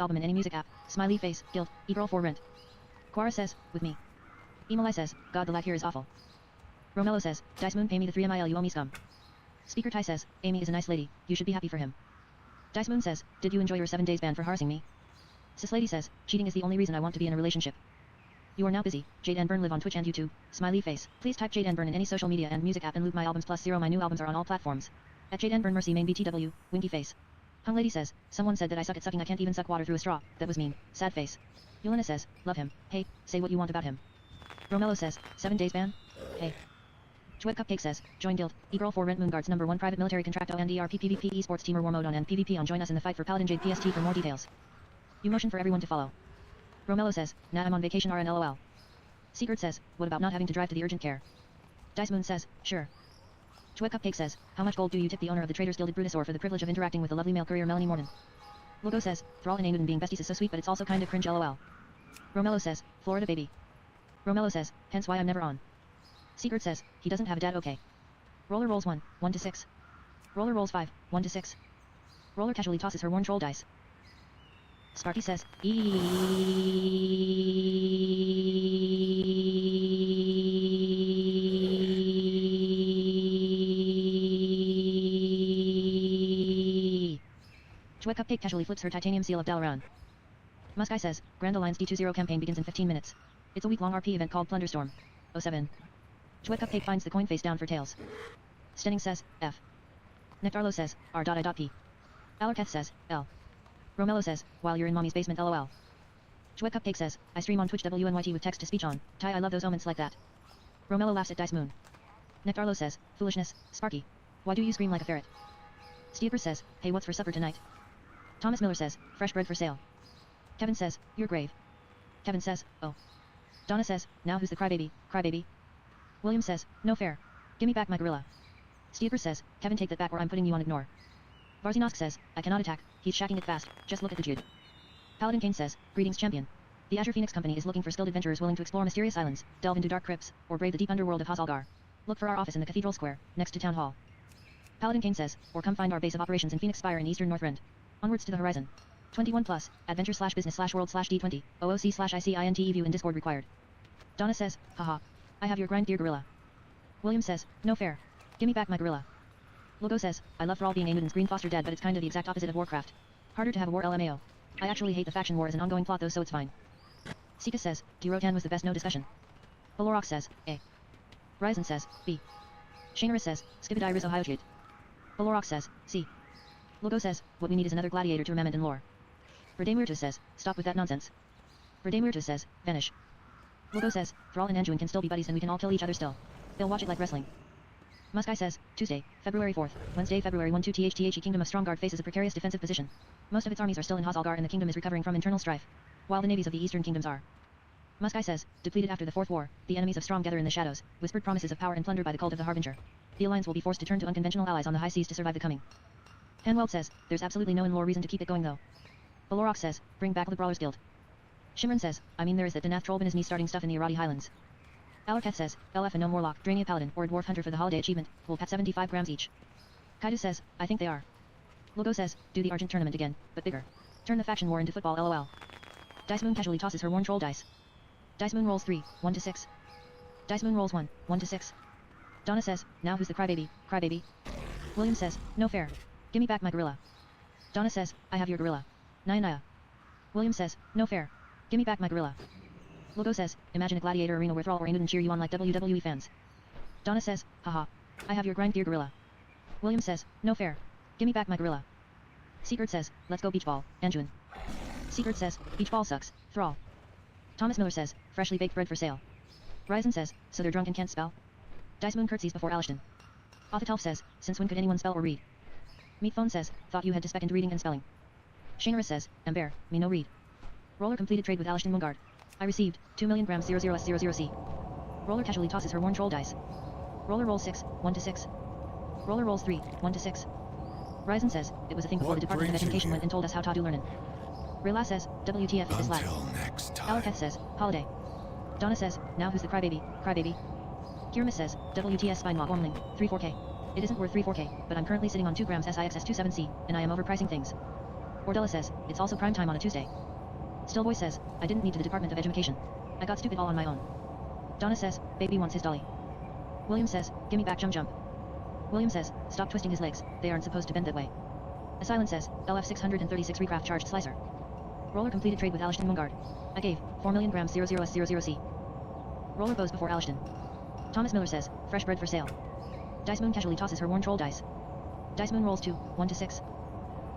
album in any music app. Smiley face, guilt, e-girl for rent. Guar says, with me. Emily says, God the lag here is awful. Romello says, Dice Moon pay me the 3 mil you owe me scum. Speaker Ty says, Amy is a nice lady, you should be happy for him. Dice Moon says, did you enjoy your 7 days ban for harassing me? Sis Lady says, cheating is the only reason I want to be in a relationship. You are now busy. Jade and Burn live on Twitch and YouTube. Smiley face. Please type Jade and Burn in any social media and music app and loop my albums plus 0 my new albums are on all platforms. At Jade and Burn Mercy main BTW, winky face. Hung Lady says, someone said that I suck at sucking, I can't even suck water through a straw, that was mean, sad face. Yulena says, love him, hey, say what you want about him. Romello says, 7 days ban? Hey. DJWetCupCake says, join guild, e-girl for rent Moonguard's #1 private military contracto and ERP PvP esports teamer war mode on and PvP on join us in the fight for Paladin Jade PST for more details. You motion for everyone to follow. Romello says, nah I'm on vacation RN LOL. Secret says, what about not having to drive to the urgent care? Dice Moon says, sure. DJWetCupCake says, how much gold do you tip the owner of the Traders Guilded Brutusaur for the privilege of interacting with the lovely male courier Melanie Morton? Logo says, Thrall and Anuden being besties is so sweet but it's also kinda cringe LOL. Romello says, Florida baby. Romello says, hence why I'm never on. Secret says, he doesn't have a dad okay. Roller rolls 1, 1 to 6. Roller rolls 5, 1 to 6. Roller casually tosses her worn troll dice. Sparky says, DJWetCupCake casually flips her titanium seal of Dalaran. Muskai says, Grand Alliance D20 campaign begins in 15 minutes. It's a week-long RP event called Plunderstorm. 07. DJWetCupCake finds the coin face down for tails. Stenning says, F. Nectarlo says, R.I.P. Alarketh says, L. Romello says, while you're in mommy's basement LOL. DJWetCupCake says, I stream on Twitch WNYT with text-to-speech on. Ty I love those moments like that. Romello laughs at Dice Moon. Nectarlo says, foolishness, Sparky. Why do you scream like a ferret? Steepers says, hey what's for supper tonight? Thomas Miller says, fresh bread for sale. Kevin says, you're grave. Kevin says, oh. Donna says, now who's the crybaby, crybaby? William says, no fair. Gimme back my gorilla. Steepers says, Kevin take that back or I'm putting you on ignore. Varzinosk says, I cannot attack, he's shacking it fast, just look at the dude. Paladin Kane says, greetings champion. The Azure Phoenix Company is looking for skilled adventurers willing to explore mysterious islands, delve into dark crypts, or brave the deep underworld of Hazalgar. Look for our office in the Cathedral Square, next to Town Hall. Paladin Kane says, or come find our base of operations in Phoenix Spire in Eastern Northrend. Onwards to the horizon. 21 plus, adventure/business/world/D20, OOC/ICINTE view in Discord required. Donna says, haha. I have your grind gear gorilla. William says, no fair. Gimme back my gorilla. Logo says, I love Thrall being Amuden's green foster dad but it's kinda the exact opposite of Warcraft. Harder to have a war LMAO. I actually hate the faction war as an ongoing plot though so it's fine. Sika says, D Rotan was the best no discussion. Balorok says, A. Ryzen says, B. Shainera says, Skibidai Rizzo Hyojit. Balorok says, C. Logo says, what we need is another gladiator to remember in lore. Verdemurtus says, stop with that nonsense. Verdemurtus says, vanish. Logo says, Thrall and Anduin can still be buddies and we can all kill each other still. They'll watch it like wrestling. Muskai says, Tuesday, February 4th, Wednesday, February 1 2 THE Kingdom of Stromgarde faces a precarious defensive position. Most of its armies are still in Hazalgar and the kingdom is recovering from internal strife. While the navies of the eastern kingdoms are. Muskai says, depleted after the Fourth War, the enemies of Strom gather in the shadows, whispered promises of power and plunder by the cult of the Harbinger. The Alliance will be forced to turn to unconventional allies on the high seas to survive the coming. Hanweld says, there's absolutely no in-lore reason to keep it going though. Balorok says, bring back the Brawlers Guild. Shimron says, I mean there is that Danath Trollben is me starting stuff in the Irati Highlands. Alarketh says, LF and no Warlock, Drania Paladin, or a Dwarf Hunter for the holiday achievement, will pat 75 grams each. Kaidu says, I think they are. Logo says, do the Argent tournament again, but bigger. Turn the faction war into football LOL. Dice Moon casually tosses her worn troll dice. Dice Moon rolls 3, 1 to 6. Dice Moon rolls 1, 1 to 6. Donna says, now who's the crybaby, crybaby? William says, no fair. Gimme back my gorilla. Donna says, I have your gorilla. Naya. William says, no fair. Gimme back my gorilla. Logo says, imagine a gladiator arena where Thrall or Anuden cheer you on like WWE fans. Donna says, haha. I have your grind gear gorilla. William says, no fair. Gimme back my gorilla. Secret says, let's go beach ball, Anduin. Secret says, beach ball sucks, Thrall. Thomas Miller says, freshly baked bread for sale. Ryzen says, so they're drunk and can't spell? Dice Moon curtsies before Alishton. Othatelf says, since when could anyone spell or read? Meatphone says, thought you had to spec into reading and spelling. Shainera says, Amber, me no read. Roller completed trade with Alishton Moonguard. I received 2 million grams 00S00C. Roller casually tosses her worn troll dice. Roller rolls 6, 1 to 6. Roller rolls 3, 1 to 6. Ryzen says, it was a thing before the Department of Education went and told us how to do learnin'. Rela says, WTF is this lag. Alarketh says, holiday. Donna says, now who's the crybaby, crybaby? Kiramis says, WTS spine log Ormling, 34K. It isn't worth 34K, but I'm currently sitting on 2 grams SIXS27C, and I am overpricing things. Ordella says, it's also prime time on a Tuesday. Still Boy says, I didn't need to the Department of Education. I got stupid all on my own. Donna says, baby wants his dolly. William says, gimme back jump jump. William says, stop twisting his legs, they aren't supposed to bend that way. Asylum says, LF 636 recraft charged slicer. Roller completed trade with Alishton Mungard. I gave, 4 million grams 00S00C. Roller bows before Alishton. Thomas Miller says, fresh bread for sale. Dice Moon casually tosses her worn troll dice. Dice Moon rolls 2, 1 to 6.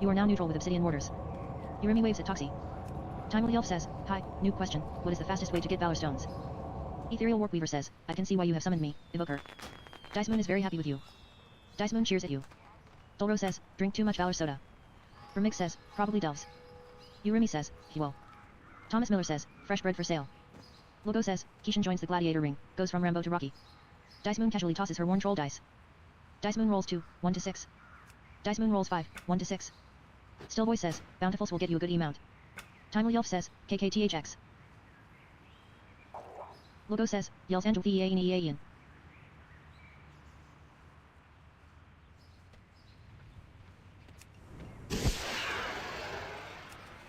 You are now neutral with obsidian mortars. Urimi waves at Toxie. Timely Elf says, hi, new question, what is the fastest way to get Valor Stones? Ethereal Warpweaver says, I can see why you have summoned me, evoke her. Dice Moon is very happy with you. Dice Moon cheers at you. Dolro says, drink too much Valor Soda. Remix says, probably Delves. Urimi says, he will. Thomas Miller says, fresh bread for sale. Logo says, Keishan joins the gladiator ring, goes from Rambo to Rocky. Dice Moon casually tosses her worn troll dice. Dice Moon rolls 2, 1 to 6. Dice Moon rolls 5, 1 to 6. Still Boy says, Bountifuls will get you a good E-mount. Timely Elf says, KKTHX. Logo says, yells Angel Theain.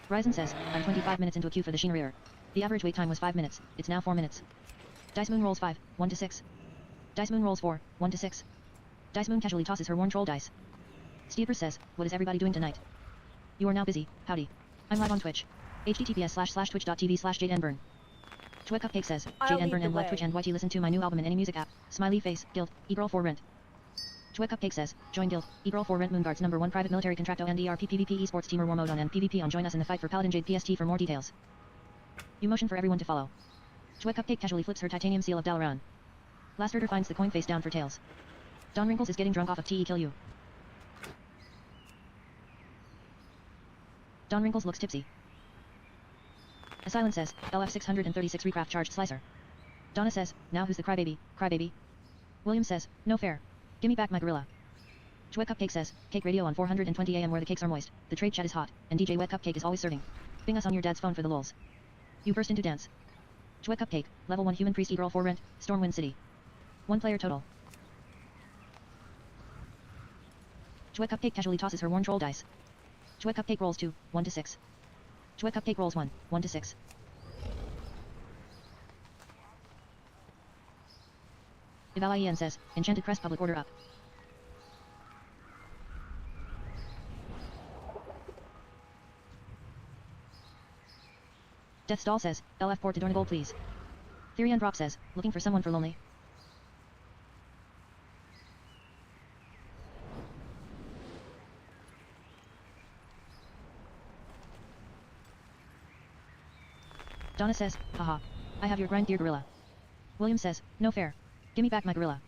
Ryzen says, I'm 25 minutes into a queue for the Shinraer. The average wait time was 5 minutes, it's now 4 minutes. Dice Moon rolls 5, 1 to 6. Dice Moon rolls 4, 1 to 6. Dice Moon casually tosses her worn troll dice. Stever says, what is everybody doing tonight? You are now busy, howdy. I'm live on Twitch. https://twitch.tv/JadeNburn. GuardServer says, JadeNburn and love Twitch and YT listen to my new album in any music app. Smiley face, guild, e-girl for rent. GuardServer says, join guild, e-girl for rent Moonguard's #1 private military contracto and ERP PvP esports teamer war mode on and PvP on join us in the fight for Paladin Jade PST for more details. You motion for everyone to follow. GuardServer casually flips her titanium seal of Dalaran. Last herder finds the coin face down for tails. Don Wrinkles is getting drunk off of TE kill you. Don Wrinkles looks tipsy. Asylum says, LF 636 recraft charged slicer. Donna says, now who's the crybaby, crybaby? William says, no fair. Gimme back my gorilla. DJWetCupCake says, cake radio on 420 AM where the cakes are moist, the trade chat is hot, and DJWetCupCake is always serving. Bing us on your dad's phone for the lulz. You burst into dance. DJWetCupCake, level 1 human priest e-girl for rent, Stormwind City. 1 player total. DJWetCupCake casually tosses her worn troll dice. DJWetCupCake rolls 2, 1 to 6. DJWetCupCake rolls 1, 1 to 6. Ivalien says, Enchanted Crest public order up. Death Stall says, LF port to Dornagol please. Therian Drop says, looking for someone for lonely. Donna says, haha. I have your grind gear gorilla. William says, no fair. Gimme back my gorilla.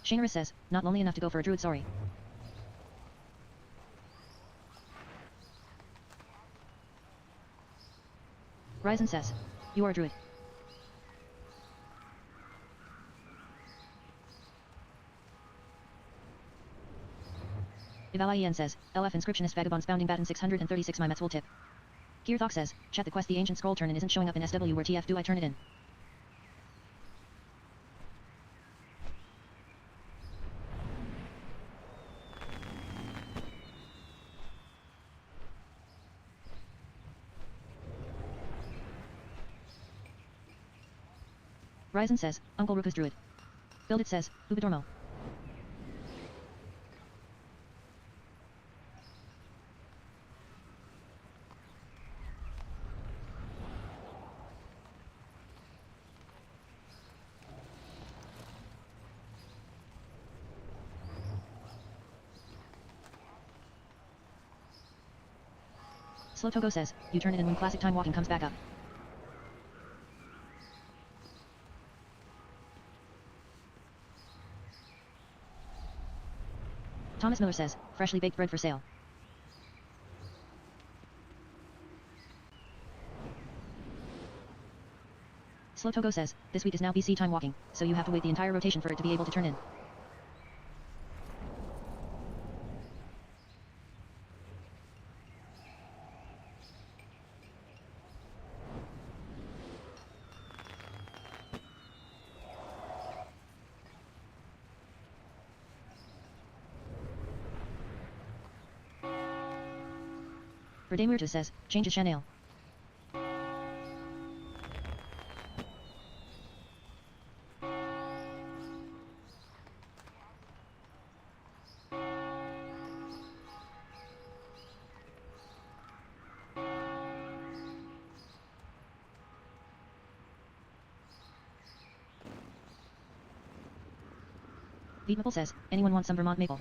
Shaneris says, not lonely enough to go for a druid, sorry. Ryzen says, you are a druid. Ivalien says, LF inscriptionist vagabonds bounding baton 636 my Mets will tip. Gearthok says, chat the quest the ancient scroll turn in isn't showing up in SW where TF do I turn it in? Ryzen says, Uncle Ruka's druid. Build it says, Ubidormo. Slow Togo says, you turn it in when classic time walking comes back up. Thomas Miller says, freshly baked bread for sale. Slow Togo says, this week is now BC time walking, so you have to wait the entire rotation for it to be able to turn in. Verdamirtus says, change Chanel. Beat Maple says, anyone want some Vermont maple?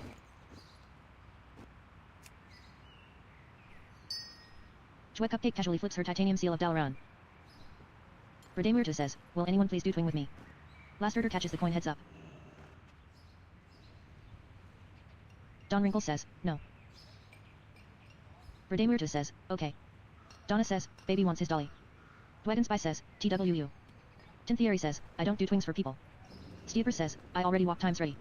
GuardServer casually flips her titanium seal of Dalaran. Verdamirtus says, will anyone please do twing with me? Last herder catches the coin heads up. Don Wrinkles says, no. Verdamirtus says, okay. Donna says, baby wants his dolly. Dwagon Spy says, TWU. Tin Theory says, I don't do twings for people. Stever says, I already walk times ready.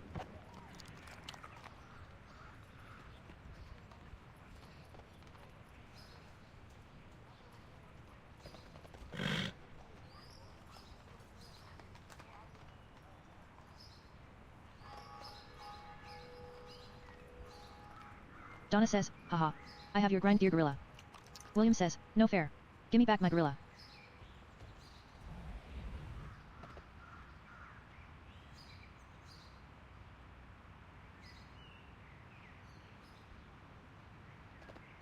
Donna says, haha. I have your grind gear gorilla. William says, no fair. Give me back my gorilla.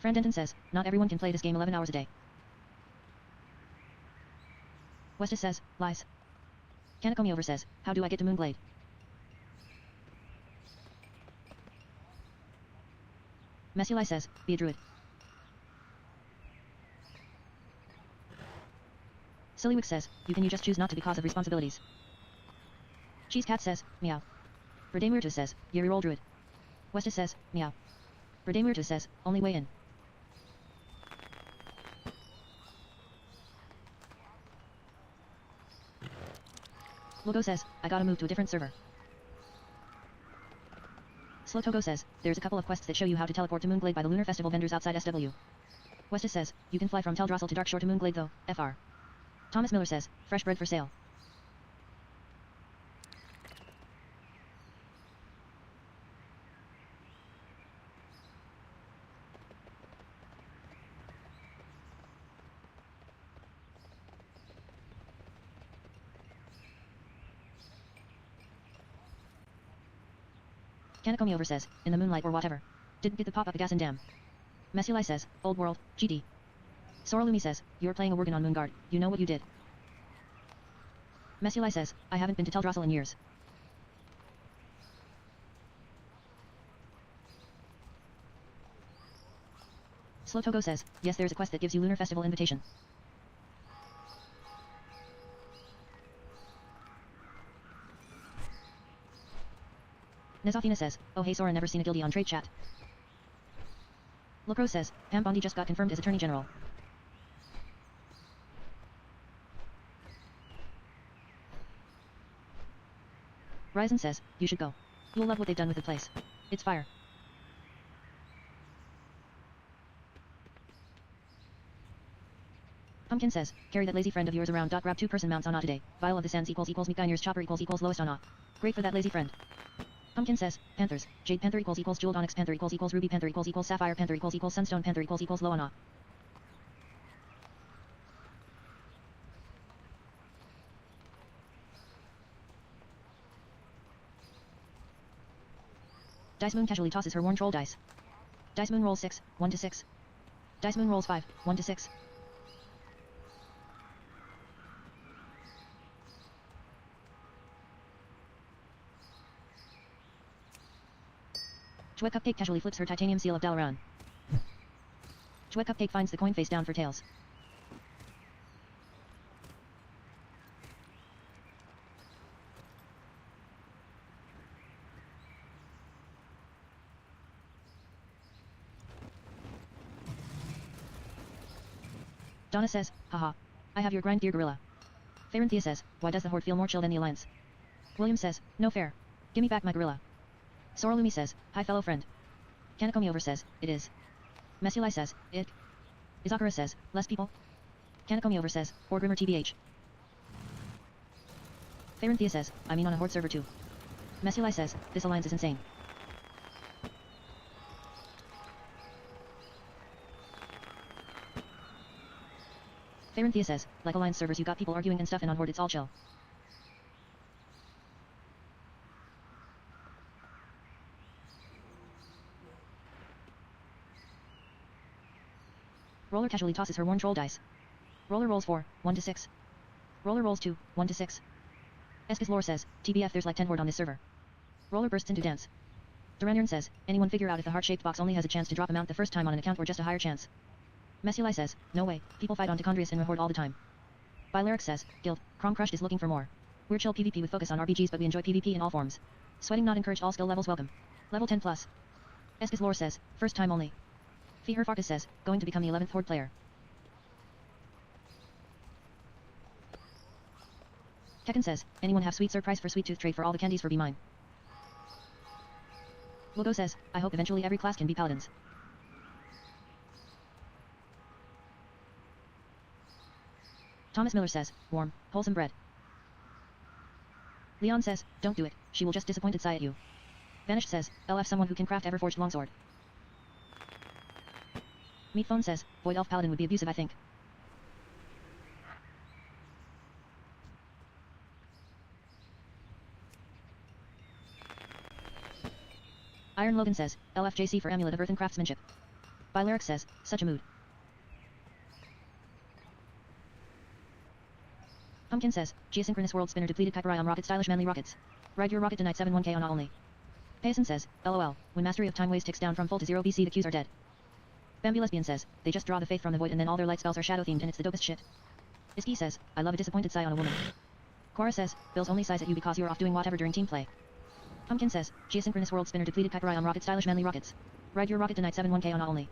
Fran Denton says, not everyone can play this game 11 hours a day. Westus says, lies. Kanakomi over says, how do I get to Moonglade? Messuli says, be a druid. Sillywick says, you just choose not to because of responsibilities. Cheesecat says, meow. Verdamirtus says, you're your old druid. Westus says, meow. Verdamirtus says, only way in. Logo says, I gotta move to a different server. Slotogo says, there's a couple of quests that show you how to teleport to Moonglade by the Lunar Festival vendors outside SW. Westus says, you can fly from Teldrassil to Darkshore to Moonglade though, FR. Thomas Miller says, fresh bread for sale. Kanakomi over says, in the moonlight or whatever. Didn't get the pop-up gas and damn. Messuli says, old world, GD. Soralumi says, you're playing a Worgen on Moonguard, you know what you did. Messuli says, I haven't been to Teldrassil in years. Slotogo says, yes there's a quest that gives you Lunar Festival invitation. Nezothina says, oh hey Sora never seen a guildie on trade chat. Lacro says, Pam Bondi just got confirmed as Attorney General. Ryzen says, you should go. You'll love what they've done with the place. It's fire. Pumpkin says, carry that lazy friend of yours around. Grab 2-person mounts on A today. Vial of the Sands equals Meat chopper equals lowest on A. Great for that lazy friend. Pumpkin says, Panthers, Jade Panther equals Jeweled Onyx Panther equals Ruby Panther equals Sapphire Panther equals Sunstone Panther equals low on A. Dice Moon casually tosses her worn troll dice. Dice Moon rolls 6, 1 to 6. Dice Moon rolls 5, 1 to 6. GuardServer casually flips her titanium seal of Dalaran. GuardServer finds the coin face down for tails. Donna says, haha. I have your grind gear gorilla. Farinthea says, why does the Horde feel more chill than the Alliance? William says, no fair. Give me back my gorilla. Soralumi says, hi fellow friend. Kanakomi over says, it is. Messuli says, it. Izakura says, less people. Kanakomi over says, Horde Rimmer TBH. Farinthea says, I mean on a Horde server too. Messuli says, this alliance is insane. Farinthea says, like Alliance servers you got people arguing and stuff and on Horde it's all chill. Roller casually tosses her worn troll dice. Roller rolls 4, 1 to 6. Roller rolls 2, 1 to 6. Eskis lore says, TBF there's like 10 Horde on this server. Roller bursts into dance. Duranyarn says, anyone figure out if the heart-shaped box only has a chance to drop a mount the first time on an account or just a higher chance? Messuli says, no way, people fight on Tichondrius and Horde all the time. Byleric says, Guild, Crom Crushed is looking for more. We're chill PvP with focus on RPGs but we enjoy PvP in all forms. Sweating not encouraged, all skill levels welcome. Level 10 plus. Eskis lore says, first time only. Feher Farkas says, going to become the 11th Horde player. Tekken says, anyone have sweet surprise for sweet tooth trade for all the candies for be mine. Logo says, I hope eventually every class can be paladins. Thomas Miller says, warm, wholesome bread. Leon says, don't do it, she will just disappointed sigh at you. Vanished says, LF someone who can craft Everforged longsword. Meatphone says, Void Elf Paladin would be abusive I think. Iron Logan says, LFJC for Amulet of Earth and Craftsmanship. Byleric says, such a mood. Pumpkin says, Geosynchronous World Spinner depleted Kuiper on rocket stylish manly rockets. Ride your rocket tonight 71k on only. Payson says, LOL, when Mastery of Time Waste ticks down from full to 0 BC the Qs are dead. Bambi Lesbian says, they just draw the faith from the void and then all their light spells are shadow themed and it's the dopest shit. Iski says, I love a disappointed sigh on a woman. Cora says, Bills only sighs at you because you're off doing whatever during team play. Pumpkin says, Geosynchronous World Spinner depleted Kuiper on rocket stylish manly rockets. Ride your rocket tonight 71k on only.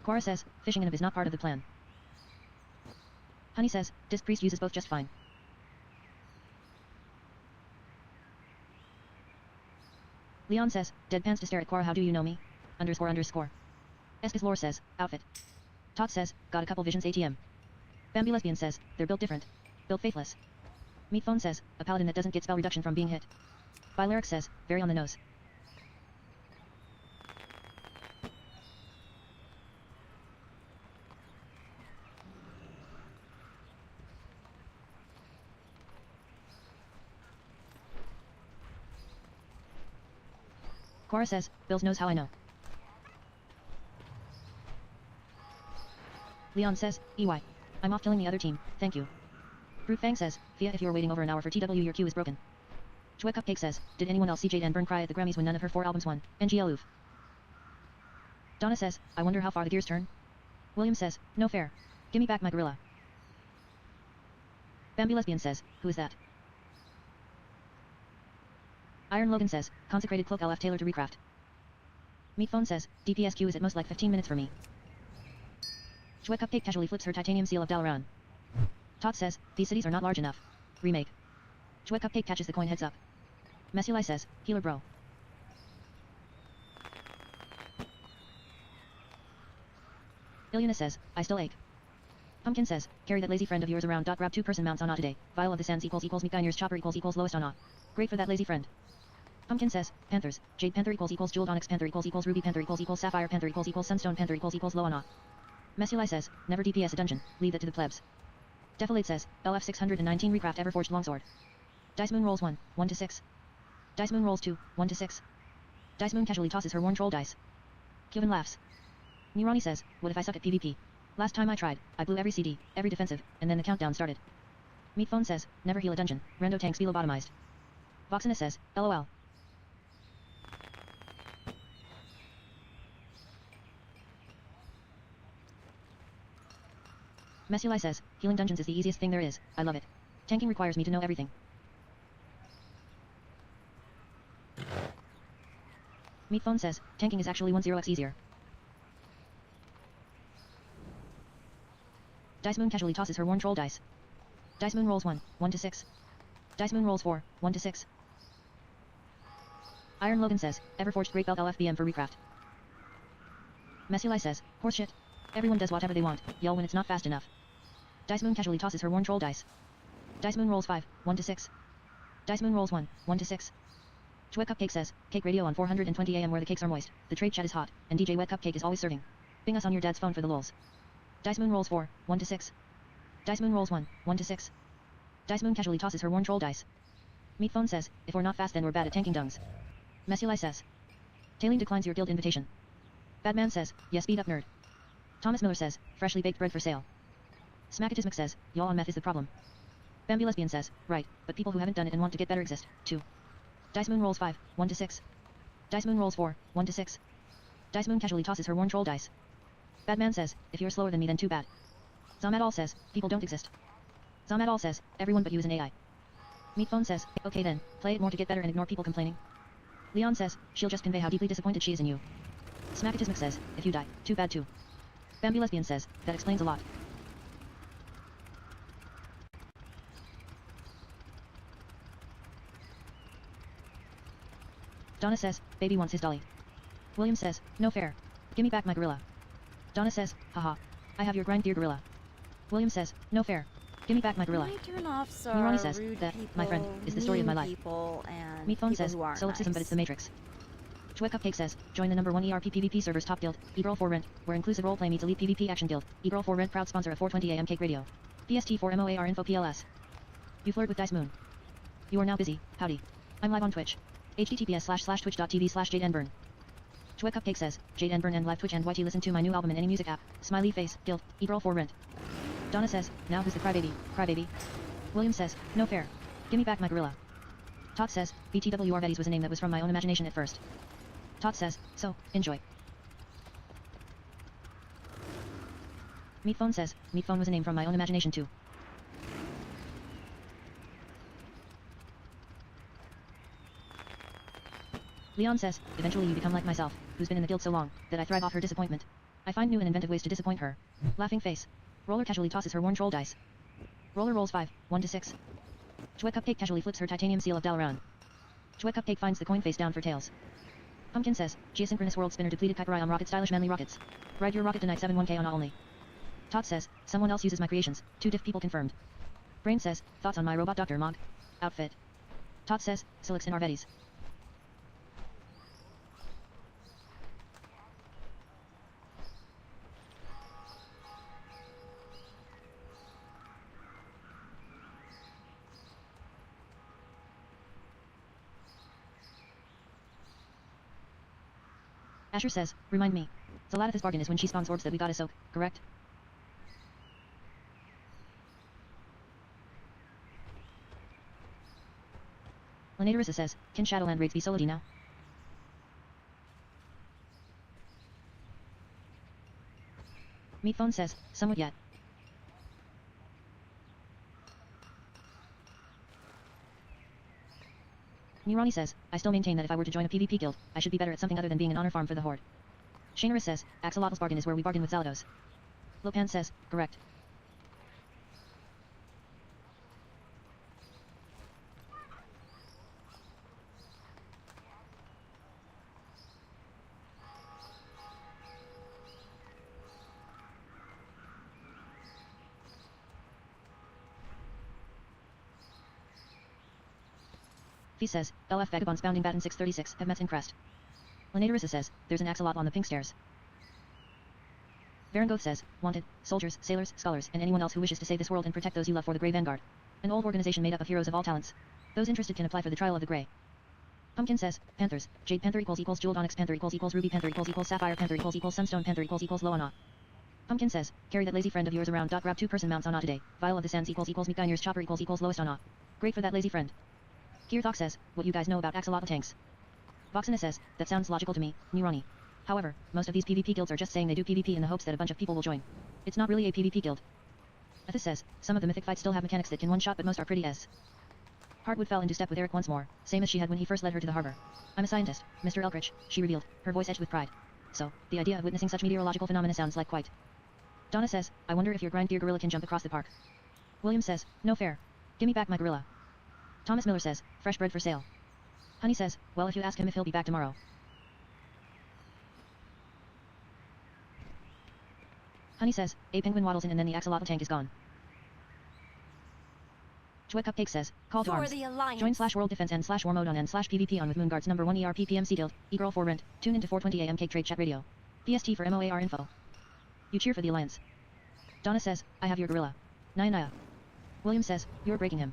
Cora says, fishing in a is not part of the plan. Honey says, Disc Priest uses both just fine. Leon says, Deadpans to stare at Quora how do you know me? __. Eskis lore says, outfit. Tot says, got a couple visions ATM. Bambi Lesbian says, they're built different. Built faithless. Meatphone says, a paladin that doesn't get spell reduction from being hit. Byleric says, very on the nose. Cora says, Bills knows how I know. Leon says, EY. I'm off killing the other team, thank you. Brute Fang says, Fia if you're waiting over an hour for TW your queue is broken. GuardServer says, did anyone else see Jade and Burn cry at the Grammys when none of her 4 albums won? NGL oof. Donna says, I wonder how far the gears turn. William says, no fair. Gimme back my gorilla. Bambi Lesbian says, who is that? Iron Logan says, consecrated cloak LF Taylor to recraft. Meatphone says, DPS queue is at most like 15 minutes for me. GuardServer casually flips her titanium seal of Dalaran. Tot says, these cities are not large enough. Remake. GuardServer catches the coin heads up. Messuli says, healer bro. Ilyana says, I still ache. Pumpkin says, carry that lazy friend of yours around. Grab 2-person mounts on A today. Vial of the Sands equals Meatginer's chopper equals lowest on A. Great for that lazy friend. Pumpkin says, Panthers, Jade Panther equals Jeweled Onyx Panther equals Ruby Panther equals Sapphire Panther equals Sunstone Panther equals low on A. Messuli says, never DPS a dungeon, leave that to the plebs. Defilade says, LF 619 recraft Everforged longsword. Dice Moon rolls 1, 1 to 6. Dice Moon rolls 2, 1 to 6. Dice Moon casually tosses her worn troll dice. Kevin laughs. Nirani says, what if I suck at PvP? Last time I tried, I blew every CD, every defensive, and then the countdown started. Meatphone says, never heal a dungeon, rando tanks be lobotomized. Voxina says, LOL. Messuli says, healing dungeons is the easiest thing there is, I love it. Tanking requires me to know everything. Meatphone says, tanking is actually 10x easier. Dice Moon casually tosses her worn troll dice. Dice Moon rolls 1, 1 to 6. Dice Moon rolls 4, 1 to 6. Iron Logan says, Everforged Great Belt LFBM for recraft. Messuli says, horseshit. Everyone does whatever they want, yell when it's not fast enough. Dice Moon casually tosses her worn troll dice. Dice Moon rolls 5, 1 to 6. Dice Moon rolls 1, 1 to 6. GuardServer says, Cake radio on 420 AM where the cakes are moist, the trade chat is hot, and DJWetCupCake is always serving. Bing us on your dad's phone for the lulz. Dice Moon rolls 4, 1 to 6. Dice Moon rolls 1, 1 to 6. Dice Moon casually tosses her worn troll dice. Meat Phone says, if we're not fast then we're bad at tanking dungs. Messuli says. Taline declines your guild invitation. Badman says, yes speed up nerd. Thomas Miller says, freshly baked bread for sale. Smackatismic says, y'all on meth is the problem. Bambi Lesbian says, right, but people who haven't done it and want to get better exist, too. Dice Moon rolls 5, 1 to 6. Dice Moon rolls 4, 1 to 6. Dice Moon casually tosses her worn troll dice. Badman says, if you're slower than me then too bad. Zamadal says, people don't exist. Zamadal says, everyone but you is an AI. Meat Phone says, okay then, play it more to get better and ignore people complaining. Leon says, she'll just convey how deeply disappointed she is in you. Smackatismic says, if you die, too bad too. Bambi Lesbian says, that explains a lot. Donna says, baby wants his dolly. William says, no fair. Gimme back my gorilla. Donna says, haha. I have your grind gear gorilla. William says, no fair. Gimme back my gorilla. Nirani says, that, my friend, is the story of my life. Meat Phone says, solipsism but it's the Matrix. DJWetCupCake says, join the #1 ERP PvP server's top guild, eGirl for Rent, where inclusive roleplay meets elite PvP action guild. eGirl for Rent proud sponsor of 420AM KAKE radio. PST for MOAR info PLS. You flirt with Dice Moon. You are now busy, howdy. I'm live on Twitch. https://twitch.tv/JadeNburn. DJWetCupCake says, Jade Nburn and live Twitch and YT listen to my new album and any music app, smiley face, guild, eGirl for Rent. Donna says, now who's the crybaby, crybaby? William says, no fair. Gimme back my gorilla. Tot says, BTW Arvedis was a name that was from my own imagination at first. Tot says, so, enjoy. Meat Phone says, Meat Phone was a name from my own imagination too. Leon says, eventually you become like myself, who's been in the guild so long, that I thrive off her disappointment. I find new and inventive ways to disappoint her. Laughing face. Roller casually tosses her worn troll dice. Roller rolls 5, 1 to 6. DJWetCupCake casually flips her titanium seal of Dalaran. DJWetCupCake finds the coin face down for tails. Pumpkin says, geosynchronous world spinner depleted Kakaraiam rocket stylish manly rockets. Ride your rocket tonight 71k on only. Tot says, someone else uses my creations, 2 diff people confirmed. Brain says, thoughts on my robot Dr. Mog? Outfit. Tot says, Silix and Arvedis. Asher says, remind me. Zalathith's bargain is when she spawns orbs that we gotta soak, correct? Lenatorissa says, can Shadowland raids be solo-D now? Meat Phone says, somewhat yet. Nirani says, I still maintain that if I were to join a PvP guild, I should be better at something other than being an honor farm for the Horde. Shanaris says, Axolotl's bargain is where we bargain with Zalados. Lopan says, correct. Fee says, LF Vagabonds bounding Baton 636, have met in Crest. Lenatorissa says, there's an axolotl on the pink stairs. Varangoth says, wanted, soldiers, sailors, scholars, and anyone else who wishes to save this world and protect those you love for the Grey Vanguard. An old organization made up of heroes of all talents. Those interested can apply for the Trial of the Grey. Pumpkin says, Panthers, Jade Panther equals Jeweled Onyx Panther equals Ruby Panther equals Sapphire Panther equals Sunstone Panther equals Loana. Pumpkin says, carry that lazy friend of yours around. Grab 2-person mounts on A today. Vial of the Sands equals Meatgainer's Chopper equals Lowest on A. Great for that lazy friend. Kirthok says, what you guys know about axolotl tanks? Voxina says, that sounds logical to me, Nirani. However, most of these PvP guilds are just saying they do PvP in the hopes that a bunch of people will join. It's not really a PvP guild. Athis says, some of the mythic fights still have mechanics that can one-shot but most are pretty as. Heartwood fell into step with Eric once more, same as she had when he first led her to the harbor. I'm a scientist, Mr. Elkrich, she revealed, her voice edged with pride. So, the idea of witnessing such meteorological phenomena sounds like quite. Donna says, I wonder if your grind gear gorilla can jump across the park. William says, no fair. Gimme back my gorilla. Thomas Miller says, fresh bread for sale. Honey says, well if you ask him if he'll be back tomorrow. Honey says, a penguin waddles in and then the axolotl tank is gone. DJWetCupCake says, call to arms. Join /world defense and /war mode on and /PvP on with Moonguard's #1 ERP PMC guild, eGirl for Rent, tune into 420AM KAKE trade chat radio. PST for MOAR info. You cheer for the Alliance. Donna says, I have your gorilla. Naya. William says, you're breaking him.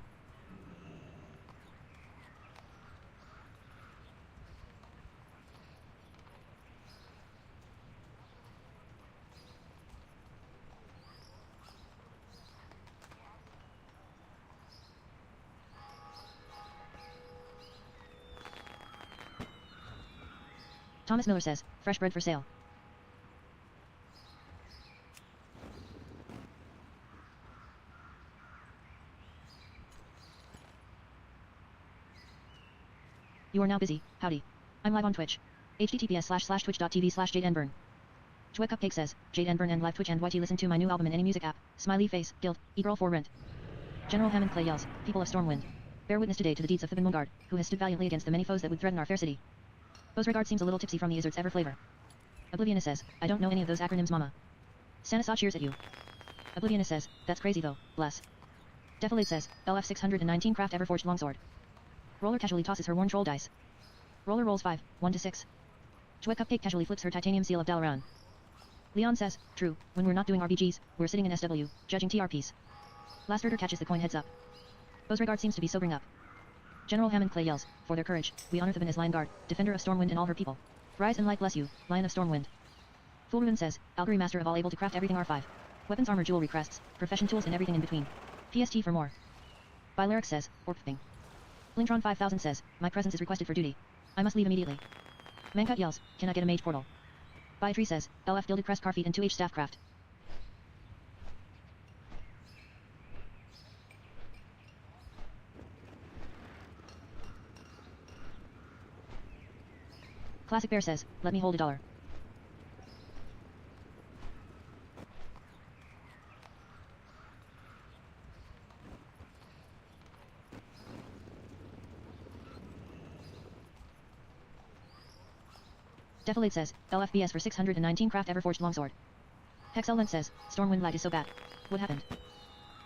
Thomas Miller says, fresh bread for sale. You are now busy, howdy. I'm live on Twitch. https://twitch.tv/JadeNburn. DJWetCupCake says, Jade N Burn and live Twitch and YT listen to my new album in any music app, smiley face, guild, e-girl for rent. General Hammond Clay yells, people of Stormwind. Bear witness today to the deeds of Thibin Mungard, who has stood valiantly against the many foes that would threaten our fair city. Beauregard seems a little tipsy from the Izzard's ever flavor. Oblivionist says, I don't know any of those acronyms mama. Stanislaw cheers at you. Oblivionist says, that's crazy though, bless. Defilade says, LF 619 craft ever forged longsword. Roller casually tosses her worn troll dice. Roller rolls 5, 1 to 6. DJWetCupCake casually flips her titanium seal of Dalaran. Leon says, true, when we're not doing RBGs, we're sitting in SW, judging TRPs. Last herder catches the coin heads up. Beauregard seems to be sobering up. General Hammond Clay yells, for their courage, we honor Thibin as Lion Guard, defender of Stormwind and all her people. Rise and light bless you, Lion of Stormwind. Fulruin says, Algary master of all able to craft everything R5. Weapons armor jewelry crests, profession tools and everything in between. PST for more. Byleric says, Orc thing. Blingtron 5000 says, my presence is requested for duty. I must leave immediately. Mancut yells, can I get a mage portal? Biotree says, LF gilded crest car feet and 2H staffcraft. Classic Bear says, let me hold $1. Defilade says, LFBS for 619 craft ever forged longsword. Hexelent says, Stormwind lag is so bad. What happened?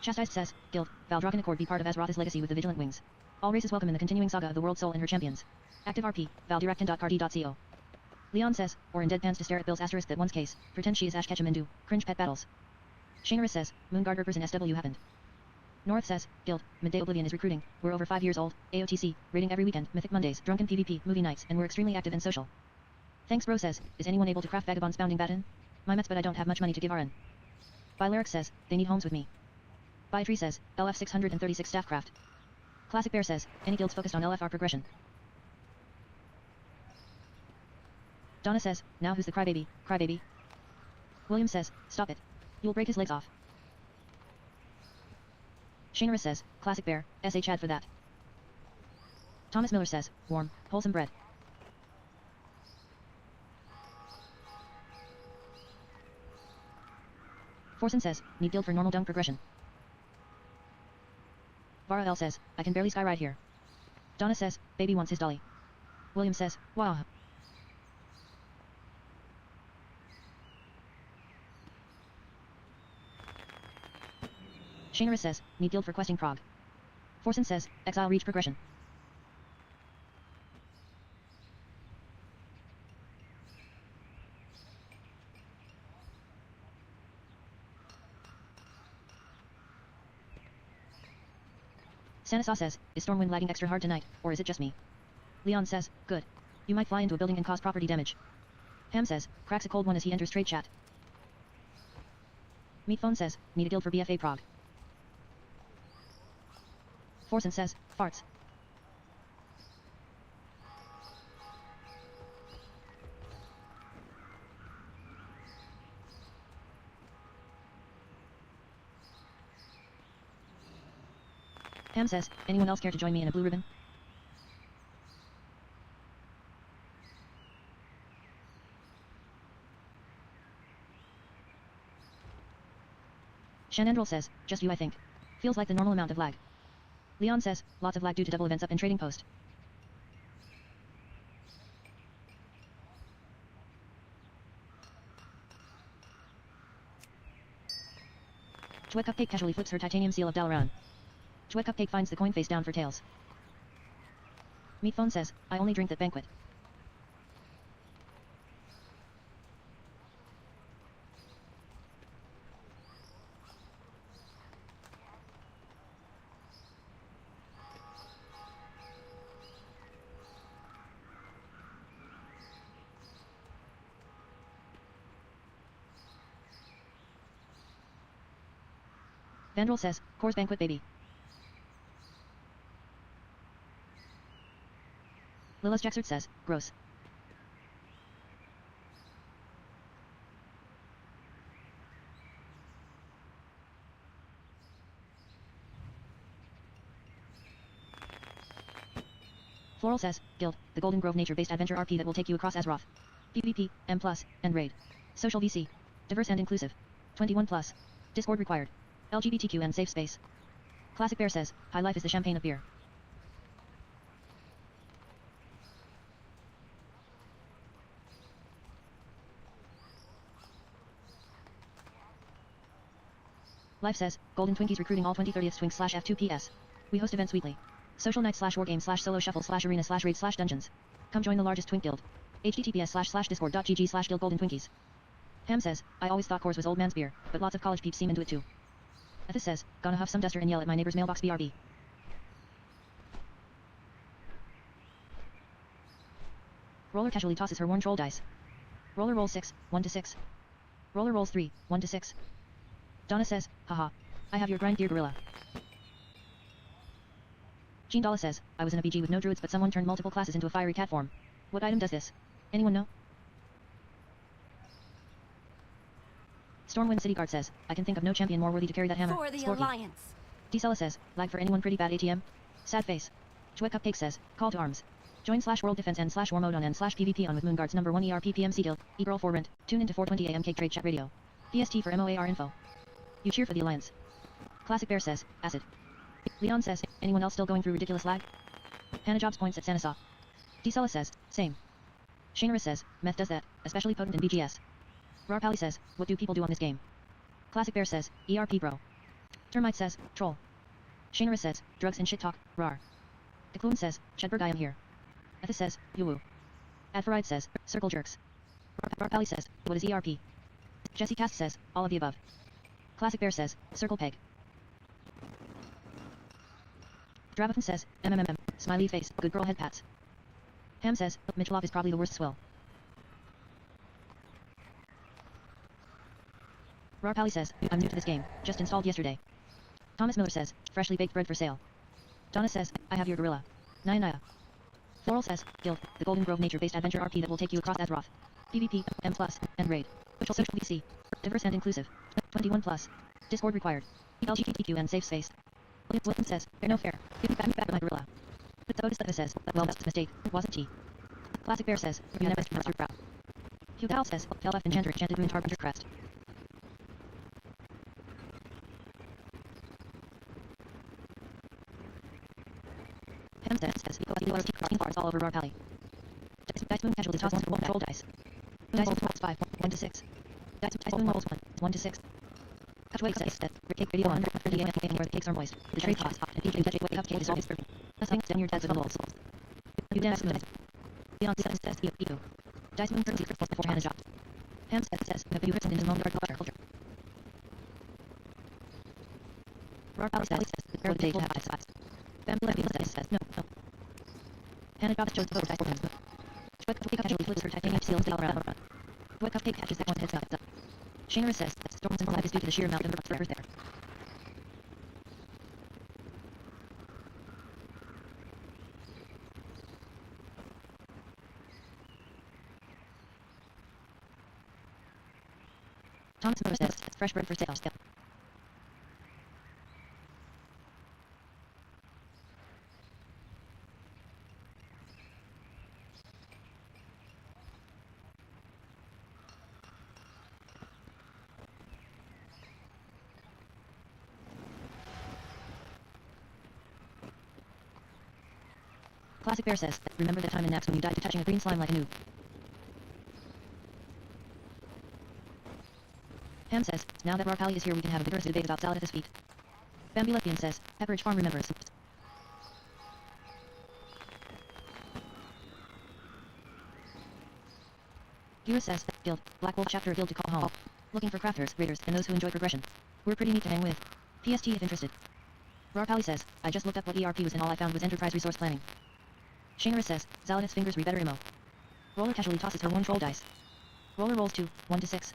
Chastised says, Guild, Valdrogan Accord be part of Azeroth's legacy with the Vigilant Wings. All races welcome in the continuing saga of the World Soul and her champions. Active RP, valdirectin.card.co. Leon says, or in deadpans to stare at Bill's asterisk that one's case, pretend she is Ash Ketchum and do, cringe pet battles. Shanerus says, Moonguard Rippers in SW happened. North says, Guild, Midday Oblivion is recruiting, we're over 5 years old, AOTC, raiding every weekend, Mythic Mondays, drunken PvP, movie nights, and we're extremely active and social. Thanks bro says, is anyone able to craft Vagabond's Bounding Baton? My mets but I don't have much money to give RN. Byleric says, they need homes with me. Biotree says, LF 636 staffcraft. Classic Bear says, any guilds focused on LFR progression. Donna says, now who's the crybaby, crybaby? William says, stop it. You'll break his legs off. Shanerus says, classic Bear, SH Chad for that. Thomas Miller says, warm, wholesome bread. Forsen says, need guild for normal dung progression. Vara L says, I can barely skyride here. Donna says, baby wants his dolly. William says, wow. Shanerus says, need guild for questing prog. Forsen says, exile reach progression. Stanislaw says, is Stormwind lagging extra hard tonight, or is it just me? Leon says, good. You might fly into a building and cause property damage. Ham says, cracks a cold one as he enters trade chat. Meatphone says, need a guild for BFA prog. Forsen says, farts. Ham says, anyone else care to join me in a blue ribbon? Shanandrel says, just you I think. Feels like the normal amount of lag. Leon says, lots of lag due to double events up in trading post. DJWetCupCake casually flips her titanium seal of Dalaran. DJWetCupCake finds the coin face down for tails. Meatphone says, I only drink that banquet. Vandrel says, Core's banquet baby. Lilas Jaxert says, gross. Floral says, Guild, the Golden Grove nature-based adventure RP that will take you across Azeroth. PvP, M+, and Raid. Social VC. Diverse and inclusive. 21+. Discord required. LGBTQ and safe space. Classic Bear says, high life is the champagne of beer. Life says, Golden Twinkies recruiting all 2030th Twinks /F2PS. We host events weekly. Social night /wargame /solo shuffle /arena /raid /dungeons. Come join the largest twink guild. https://discord.gg/guild golden twinkies. Ham says, I always thought Coors was old man's beer, but lots of college peeps seem into it too. Ethis says, gonna huff some duster and yell at my neighbor's mailbox BRB. Roller casually tosses her worn troll dice. Roller rolls 6, 1-6. Roller rolls 3, 1-6. Donna says, haha. I have your grind gear gorilla. Jean Dalla says, I was in a BG with no druids but someone turned multiple classes into a fiery cat form. What item does this? Anyone know? Stormwind City Guard says, I can think of no champion more worthy to carry that hammer. For the Sporky. Alliance. Decella says, lag for anyone pretty bad ATM? Sad face. DJWetCupCake says, call to arms. Join /world defense and /war mode on and /PvP on with Moonguard's #1 ERP PMC guild, eGirl for rent, tune into 420AM KAKE trade chat radio. PST for MOAR info. You cheer for the Alliance. Classic Bear says, acid. Leon says, anyone else still going through ridiculous lag? Hannah Jobs points at Sanasaw. Decella says, same. Shainera says, meth does that, especially potent in BGS. Rarpally says, what do people do on this game? Classic Bear says, ERP bro. Termite says, troll. Shainera says, drugs and shit talk, rar. Decluan says, Chedberg I am here. Ethis says, yoo-woo. Adfaride says, circle jerks. Rarpally says, what is ERP? Jesse Cast says, all of the above. Classic Bear says, circle peg. Dravathan says, MMMM, smiley face, good girl head pats. Ham says, Michelov is probably the worst swill. Rarpally says, I'm new to this game, just installed yesterday. Thomas Miller says, freshly baked bread for sale. Donna says, I have your gorilla. Naya. Floral says, Guild, the Golden Grove nature-based adventure RP that will take you across Azeroth. PvP, M+, and Raid. Social VC. Diverse and inclusive. 21+. Discord required. LGBTQ and safe space. William says, they're no fair. Give me back my gorilla. But Otis says, well that's a mistake, wasn't he? Classic Bear says, you never master proud. Hugh Gal says, Felf Enchanter enchanted wound harbinger crest. Ham says, because he crossing bars all over Rarpally. Dice Moon casually tosses one troll dice. Dice Moon rolls 5, 1-6. Dice Moon rolls 1-6. CupCake says that cake radio on 130 AM where the cakes are moist. The trade cost and DJWetCupCake is always perfect. Nothing down your dad's with lulls. You dance with it. Beyond says you. Dice Moon turns secret before Hannah dropped. Ham says you written into Moonguard culture. Rarpally says the pair of the day to have 5 spots. Bambula says no. Hannah drops shows the photo dice for him. DJWetCupCake casually flips her titanium seal down around. DJWetCupCake catches that one's head up. Shainera says that Storm's flag is due to the sheer amount of earth there. Thomas Miller says, fresh bread for sale. Classic Bear says, remember that time in Nax when you died to touching a green slime like a noob. Ham says, now that Rarpally is here we can have a vigorous debate about salad at his feet. Bambulethian says, Pepperidge Farm remembers. Gira says, Guild, Black Wolf chapter guild to call home. Looking for crafters, raiders, and those who enjoy progression. We're pretty neat to hang with. PST if interested. Rarpally says, I just looked up what ERP was and all I found was enterprise resource planning. Shainera says, Zaladis fingers read better emo. Roller casually tosses her one troll dice. Roller rolls 2, 1-6.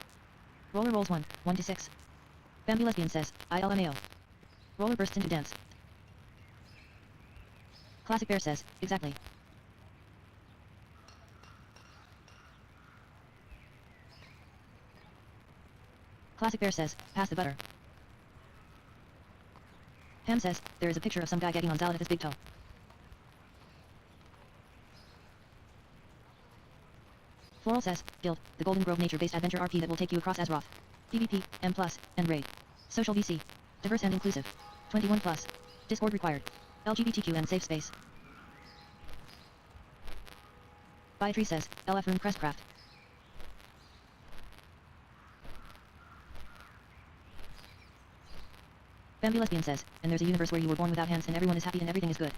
Roller rolls 1, 1-6. Bambulesbian says, ILMAO. Roller bursts into dance. Classic Bear says, exactly. Classic Bear says, pass the butter. Pam says, there is a picture of some guy gagging on Zala with his big toe. Floral says, Guild, the Golden Grove nature-based adventure RP that will take you across Azeroth. PvP, M+, and Raid. Social VC. Diverse and inclusive. 21+. Discord required. LGBTQ and safe space. Biotree says, LF Rune Crestcraft. Bambi Lesbian says, and there's a universe where you were born without hands and everyone is happy and everything is good.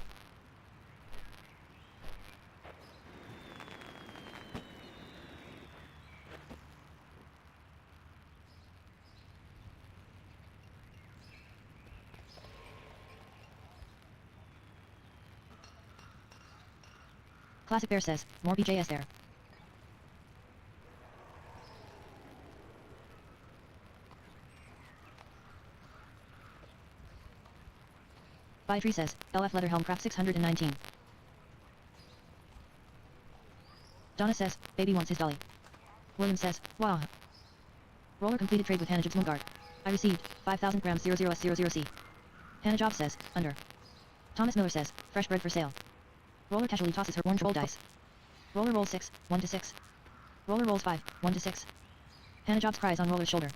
Classic Bear says, more BJS there. Biotree says, LF Leatherhelm Craft 619. Donna says, baby wants his dolly. William says, wow. Roller completed trade with Hanajob's Moonguard. I received 5,000 grams 00S00C. Hanajob says, under. Thomas Miller says, fresh bread for sale. Roller casually tosses her orange roll dice. Roller rolls 6, 1 to 6. Roller rolls 5, 1 to 6. Hanajob's cries on Roller's shoulder.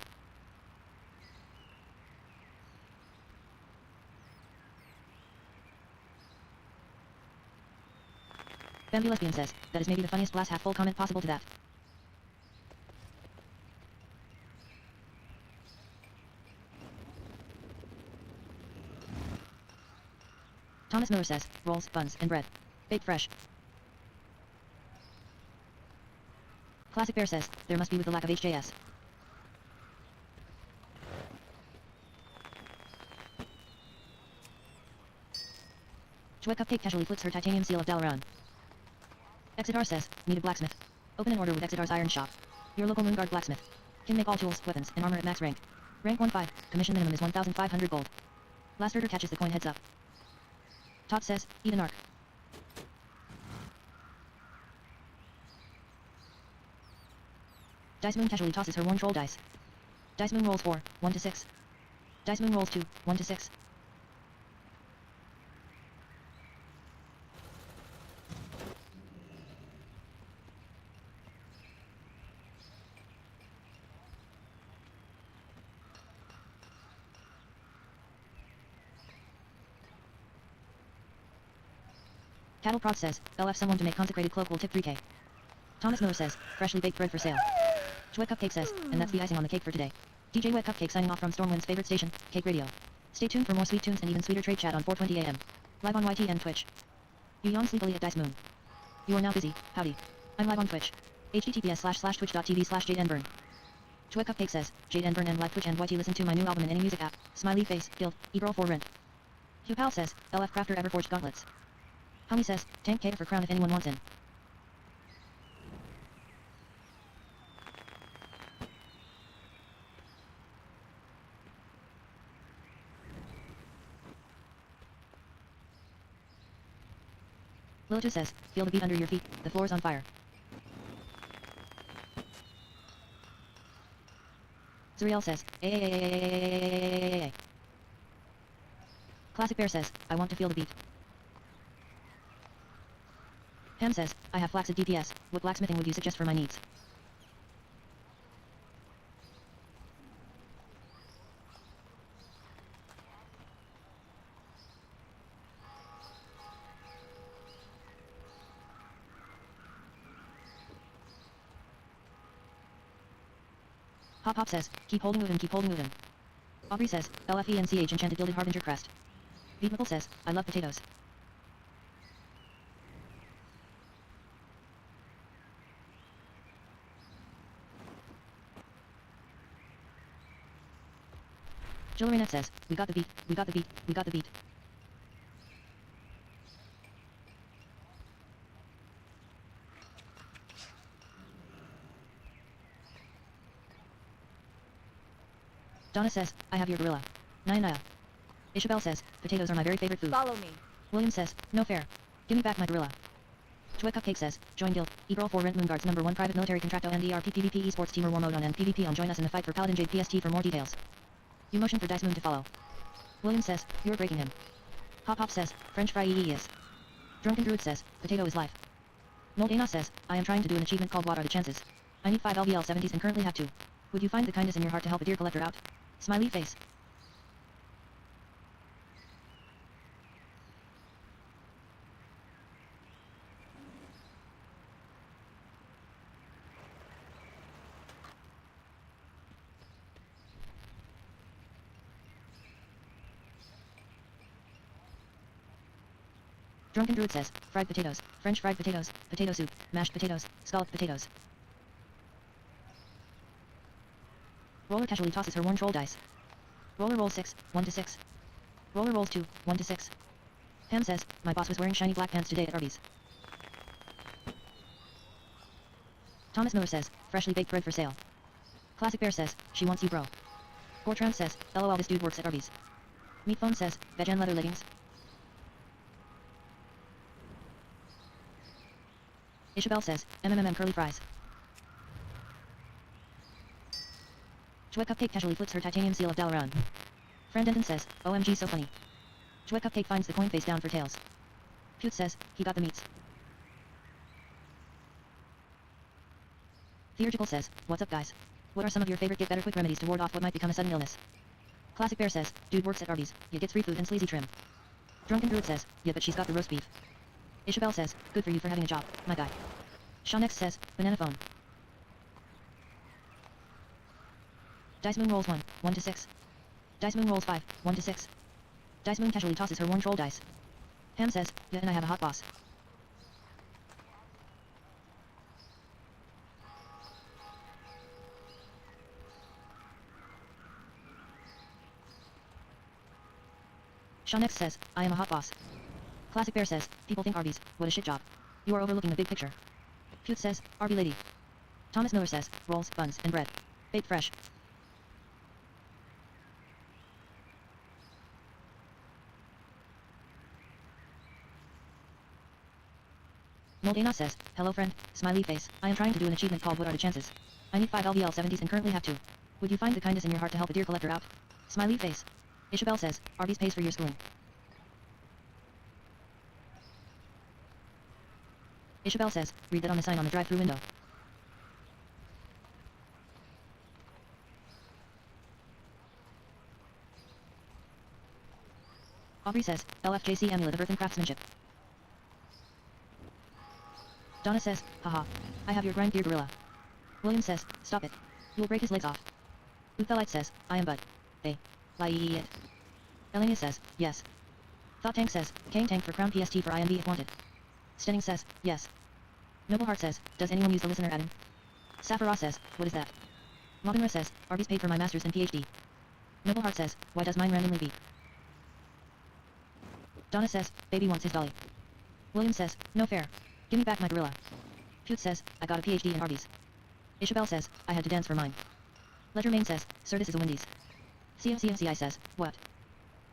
Bambi Lesbian says, that is maybe the funniest glass half full comment possible to that. Thomas Miller says, rolls, buns, and bread. Baked fresh. Classic Bear says, there must be with the lack of HJS. GuardServer casually flips her titanium seal of Dalaran. Exidar says, need a blacksmith. Open an order with Exidar's Iron Shop. Your local Moonguard blacksmith. Can make all tools, weapons, and armor at max rank. Rank 1-5, commission minimum is 1,500 gold. Last herder catches the coin heads up. Tot says, eat an arc. Dice Moon casually tosses her orange roll dice. Dice Moon rolls 4, 1 to 6. Dice Moon rolls 2, 1 to 6. Cattle Prod says, LF someone to make consecrated cloak will tip 3k. Thomas Miller says, freshly baked bread for sale. GuardServer says, and that's the icing on the cake for today. DJWetCupCake signing off from Stormwind's favorite station, Cake Radio. Stay tuned for more sweet tunes and even sweeter trade chat on 420am. Live on YT and Twitch. You yawn sleepily at Dice Moon. You are now busy, howdy. I'm live on Twitch. https://twitch.tv/jadenburn. GuardServer says, Jadenburn and live Twitch and YT listen to my new album and any music app, Smiley Face, Guild, E-Girl for rent. Hugh Powell says, LF Crafter Everforged Gauntlets. Homie says, tank K for crown if anyone wants in. Lilju says, feel the beat under your feet, the floor's on fire. Ziriel says, ay. Classic Bear says, I want to feel the beat. Pam says, I have flaccid DPS, what blacksmithing would you suggest for my needs? Hop says, keep holding Uden. Aubrey says, LFENCH enchanted gilded harbinger crest. Beatmapple says, I love potatoes. Jill Renette says, we got the beat. Donna says, I have your gorilla. Naya. Isabel says, potatoes are my very favorite food. Follow me. William says, no fair. Give me back my gorilla. GuardServer says, join guild, e-girl for rent moon guards number 1 private military contracto NDRP PvP esports teamer war mode on and PvP on join us in the fight for Paladin Jade PST for more details. You motion for Dice Moon to follow. William says, you're breaking him. Hop Hop says, French fry is. Drunken Druid says, potato is life. Moldana says, I am trying to do an achievement called What Are the Chances? I need 5 LVL 70s and currently have 2. Would you find the kindness in your heart to help a deer collector out? Smiley face. Drunken Druid says, fried potatoes, French fried potatoes, potato soup, mashed potatoes, scalloped potatoes. Roller casually tosses her worn troll dice. Roller rolls 6, 1 to 6. Roller rolls 2, 1 to 6. Pam says, my boss was wearing shiny black pants today at Arby's. Thomas Miller says, freshly baked bread for sale. Classic Bear says, she wants you bro. Gortram says, lol this dude works at Arby's. Meat Foam says, veg and leather leggings. Isabel says, MMM curly fries. GuardServer casually flips her titanium seal of Dalaran. Fran Denton says, OMG so funny. GuardServer finds the coin face down for tails. Pute says, he got the meats. Theurgical says, what's up guys? What are some of your favorite get better quick remedies to ward off what might become a sudden illness? Classic Bear says, dude works at Arby's, you gets free food and sleazy trim. Drunken Druid says, yeah but she's got the roast beef. Isabel says, good for you for having a job, my guy. Shawnex says, banana phone. Dice Moon rolls 1, 1 to 6. Dice Moon rolls 5, 1 to 6. Dice Moon casually tosses her worn troll dice. Pam says, yeah and I have a hot boss. Shawnex says, I am a hot boss. Classic Bear says, people think Arby's, what a shit job. You are overlooking the big picture. Pute says, Arby lady. Thomas Miller says, rolls, buns, and bread. Baked fresh. Moldana says, hello friend, smiley face, I am trying to do an achievement called What Are the Chances? I need 5 LVL 70s and currently have 2. Would you find the kindness in your heart to help a deer collector out? Smiley face. Isabel says, Arby's pays for your schooling. Isabel says, read that on the sign on the drive-thru window. Aubrey says, LFJC amulet of earth and craftsmanship. Donna says, haha, I have your grind gear gorilla. William says, stop it. You'll break his legs off. Uthelite says, I am Bud. They. Lie it. Elenia says, yes. Thought Tank says, Kang Tank for Crown PST for IMB if wanted. Stenning says, yes. Nobleheart says, does anyone use the listener add-in? Saffara says, what is that? Moganra says, Arby's paid for my master's and PhD. Nobleheart says, why does mine randomly beep? Donna says, baby wants his dolly. William says, no fair. Give me back my gorilla. Pute says, I got a PhD in Arby's. Isabel says, I had to dance for mine. Ledgermain says, sir this is a Wendy's. CMCMCI says, what?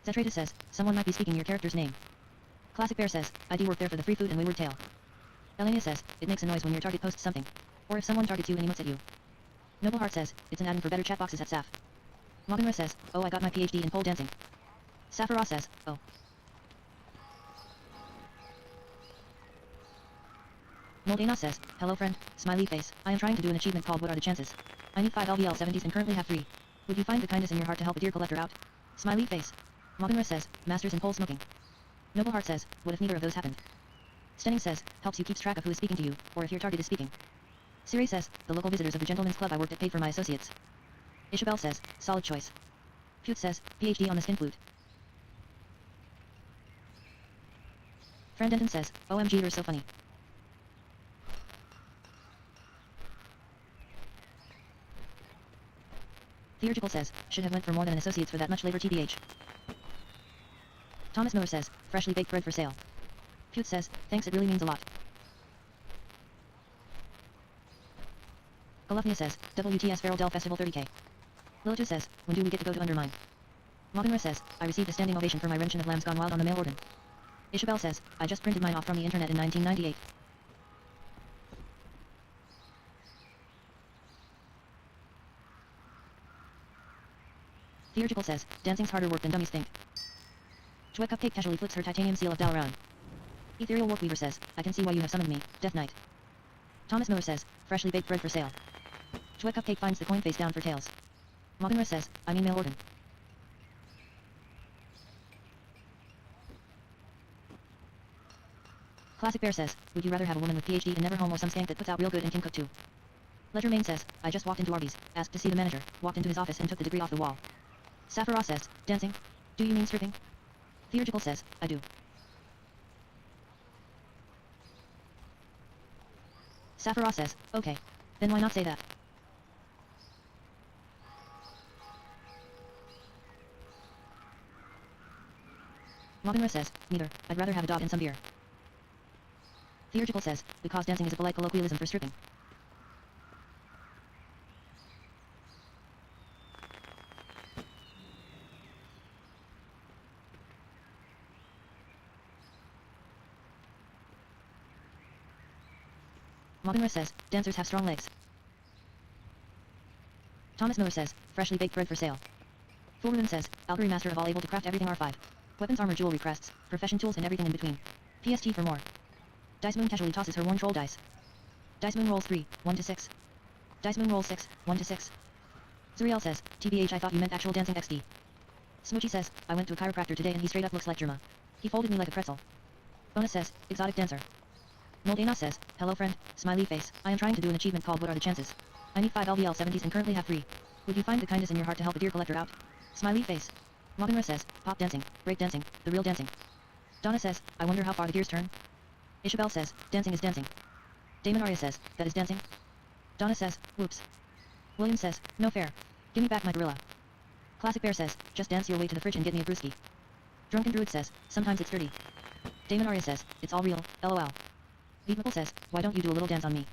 Zetrata says, someone might be speaking your character's name. Classic Bear says, I do work there for the free food and wayward tail. Elenia says, it makes a noise when your target posts something. Or if someone targets you and emotes at you. Nobleheart says, it's an add-in for better chat boxes at SAF. Moganra says, oh I got my PhD in pole dancing. Saffara says, oh. Moldana says, hello friend, smiley face, I am trying to do an achievement called What Are the Chances? I need 5 LVL 70s and currently have 3. Would you find the kindness in your heart to help a deer collector out? Smiley face. Moganra says, masters in pole smoking. Nobleheart says, what if neither of those happened? Stenning says, helps you keeps track of who is speaking to you, or if your target is speaking. Siri says, the local visitors of the gentleman's club I worked at paid for my associates. Isabel says, solid choice. Pute says, PhD on the skin flute. Fran Denton says, OMG you're so funny. Theurgical says, should have went for more than an associates for that much labor TBH. Thomas Miller says, freshly baked bread for sale. Pute says, thanks it really means a lot. Golufnia says, WTS Feral Del Festival 30k. Lilita says, when do we get to go to Undermine? Mobinra says, I received a standing ovation for my rendition of Lambs Gone Wild on the male organ. Isabel says, I just printed mine off from the internet in 1998. Theurgical says, dancing's harder work than dummies think. GuardServer casually flips her titanium seal of Dalaran. Ethereal Warpweaver says, I can see why you have summoned me, Death Knight. Thomas Miller says, freshly baked bread for sale. GuardServer finds the coin face down for tails. Mobinra says, I mean male organ. Classic Bear says, would you rather have a woman with PhD and never home or some skank that puts out real good and can cook too? Ledger Main says, I just walked into Arby's, asked to see the manager, walked into his office and took the degree off the wall. Saffara says, dancing? Do you mean stripping? Theurgical says, I do. Saffara says, okay. Then why not say that? Mobinra says, neither, I'd rather have a dog and some beer. Theurgical says, because dancing is a polite colloquialism for stripping. Mobinra says, dancers have strong legs. Thomas Miller says, freshly baked bread for sale. Fulruin says, Algory master of all able to craft everything R5. Weapons, armor, jewelry, crests, profession tools and everything in between. PST for more. Dice Moon casually tosses her worn troll dice. Dice Moon rolls 3, 1 to 6. Dice Moon rolls 6, 1 to 6. Zuriel says, TBH I thought you meant actual dancing XD. Smoochie says, I went to a chiropractor today and he straight up looks like Germa. He folded me like a pretzel. Bonus says, exotic dancer. Moldana says, hello friend, smiley face, I am trying to do an achievement called What Are the Chances? I need 5 LVL 70s and currently have 3. Would you find the kindness in your heart to help a deer collector out? Smiley face. Mobinra says, pop dancing, break dancing, the real dancing. Donna says, I wonder how far the gears turn. Isabel says, dancing is dancing. Damon Arya says, that is dancing. Donna says, whoops. William says, no fair. Give me back my gorilla. Classic Bear says, just dance your way to the fridge and get me a brewski. Drunken Druid says, sometimes it's dirty. Damon Arya says, it's all real, lol. Beatmapple says, why don't you do a little dance on me?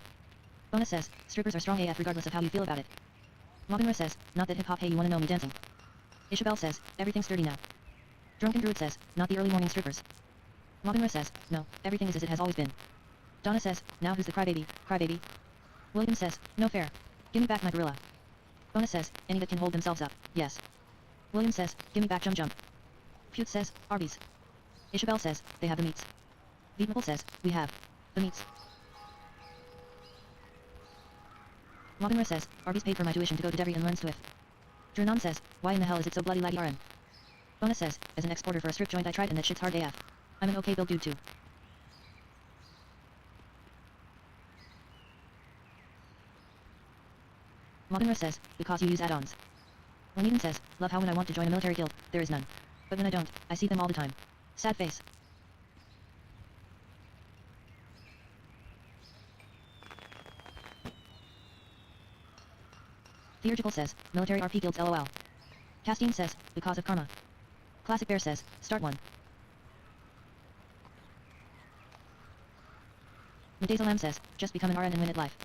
Bona says, strippers are strong AF regardless of how you feel about it. Mobinra says, not that hip hop, hey you wanna know me dancing. Isabel says, everything's dirty now. Drunken Druid says, not the early morning strippers. Mobinra says, no, everything is as it has always been. Donna says, now who's the crybaby, crybaby? William says, no fair. Give me back my gorilla. Bona says, any that can hold themselves up, yes. William says, give me back jump jump. Pute says, Arby's. Isabel says, they have the meats. Beatmapple says, we have the meats. Mobinra says, Arby's paid for my tuition to go to Devi and learn Swift. Jernon says, why in the hell is it so bloody laggy RN? Bona says, as an exporter for a strip joint I tried and that shit's hard AF. I'm an okay build dude too. Mobinra says, because you use add-ons. Leniden says, love how when I want to join a military guild, there is none. But when I don't, I see them all the time. Sad face. Theurgical says, military RP guilds LOL. Castine says, because of karma. Classic Bear says, start one. Medazalam says, just become an RN and win at life.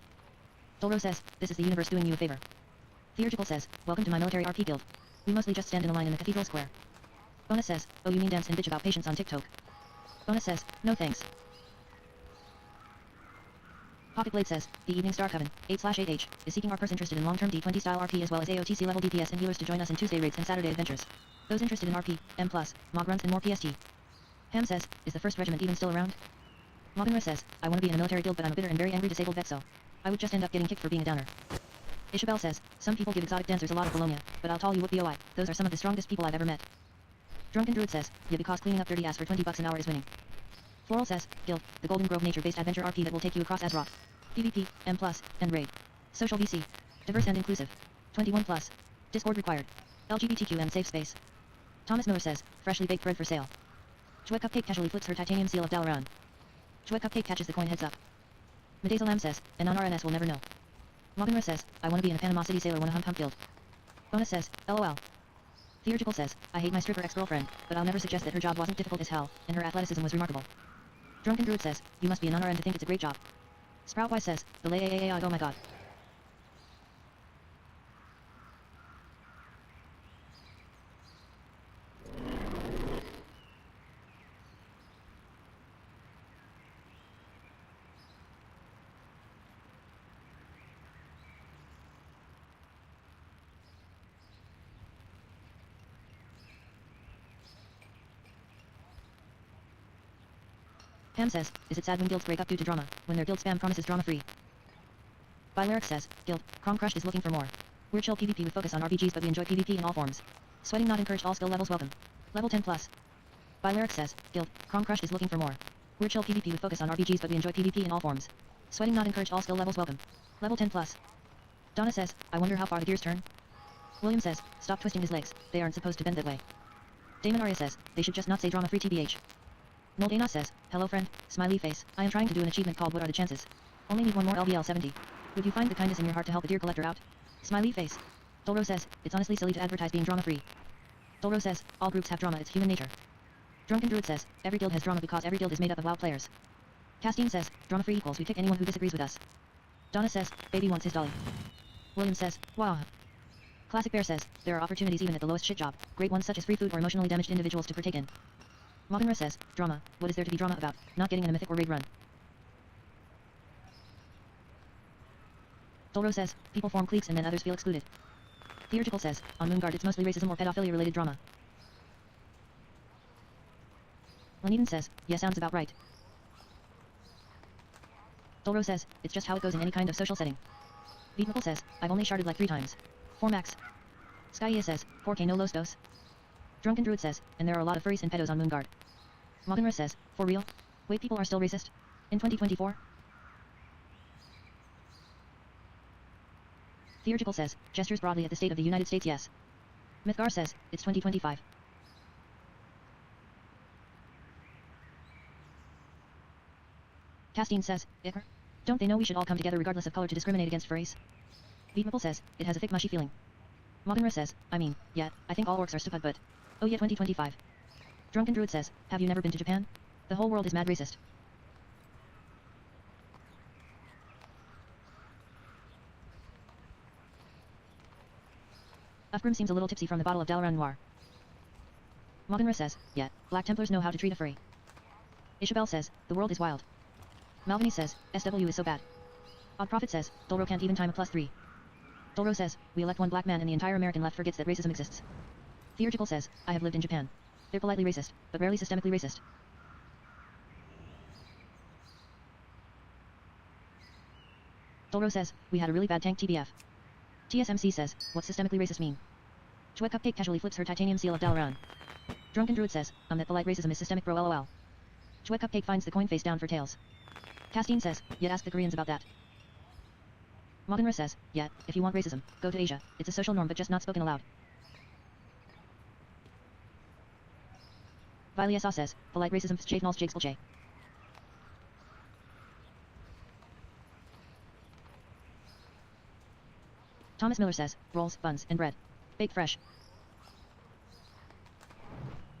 Dolro says, this is the universe doing you a favor. Theurgical says, welcome to my military RP guild. We mostly just stand in a line in the cathedral square. Bona says, oh you mean dance and bitch about patience on TikTok. Bona says, no thanks. Pocket Blade says, the Evening Star Coven, 8/8H, is seeking our purse interested in long-term D20 style RP as well as AOTC level DPS and healers to join us in Tuesday raids and Saturday adventures. Those interested in RP, M+, mod runs and more PST. Ham says, is the 1st regiment even still around? Mobinra says, I want to be in a military guild but I'm a bitter and very angry disabled vet so I would just end up getting kicked for being a downer. Isabel says, some people give exotic dancers a lot of Bologna, but I'll tell you what BOI, those are some of the strongest people I've ever met. Drunken Druid says, yeah because cleaning up dirty ass for 20 bucks an hour is winning. Floral says, Guild, the Golden Grove nature-based adventure RP that will take you across Azeroth. PvP, M+, and Raid. Social VC. Diverse and inclusive. 21+. Discord required. LGBTQ and safe space. Thomas Miller says, freshly baked bread for sale. GuardServer casually flips her titanium seal of Dalaran. GuardServer catches the coin heads up. Medazalam says, and non-RNS will never know. Mobinra says, I want to be in a Panama City sailor wanna hump guild. Bonus says, LOL. Theurgical says, I hate my stripper ex-girlfriend, but I'll never suggest that her job wasn't difficult as hell, and her athleticism was remarkable. Drunken Druid says, you must be a non-RN to think it's a great job. Sproutwise says, the lay oh my god. Pam says, is it sad when guilds break up due to drama, when their guild spam promises drama-free? Bylyric says, guild, Crom Crushed is looking for more. We're chill PvP with focus on RPGs but we enjoy PvP in all forms. Sweating not encouraged, all skill levels welcome. Level 10 plus. Bylyric says, guild, Crom Crushed is looking for more. We're chill PvP with focus on RPGs but we enjoy PvP in all forms. Sweating not encouraged, all skill levels welcome. Level 10 plus. Donna says, I wonder how far the gears turn. William says, stop twisting his legs, they aren't supposed to bend that way. Damon Arya says, they should just not say drama-free TBH. Noldana says, hello friend, smiley face, I am trying to do an achievement called What Are the Chances? Only need one more LBL 70. Would you find the kindness in your heart to help the deer collector out? Smiley face. Dolro says, it's honestly silly to advertise being drama-free. Dolro says, all groups have drama, it's human nature. Drunken Druid says, every guild has drama because every guild is made up of WoW players. Castine says, drama-free equals we kick anyone who disagrees with us. Donna says, baby wants his dolly. William says, wow. Classic Bear says, there are opportunities even at the lowest shit job, great ones such as free food or emotionally damaged individuals to partake in. Moganra says, drama, what is there to be drama about, not getting in a mythic or raid run. Dolro says, people form cliques and then others feel excluded. Theurgical says, on Moonguard it's mostly racism or pedophilia related drama. Leneden says, yeah sounds about right. Dolro says, it's just how it goes in any kind of social setting. Beatmapple says, I've only sharded like 3 times. 4 max. Skyia says, 4k no los dos. Drunken Druid says, and there are a lot of furries and pedos on Moonguard. Moganra says, for real? Wait, people are still racist? In 2024? Theurgical says, gestures broadly at the state of the United States yes. Mythgar says, it's 2025. Castine says, Icker? Don't they know we should all come together regardless of color to discriminate against furries? Beatmapple says, it has a thick mushy feeling. Moganra says, I mean, yeah, I think all orcs are stupid but... Oh yeah 2025. Drunken Druid says, have you never been to Japan? The whole world is mad racist. Ufgrim seems a little tipsy from the bottle of Dalran Noir. Moganra says, yeah, Black Templars know how to treat a furry. Isabel says, the world is wild. Malvini says, SW is so bad. Odd Prophet says, Dolro can't even time a +3. Dolro says, we elect one black man and the entire American left forgets that racism exists. Theurgical says, I have lived in Japan. They're politely racist, but rarely systemically racist. Dolro says, we had a really bad tank TBF. TSMC says, what's systemically racist mean? GuardServer casually flips her titanium seal of Dalaran. Drunken Druid says, that polite racism is systemic bro lol. GuardServer finds the coin face down for tails. Castine says, yet ask the Koreans about that. Moganra says, yeah, if you want racism, go to Asia, it's a social norm but just not spoken aloud. Vyliasa says, polite racism J J. Thomas Miller says, rolls, buns, and bread. Baked fresh.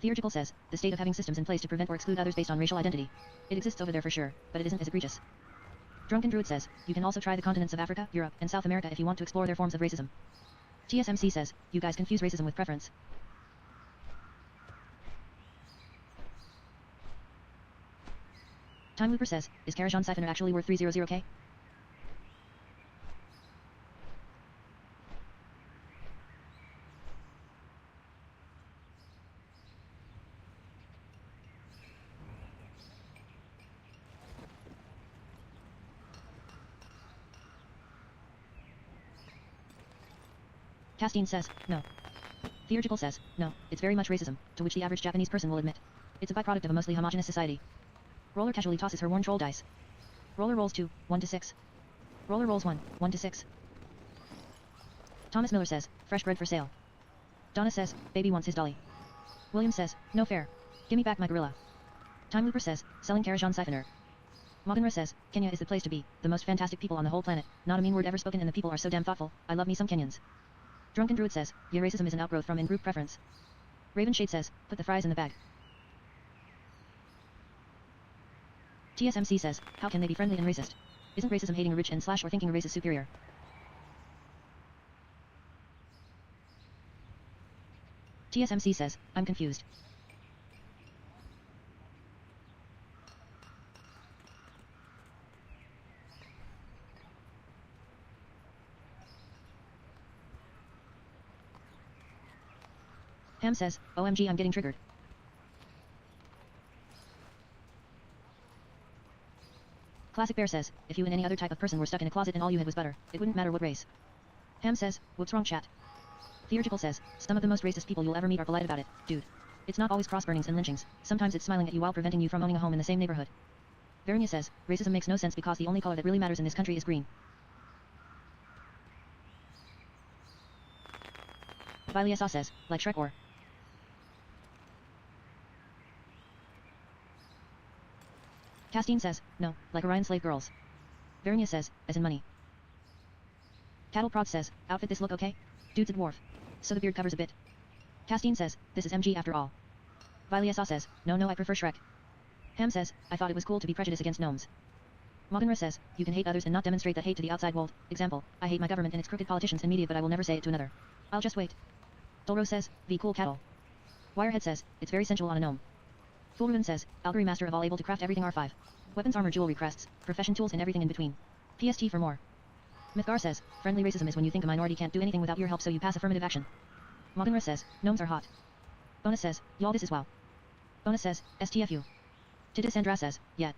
Theurgical says, the state of having systems in place to prevent or exclude others based on racial identity. It exists over there for sure, but it isn't as egregious. Drunken Druid says, you can also try the continents of Africa, Europe, and South America if you want to explore their forms of racism. TSMC says, you guys confuse racism with preference. Time Looper says, is Karajan Siphoner actually worth 300k? Castine says, no. Theurgical says, no, it's very much racism, to which the average Japanese person will admit. It's a byproduct of a mostly homogeneous society. Roller casually tosses her worn troll dice. Roller rolls 2, 1 to 6. Roller rolls 1, 1 to 6. Thomas Miller says, fresh bread for sale. Donna says, baby wants his dolly. William says, no fair. Gimme back my gorilla. Time Looper says, selling Karajan Siphoner. Moganra says, Kenya is the place to be, the most fantastic people on the whole planet, not a mean word ever spoken and the people are so damn thoughtful, I love me some Kenyans. Drunken Druid says, yeah racism is an outgrowth from in-group preference. Raven Shade says, put the fries in the bag. TSMC says, how can they be friendly and racist? Isn't racism hating a rich and slash or thinking a race is superior? TSMC says, I'm confused. Pam says, OMG I'm getting triggered. Classic Bear says, if you and any other type of person were stuck in a closet and all you had was butter, it wouldn't matter what race. Ham says, what's wrong chat? Theurgical says, some of the most racist people you'll ever meet are polite about it, dude. It's not always cross burnings and lynchings, sometimes it's smiling at you while preventing you from owning a home in the same neighborhood. Varinia says, racism makes no sense because the only color that really matters in this country is green. Viliasa says, like Shrek or... Castine says, no, like Orion slave girls. Varinia says, as in money. Cattle Prod says, outfit this look okay? Dude's a dwarf. So the beard covers a bit. Castine says, this is MG after all. Viliasa says, no I prefer Shrek. Ham says, I thought it was cool to be prejudiced against gnomes. Moganra says, you can hate others and not demonstrate that hate to the outside world. Example, I hate my government and its crooked politicians and media but I will never say it to another. I'll just wait. Dolro says, be cool cattle. Wirehead says, it's very sensual on a gnome. Foolruin says, Algory master of all able to craft everything R5. Weapons armor jewelry crests, profession tools and everything in between. PST for more. Mythgar says, friendly racism is when you think a minority can't do anything without your help so you pass affirmative action. Moganra says, gnomes are hot. Bonus says, y'all this is wow. Bonus says, STFU. Tidisandra says, yet.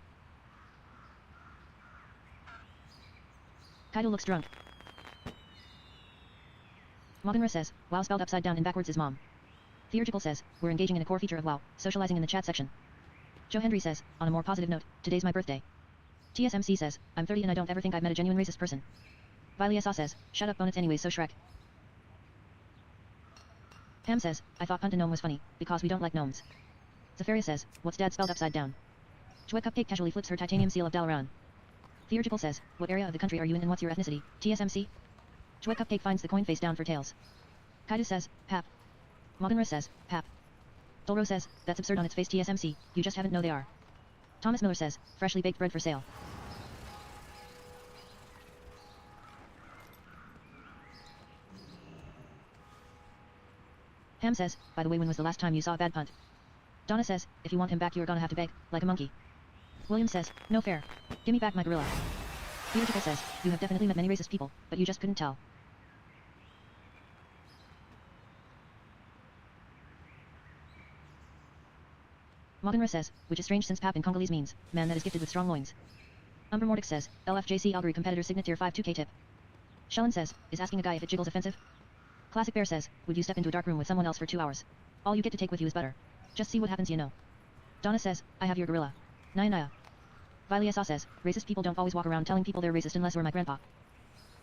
Kaido looks drunk. Moganra says, WoW spelled upside down and backwards is mom. Theurgical says, we're engaging in a core feature of WoW, socializing in the chat section. Joe Henry says, on a more positive note, today's my birthday. TSMC says, I'm 30 and I don't ever think I've met a genuine racist person. Viliasa says, shut up Bonus anyways so Shrek. Ham says, I thought Punt a gnome was funny, because we don't like gnomes. Zafaria says, what's dad spelled upside down? GuardServer casually flips her titanium seal of Dalaran. Theurgical says, what area of the country are you in and what's your ethnicity, TSMC? GuardServer finds the coin face down for tails. Kaido says, Pap. Moganra says, Pap. Dolro says, that's absurd on its face TSMC, you just haven't know they are. Thomas Miller says, freshly baked bread for sale. Ham says, by the way when was the last time you saw a bad punt? Donna says, if you want him back you're gonna have to beg, like a monkey. William says, no fair. Gimme back my gorilla. Theurgical says, you have definitely met many racist people, but you just couldn't tell. Moganra says, which is strange since Pap in Congolese means, man that is gifted with strong loins. Umber Mordix says, LFJC Algory competitor signet tier 5 2K tip. Shellen says, is asking a guy if it jiggles offensive? Classic Bear says, would you step into a dark room with someone else for 2 hours? All you get to take with you is butter. Just see what happens you know. Donna says, I have your gorilla. Naya. Viliasa says, racist people don't always walk around telling people they're racist unless we're my grandpa.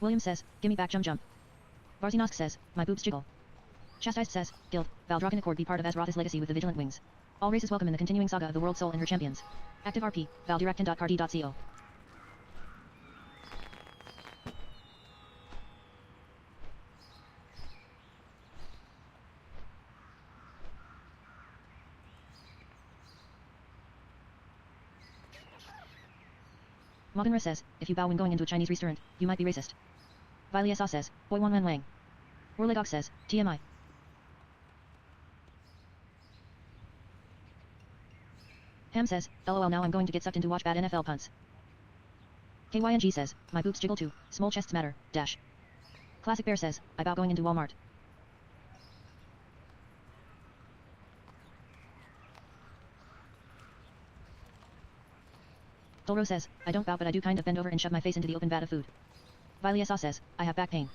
William says, gimme back jump. Varzinosk says, my boobs jiggle. Chastised says, Guild, Valdrocken Accord be part of Azeroth's legacy with the Vigilant Wings. All races welcome in the continuing saga of the World Soul and her champions. Active RP, valdirectin.cardi.co. Moganra says, if you bow when going into a Chinese restaurant, you might be racist. Viliasa says, Boy Wan Wan Wang. Warlegog says, TMI. Ham says, LOL now I'm going to get sucked into watch bad NFL punts. KYNG says, my boobs jiggle too, small chests matter, dash. Classic Bear says, I bow going into Walmart. Dolro says, I don't bow but I do kind of bend over and shove my face into the open vat of food. Viliasa says, I have back pain.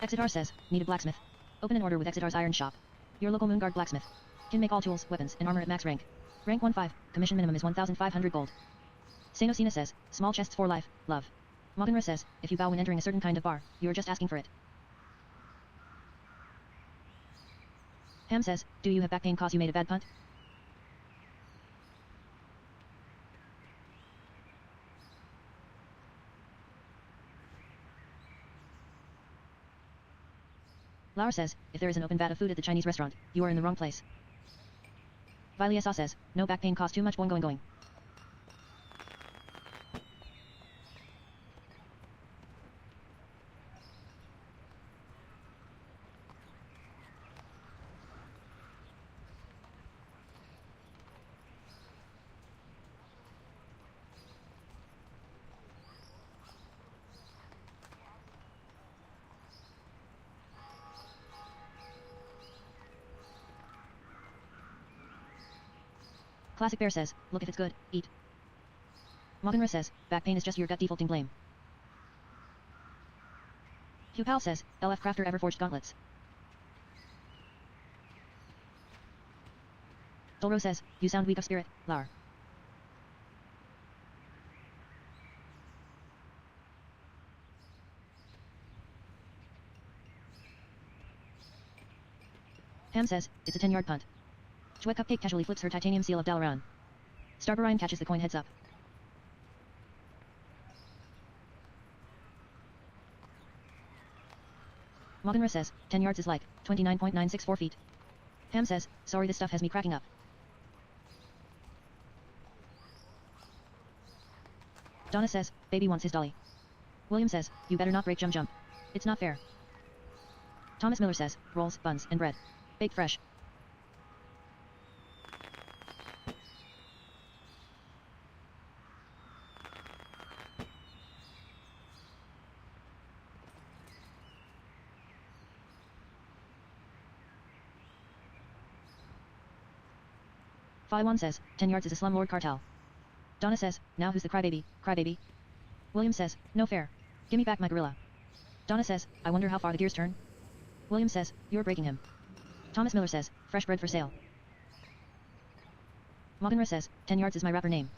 Exitar says, need a blacksmith. Open an order with Exitar's iron shop. Your local Moonguard blacksmith. Can make all tools, weapons, and armor at max rank. Rank 1-5, commission minimum is 1,500 gold. Sanosina says, small chests for life, love. Moganra says, if you bow when entering a certain kind of bar, you are just asking for it. Ham says, do you have back pain cause you made a bad punt? Laura says, if there is an open vat of food at the Chinese restaurant, you are in the wrong place. Viliasa says, no back pain cost too much going. Classic Bear says, look if it's good, eat. Moganra says, back pain is just your gut defaulting blame. Hugh says, LF Crafter ever forged gauntlets. Dolro says, you sound weak of spirit, Lar. Ham says, it's a 10-yard punt. GuardServer casually flips her titanium seal of Dalaran. Starbarine catches the coin heads up. Moganra says, 10 yards is like 29.964 feet. Ham says, sorry this stuff has me cracking up. Donna says, baby wants his dolly. William says, you better not break jump. It's not fair. Thomas Miller says, rolls, buns, and bread. Baked fresh. Faiwan says, 10 yards is a slumlord cartel. Donna says, now who's the crybaby? William says, no fair. Gimme back my gorilla. Donna says, I wonder how far the gears turn. William says, you're breaking him. Thomas Miller says, fresh bread for sale. Moganra says, 10 yards is my rapper name.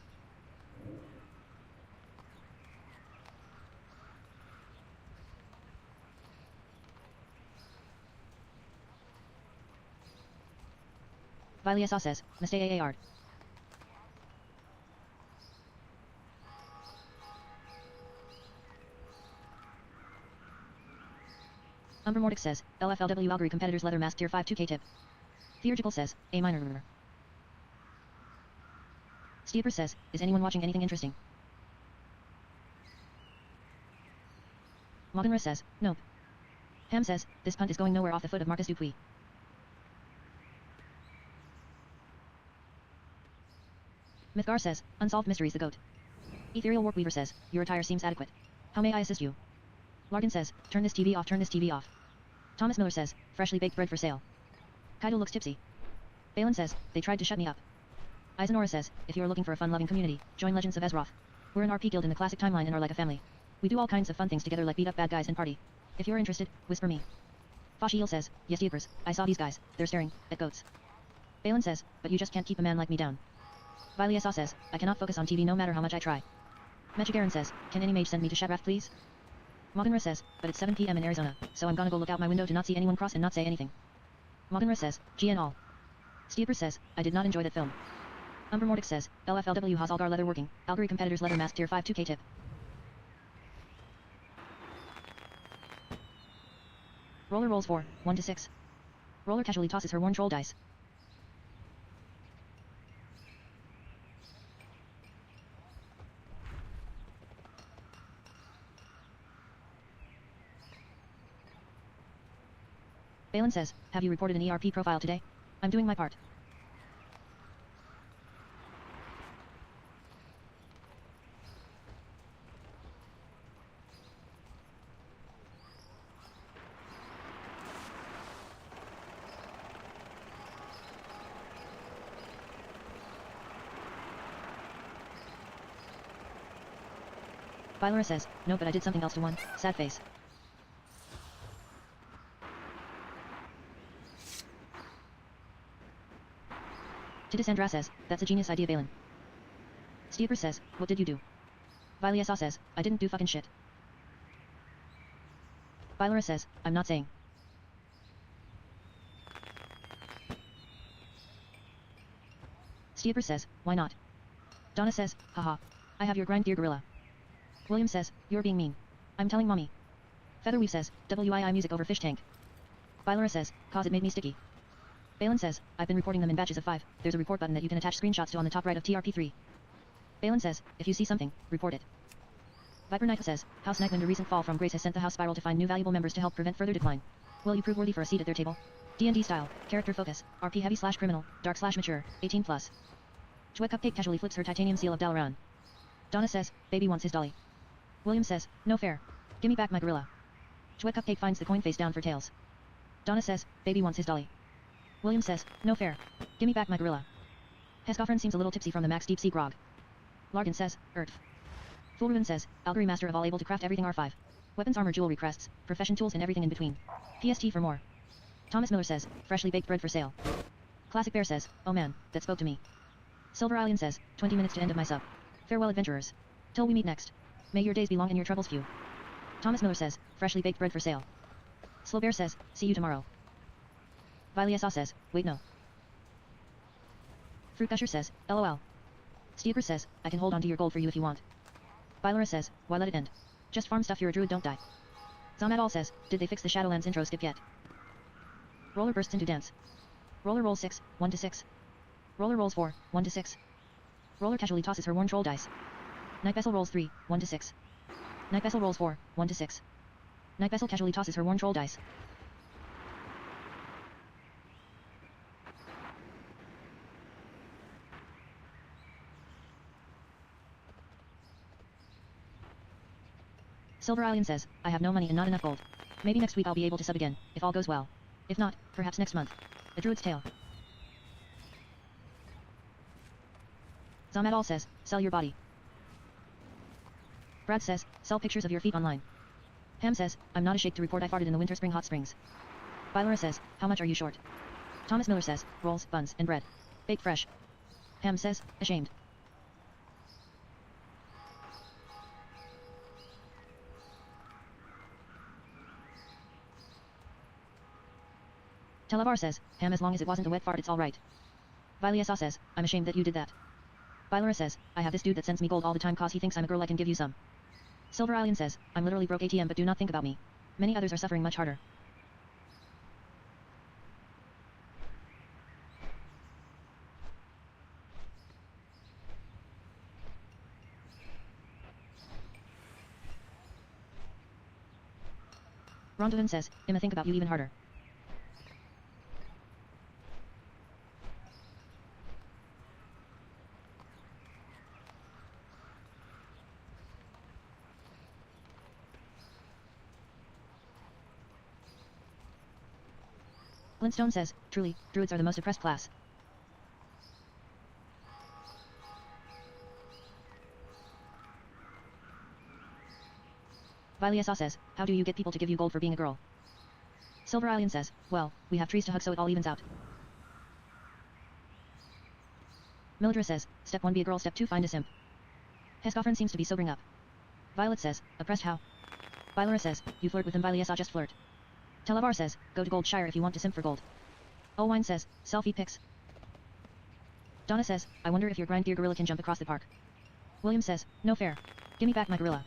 Viliasa says, Mistake Ard. Umber Mordic says, LFLW Algary competitors leather mask tier 5 2K tip. Theurgical says, A minor. Steeper says, is anyone watching anything interesting? Moganra says, nope. Ham says, this punt is going nowhere off the foot of Marcus Dupuis. Mythgar says, unsolved mysteries the goat. Ethereal Warpweaver says, your attire seems adequate. How may I assist you? Largan says, turn this TV off. Thomas Miller says, freshly baked bread for sale. Kaido looks tipsy. Balin says, they tried to shut me up. Eisenora says, if you're looking for a fun-loving community, join Legends of Ezroth. We're an RP guild in the classic timeline and are like a family. We do all kinds of fun things together like beat up bad guys and party. If you're interested, whisper me. Fashiel says, yes deepers, I saw these guys, they're staring at goats. Balin says, but you just can't keep a man like me down. Viliasa says, I cannot focus on TV no matter how much I try. Mechigaran says, can any mage send me to Shadrath please? Moganra says, but it's 7 PM in Arizona, so I'm gonna go look out my window to not see anyone cross and not say anything. Moganra says, GN all. Steeper says, I did not enjoy that film. Umber Mordic says, LFLW has Algar leather working, Algary competitors leather mask tier 5 2K tip. Roller rolls 4, 1 to 6. Roller casually tosses her worn troll dice. Balin says, have you reported an ERP profile today? I'm doing my part. Bylora says, no but I did something else to one, sad face. Tidisandra says, that's a genius idea Balin. Steeper says, what did you do? Viliasa says, I didn't do fucking shit. Bylora says, I'm not saying. Steeper says, why not? Donna says, haha. I have your grind gear gorilla. William says, you're being mean. I'm telling mommy. Featherweave says, WII music over fish tank. Bylora says, cause it made me sticky. Balin says, I've been reporting them in batches of 5, there's a report button that you can attach screenshots to on the top right of TRP3. Balin says, if you see something, report it. Viper Knight says, House Nightwind a recent fall from grace has sent the House Spiral to find new valuable members to help prevent further decline. Will you prove worthy for a seat at their table? D&D style, character focus, RP heavy / criminal, dark / mature, 18+. GuardServer casually flips her titanium seal of Dalaran. Donna says, baby wants his dolly. William says, no fair. Gimme back my gorilla. GuardServer finds the coin face down for tails. Donna says, baby wants his dolly. William says, no fair. Gimme back my gorilla. Hescoffrin seems a little tipsy from the max deep sea grog. Largan says, Earth. Fulruin says, Algary master of all, able to craft everything R5. Weapons, armor, jewelry, crests, profession tools and everything in between. PST for more. Thomas Miller says, freshly baked bread for sale. Classic Bear says, oh man, that spoke to me. Silver Alien says, 20 minutes to end of my sub. Farewell adventurers. Till we meet next. May your days be long and your troubles few. Thomas Miller says, freshly baked bread for sale. Slow Bear says, see you tomorrow. Viliasa says, wait no. Fruit Gusher says, lol. Steeper says, I can hold on to your gold for you if you want. Bylora says, why let it end? Just farm stuff, you're a druid, don't die. Zamadal says, did they fix the Shadowlands intro skip yet? Roller bursts into dance. Roller rolls 6, 1 to 6. Roller rolls 4, 1 to 6. Roller casually tosses her worn troll dice. Night Vessel rolls 3, 1 to 6. Night Vessel rolls 4, 1 to 6. Night Vessel casually tosses her worn troll dice. Silver Alien says, I have no money and not enough gold. Maybe next week I'll be able to sub again, if all goes well. If not, perhaps next month. A Druid's Tale. Zamadal says, sell your body. Brad says, sell pictures of your feet online. Ham says, I'm not ashamed to report I farted in the winter spring hot springs. Bylora says, how much are you short? Thomas Miller says, rolls, buns, and bread. Baked fresh. Ham says, ashamed. Televar says, Ham, as long as it wasn't a wet fart it's alright. Viliasa says, I'm ashamed that you did that. Bylora says, I have this dude that sends me gold all the time cause he thinks I'm a girl, I can give you some. Silver Alien says, I'm literally broke ATM, but do not think about me. Many others are suffering much harder. Rondovan says, I'ma think about you even harder. Glintstone says, truly, druids are the most oppressed class. Viliasa says, how do you get people to give you gold for being a girl? Silver Alien says, well, we have trees to hug so it all evens out. Mildra says, step 1 be a girl, step 2 find a simp. Hescoffrin seems to be sobering up. Violet says, oppressed how? Bylora says, you flirt with them, Viliasa, just flirt. Televar says, go to Goldshire if you want to simp for gold. Olwine says, selfie pics. Donna says, I wonder if your grind gear gorilla can jump across the park. William says, no fair. Gimme back my gorilla.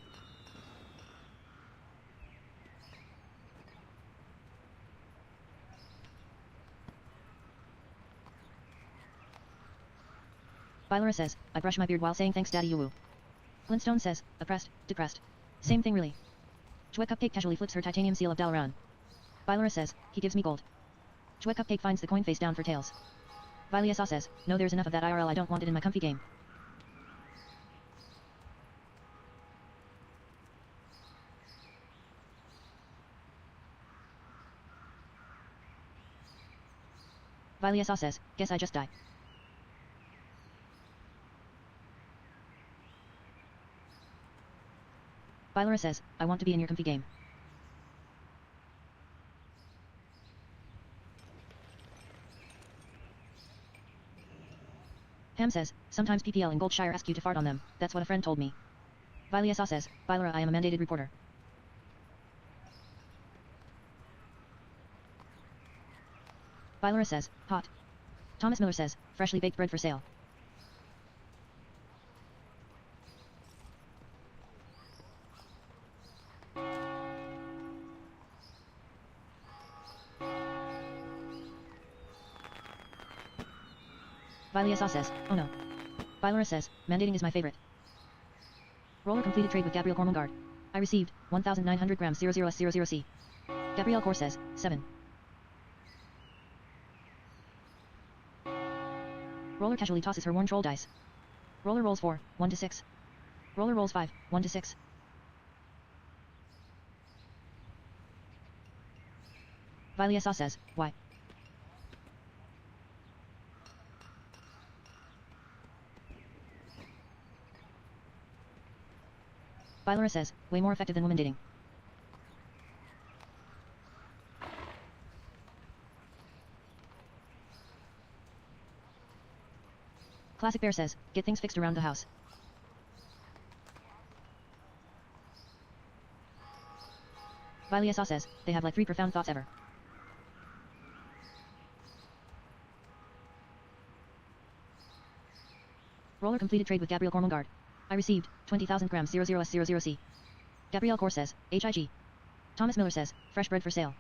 Bylora says, I brush my beard while saying thanks daddy yoo-woo. Glintstone says, oppressed, depressed. Same thing really. DJWetCupCake casually flips her titanium seal of Dalaran. Bylora says, he gives me gold. DJWetCupCake finds the coin face down for tails. Viliasa says, no there's enough of that IRL, I don't want it in my comfy game. Viliasa says, guess I just die. Bylora says, I want to be in your comfy game. Ham says, sometimes PPL in Goldshire ask you to fart on them, that's what a friend told me. Viliasa says, Bylora, I am a mandated reporter. Bylora says, hot. Thomas Miller says, freshly baked bread for sale. Viliasa says, oh no. Bylora says, mandating is my favorite. Roller completed trade with Gabriel Cormongard. I received 1,900 grams 00S00C. Gabriel Core says, 7. Roller casually tosses her worn troll dice. Roller rolls 4, 1 to 6. Roller rolls 5, 1 to 6. Viliasa says, why? Bylora says, way more effective than woman dating. Classic Bear says, get things fixed around the house. Viley SA says, they have like 3 profound thoughts ever. Roller completed trade with Gabrielle Cormongard. I received 20,000 grams 00S00C. Gabrielle Core says, HIG. Thomas Miller says, fresh bread for sale.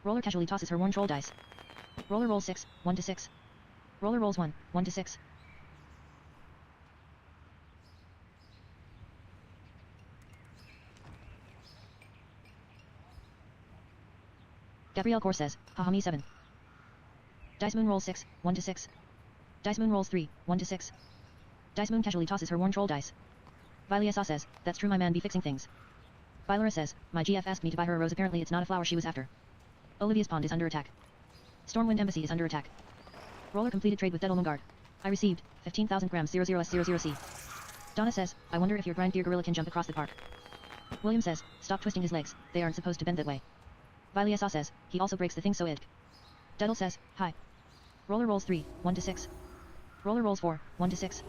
Roller casually tosses her worn troll dice. Roller rolls 6, 1 to 6. Roller rolls 1, 1 to 6. Gabrielle Core says, haha me 7. Dice Moon rolls 6, 1 to 6. Dice Moon rolls 3, 1 to 6. Dice Moon casually tosses her worn troll dice. Viley SA says, that's true my man be fixing things. Bylora says, my GF asked me to buy her a rose apparently it's not a flower she was after. Olivia's pond is under attack. Stormwind Embassy is under attack. Roller completed trade with Dedal Moongard. I received 15,000 grams 00S00C. Donna says, I wonder if your grind gear gorilla can jump across the park. William says, stop twisting his legs, they aren't supposed to bend that way. Viley SA says, he also breaks the thing so id. Dedal says, hi. Roller rolls 3, 1 to 6. Roller rolls 4, 1 to 6.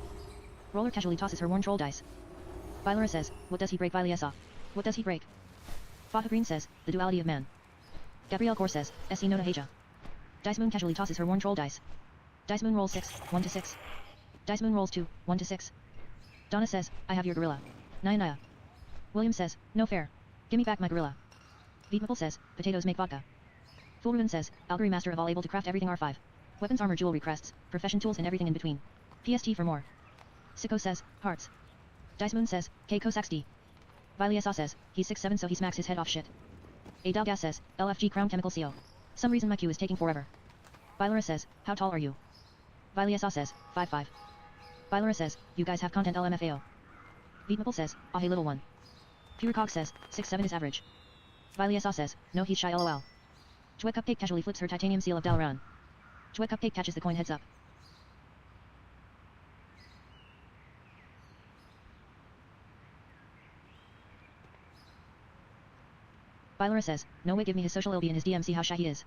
Roller casually tosses her worn troll dice. Bylora says, what does he break Viley SA? What does he break? Faha Green says, the duality of man. Gabrielle Core says, SE Nota Heja. Dice Moon casually tosses her worn troll dice. Dice Moon rolls 6, 1 to 6. Dice Moon rolls 2, 1 to 6. Donna says, I have your gorilla. Naya Naya. William says, no fair. Gimme back my gorilla. Veetmaple says, potatoes make vodka. Fulruin says, Algary master of all able to craft everything R5. Weapons armor jewelry crests, profession tools and everything in between. PST for more. Sicko says, hearts. Dice Moon says, K Cosax D. Viley SA says, he's 6'7 so he smacks his head off shit. Adalgas says, LFG Crown Chemical CO. Some reason my queue is taking forever. Bylora says, how tall are you? Viley SA says, 5'5. Bylora says, you guys have content LMFAO. Veetmaple says, ah hey little one. Purecog says, 6'7 is average. Viley SA says, no he's shy lol. GuardServer casually flips her titanium seal of Dalaran. GuardServer catches the coin heads up. Bylora says, no way give me his social LB and his DM see how shy he is.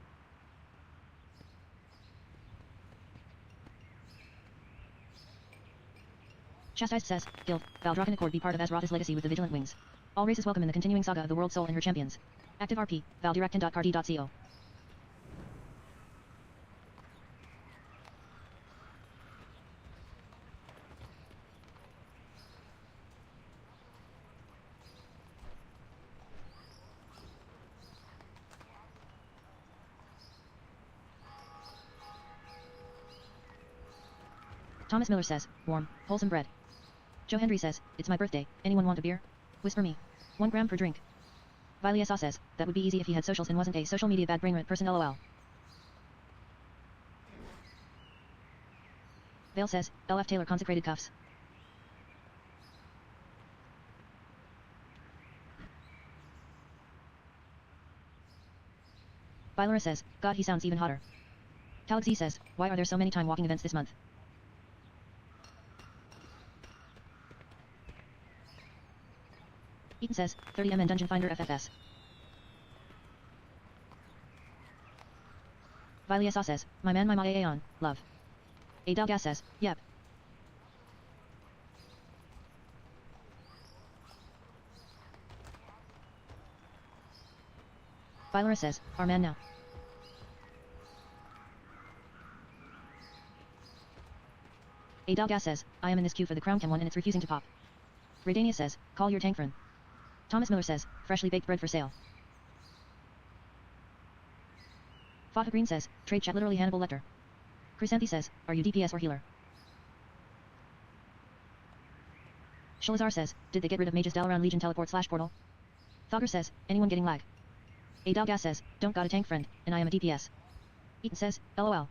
Chastised says, Guild, Valdrocken Accord be part of Azrotha's legacy with the Vigilant Wings. All races welcome in the continuing saga of the World Soul and her champions. Active RP, valdirectin.cardi.co. Thomas Miller says, warm, wholesome bread. Joe Henry says, it's my birthday, anyone want a beer? Whisper me. 1 gram per drink. Viley SA says, that would be easy if he had socials and wasn't a social media bad brain rent person lol. Vale says, LF Taylor consecrated cuffs. Bylora says, God he sounds even hotter. Talexi says, why are there so many time walking events this month? Eaton says, 30M and Dungeon Finder FFS. Viley SA says, my man my AA on, love. Adalgas says, yep. Bylora says, our man now. Adalgas says, I am in this queue for the Crown Chem one and it's refusing to pop. Redania says, call your tank friend. Thomas Miller says, freshly baked bread for sale. Faha Green says, trade chat literally Hannibal Lecter. Chrysanthi says, are you DPS or healer? Shalazar says, did they get rid of Mage's Dalaran Legion teleport / portal? Thogger says, anyone getting lag? Adalgas says, don't got a tank friend, and I am a DPS. Eaton says, LOL.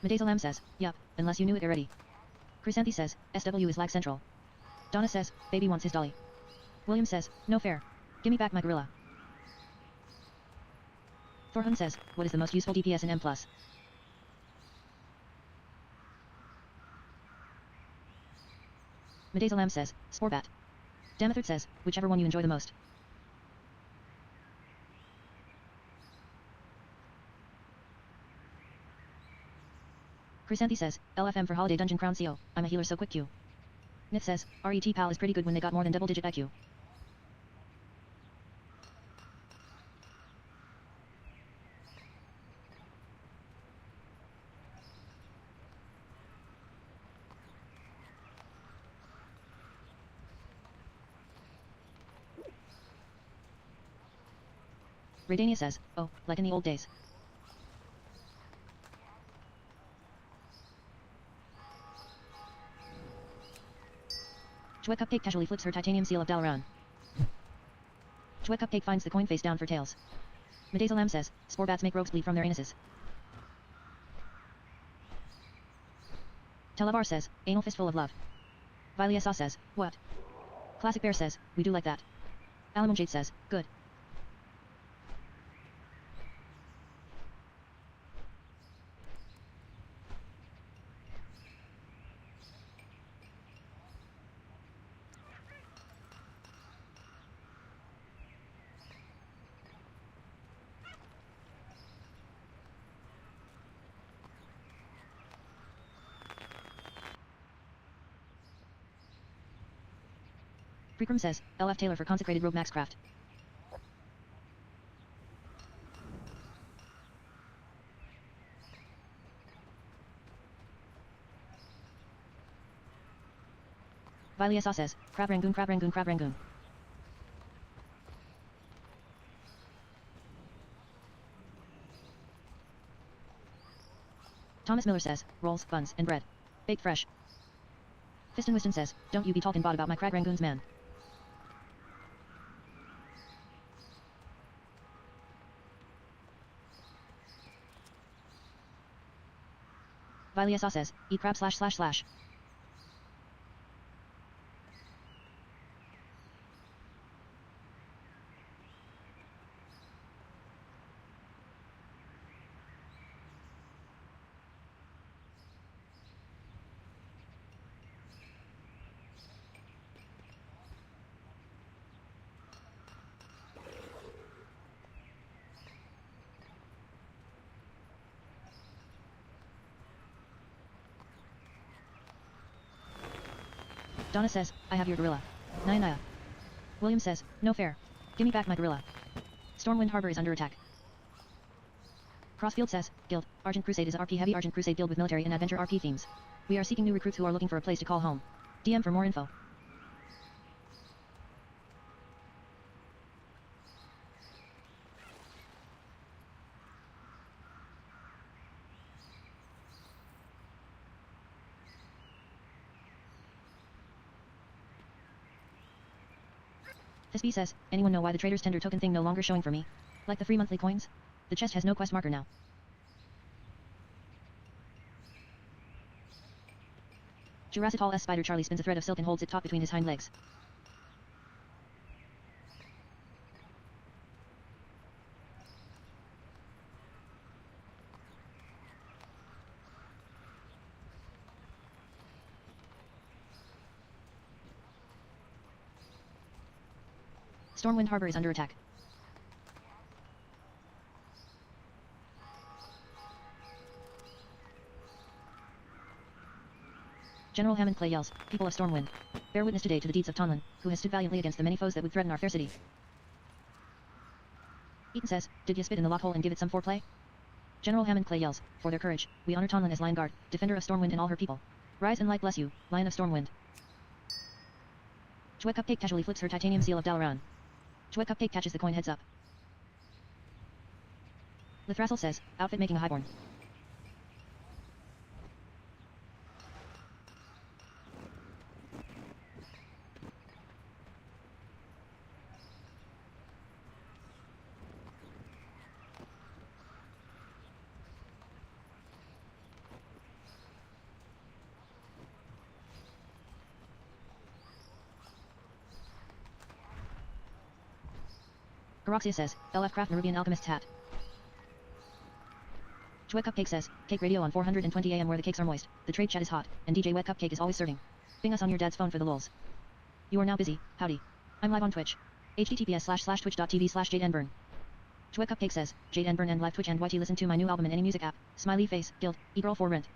Medezalam says, yup, unless you knew it already. Chrysanthi says, SW is lag central. Donna says, baby wants his dolly. William says, no fair. Gimme back my gorilla. Thorhun says, what is the most useful DPS in M+. Medezalam says, Sporbat. Damathard says, whichever one you enjoy the most. Chrysanthi says, LFM for Holiday Dungeon Crown CO, I'm a healer so quick Q. Nith says, RET PAL is pretty good when they got more than double-digit IQ. Radania says, oh, like in the old days. GuardServer casually flips her titanium seal of Dalaran. GuardServer finds the coin face down for tails. Medezalam says, Sporbats make rogues bleed from their anuses. Televar says, anal fistful of love. Vylia says, what? Classic Bear says, we do like that. Alamonjade says, good. Prekram says, LF Taylor for consecrated rogue Maxcraft. Vylia says, Crab Rangoon, Crab Rangoon, Crab Rangoon. Thomas Miller says, rolls, buns, and bread. Baked fresh. Fiston Wiston says, don't you be talking bot about my Crag Rangoons man. Vylia says, eat crab ///. Donna says, I have your gorilla. Naya. William says, no fair. Gimme back my gorilla. Stormwind Harbor is under attack. Crossfield says, Guild, Argent Crusade is a RP heavy Argent Crusade guild with military and adventure RP themes. We are seeking new recruits who are looking for a place to call home. DM for more info. SB says, anyone know why the trader's tender token thing no longer showing for me? Like the free monthly coins? The chest has no quest marker now. Jurassic Hall S Spider Charlie spins a thread of silk and holds it taut between his hind legs. Stormwind Harbor is under attack. General Hammond Clay yells, people of Stormwind, bear witness today to the deeds of Tonlin, who has stood valiantly against the many foes that would threaten our fair city. Eaton says, did you spit in the lock hole and give it some foreplay? General Hammond Clay yells, for their courage, we honor Tonlin as Lion Guard, defender of Stormwind and all her people. Rise and light bless you, Lion of Stormwind. GuardServer casually flips her titanium seal of Dalaran. GuardServer catches the coin heads up. Lithrassil says, outfit making a highborn. Garoxia says, LF Craft Nerubian Alchemist's hat. DJWetCupCake says, cake radio on 420 AM where the cakes are moist, the trade chat is hot, and DJWetCupCake is always serving. Bing us on your dad's phone for the lulz. You are now busy, howdy. I'm live on Twitch. https://twitch.tv/JadeNburn. DJWetCupCake says, Jade N Burn and live Twitch and YT listen to my new album in any music app, smiley face, guild, e-girl for rent.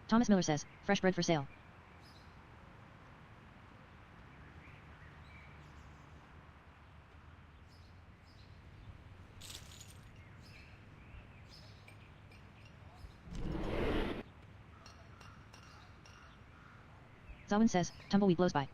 Thomas Miller says, fresh bread for sale. Zawin says, tumbleweed blows by.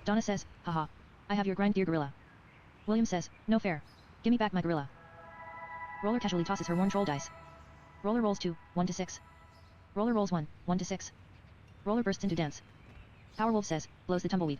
Donna says, haha. I have your grind gear gorilla. William says, no fair. Gimme back my gorilla. Roller casually tosses her worn troll dice. Roller rolls 2, 1 to 6. Roller rolls 1, 1 to 6. Roller bursts into dance. Powerwolf says, blows the tumbleweed.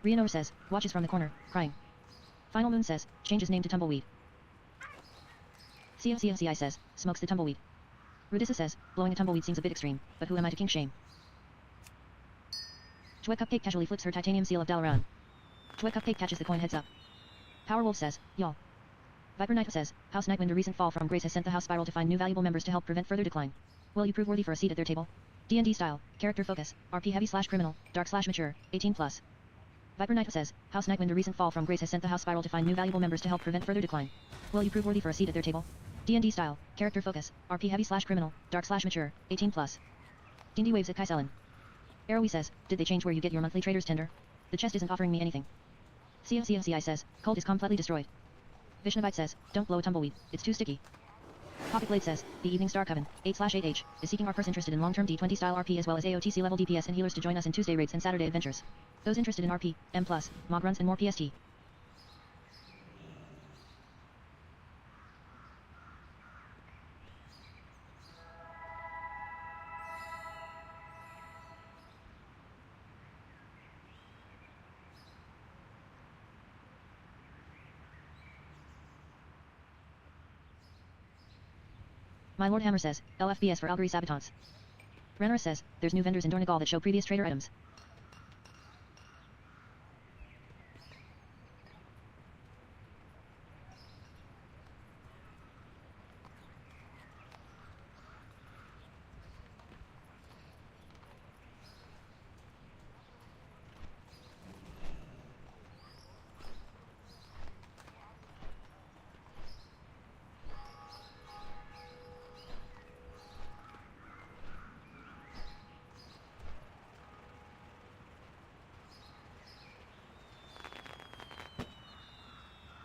Rianor says, watches from the corner, crying. Final Moon says, changes name to Tumbleweed. CFCFCI says, smokes the tumbleweed. Rudissa says, blowing a tumbleweed seems a bit extreme, but who am I to kink shame? DJWetCupCake casually flips her titanium seal of Dalaran. DJWetCupCake catches the coin heads up. Powerwolf says, y'all. Viper Knight says, House Nightwind, a recent fall from grace has sent the house spiral to find new valuable members to help prevent further decline. Will you prove worthy for a seat at their table? D&D style, character focus, RP heavy/criminal, dark/mature, 18+. Viper Knight says, House Nightwind, a recent fall from grace has sent the house spiral to find new valuable members to help prevent further decline. Will you prove worthy for a seat at their table? D&D style, character focus, RP heavy/criminal, dark/mature, 18+. D&D waves at Kaiselin. Arrowy says, did they change where you get your monthly trader's tender? The chest isn't offering me anything. CFCFCI says, cold is completely destroyed. Vishnavite says, don't blow a tumbleweed, it's too sticky. Pocket Blade says, the Evening Star Coven, 8/8H, is seeking ARPers interested in long-term D20 style RP as well as AOTC level DPS and healers to join us in Tuesday raids and Saturday adventures. Those interested in RP, M+, MOG runs and more PST. My Lord Hammer says, LFBS for Algary Sabotants. Renner says, there's new vendors in Dornegal that show previous trader items.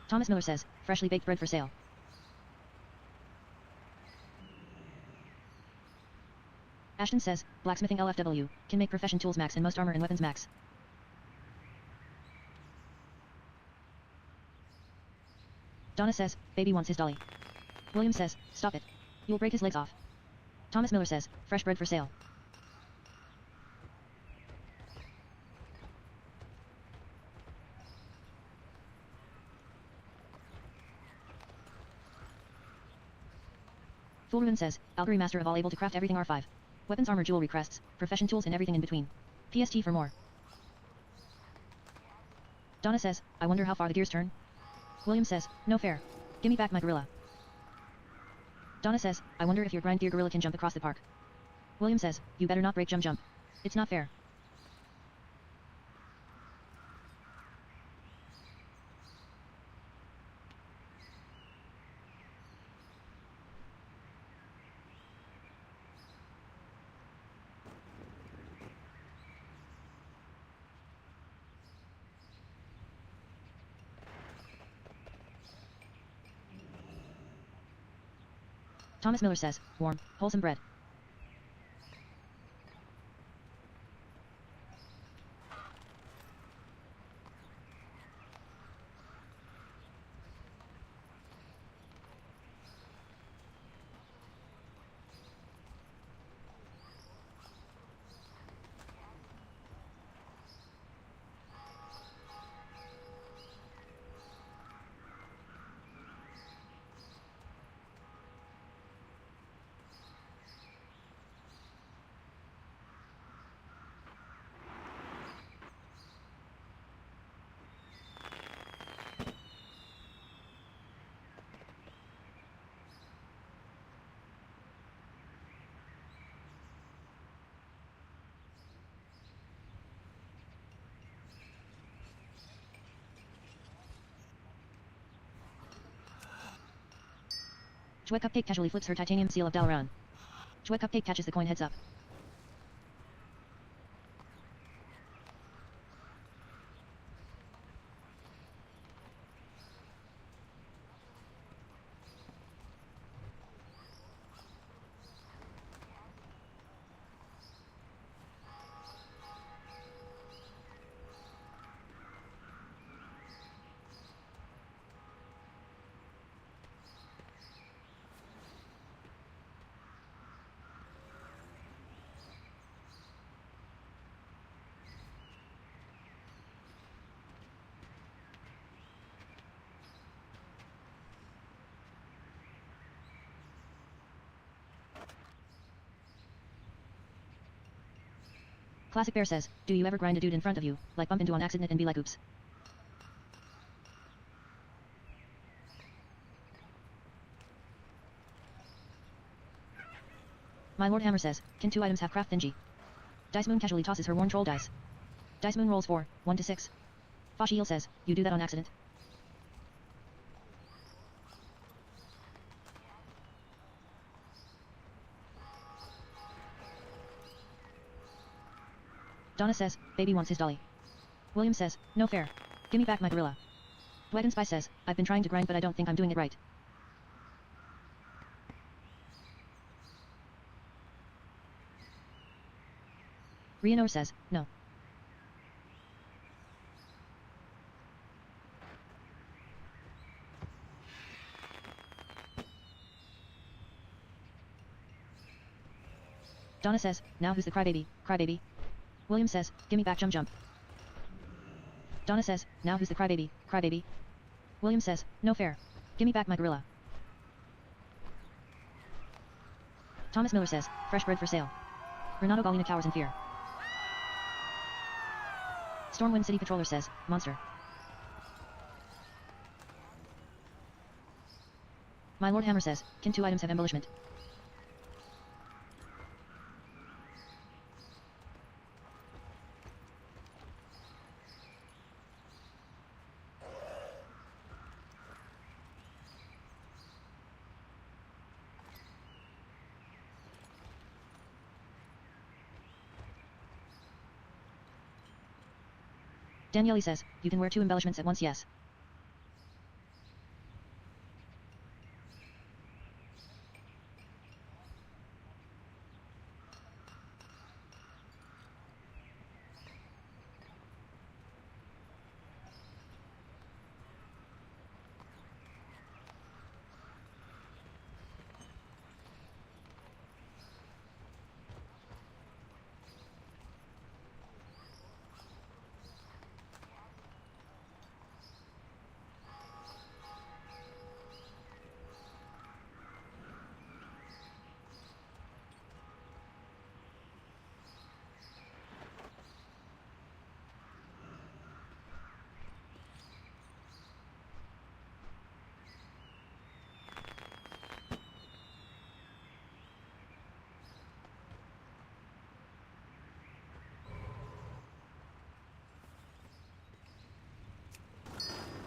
Thomas Miller says, freshly baked bread for sale. Ashton says, blacksmithing LFW, can make profession tools max and most armor and weapons max. Donna says, baby wants his dolly. William says, stop it. You'll break his legs off. Thomas Miller says, fresh bread for sale. Fulruin says, Algory master of all able to craft everything R5. Weapons, armor, jewelry, crests, profession tools and everything in between. PST for more. Donna says, I wonder how far the gears turn. William says, no fair. Gimme back my gorilla. Donna says, I wonder if your grind gear gorilla can jump across the park. William says, you better not break jump. It's not fair. Thomas Miller says, warm, wholesome bread. GuardCupCake casually flips her titanium seal of Dalaran. GuardCupCake catches the coin heads up. Classic Bear says, do you ever grind a dude in front of you, like bump into on accident and be like oops? My Lord Hammer says, can 2 items have craft thingy? Dice Moon casually tosses her worn troll dice. Dice Moon rolls 4, 1 to 6. Fashiel says, you do that on accident? Donna says, baby wants his dolly. William says, no fair. Gimme back my gorilla. Wagon Spy says, I've been trying to grind but I don't think I'm doing it right. Rianor says, no. Donna says, now who's the crybaby, crybaby? William says, gimme back jump. Donna says, now who's the crybaby, crybaby? William says, no fair. Gimme back my gorilla. Thomas Miller says, fresh bread for sale. Renato Galina cowers in fear. Stormwind City Patroller says, monster. My Lord Hammer says, can 2 items have embellishment? Daniele says, you can wear 2 embellishments at once, yes.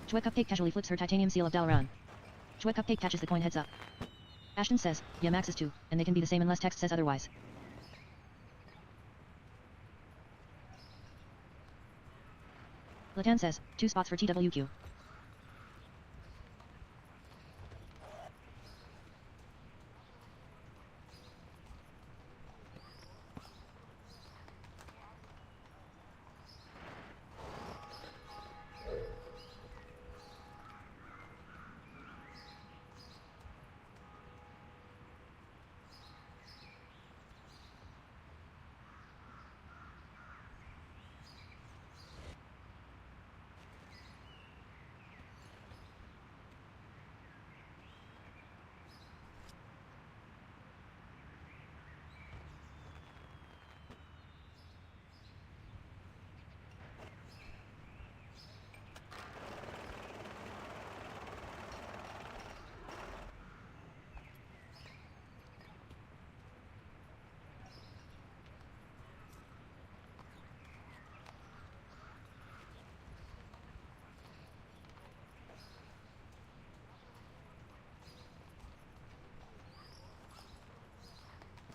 GuardCupCake casually flips her titanium seal of Dalaran. GuardCupCake catches the coin heads up. Ashton says, yeah, Max is too, and they can be the same unless text says otherwise. Latan says, 2 spots for TWQ.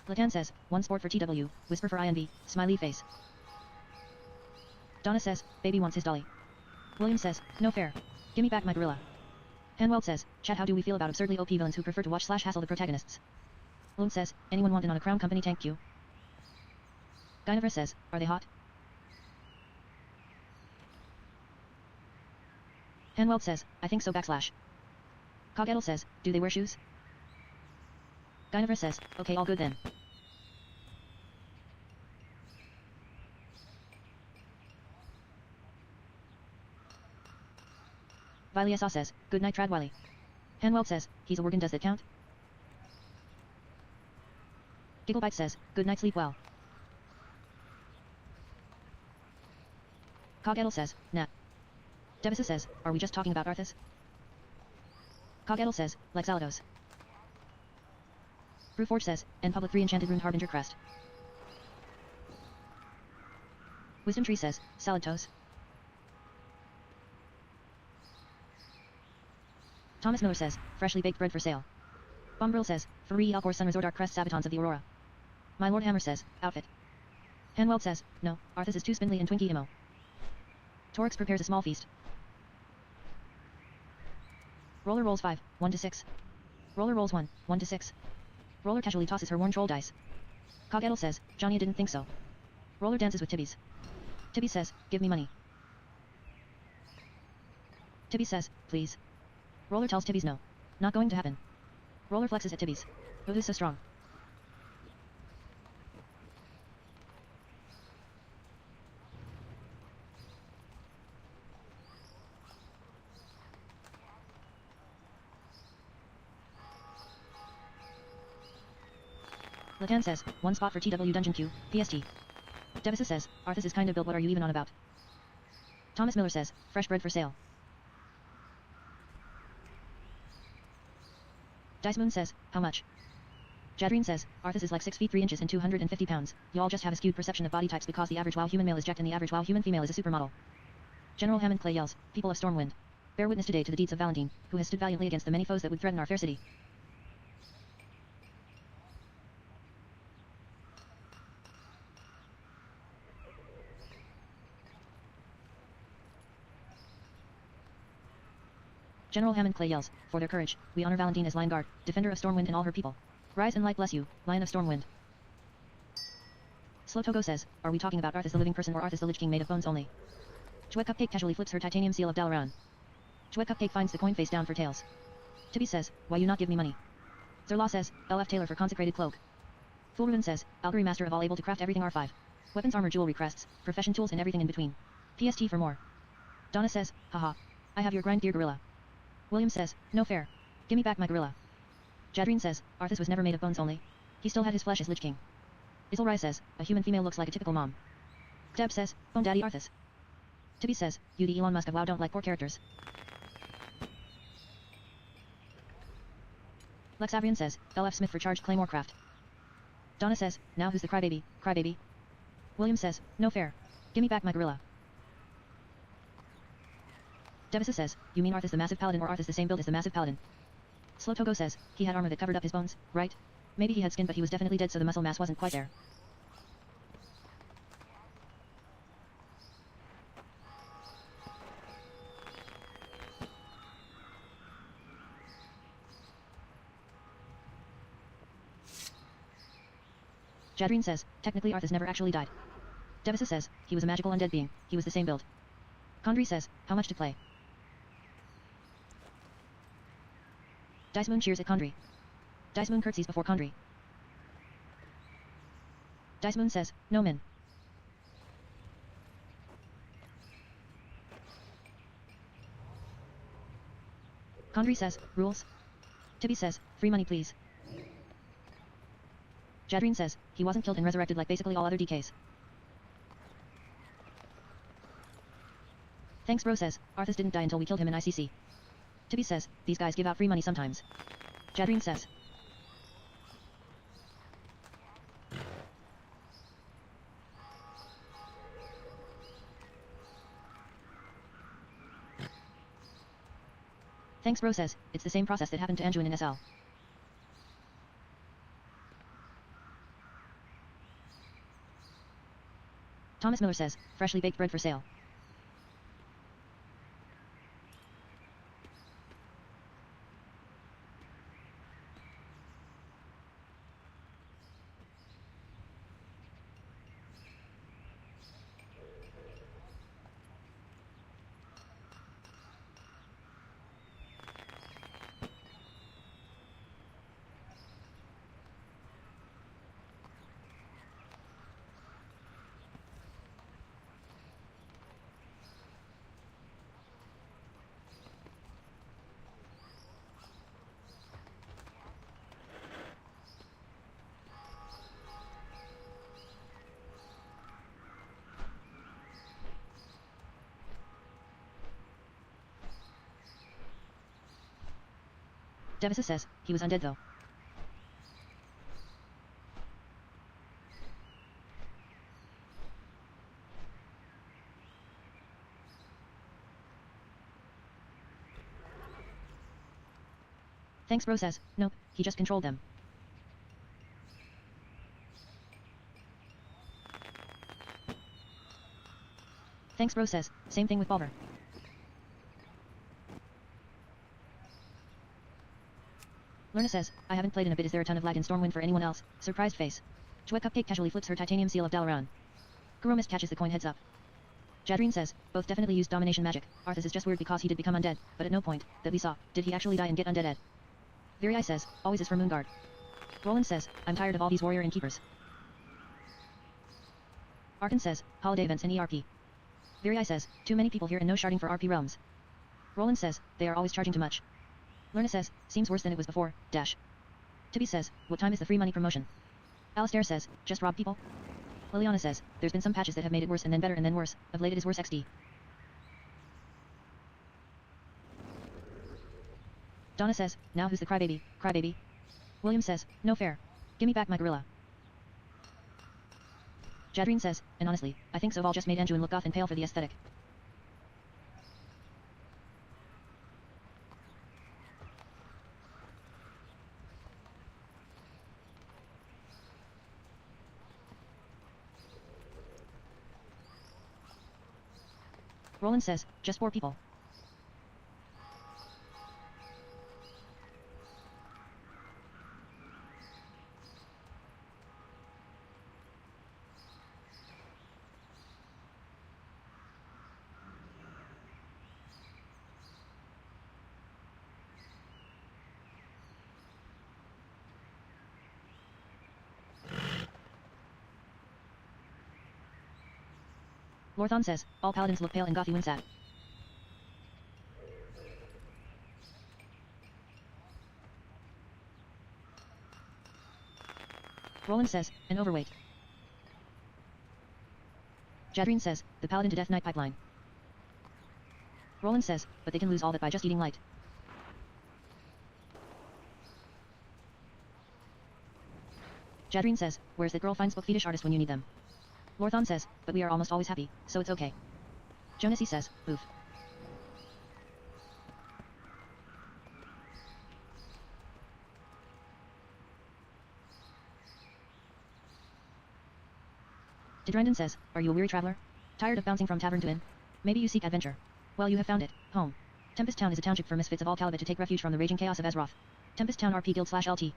Latan says, 1 sport for TW, whisper for INV, smiley face. Donna says, baby wants his dolly. William says, no fair. Gimme back my gorilla. Hanweld says, chat, how do we feel about absurdly OP villains who prefer to watch / hassle the protagonists? Lone says, anyone want in on a Crown Company tank queue? Gynevra says, are they hot? Hanweld says, I think so / Cogettle says, do they wear shoes? Gynevra says, okay, all good then. Viley SA says, good night Tradwiley. Hanweld says, he's a Worgen, does that count? Gigglebite says, good night, sleep well. Cogettle says, nah. Devisa says, are we just talking about Arthas? Cogettle says, like Zalados. Brewforge says, and Public 3 Enchanted Rune Harbinger Crest. Wisdom Tree says, salad toes. Thomas Miller says, freshly baked bread for sale. Bombrill says, Free Alcor Sun Resort Dark Crest Sabatons of the Aurora. My Lord Hammer says, outfit. Hanweld says, no, Arthas is too spindly and Twinkie emo. Torix prepares a small feast. Roller rolls 5, 1 to 6. Roller rolls 1, 1 to 6. Roller casually tosses her worn troll dice. Cogettle says, Johnny didn't think so. Roller dances with Tibbies. Tibby says, give me money. Tibby says, please. Roller tells Tibbies no. Not going to happen. Roller flexes at Tibbies. Who is so strong? Latan says, 1 spot for TW Dungeon Q, PST. Devisa says, Arthas is kind of built, what are you even on about? Thomas Miller says, fresh bread for sale. Dice Moon says, how much? Jadreen says, Arthas is like 6 feet 3 inches and 250 pounds. Y'all just have a skewed perception of body types because the average WoW human male is jacked and the average WoW human female is a supermodel. General Hammond Clay yells, people of Stormwind. Bear witness today to the deeds of Valentine, who has stood valiantly against the many foes that would threaten our fair city. General Hammond Clay yells, for their courage, we honor Valentine as Lion Guard, defender of Stormwind and all her people. Rise and light bless you, Lion of Stormwind. Slow Togo says, are we talking about Arthas the living person or Arthas the Lich King made of bones only? GuardCupCake casually flips her titanium seal of Dalaran. GuardCupCake finds the coin face down for tails. Tibby says, why you not give me money? Zerlaw says, LF Taylor for consecrated cloak. Foolruin says, Algory master of all able to craft everything R5. Weapons, armor, jewelry, crests, profession tools and everything in between. PST for more. Donna says, haha. I have your grind gear gorilla. William says, no fair. Gimme back my gorilla. Jadreen says, Arthas was never made of bones only. He still had his flesh as Lich King. Isilrai says, a human female looks like a typical mom. Deb says, Bone Daddy Arthas. Tibby says, you the Elon Musk of WoW don't like poor characters. Lex Avrian says, LF Smith for charged Claymore Craft. Donna says, now who's the crybaby, crybaby? William says, no fair. Gimme back my gorilla. Devisa says, you mean Arthas the massive paladin or Arthas the same build as the massive paladin? Slow Togo says, he had armor that covered up his bones, right? Maybe he had skin but he was definitely dead so the muscle mass wasn't quite there. Jadreen says, technically Arthas never actually died. Devisa says, he was a magical undead being, he was the same build. Kondri says, how much to play? Dice Moon cheers at Kondri. Dice Moon curtsies before Kondri. Dice Moon says, no min. Kondri says, rules. Tibby says, free money please. Jadreen says, he wasn't killed and resurrected like basically all other DKs. Thanks bro says, Arthas didn't die until we killed him in ICC. Tibby says, these guys give out free money sometimes. Jadreen says. Thanks bro says, it's the same process that happened to Anjuin in SL. Thomas Miller says, freshly baked bread for sale. Devisa says, he was undead though. Thanks bro says, nope, he just controlled them. Thanks bro says, same thing with Bulver. Lorna says, I haven't played in a bit. Is there a ton of lag in Stormwind for anyone else? Surprised face. GuardCupCake casually flips her titanium seal of Dalaran. Kuromist catches the coin heads up. Jadreen says, both definitely used domination magic. Arthas is just weird because he did become undead, but at no point, that we saw, did he actually die and get undead. Virii says, always is for Moonguard. Roland says, I'm tired of all these warrior innkeepers. Arkan says, holiday events in ERP. Virii says, too many people here and no sharding for RP realms. Roland says, they are always charging too much. Lorna says, seems worse than it was before, dash. Tibby says, what time is the free money promotion? Alistair says, just rob people? Liliana says, there's been some patches that have made it worse and then better and then worse, of late it is worse XD. Donna says, now who's the crybaby, crybaby? William says, no fair. Gimme back my gorilla. Jadreen says, and honestly, I think Soval just made Anjuin look goth and pale for the aesthetic. Roland says, just 4 people. Lorthon says, all paladins look pale and gothy when sad. Roland says, and overweight. Jadreen says, the paladin to death knight pipeline. Roland says, but they can lose all that by just eating light. Jadreen says, where's that girl finds book fetish artist when you need them? Lorthon says, but we are almost always happy, so it's okay. Jonasy says, oof. Tidrandon says, are you a weary traveler? Tired of bouncing from tavern to inn? Maybe you seek adventure. Well, you have found it. Home. Tempest Town is a township for misfits of all caliber to take refuge from the raging chaos of Azeroth. Tempest Town RP Guild/LT.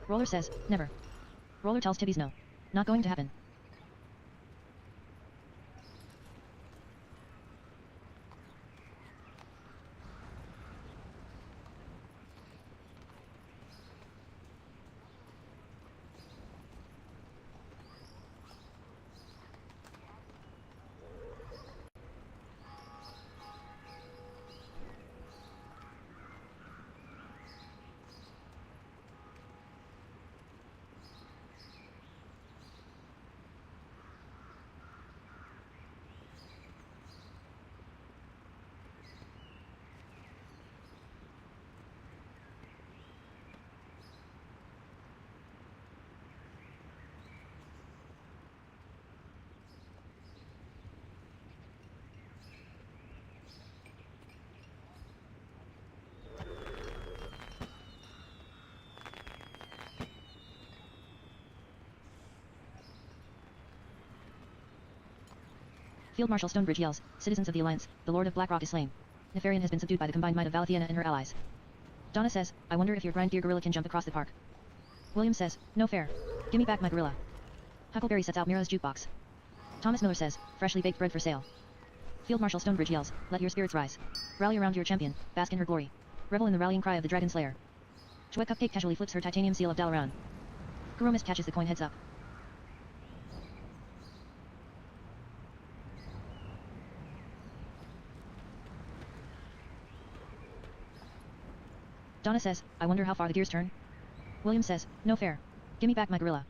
Roller says, never. Roller tells Tibbies no. Not going to happen. Field Marshal Stonebridge yells, citizens of the Alliance, the Lord of Blackrock is slain. Nefarian has been subdued by the combined might of Valathiana and her allies. Donna says, I wonder if your grind gear gorilla can jump across the park. William says, no fair. Give me back my gorilla. Huckleberry sets out Mira's jukebox. Thomas Miller says, freshly baked bread for sale. Field Marshal Stonebridge yells, let your spirits rise. Rally around your champion, bask in her glory. Revel in the rallying cry of the Dragon Slayer. DJWetCupCake casually flips her titanium seal of Dalaran. Kuromist catches the coin heads up. Donna says, I wonder how far the gears turn. William says, no fair. Give me back my gorilla.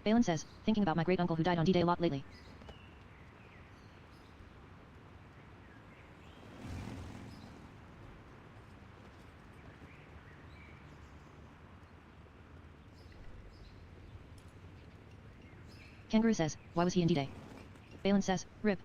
Balin says, thinking about my great-uncle who died on D-Day a lot lately. Kangaroo says, why was he in D-Day? Balin says, RIP.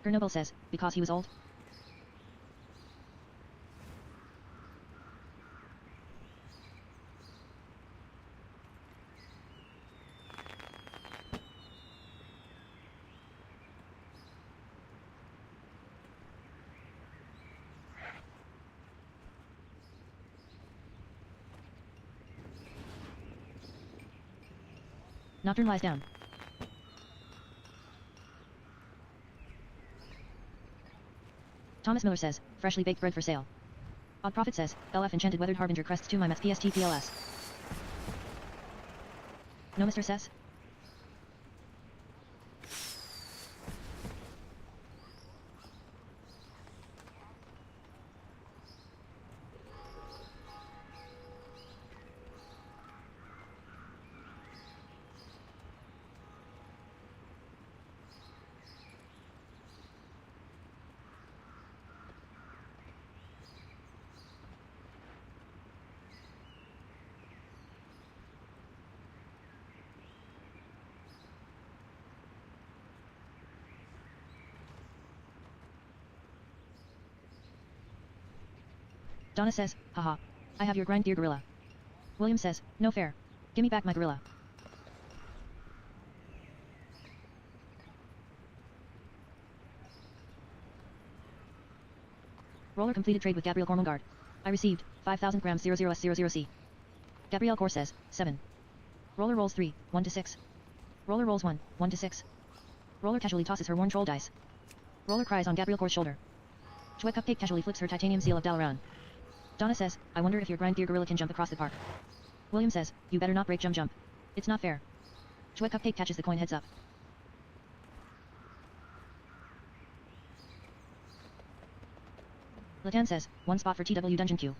Grenoble says, because he was old? Nocturne lies down. Thomas Miller says, freshly baked bread for sale. Odd Prophet says, LF Enchanted Weathered Harbinger crests 2 my mats PSTPLS. No Mr. says? Donna says, haha. I have your grind gear gorilla. William says, no fair. Gimme back my gorilla. Roller completed trade with Gabriel Gormongard. I received 5,000 grams 00S00C. Gabriel Gore says, 7. Roller rolls 3, 1 to 6. Roller rolls 1, 1 to 6. Roller casually tosses her worn troll dice. Roller cries on Gabriel Gore's shoulder. GuardServer casually flips her titanium seal of Dalaran. Donna says, I wonder if your grind gear gorilla can jump across the park. William says, you better not break jump. It's not fair. GuardServer catches the coin heads up. Latan says, one spot for TW Dungeon Q.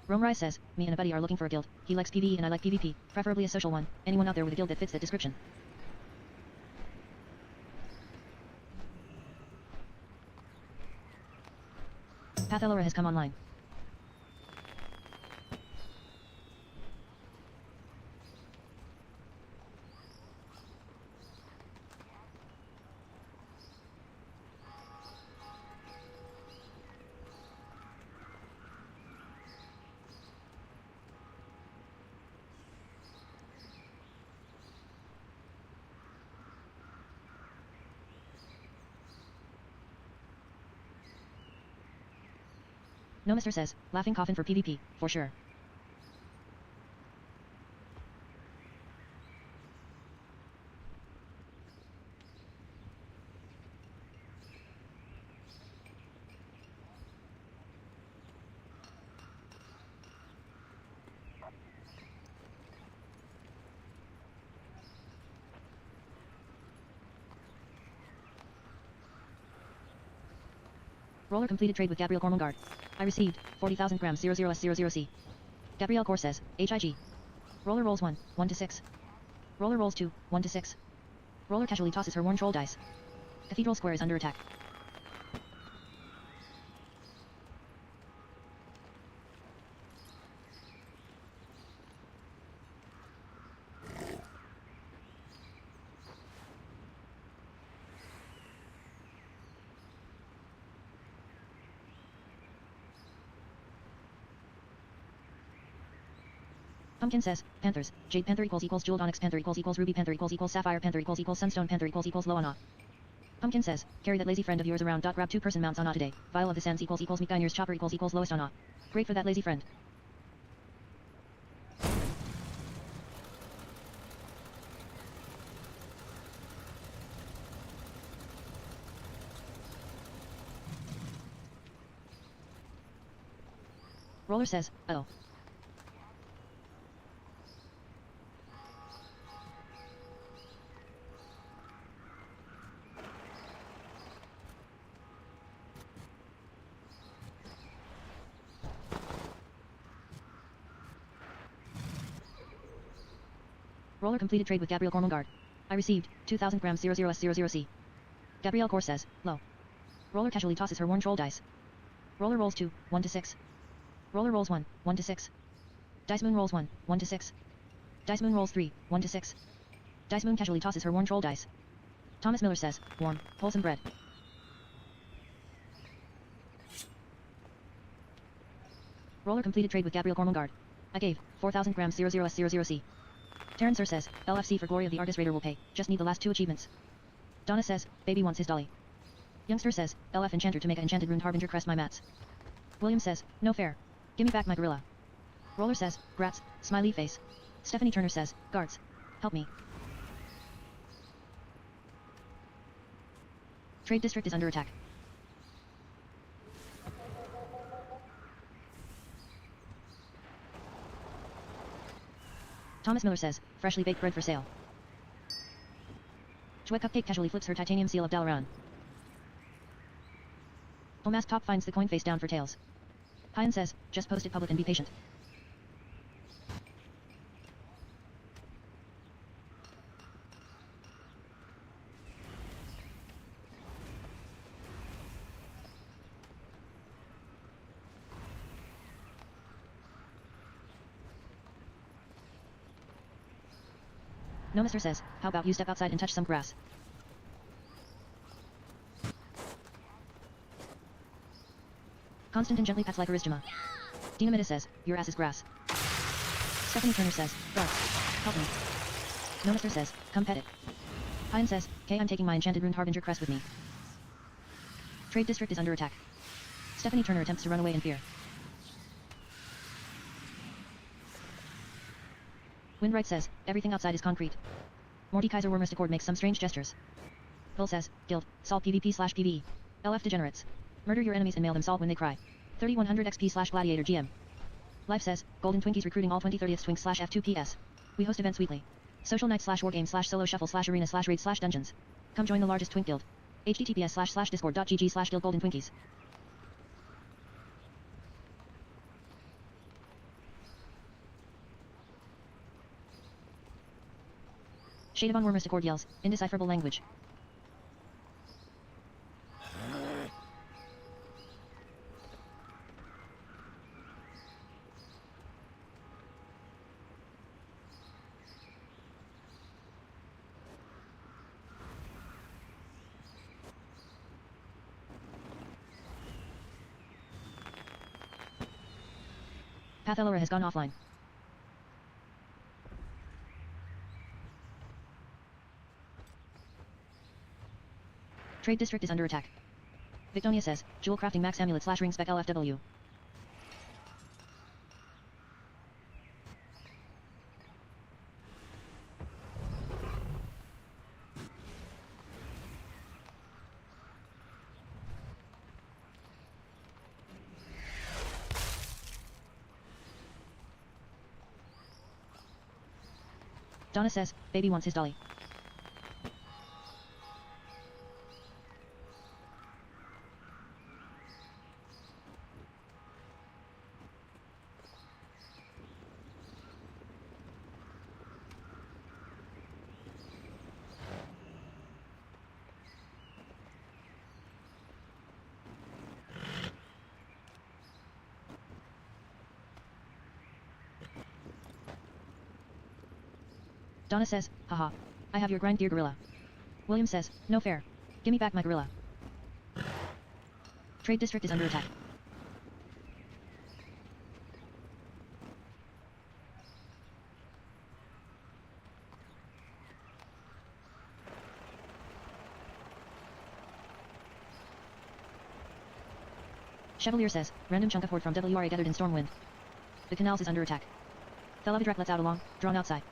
Romrai says, me and a buddy are looking for a guild. He likes PvE and I like PvP, preferably a social one. Anyone out there with a guild that fits that description? Path Elora has come online. No Mr. says, laughing coffin for PvP, for sure. Roller completed trade with Gabriel Gormongard. I received 40,000 grams 00S00C. Gabriel Gore says, HIG. Roller rolls 1, 1 to 6. Roller rolls 2, 1 to 6. Roller casually tosses her worn troll dice. Cathedral Square is under attack. Pumpkin says, Panthers, Jade Panther equals Jeweled Onyx Panther equals Ruby Panther equals Sapphire Panther equals Sunstone Panther equals Loana. Pumpkin says, carry that lazy friend of yours around. Grab 2-person mounts on A today. Vial of the Sands equals Meatginer's Chopper equals Lowest on A. Great for that lazy friend. Roller says, oh. Roller completed trade with Gabriel Gormongard. I received 2,000 grams 00S00C. Gabrielle Gore says, low. Roller casually tosses her worn troll dice. Roller rolls 2, 1 to 6. Roller rolls 1, 1 to 6. Dice Moon rolls 1, 1 to 6. Dice Moon rolls 3, 1 to 6. Dice Moon casually tosses her worn troll dice. Thomas Miller says, warm, wholesome bread. Roller completed trade with Gabriel Gormongard. I gave 4,000 grams 00S00C. Terran Sir says, LFC for Glory of the Argus Raider will pay, just need the last 2 achievements. Donna says, baby wants his dolly. Youngster says, LF Enchanter to make a enchanted runed harbinger crest my mats. William says, no fair. Gimme back my gorilla. Roller says, grats, smiley face. Stephanie Turner says, guards. Help me. Trade district is under attack. Thomas Miller says, freshly baked bread for sale. GuardServer casually flips her titanium seal of Dalaran. Omas Top finds the coin face down for tails. Hyan says, just post it public and be patient. No, Mr. says, how about you step outside and touch some grass? Constantine gently pats Lycoristima. Dynamita says, your ass is grass. Stephanie Turner says, Guar, help me. No, Mr. says, come pet it. Hyan says, Kay, I'm taking my enchanted runed harbinger crest with me. Trade district is under attack. Stephanie Turner attempts to run away in fear. Windwright says, everything outside is concrete. Morty Kaiser Wormesticord makes some strange gestures. Gull says, Guild, solve PvP/PvE. LF degenerates. Murder your enemies and mail them salt when they cry. 3100 XP/Gladiator GM. Life says, Golden Twinkies recruiting all 20/30th Twinks/F2PS. We host events weekly. Social night/wargame/solo shuffle/arena/raid/dungeons. Come join the largest Twink Guild. https://discord.gg/guild Golden Twinkies. Shadowon Wormesticord yells, indecipherable language. Path Elora has gone offline. Trade district is under attack. Victonia says, Jewel crafting max amulet/ring spec LFW. Donna says, baby wants his dolly. Donna says, haha. I have your grind gear gorilla. William says, no fair. Gimme back my gorilla. Trade district is under attack. Chevalier says, random chunk of horde from WRA gathered in Stormwind. The canals is under attack. Thelavidrak lets out a long, drawn out sigh.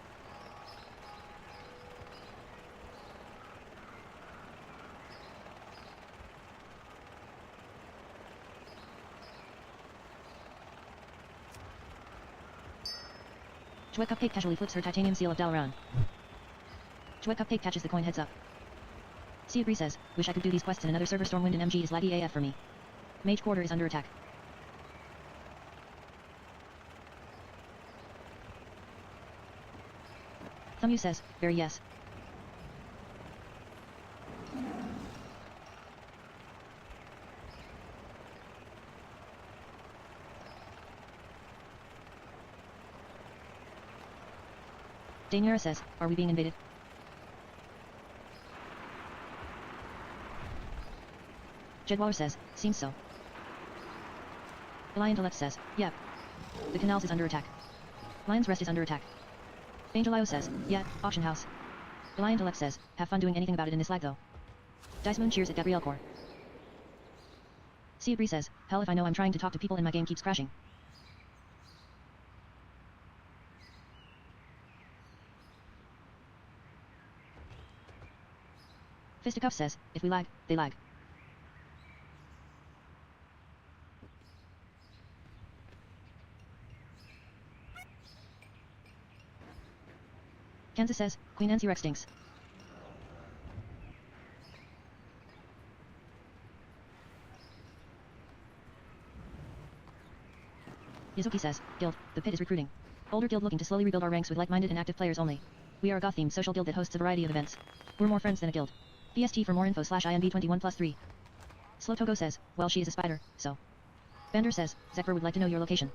GuardCupCake casually flips her titanium seal of Dalran. GuardCupCake catches the coin heads up. C agree says, wish I could do these quests in another server. Stormwind and MG is laggy AF for me. Mage Quarter is under attack. Thumbyu says, very yes. Daenerys says, are we being invaded? Jedwaller says, seems so. Lion Intellect says, yep. The canals is under attack. Lion's Rest is under attack. Angelio says, yeah, auction house. Lion Intellect says, have fun doing anything about it in this lag though. Dice Moon cheers at Gabrielle Core. C agree says, hell if I know, I'm trying to talk to people and my game keeps crashing. Fisticuff says, if we lag, they lag. Kansas says, Queen Nancy Rex stinks. Yuzuki says, Guild, the pit is recruiting. Older guild looking to slowly rebuild our ranks with like-minded and active players only. We are a goth-themed social guild that hosts a variety of events. We're more friends than a guild. PST for more info /INB21+3. Slow Togo says, well she is a spider, so. Bender says, Zekver would like to know your location.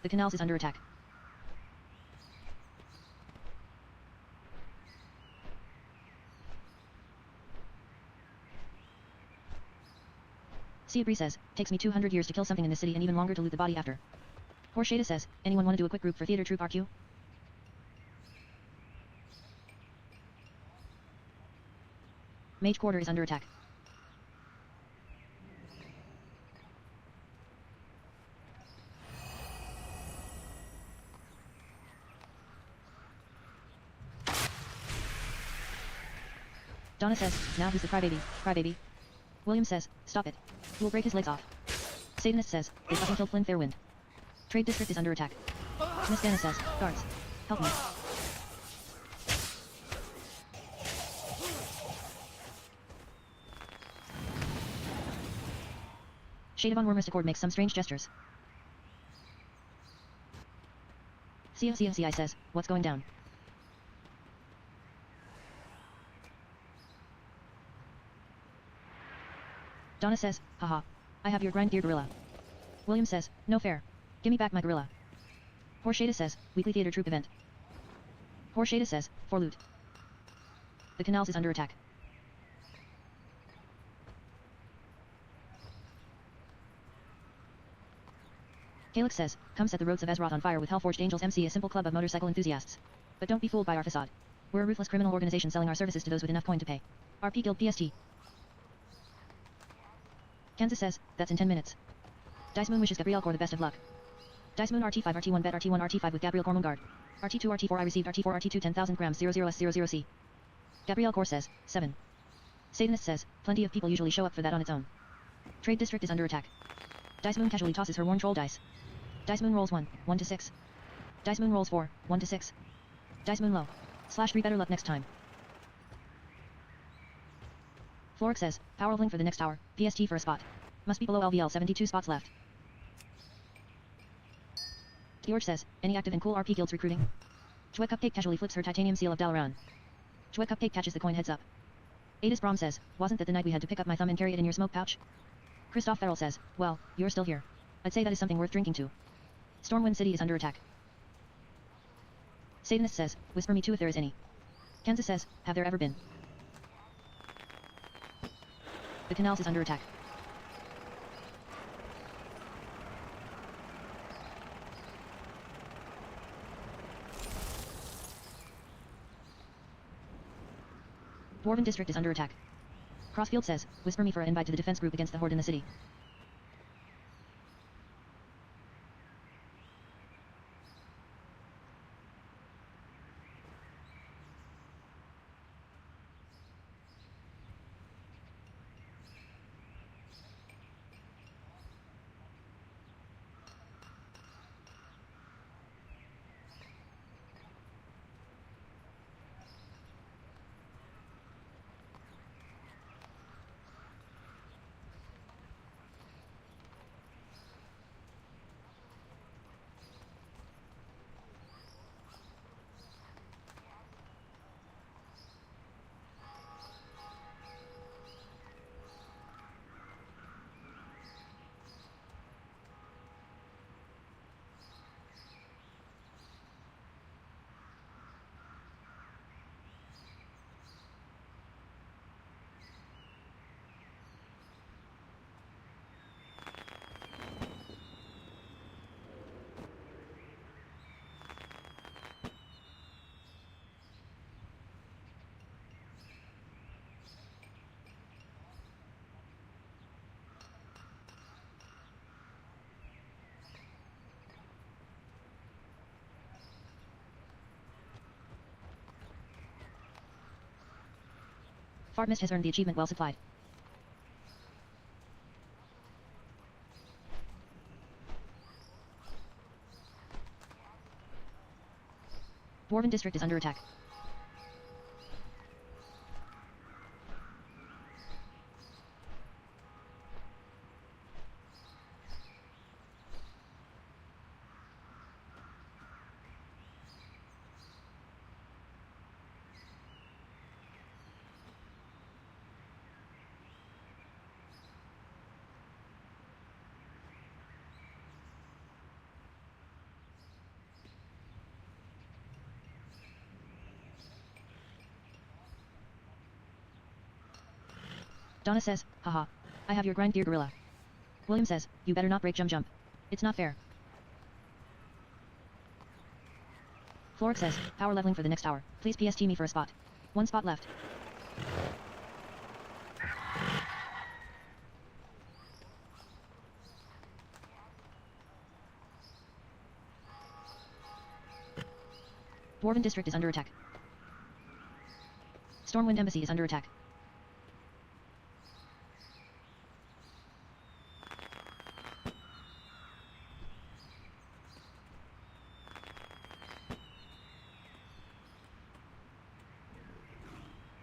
The canals is under attack. Siabri says, takes me 200 years to kill something in this city and even longer to loot the body after. Horshada says, anyone wanna do a quick group for theater troupe RQ? Mage Quarter is under attack. Donna says, now who's the crybaby, crybaby? William says, stop it. We'll break his legs off. Satanist says, they fucking killed Flynn Fairwind. Trade District is under attack. Miss Dana says, guards, help me. Shade of on Wormist Accord makes some strange gestures. CI says, what's going down? Donna says, haha. I have your grind gear gorilla. William says, no fair. Gimme back my gorilla. Horshada says, weekly theater troupe event. Horshada says, for loot. The canals is under attack. Kalix says, come set the roads of Azeroth on fire with Hellforged Angels MC, a simple club of motorcycle enthusiasts. But don't be fooled by our facade. We're a ruthless criminal organization selling our services to those with enough coin to pay. RP Guild PST. Kansas says, that's in 10 minutes. Dice Moon wishes Gabrielle Core the best of luck. Dice Moon RT5 RT1 bet RT1 RT5 with Gabrielle Core Moonguard. RT2 RT4 I received RT4 RT2 10,000 grams 00S00C. Gabrielle Core says, 7. Satanist says, plenty of people usually show up for that on its own. Trade District is under attack. Dice Moon casually tosses her worn troll dice. Dice Moon rolls 1 to 6. Dice Moon rolls 4 1 to 6. Dice Moon low. /3 better luck next time. Floric says, power link for the next tower, PST for a spot. Must be below LVL 72 spots left. George says, any active and cool RP guilds recruiting? GuardServer casually flips her titanium seal of Dalaran. GuardServer catches the coin heads up. Adis Brahm says, wasn't that the night we had to pick up my thumb and carry it in your smoke pouch? Christoph Farrell says, well, you're still here. I'd say that is something worth drinking to. Stormwind City is under attack. Satanist says, whisper me too if there is any. Kansas says, have there ever been? The canals is under attack. Dwarven District is under attack. Crossfield says, whisper me for an invite to the defense group against the horde in the city. Fart Mist has earned the achievement well supplied. Dwarven District is under attack. Donna says, haha. I have your grind gear gorilla. William says, you better not break jump. It's not fair. Floric says, power leveling for the next hour. Please PST me for a spot. 1 spot left. Dwarven district is under attack. Stormwind embassy is under attack.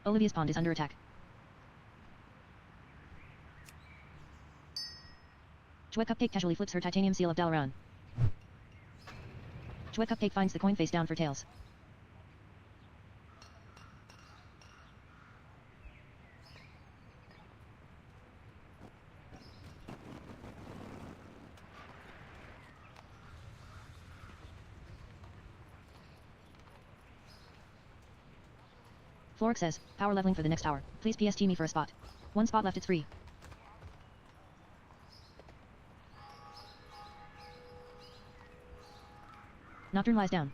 Olivia's pond is under attack. GuardCupCake casually flips her titanium seal of Dalaran. GuardCupCake finds the coin face down for tails. Floric says, power leveling for the next hour. Please PST me for a spot. 1 spot left, it's free. Nocturne lies down.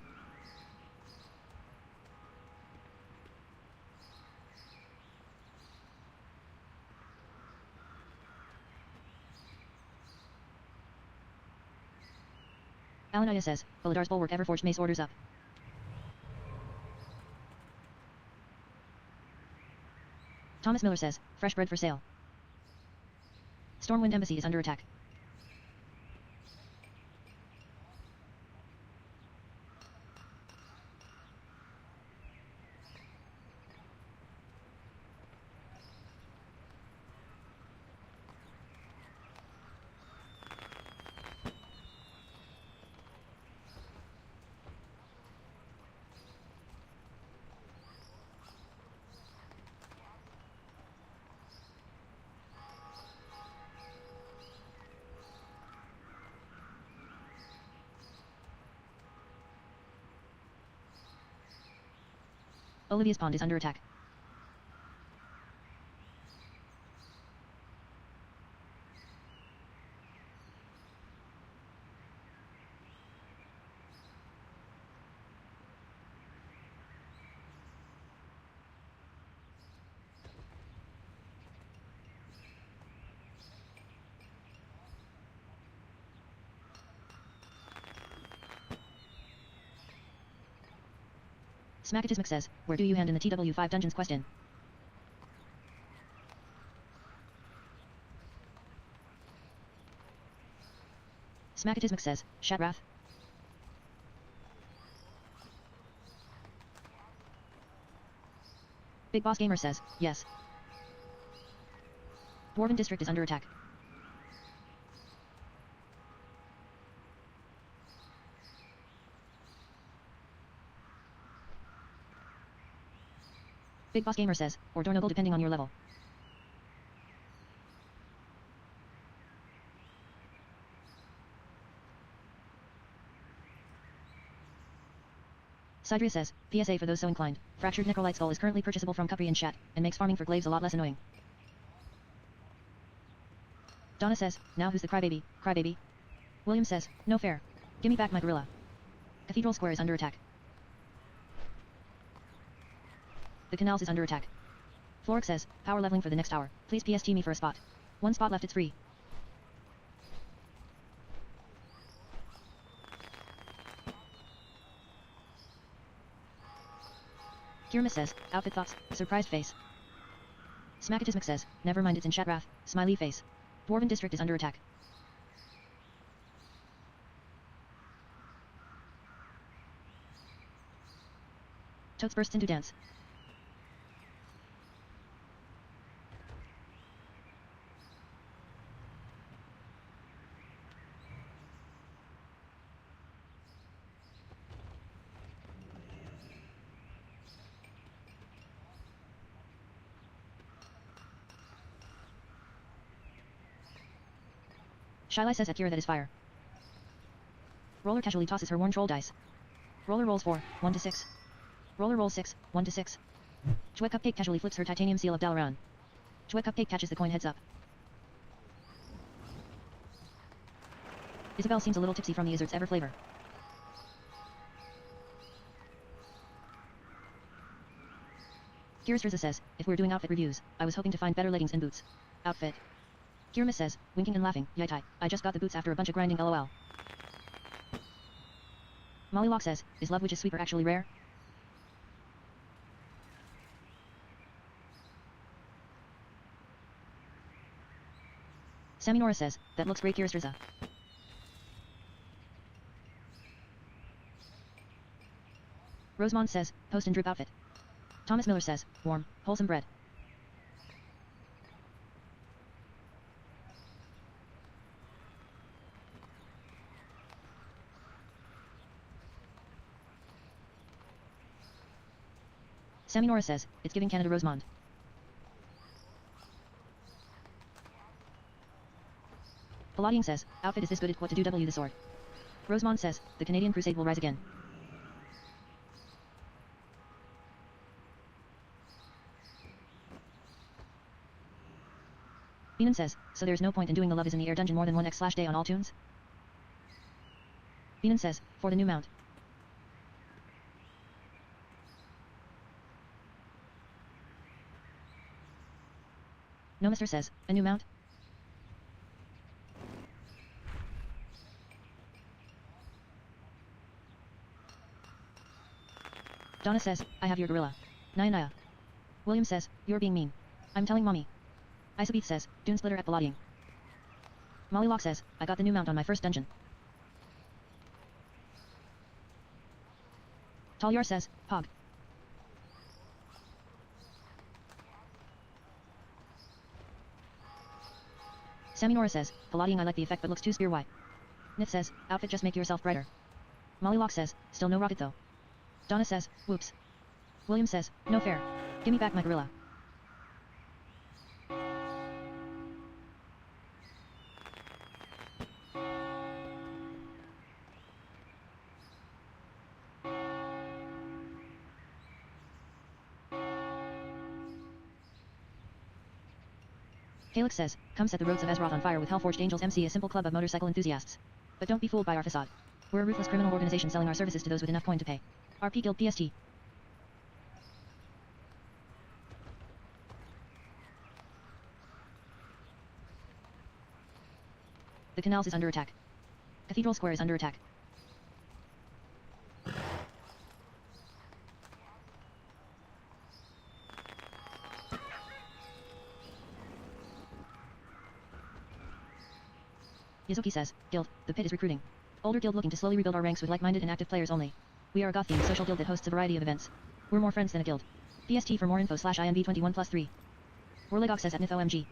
Alanaya says, Baladar's bulwark Everforged mace orders up. Thomas Miller says, fresh bread for sale. Stormwind embassy is under attack. Olivia's pond is under attack. Smackatismic says, where do you hand in the TW5 dungeons question? Smackatismic says, Shatrath. Big Boss Gamer says, yes. Dwarven district is under attack. Big Boss Gamer says, or Dornoble depending on your level. Sidria says, PSA for those so inclined, Fractured Necrolite Skull is currently purchasable from Cupri and Chat, and makes farming for glaives a lot less annoying. Donna says, now who's the crybaby, crybaby? William says, no fair. Gimme back my gorilla. Cathedral Square is under attack. The canals is under attack. Floric says, power leveling for the next hour. Please PST me for a spot. 1 spot left, it's free. Kiramis says, outfit thoughts, surprised face. Smackatismic says, never mind, it's in Shatrath, smiley face. Dwarven district is under attack. Totes bursts into dance. Shylai says at Kira that is fire. Roller casually tosses her worn troll dice. Roller rolls 4, 1 to 6. Roller rolls 6, 1 to 6. GuardCupCake casually flips her titanium seal of Dalaran. GuardCupCake catches the coin heads up. Isabel seems a little tipsy from the Izzard's ever flavor. Kirstrza says, if we're doing outfit reviews, I was hoping to find better leggings and boots. Outfit. Kirmis says, winking and laughing, yitai, I just got the boots after a bunch of grinding lol. Mollylock says, is Love Witch's sweeper actually rare? Sammy Nora says, that looks great Kirstrza. Rosemond says, post and drip outfit. Thomas Miller says, warm, wholesome bread. Sammy Nora says, it's giving Canada Rosemond. Palladian says, outfit is this good at what to do W the sword. Rosemond says, the Canadian Crusade will rise again. Beanon says, so there's no point in doing the Love is in the Air dungeon more than 1x/day on all tunes? Beanon says, for the new mount. No Mister says, a new mount? Donna says, I have your gorilla. Naya. William says, you're being mean. I'm telling mommy. Isobeth says, Dune Splitter at Palladium. Mollylock says, I got the new mount on my first dungeon. Talyar says, Pog. Sammy Nora says, Palladium I like the effect but looks too spear white. Nith says, outfit just make yourself brighter. Mollylock says, still no rocket though. Donna says, whoops. William says, no fair. Give me back my gorilla. Kalix says, come set the roads of Ezroth on fire with Hellforged Angels MC, a simple club of motorcycle enthusiasts. But don't be fooled by our facade. We're a ruthless criminal organization selling our services to those with enough coin to pay. RP Guild PST. The canals is under attack. Cathedral Square is under attack. Yizuki says, Guild, the pit is recruiting. Older guild looking to slowly rebuild our ranks with like-minded and active players only. We are a goth-themed social guild that hosts a variety of events. We're more friends than a guild. PST for more info /INB21+3. Warlegok says at Nith OMG.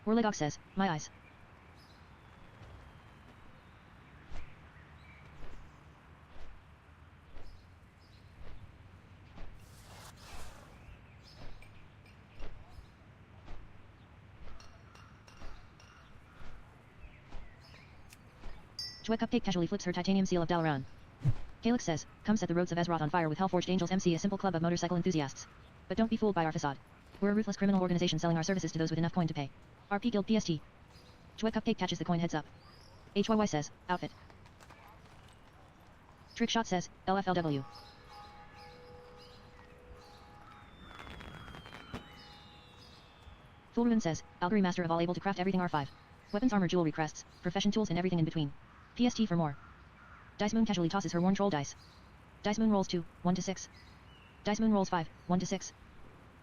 Warlegok says, my eyes. GuardCupCake casually flips her titanium seal of Dalaran. Kalix says, come set the roads of Ezroth on fire with Hellforged Angels MC, a simple club of motorcycle enthusiasts. But don't be fooled by our facade. We're a ruthless criminal organization selling our services to those with enough coin to pay. RP Guild PST. GuardCupCake catches the coin heads up. HYY says, outfit. Trickshot says, LFLW. Fulruin says, Algary master of all, able to craft everything R5. Weapons, armor, jewelry, crests, profession tools and everything in between. PST for more. Dice Moon casually tosses her worn troll dice. Dice Moon rolls 2, 1 to 6. Dice Moon rolls 5, 1 to 6.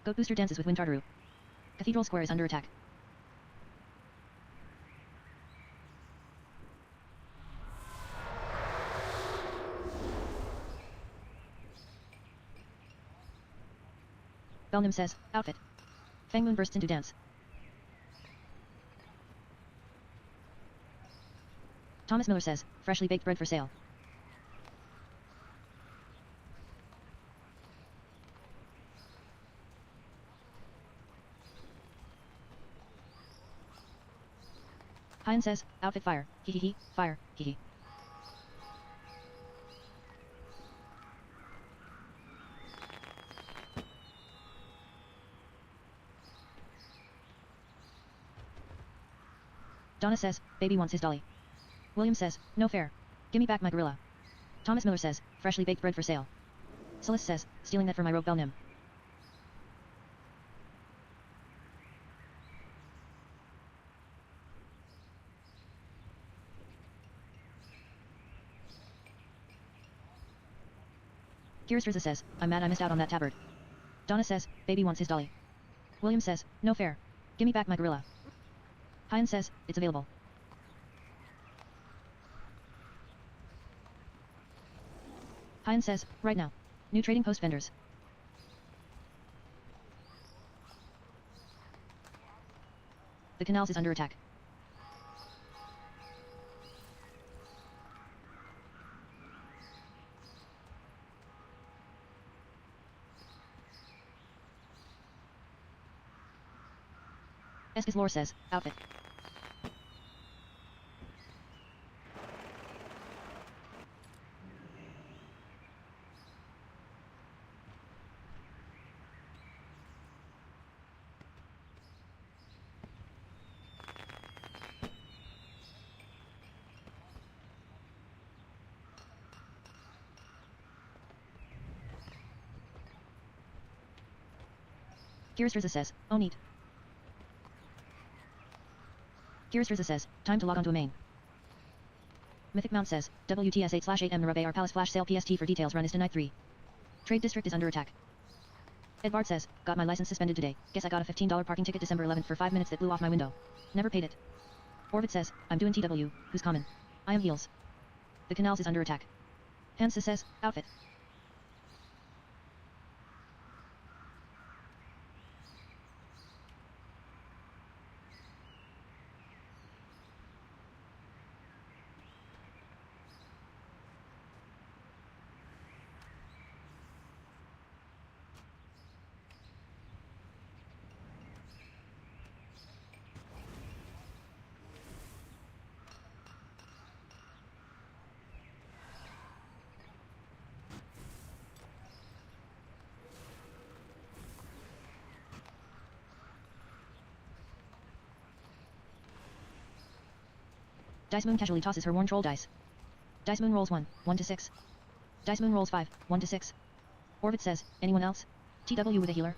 Goat Booster dances with Wind Tartaru. Cathedral Square is under attack. Belnim says, outfit. Fang Moon bursts into dance. Thomas Miller says, freshly baked bread for sale. Hyan says, outfit fire, hee, fire, hee. Donna says, baby wants his dolly. William says, no fair. Gimme back my gorilla. Thomas Miller says, freshly baked bread for sale. Celeste says, stealing that for my rogue Belnim. GuardServer says, I'm mad I missed out on that tabard. Donna says, baby wants his dolly. William says, no fair. Gimme back my gorilla. Hyan says, it's available. Hyan says, right now. New trading post vendors. The canals is under attack. Eskis lore says, outfit. GuardServer says, oh neat. GuardServer says, time to log on to a main. Mythic Mount says, WTS8/8M Narube our Palace Flash Sale PST for details run is tonight 3. Trade District is under attack. Edvard says, got my license suspended today, guess I got a $15 parking ticket December 11th for 5 minutes that blew off my window. Never paid it. Orbit says, I'm doing TW, who's common. I am heels. The canals is under attack. Hansa says, outfit. Dice Moon casually tosses her worn troll dice. Dice Moon rolls 1, 1 to 6. Dice Moon rolls 5, 1 to 6. Orbit says, anyone else? TW with a healer?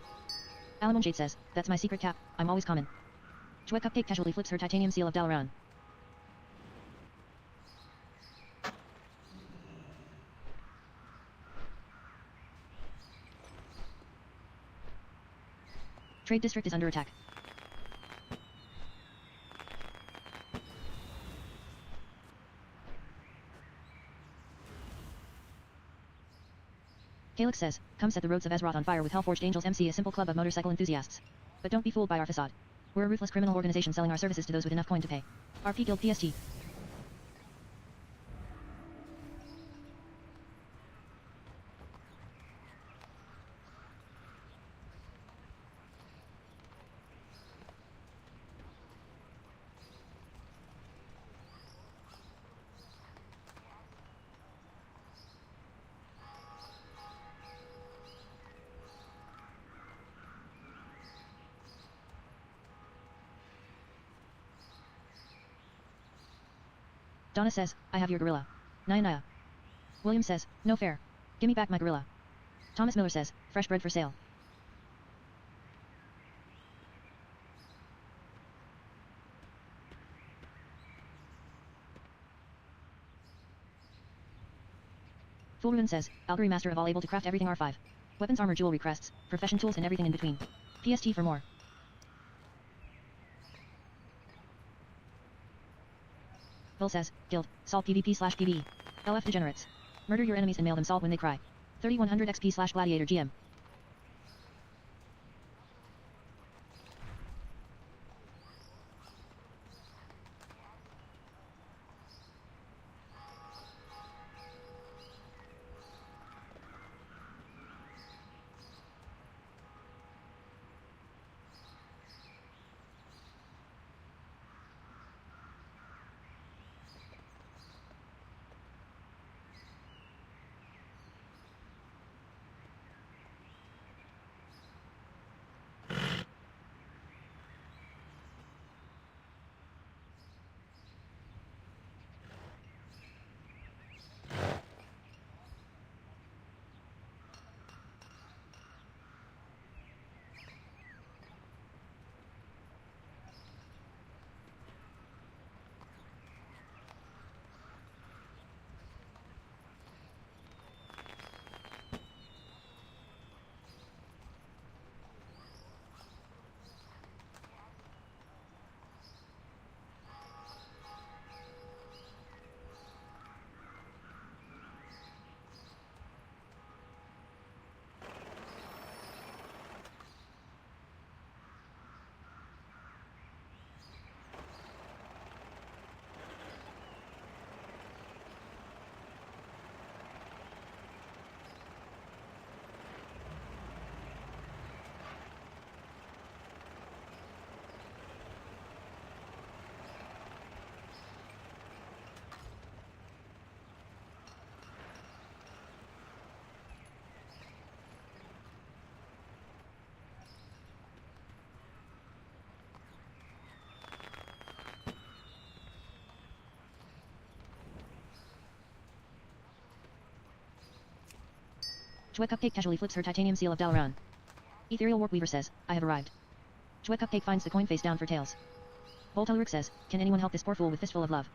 Alamon Jade says, that's my secret cap, I'm always common. DJWetCupCake casually flips her titanium seal of Dalaran. Trade District is under attack. Kalix says, come set the roads of Ezroth on fire with Hellforged Angels MC, a simple club of motorcycle enthusiasts. But don't be fooled by our facade. We're a ruthless criminal organization selling our services to those with enough coin to pay. RP Guild PST. Donna says, I have your gorilla. Naya. William says, no fair. Gimme back my gorilla. Thomas Miller says, fresh bread for sale. Fulruin says, Algory master of all, able to craft everything R5. Weapons, armor, jewelry, crests, profession tools and everything in between. PST for more. Will says, Guild, Salt PvP/PvE. LF degenerates. Murder your enemies and mail them salt when they cry. 3100 XP/Gladiator GM. GuardCupCake casually flips her titanium seal of Dalaran. Ethereal Warp Weaver says, I have arrived. GuardCupCake finds the coin face down for tails. Voltaluric says, can anyone help this poor fool with fistful of love?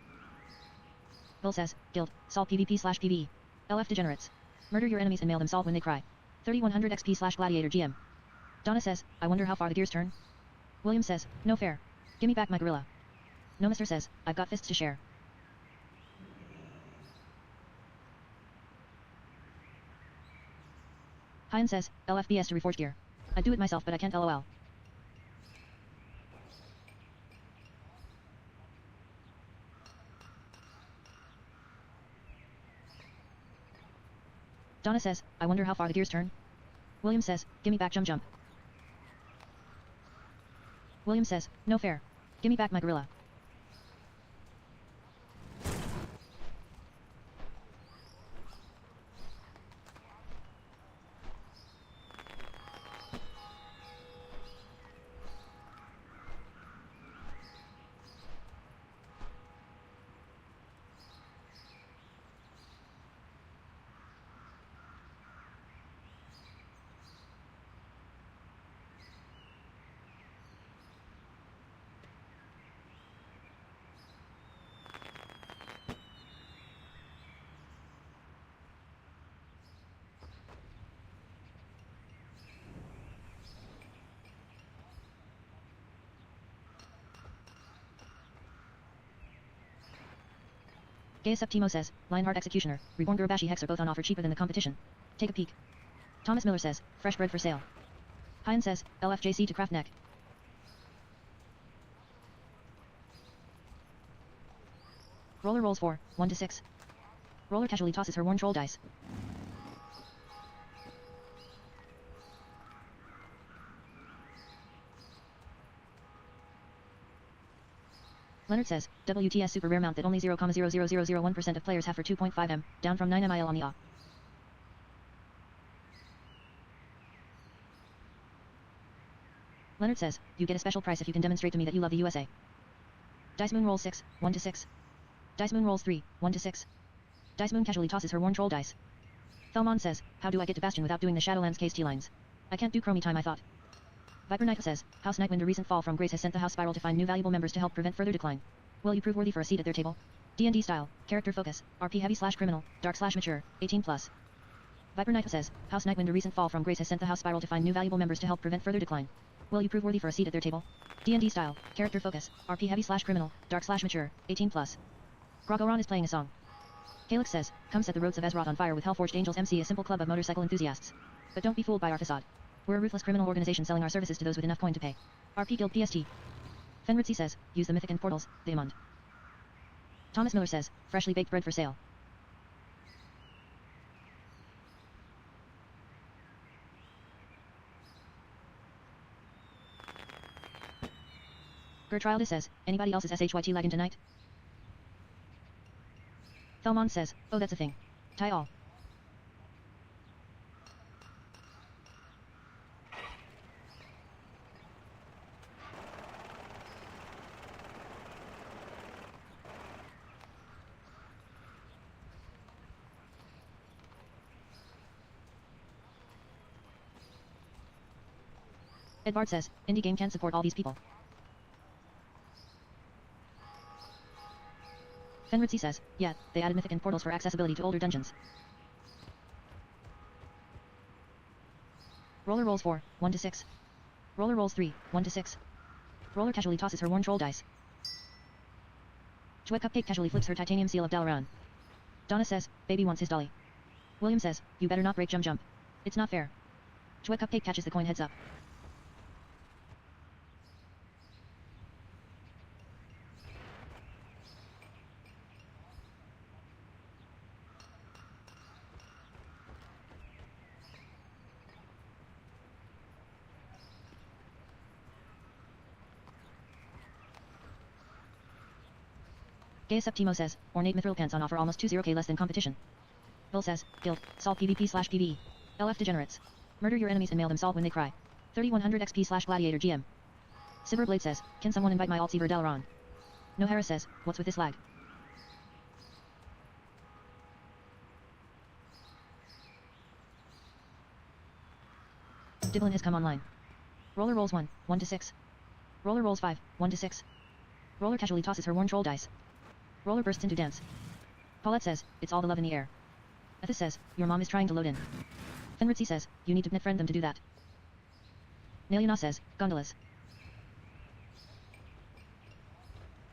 Vil says, guild, sol PvP/PvE. LF degenerates. Murder your enemies and mail them salt when they cry. 3100 XP/gladiator GM. Donna says, I wonder how far the gears turn. William says, no fair. Give me back my gorilla. No Mr. says, I've got fists to share. Hyan says, LFBS to reforge gear. I'd do it myself but I can't lol. Donna says, I wonder how far the gears turn. William says, gimme back jump. William says, no fair. Gimme back my gorilla. Gaius Timo says, Lionheart Executioner, Reborn Gurubashi Hex are both on offer cheaper than the competition. Take a peek. Thomas Miller says, fresh bread for sale. Hyan says, LFJC to craft neck. Roller rolls 4, 1 to 6. Roller casually tosses her worn troll dice. Leonard says, WTS super rare mount that only 0,00001% of players have for 2.5 M, down from 9 MIL on the AW. Leonard says, you get a special price if you can demonstrate to me that you love the USA. Dice Moon rolls 6, 1 to 6. Dice Moon rolls 3, 1 to 6. Dice Moon casually tosses her worn troll dice. Thelmon says, how do I get to Bastion without doing the Shadowlands case T-lines? I can't do Chromie time I thought. Viper Knight says, House Nightwind a recent fall from grace has sent the House Spiral to find new valuable members to help prevent further decline. Will you prove worthy for a seat at their table? D&D style, character focus, RP heavy/criminal, dark/mature, 18+. Viper Knight says, House Nightwind a recent fall from grace has sent the House Spiral to find new valuable members to help prevent further decline. Will you prove worthy for a seat at their table? D&D style, character focus, RP heavy/criminal, dark/mature, 18+. Grogoron is playing a song. Calyx says, come set the roads of Ezroth on fire with Hellforged Angels MC, a simple club of motorcycle enthusiasts. But don't be fooled by our facade. We're a ruthless criminal organization selling our services to those with enough coin to pay. RP Guild PST. Fenritzi says, use the mythic and portals, Daemond. Thomas Miller says, freshly baked bread for sale. Gertrude says, anybody else's SHYT lagging tonight? Thelmon says, oh that's a thing. Tie all. Edvard says, indie game can't support all these people. Fenritzi says, yeah, they added mythic and portals for accessibility to older dungeons. Roller rolls 4, 1 to 6. Roller rolls 3, 1 to 6. Roller casually tosses her worn troll dice. GuardCupCake casually flips her titanium seal of Dalaran. Donna says, baby wants his dolly. William says, you better not break jump. It's not fair. GuardCupCake catches the coin heads up. Gaius Timo says, ornate mithril pants on offer almost 20k less than competition. Vil says, guild, sol PvP/PvE. LF degenerates. Murder your enemies and mail them salt when they cry. 3100 XP/gladiator GM. Silverblade says, can someone invite my alt Zira Dalaran? No Harris says, what's with this lag? Diblin has come online. Roller rolls 1, 1 to 6. Roller rolls 5, 1 to 6. Roller casually tosses her worn troll dice. Roller bursts into dance. Paulette says, it's all the love in the air. Athis says, your mom is trying to load in. Fenritzi says, you need to befriend them to do that. Naliana says, gondolas.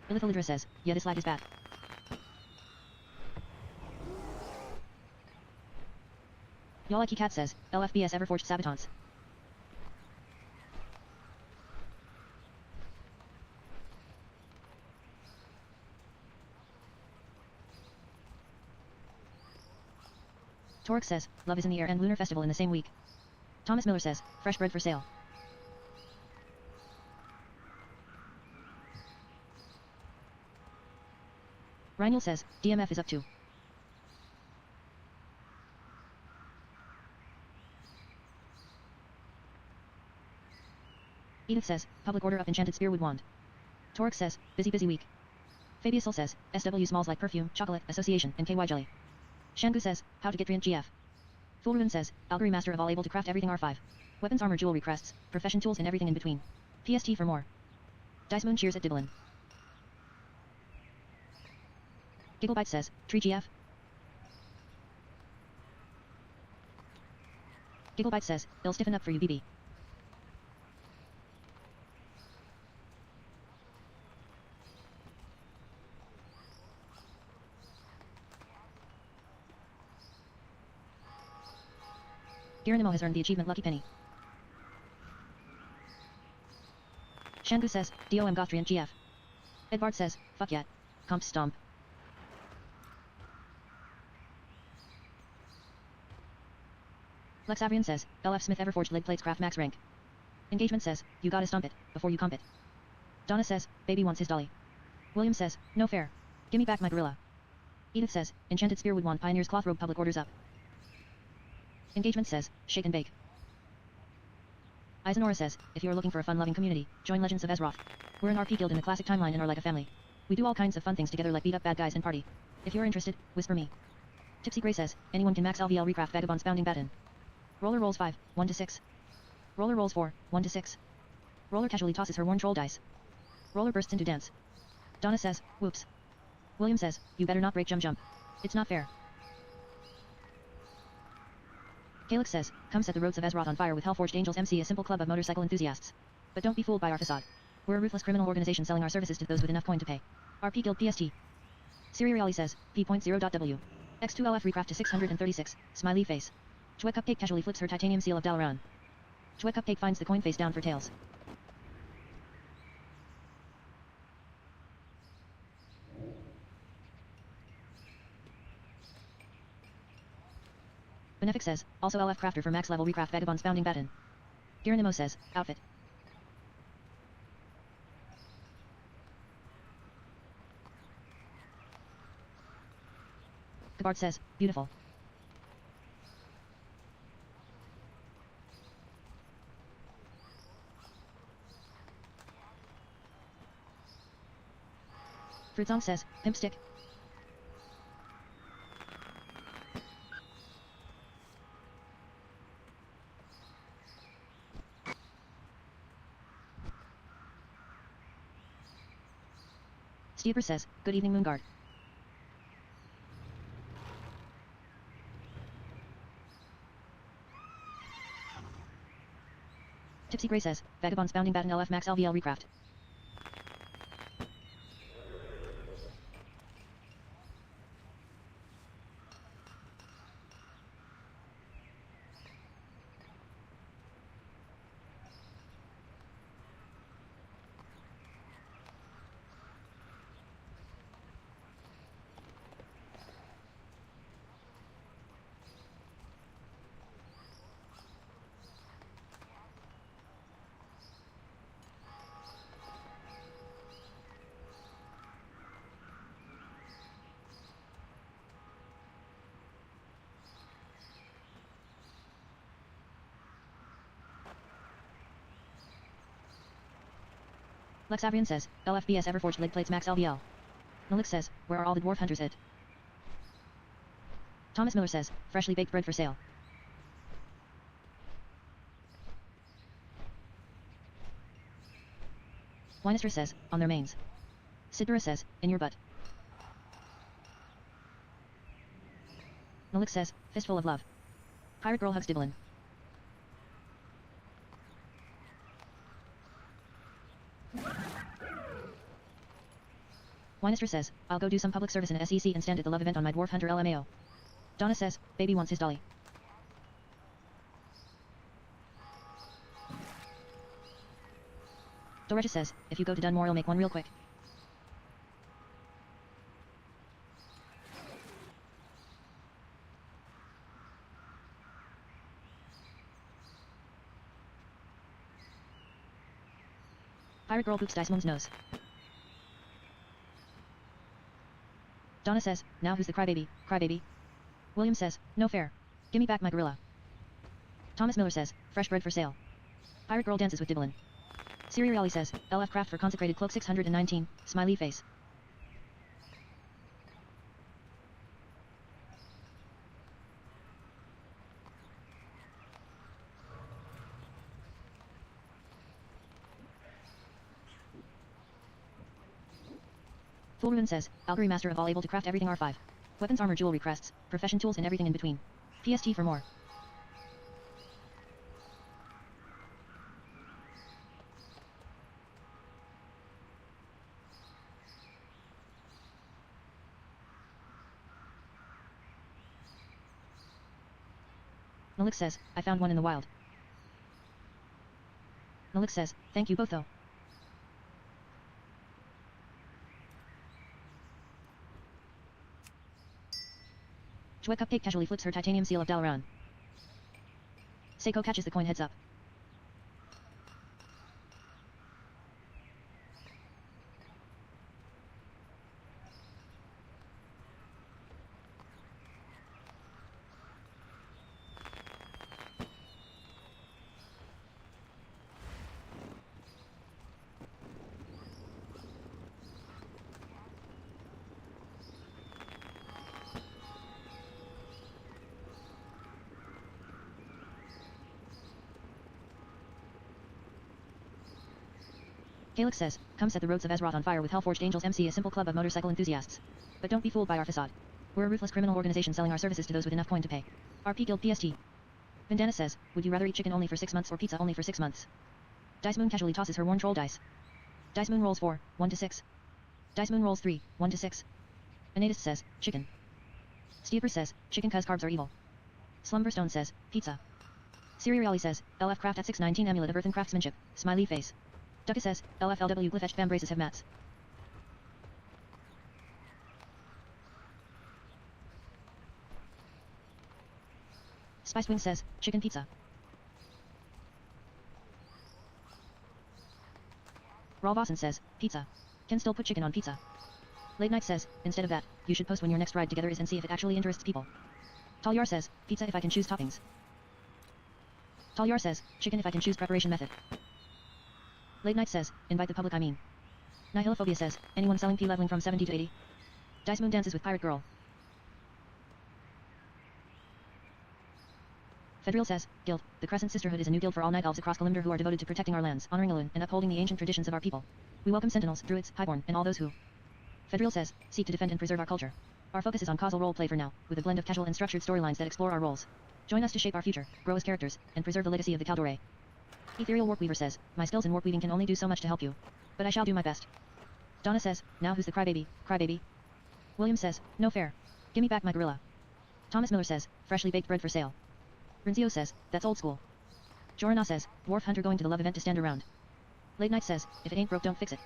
Ilithalidra says, yeah, this lag is bad. Yalaki Cat says, LFBS ever forged sabotants. Torx says, love is in the air and Lunar Festival in the same week. Thomas Miller says, fresh bread for sale. Reinel says, DMF is up too. Edith says, public order up enchanted spearwood wand. Torx says, busy week. Fabiusel says, SW smalls like perfume, chocolate, association, and KY jelly. Shangu says, how to get Drian GF. Fulruin says, Algary master of all able to craft everything R5. Weapons, armor, jewelry, crests, profession tools and everything in between. PST for more. Dice Moon cheers at Diblin. Gigglebite says, Tree GF. Gigglebite says, they'll stiffen up for you BB. Geronimo has earned the achievement Lucky Penny. Shangu says, DOM Gothrian GF. Edvard says, fuck yet. Comp stomp. Lexavrian says, LF Smith ever forged leg plates craft max rank. Engagement says, you gotta stomp it, before you comp it. Donna says, baby wants his dolly. William says, no fair. Gimme back my gorilla. Edith says, enchanted spearwood wand pioneers cloth robe public orders up. Engagement says, shake and bake. Eisenora says, if you're looking for a fun-loving community, join Legends of Ezroth. We're an RP guild in a classic timeline and are like a family. We do all kinds of fun things together like beat up bad guys and party. If you're interested, whisper me. Tipsy Gray says, anyone can max LVL recraft vagabonds bounding baton. Roller rolls 5, 1 to 6. Roller rolls 4, 1 to 6. Roller casually tosses her worn troll dice. Roller bursts into dance. Donna says, whoops. William says, you better not break jump. It's not fair. Calix says, come set the roads of Ezroth on fire with Hellforged Angels MC, a simple club of motorcycle enthusiasts. But don't be fooled by our facade. We're a ruthless criminal organization selling our services to those with enough coin to pay. RP Guild PST. Sirireali says, P.0.W. X2LF recraft to 636, smiley face. GuardCupCake casually flips her titanium seal of Dalaran. GuardCupCake finds the coin face down for tails. Benefic says, also LF crafter for max level recraft vagabonds bounding baton. Geronimo says, outfit. Guard says, beautiful. Fruitzong says, pimp stick. Stever says, good evening Moonguard. Tipsy Gray says, vagabonds bounding baton LF max LVL recraft. Lexavrian says, LFBS ever forged leg plates max LVL. Nalix says, where are all the dwarf hunters at? Thomas Miller says, freshly baked bread for sale. Winestra says, on their mains. Sidbura says, in your butt. Nalik says, fistful of love. Pirate girl hugs Diblin. Winestra says, I'll go do some public service in a SEC and stand at the love event on my dwarf hunter LMAO. Donna says, baby wants his dolly. Dorecha says, if you go to Dunmore I'll make one real quick. Pirate girl boots Dice Moon's nose. Donna says, now who's the crybaby, crybaby? William says, no fair. Gimme back my gorilla. Thomas Miller says, fresh bread for sale. Pirate girl dances with Diblin. Siri Reali says, LF craft for consecrated cloak 619, smiley face. Fulruin says, Algory master of all able to craft everything R5. Weapons, armor, jewelry, crests, profession tools and everything in between. PST for more. Nalik says, I found one in the wild. Nalik says, thank you both though. GuardServer casually flips her titanium seal of Dalaran. Seiko catches the coin heads up. Calix says, come set the roads of Ezroth on fire with Hellforged Angels MC, a simple club of motorcycle enthusiasts. But don't be fooled by our facade. We're a ruthless criminal organization selling our services to those with enough coin to pay. RP Guild PST. Vandana says, would you rather eat chicken only for 6 months or pizza only for 6 months? Dice Moon casually tosses her worn troll dice. Dice Moon rolls 4, 1 to 6. Dice Moon rolls 3, 1 to 6. Anatus says, chicken. Steeper says, chicken cause carbs are evil. Slumberstone says, pizza. Siri Reali says, LF craft at 619 amulet of earthen craftsmanship, smiley face. Ducka says, LFLW glyph etched fam braces have mats. Spiced Wing says, chicken pizza. Ralvasan says, pizza. Can still put chicken on pizza. Late Night says, instead of that, you should post when your next ride together is and see if it actually interests people. Talyar says, pizza if I can choose toppings. Talyar says, chicken if I can choose preparation method. Late Night says, invite the public I mean. Nihilophobia says, anyone selling P leveling from 70 to 80? Dice Moon dances with Pirate Girl. Fedriel says, Guild, the Crescent Sisterhood is a new guild for all night elves across Kalimdor who are devoted to protecting our lands, honoring Elun, and upholding the ancient traditions of our people. We welcome sentinels, druids, highborn, and all those who, Fedriel says, seek to defend and preserve our culture. Our focus is on causal role play for now, with a blend of casual and structured storylines that explore our roles. Join us to shape our future, grow as characters, and preserve the legacy of the Caldore. Ethereal Warpweaver says, my skills in warpweaving can only do so much to help you. But I shall do my best. Donna says, now who's the crybaby, crybaby? William says, no fair. Gimme back my gorilla. Thomas Miller says, freshly baked bread for sale. Rinzio says, that's old school. Jorana says, dwarf hunter going to the love event to stand around. Late Night says, if it ain't broke don't fix it.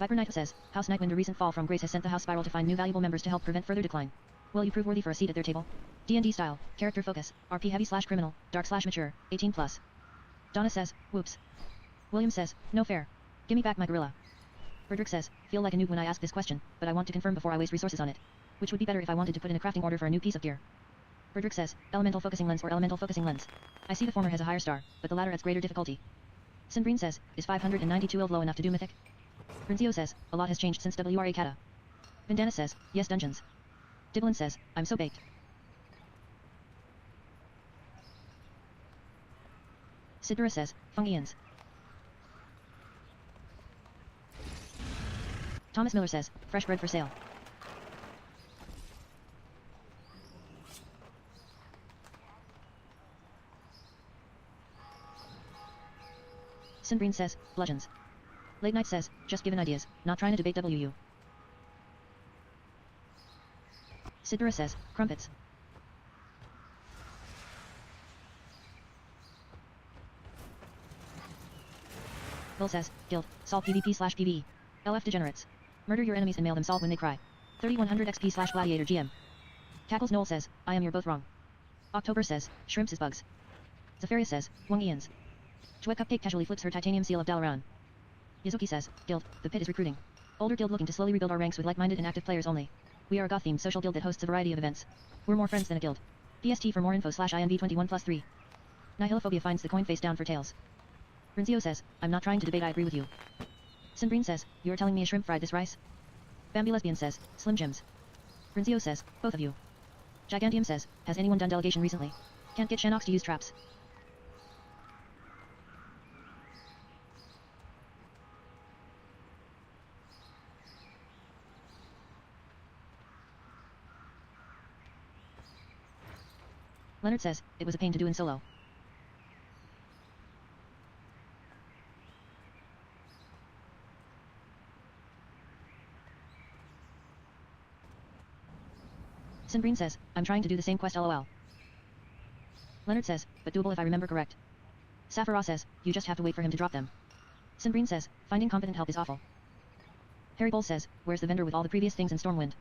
Viper Knight says, House Nightwind, a recent fall from grace has sent the house spiral to find new valuable members to help prevent further decline. Will you prove worthy for a seat at their table? D&D style, character focus, RP heavy / criminal, dark / mature, 18+. Donna says, whoops. William says, no fair. Gimme back my gorilla. Berdrick says, feel like a noob when I ask this question, but I want to confirm before I waste resources on it. Which would be better if I wanted to put in a crafting order for a new piece of gear. Berdrick says, elemental focusing lens or elemental focusing lens. I see the former has a higher star, but the latter adds greater difficulty. Sinbreen says, is 592 ILV low enough to do mythic? Rinzio says, a lot has changed since WRA Kata. Vandana says, yes dungeons. Diblin says, I'm so baked. Sidbura says, Fungians. Thomas Miller says, fresh bread for sale. Sinbreen says, bludgeons. Late Night says, just giving ideas, not trying to debate WU. Sidbura says, crumpets. Bill says, guild, solve PvP/PvE. LF degenerates. Murder your enemies and mail them salt when they cry. 3100 XP/gladiator GM. Cackles Noel says, I am you're both wrong. October says, shrimps is bugs. Zephyria says, Wong Ians. GuardServer casually flips her titanium seal of Dalaran. Yazuki says, guild, the pit is recruiting. Older guild looking to slowly rebuild our ranks with like-minded and active players only. We are a goth-themed social guild that hosts a variety of events. We're more friends than a guild. PST for more info /INV21+3. Nihilophobia finds the coin face down for tails. Rinzio says, I'm not trying to debate, I agree with you. Sinbreen says, you're telling me a shrimp fried this rice? Bambi Lesbian says, Slim Jims. Rinzio says, both of you. Gigantium says, has anyone done delegation recently? Can't get Shanox to use traps. Leonard says, it was a pain to do in solo. Sinbreen says, I'm trying to do the same quest lol. Leonard says, but doable if I remember correct. Saffara says, you just have to wait for him to drop them. Sinbreen says, finding competent help is awful. Harry Bowl says, where's the vendor with all the previous things in Stormwind?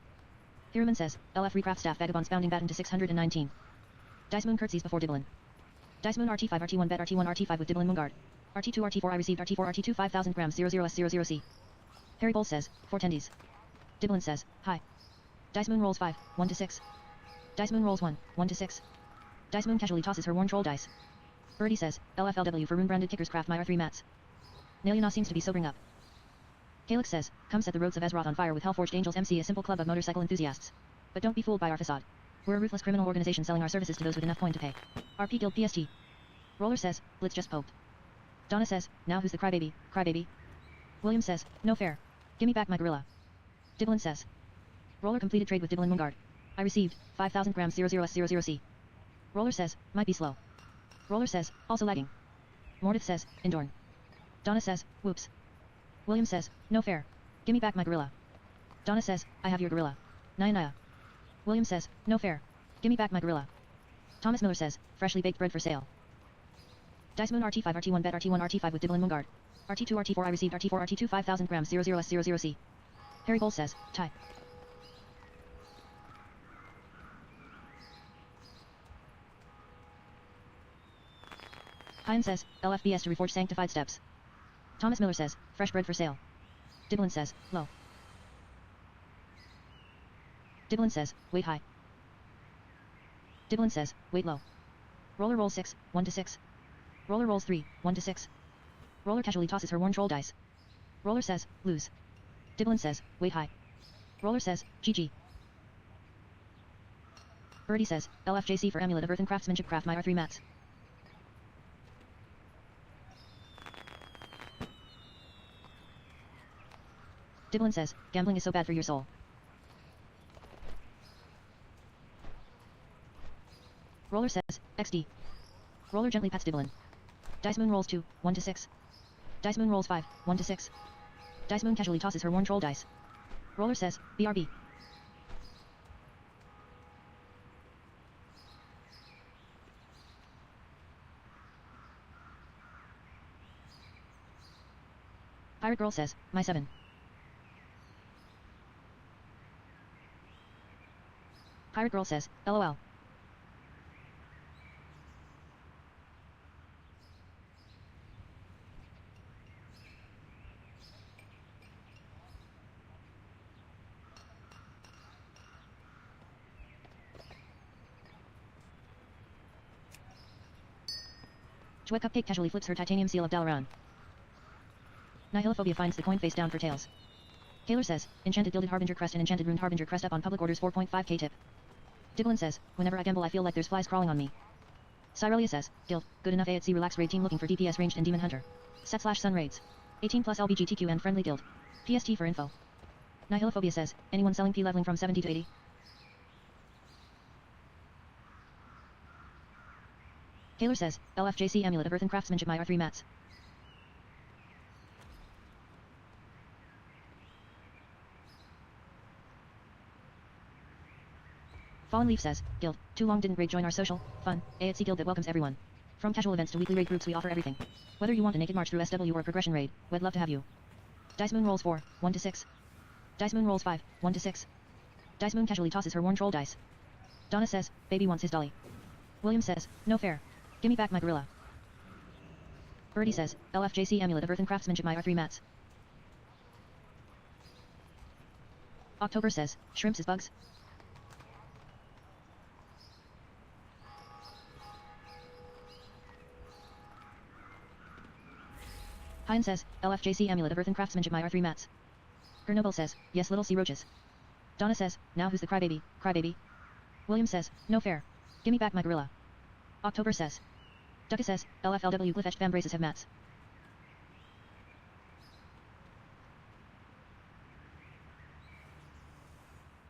Hiruman says, LF recraft staff vagabonds bounding batten to 619. Dice Moon curtsies before Diblin. Dice Moon RT5 RT1 bet RT1 RT5 with Diblin Moongard. RT2 RT4 I received RT4 RT2 5000 grams 00S00C. Harry Bowl says, 4 tendies. Diblin says, hi. Dice Moon rolls 5, 1 to 6. Dice Moon rolls 1, 1 to 6. Dice Moon casually tosses her worn troll dice. Birdie says, LFLW for rune-branded kickers craft my R3 mats. Naliana seems to be sobering up. Kalix says, come set the roads of Ezroth on fire with Hellforged Angels MC, a simple club of motorcycle enthusiasts. But don't be fooled by our facade. We're a ruthless criminal organization selling our services to those with enough coin to pay. RP Guild PST. Roller says, Blitz just poked. Donna says, now who's the crybaby, crybaby? William says, no fair. Gimme back my gorilla. Diblin says. Roller completed trade with Diblin Moongard. I received 5000 grams 00S00C. Roller says, might be slow. Roller says, also lagging. Mordith says, Indorn. Donna says, whoops. William says, no fair. Gimme back my gorilla. Donna says, I have your gorilla. Naya. William says, no fair. Gimme back my gorilla. Thomas Miller says, freshly baked bread for sale. Dice Moon RT5 RT1 bet RT1 RT5 with Diblin Moongard. RT2 RT4 I received RT4 RT2 5000 grams 00S00C. Harry Bowl says, tie. Hyan says, LFBS to reforge sanctified steps. Thomas Miller says, fresh bread for sale. Diblin says, low. Diblin says, wait high. Diblin says, wait low. Roller rolls 6, 1 to 6. Roller rolls 3, 1 to 6. Roller casually tosses her worn troll dice. Roller says, lose. Diblin says, wait high. Roller says, GG. Birdie says, LFJC for amulet of earthen craftsmanship craft my R3 mats. Diblin says, gambling is so bad for your soul. Roller says, XD. Roller gently pats Diblin. Dice Moon rolls 2, 1 to 6. Dice Moon rolls 5, 1 to 6. Dice Moon casually tosses her worn troll dice. Roller says, BRB. Pirate Girl says, my 7. Pirate Girl says, LOL. GuardServer casually flips her titanium seal of Dalaran. Nihilophobia finds the coin face down for tails. Taylor says, enchanted gilded harbinger crest and enchanted runed harbinger crest up on public orders 4.5k tip. Diblin says, whenever I gamble I feel like there's flies crawling on me. Cyrelia says, guild, good enough AAC relax raid team looking for DPS ranged and demon hunter. Set/sun raids. 18 plus LBGTQ and friendly guild. PST for info. Nihilophobia says, anyone selling P leveling from 70 to 80? Taylor says, LFJC Amulet of Earth and Craftsmanship my R3 mats. Fallen Leaf says, Guild, too long didn't raid join our social, fun, AHC guild that welcomes everyone. From casual events to weekly raid groups we offer everything. Whether you want a naked march through SW or a progression raid, we'd love to have you. Dice Moon rolls 4, 1 to 6. Dice Moon rolls 5, 1 to 6. Dice Moon casually tosses her worn troll dice. Donna says, baby wants his dolly. William says, no fair. Gimme back my gorilla. Birdie says, LFJC Amulet of Earth and Craftsmanship my R3 mats. October says, shrimps is bugs. Hine says, LFJC Amulet of Earth and Craftsmanship my R3 mats. Grenoble says, yes little sea roaches. Donna says, now who's the crybaby, crybaby? William says, no fair. Gimme back my gorilla. October says. Ducka says, LFLW glyph etched fambraces have mats.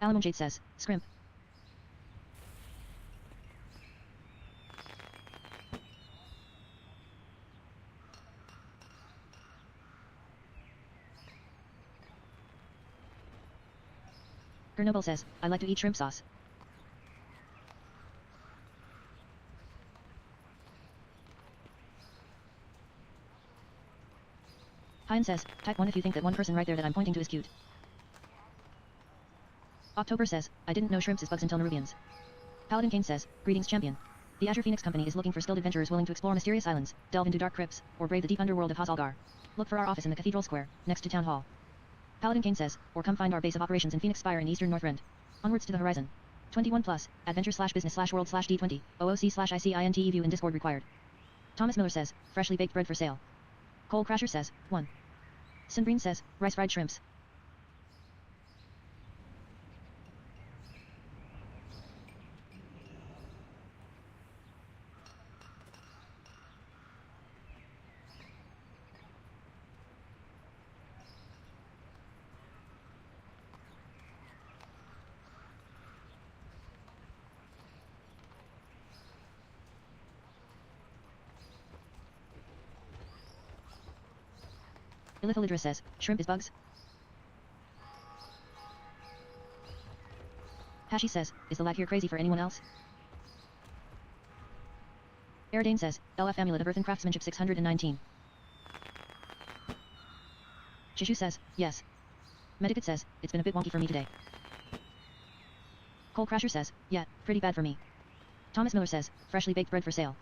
Alamon Jade says, scrimp. Grenoble says, I like to eat shrimp sauce. Hine says, type 1 if you think that one person right there that I'm pointing to is cute. October says, I didn't know shrimps is bugs until Nerubians. Paladin Kane says, greetings champion. The Azure Phoenix Company is looking for skilled adventurers willing to explore mysterious islands, delve into dark crypts, or brave the deep underworld of Hazalgar. Look for our office in the Cathedral Square, next to Town Hall. Paladin Kane says, or come find our base of operations in Phoenix Spire in Eastern Northrend. Onwards to the horizon. 21 plus, adventure/business/world/D20, OOC/ICINTE view in Discord required. Thomas Miller says, freshly baked bread for sale. Cole Crasher says, 1. Sinbreen says, rice fried shrimps. Illithilidra says, shrimp is bugs. Hashi says, is the lag here crazy for anyone else? Aradane says, LF Amulet of Earth and Craftsmanship 619. Chishu says, yes. Medicate says, it's been a bit wonky for me today. Cole Crasher says, yeah, pretty bad for me. Thomas Miller says, freshly baked bread for sale.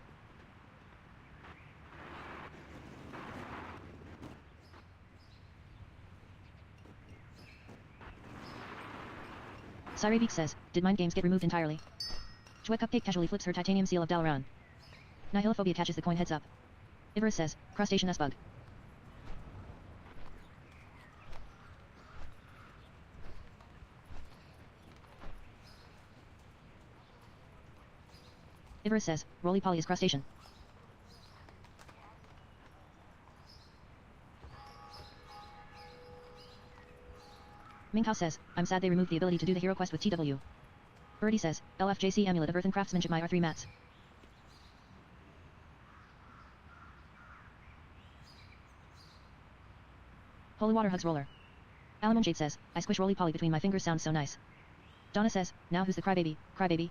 Cyrebeak says, did mind games get removed entirely? GuardServer casually flips her titanium seal of Dalaran. Nihilophobia catches the coin heads up. Ivarus says, crustacean S-bug. Ivarus says, roly-poly is crustacean. Minghao says, I'm sad they removed the ability to do the hero quest with TW. Birdie says, LFJC Amulet of Earth and Craftsmanship my R3 mats. Holy Water hugs roller. Alamon Jade says, I squish roly-poly between my fingers sounds so nice. Donna says, now who's the crybaby, crybaby?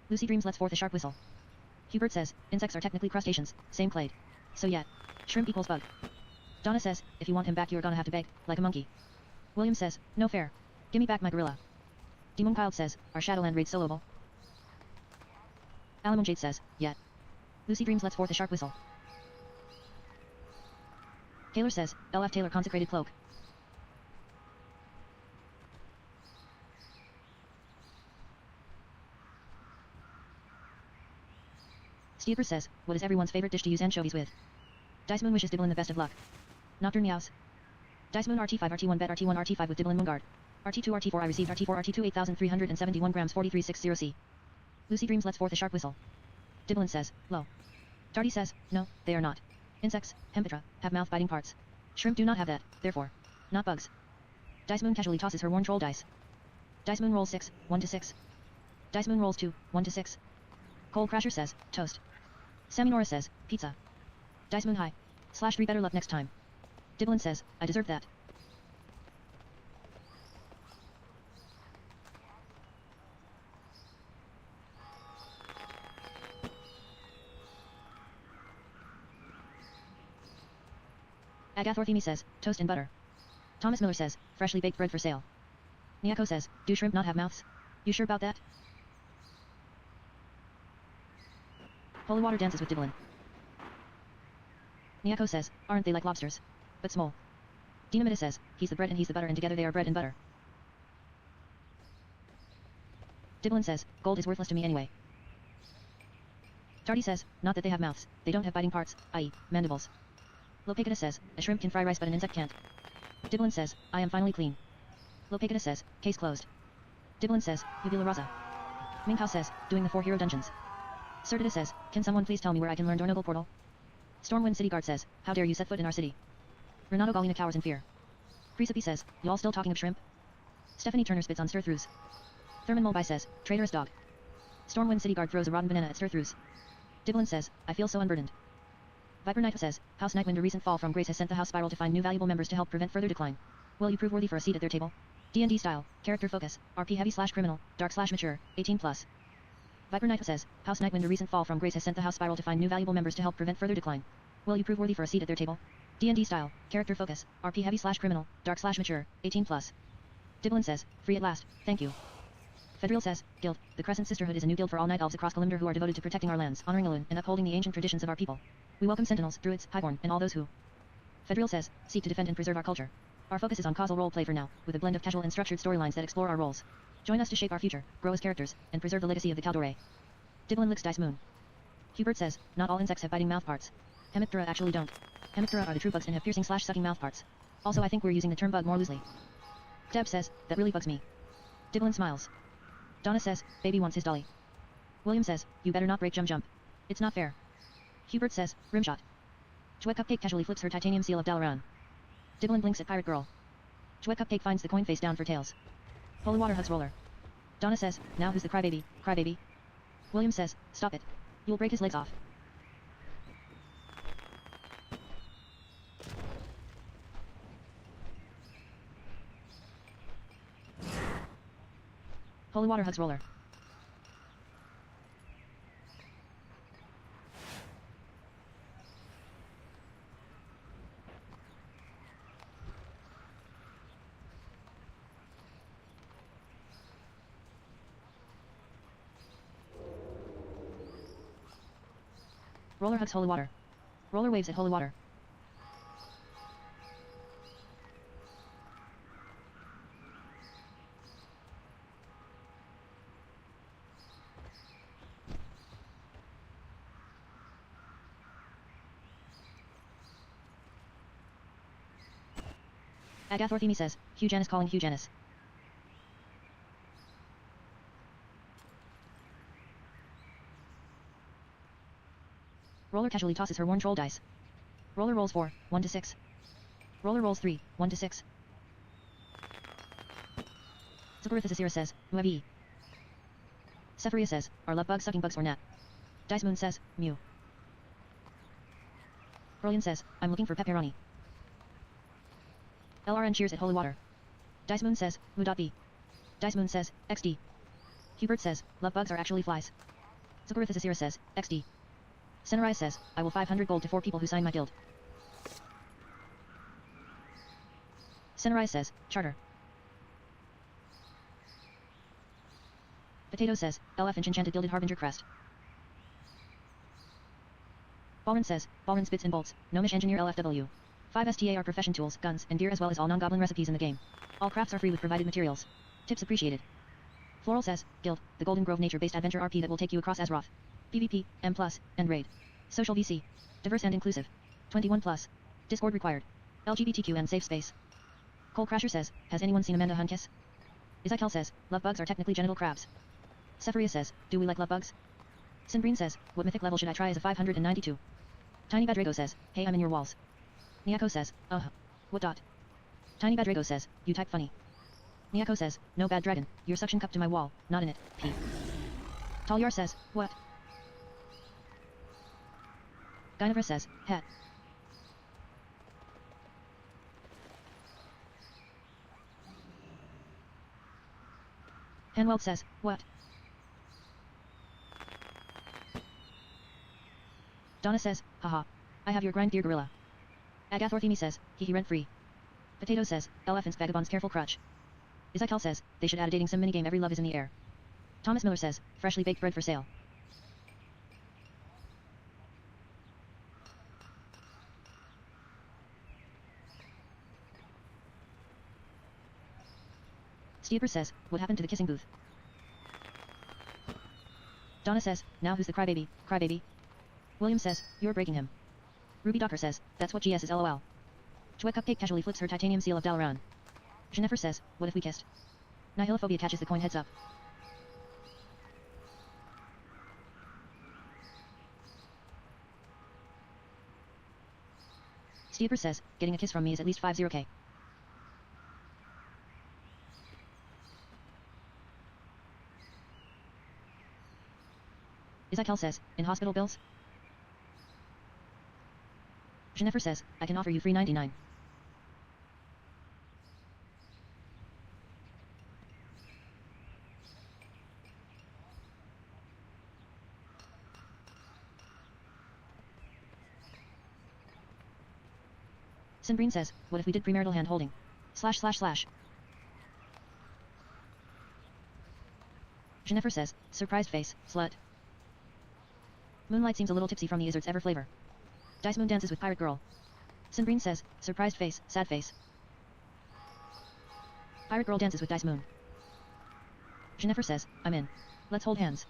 Lucy Dreams lets forth a sharp whistle. Hubert says, insects are technically crustaceans, same clade. So yeah, shrimp equals bug. Donna says, if you want him back you're gonna have to beg, like a monkey. William says, no fair. Gimme back my gorilla. Demon Child says, are Shadowland raids soloable? Alamon Jade says, yeah. Lucy Dreams lets forth a sharp whistle. Taylor says, LF Taylor consecrated cloak. Stever says, what is everyone's favorite dish to use anchovies with? Dice Moon wishes Dibblin the best of luck. Nocturne meows. Dice Moon RT5 RT1 Bet RT1 RT5 with Diblin Moonguard. RT2 RT4 I received RT4 RT2 8,371 grams 4360C. Lucy dreams lets forth a sharp whistle. Diblin says, low. Darty says, no, they are not. Insects, Hempitra, have mouth-biting parts. Shrimp do not have that, therefore. Not bugs. Dice Moon casually tosses her worn troll dice. Dice Moon rolls 6, 1 to 6. Dice Moon rolls 2, 1 to 6. Coal Crasher says, toast. Saminora says, pizza. Dice Moon high. /3 better luck next time. Diblin says, I deserve that. Agathorthemi says, toast and butter. Thomas Miller says, freshly baked bread for sale. Nyako says, do shrimp not have mouths? You sure about that? Holy Water dances with Diblin. Nyako says, aren't they like lobsters? But small. Dynamita says, he's the bread and he's the butter and together they are bread and butter. Diblin says, gold is worthless to me anyway. Tardy says, not that they have mouths, they don't have biting parts, i.e., mandibles. Lopekita says, a shrimp can fry rice but an insect can't. Diblin says, I am finally clean. Lopekita says, case closed. Diblin says, Uvula Raza. Minghao says, doing the 4 hero dungeons. Cerdita says, can someone please tell me where I can learn Dornoble Portal? Stormwind City Guard says, how dare you set foot in our city? Renato Galina cowers in fear. Precipi says, y'all still talking of shrimp? Stephanie Turner spits on Stirthroos. Thurman Mulby says, traitorous dog. Stormwind City Guard throws a rotten banana at Stirthroos. Diblin says, I feel so unburdened. Viper Knight says, House Nightwind a recent fall from grace has sent the House Spiral to find new valuable members to help prevent further decline. Will you prove worthy for a seat at their table? D&D style, character focus, RP heavy / criminal, dark / mature, 18+. Viper Knight says, House Nightwind a recent fall from grace has sent the House Spiral to find new valuable members to help prevent further decline. Will you prove worthy for a seat at their table? D&D style, character focus, RP heavy / criminal, dark / mature, 18+. Diblin says, free at last, thank you. Fedriel says, Guild, the Crescent Sisterhood is a new guild for all night elves across Kalimdor who are devoted to protecting our lands, honoring Elun, and upholding the ancient traditions of our people. We welcome sentinels, druids, highborn, and all those who. Fedriel says, seek to defend and preserve our culture. Our focus is on causal role play for now, with a blend of casual and structured storylines that explore our roles. Join us to shape our future, grow as characters, and preserve the legacy of the Caldore. Diblin licks Dice Moon. Hubert says, not all insects have biting mouth parts. Hemiptera actually don't. Hemiptera are the true bugs and have piercing / sucking mouth parts. Also I think we're using the term bug more loosely. Deb says, that really bugs me. Diblin smiles. Donna says, baby wants his dolly. William says, you better not break jump. It's not fair. Hubert says, rimshot. GuardServer casually flips her titanium seal of Dalaran. Diblin blinks at Pirate Girl. GuardServer finds the coin face down for tails. Holy Water hugs Roller. Donna says, now who's the crybaby, crybaby? William says, stop it. You'll break his legs off. Holy Water hugs Roller. Roller hugs Holy Water. Roller waves at Holy Water. Agathorthemi says, Hugh Janus calling Hugh Janus. Roller casually tosses her worn troll dice. Roller rolls 4, 1 to 6. Roller rolls 3, 1 to 6. Zubarithus Zira says, Muavi. Sephiria says, are love bugs sucking bugs or nat? Dice Moon says, Mew. Brolian says, I'm looking for pepperoni. LRN cheers at Holy Water. Dice Moon says, Mu.B. Dice Moon says, XD. Hubert says, love bugs are actually flies. Zubarithus Zira says, XD. Senarai says, I will 500 gold to 4 people who sign my guild. Senarai says, charter. Potato says, LF enchanted gilded harbinger crest. Balrin says, Balrin spits and bolts, gnomish engineer LFW. 5 STA are profession tools, guns, and gear as well as all non-goblin recipes in the game. All crafts are free with provided materials. Tips appreciated. Floral says, Guild, the Golden Grove nature-based adventure RP that will take you across Azeroth. PvP, M+, and Raid. Social VC. Diverse and inclusive. 21+. Discord required. LGBTQ and safe space. Cole Crasher says, has anyone seen Amanda Hun kiss? Izakel says, love bugs are technically genital crabs. Sephiria says, do we like love bugs? Sinbreen says, what mythic level should I try as a 592? Tiny Badrago says, hey, I'm in your walls. Nyako says, what dot? Tiny Badrago says, you type funny. Nyako says, no bad dragon, your suction cup to my wall, not in it, p. Talyar says, what? Gynevra says, het. Hanweld says, what? Donna says, haha. I have your grind gear gorilla. Agathorthemi says, he rent free. Potato says, elephants vagabonds careful crutch. Izakel says, they should add a dating sim minigame every love is in the air. Thomas Miller says, freshly baked bread for sale. Steeper says, what happened to the kissing booth? Donna says, now who's the crybaby, crybaby? William says, you're breaking him. Ruby Docker says, that's what GS is lol. GuardServer casually flips her titanium seal of Dalaran. Jennifer says, what if we kissed? Nihilophobia catches the coin heads up. Steeper says, getting a kiss from me is at least 50k. Izakel says, in hospital bills? Jennifer says, I can offer you free 99. Sinbreen says, what if we did premarital hand holding? ///. Jennifer says, surprised face, slut. Moonlight seems a little tipsy from the Izzard's ever flavor. Dice Moon dances with Pirate Girl. Sinbreen says, surprised face, sad face. Pirate Girl dances with Dice Moon. Jennifer says, I'm in. Let's hold hands.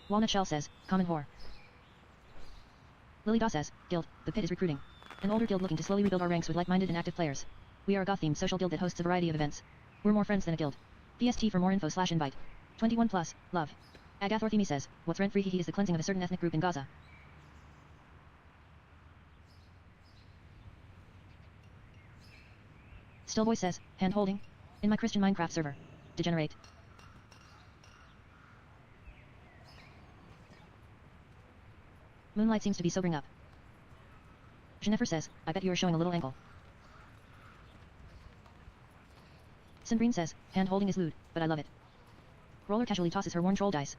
Walnut Shell says, common whore. Lily Daw says, guild, the pit is recruiting. An older guild looking to slowly rebuild our ranks with like-minded and active players. We are a goth-themed social guild that hosts a variety of events. We're more friends than a guild. PST for more info/invite. 21 plus, love. Agathorthemi says, what's rent-free he is the cleansing of a certain ethnic group in Gaza. Stillboy says, hand-holding? In my Christian Minecraft server. Degenerate. Moonlight seems to be sobering up. Jennifer says, I bet you are showing a little ankle. Sinbreen says, hand-holding is lewd, but I love it. Roller casually tosses her worn troll dice.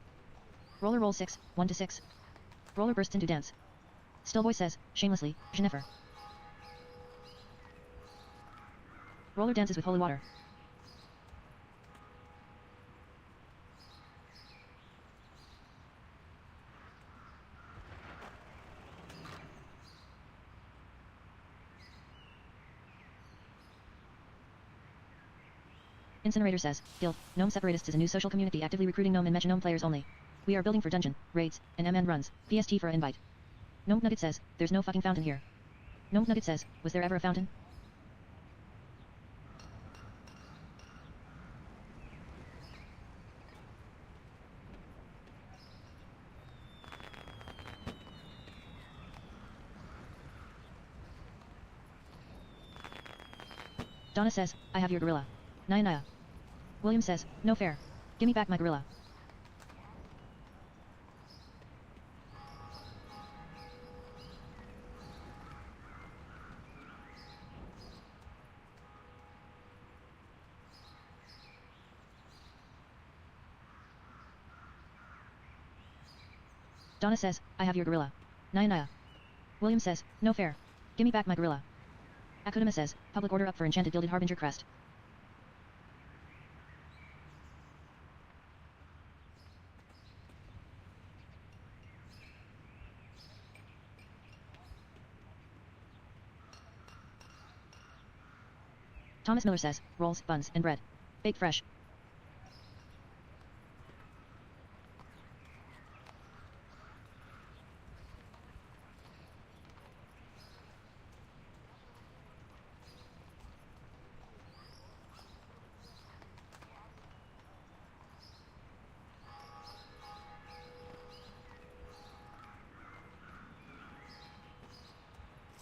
Roller rolls 6, 1 to 6. Roller bursts into dance. Stillboy says, shamelessly, Jennifer. Roller dances with holy water. Incinerator says, Guild, Gnome Separatists is a new social community actively recruiting Gnome and Mecha Gnome players only. We are building for dungeon, raids, and MN runs. PST for invite. Gnome Nugget says, there's no fucking fountain here. Gnome Nugget says, was there ever a fountain? Donna says, I have your gorilla. Naya. William says, no fair. Give me back my gorilla. Donna says, I have your gorilla. Naya. William says, no fair. Give me back my gorilla. Akudama says, public order up for enchanted gilded harbinger crest. Thomas Miller says, rolls, buns, and bread. Baked fresh.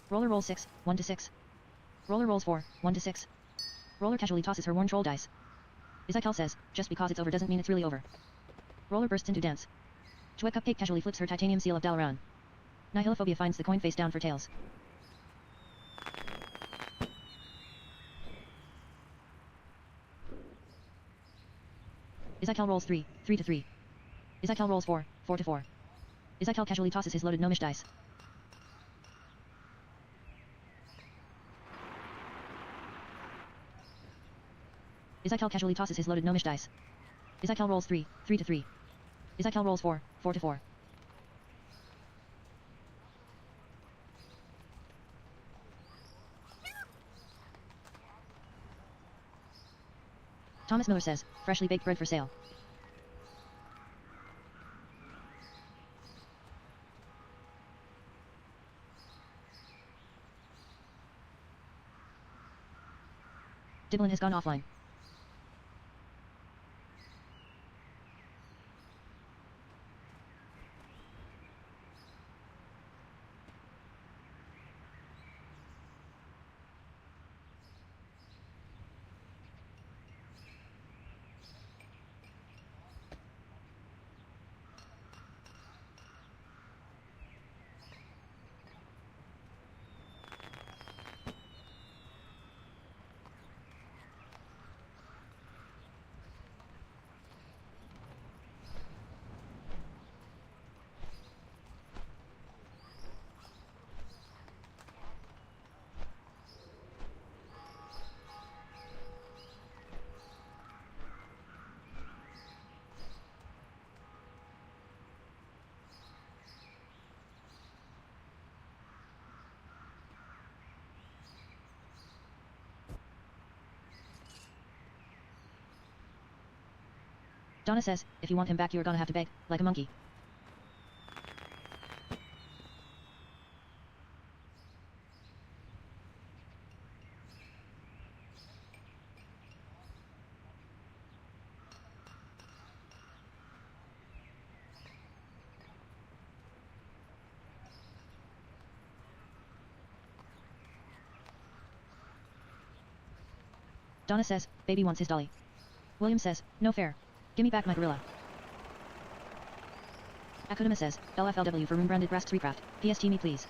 Roller rolls 6, 1 to 6. Roller rolls 4, 1 to 6. Roller casually tosses her worn troll dice. Izykel says, just because it's over doesn't mean it's really over. Roller bursts into dance. GuardCupCake casually flips her titanium seal of Dalaran. Nihilophobia finds the coin face down for tails. Izykel rolls 3, 3 to 3. Izykel rolls 4, 4 to 4. Izykel casually tosses his loaded gnomish dice. Izykel casually tosses his loaded gnomish dice. Izykel rolls 3, 3 to 3. Izykel rolls 4, 4 to 4. Thomas Miller says, freshly baked bread for sale. Diblin has gone offline. Donna says, if you want him back you're gonna have to beg, like a monkey. Donna says, baby wants his dolly. William says, no fair. Gimme back my gorilla. Akudama says, LFLW for room-branded Grasps Recraft. PST me please.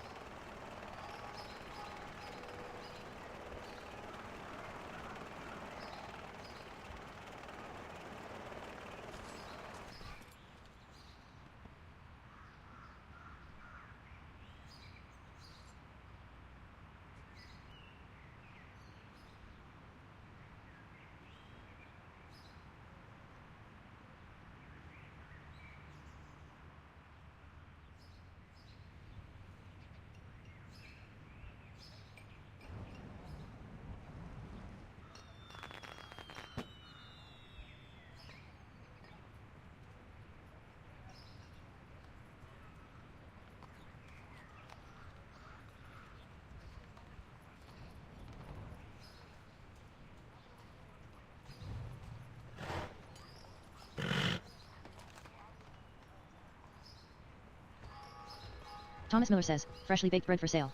Thomas Miller says, freshly baked bread for sale.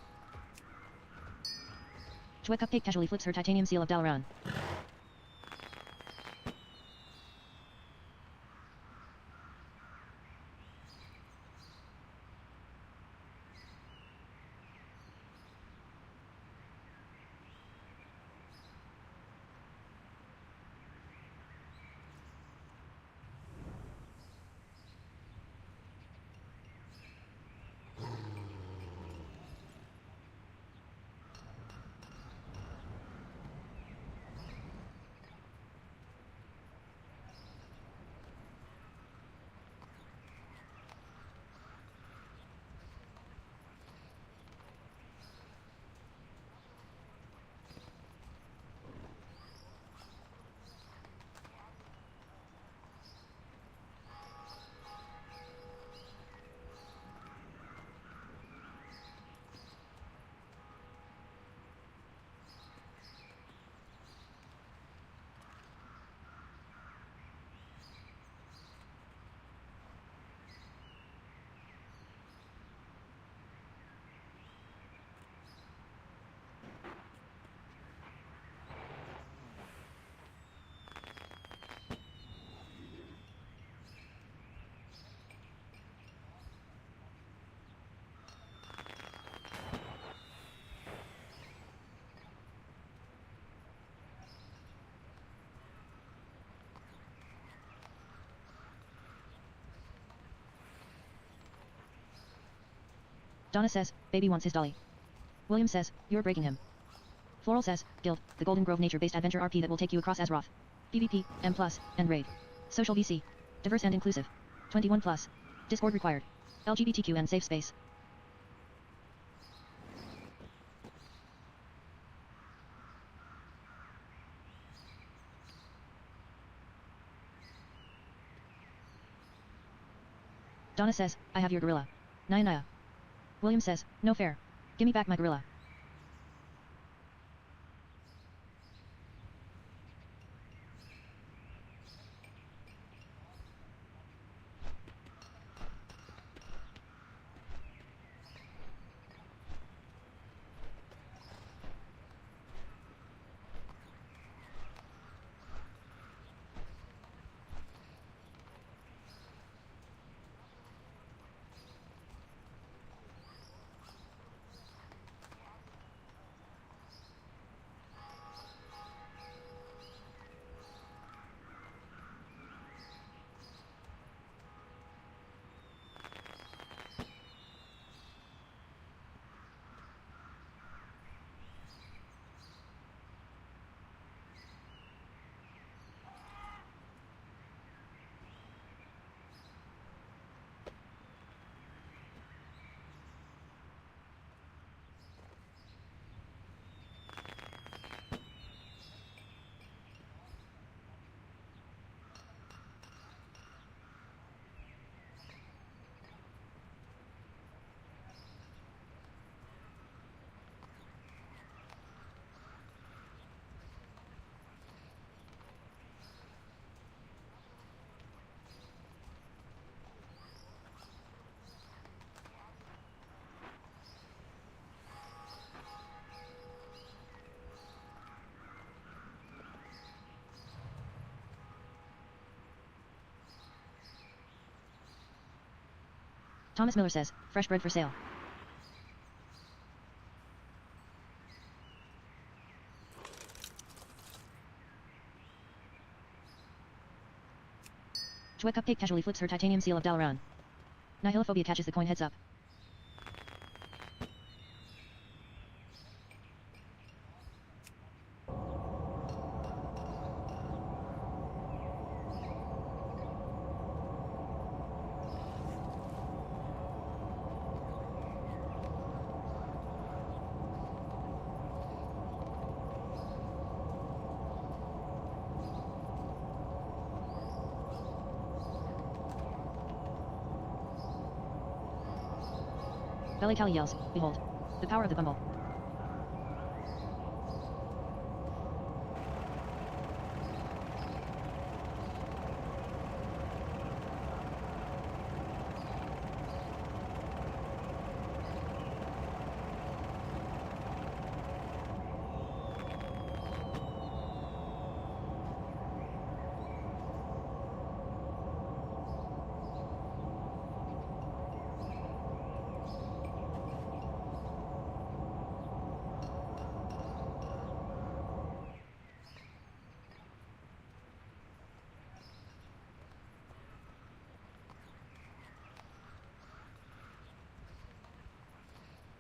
GuardCupCake casually flips her titanium seal of Dalaran. Donna says, baby wants his dolly. William says, you're breaking him. Floral says, Guild, the Golden Grove nature-based adventure RP that will take you across Azeroth. PvP, M+, and Raid. Social VC. Diverse and inclusive. 21+. Discord required. LGBTQ and safe space. Donna says, I have your gorilla. Naya. William says, no fair. Gimme back my gorilla. Thomas Miller says, fresh bread for sale. GuardServer casually flips her titanium seal of Dalaran. Nihilophobia catches the coin heads up. Belly Callie yells, behold. The power of the Bumble.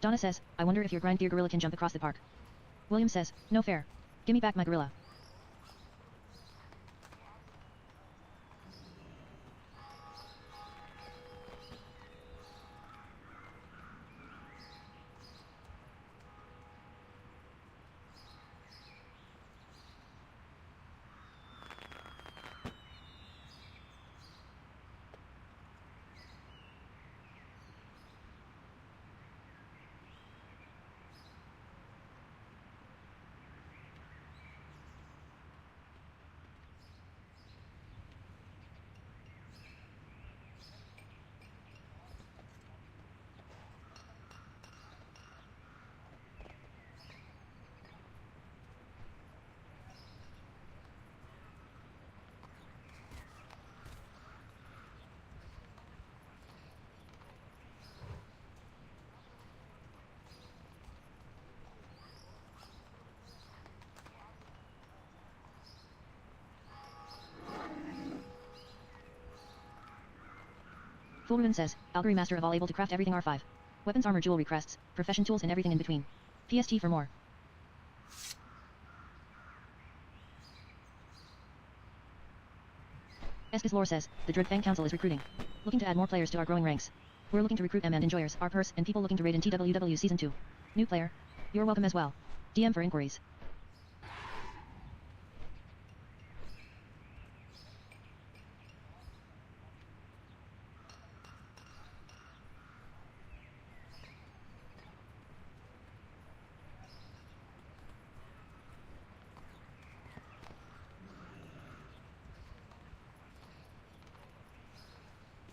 Donna says, I wonder if your grind gear gorilla can jump across the park. William says, no fair. Gimme back my gorilla. Fulruin says, Algary master of all able to craft everything R5. Weapons, armor, jewelry, crests, profession tools and everything in between. PST for more. Estes Lore says, the Dreadfang Council is recruiting. Looking to add more players to our growing ranks. We're looking to recruit M and enjoyers, our purse, and people looking to raid in TWW Season 2. New player. You're welcome as well. DM for inquiries.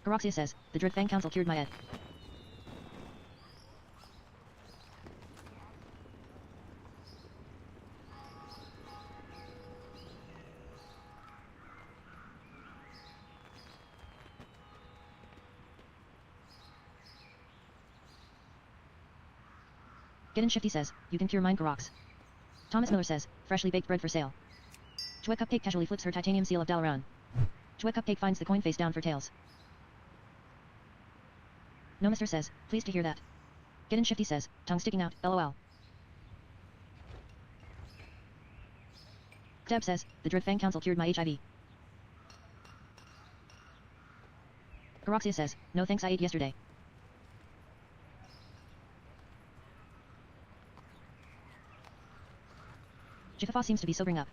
Garoxia says, the Dreadfang Council cured my ed. Get in Shifty says, you can cure mine Garox. Thomas Miller says, freshly baked bread for sale. GuardCupCake casually flips her titanium seal of Dalaran. GuardCupCake finds the coin face down for tails. No Mister says, pleased to hear that. Get in Shifty says, tongue sticking out, lol. Deb says, the Dreadfang Council cured my HIV. Garoxia says, no thanks I ate yesterday. Jikafa seems to be sobering up.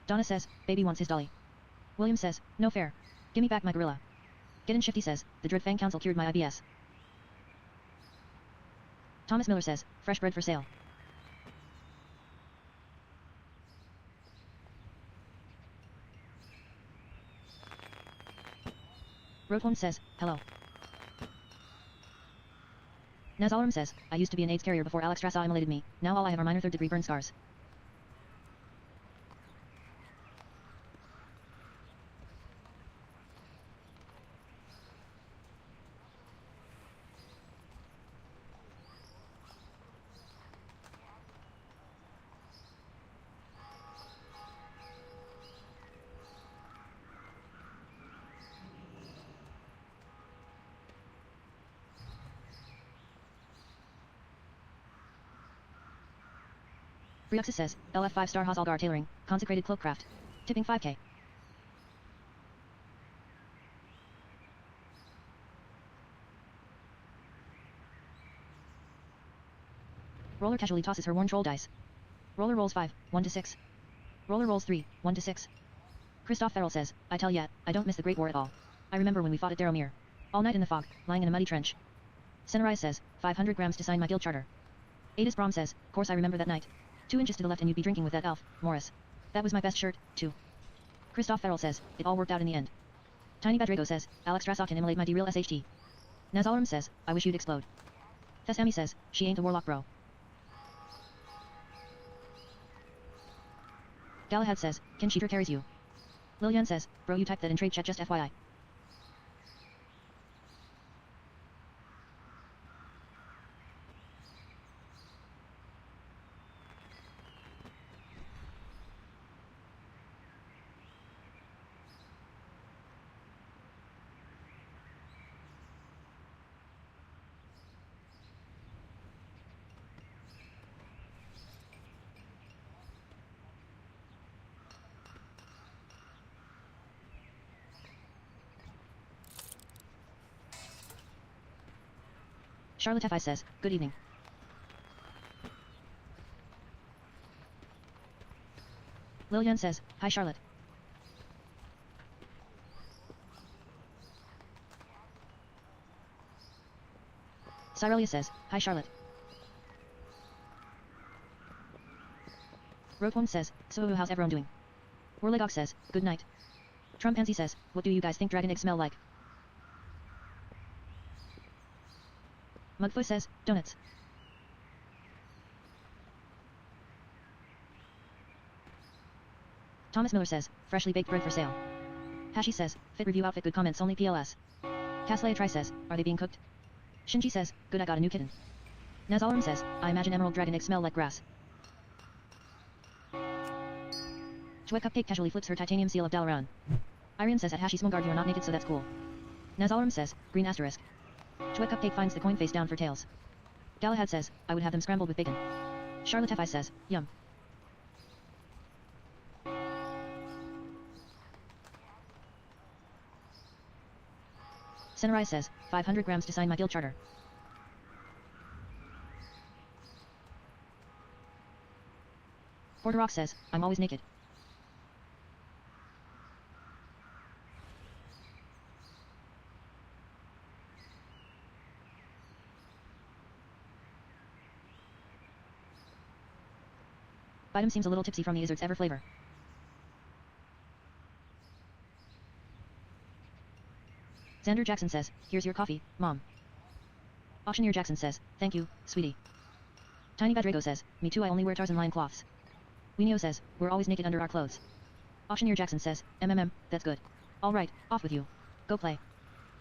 Donna says, baby wants his dolly. William says, no fair. Gimme back my gorilla. Get in Shifty says, the Dreadfang Council cured my IBS. Thomas Miller says, fresh bread for sale. Roadhorn says, hello. Nazalarum says, I used to be an AIDS carrier before Alex Strassa immolated me, now all I have are minor third degree burn scars. Brioxis says, LF 5-star Hazalgar tailoring, consecrated cloakcraft. Tipping 5k. Roller casually tosses her worn troll dice. Roller rolls 5, 1 to 6. Roller rolls 3, 1 to 6. Christoph Ferrell says, I tell ya, I don't miss the Great War at all. I remember when we fought at Daromir. All night in the fog, lying in a muddy trench. Senarai says, 500 grams to sign my guild charter. Adis Brom says, course I remember that night. 2 inches to the left and you'd be drinking with that elf, Morris. That was my best shirt, too. Christoph Ferrell says, it all worked out in the end. Tiny Badrago says, Alex Strassa can immolate my D-Real SHT. Nazalarum says, I wish you'd explode. Thessami says, she ain't a warlock bro. Galahad says, Ken Cheater carries you. Lilian says, bro you typed that in trade chat just FYI. Charlotte F.I. says, good evening. Lilian says, hi Charlotte. Cyrelia says, hi Charlotte. Roadhorn says, so how's everyone doing? Warlegog says, good night. Trumpanzy says, what do you guys think dragon eggs smell like? Mugfoot says, donuts. Thomas Miller says, freshly baked bread for sale. Hashi says, fit review outfit good comments only PLS. Caslea Tri says, are they being cooked? Shinji says, good I got a new kitten. Nazalarum says, I imagine emerald dragon eggs smell like grass. GuardServer casually flips her titanium seal of Dalaran. Irene says at Hashi Smogard you're not naked so that's cool. Nazalarum says, green asterisk. GuardServer finds the coin face down for tails. Galahad says, I would have them scrambled with bacon. Charlotte Tefai says, yum. Senarai says, 500 grams to sign my guild charter. Porterrock says, I'm always naked. Bidem seems a little tipsy from the Izzard's ever flavor. Xander Jackson says, here's your coffee, Mom. Auctioneer Jackson says, thank you, sweetie. Tiny Badrago says, me too I only wear Tarzan line cloths. Winio says, we're always naked under our clothes. Auctioneer Jackson says, that's good. Alright, off with you. Go play.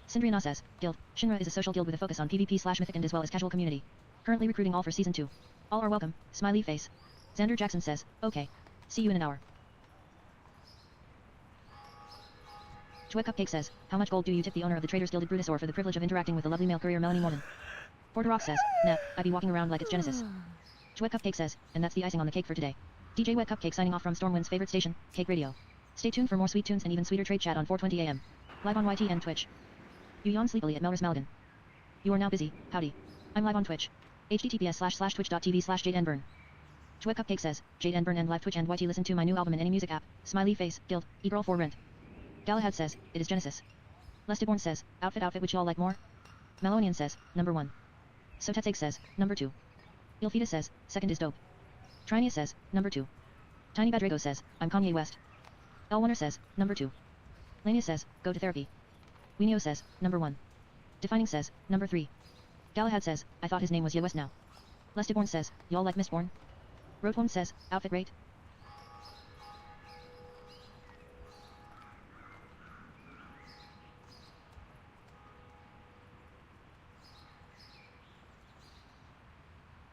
Sindriana says, guild, Shinra is a social guild with a focus on PvP/mythic and as well as casual community. Currently recruiting all for season 2. All are welcome, smiley face. Xander Jackson says, okay. See you in an hour. GuardServer says, how much gold do you tip the owner of the Traders Guilded Brutusor for the privilege of interacting with the lovely male courier Melanie Morton? Porterrock says, nah, I be walking around like it's Genesis. GuardServer says, and that's the icing on the cake for today. DJWetCupCake signing off from Stormwind's favorite station, Cake Radio. Stay tuned for more sweet tunes and even sweeter trade chat on 420 AM. Live on YT and Twitch. You yawn sleepily at Melrose Malgan. You are now busy, howdy. I'm live on Twitch. https://twitch.tv/JadeNburn. GuardServer says, Jade N Burn and live Twitch and YT listen to my new album in any music app, smiley face, guild, e-girl for rent. Galahad says, it is Genesis. Lestiborn says, outfit which y'all like more? Malonian says, number 1. Sotetseg says, number 2. Ilfita says, second is dope. Trinia says, number 2. Tiny Badrago says, I'm Kanye West. Elwinner says, number 2. Lania says, go to therapy. Winio says, number 1. Defining says, number 3. Galahad says, I thought his name was Ye West now. Lestiborn says, y'all like Mistborn? Roadworm says, outfit rate.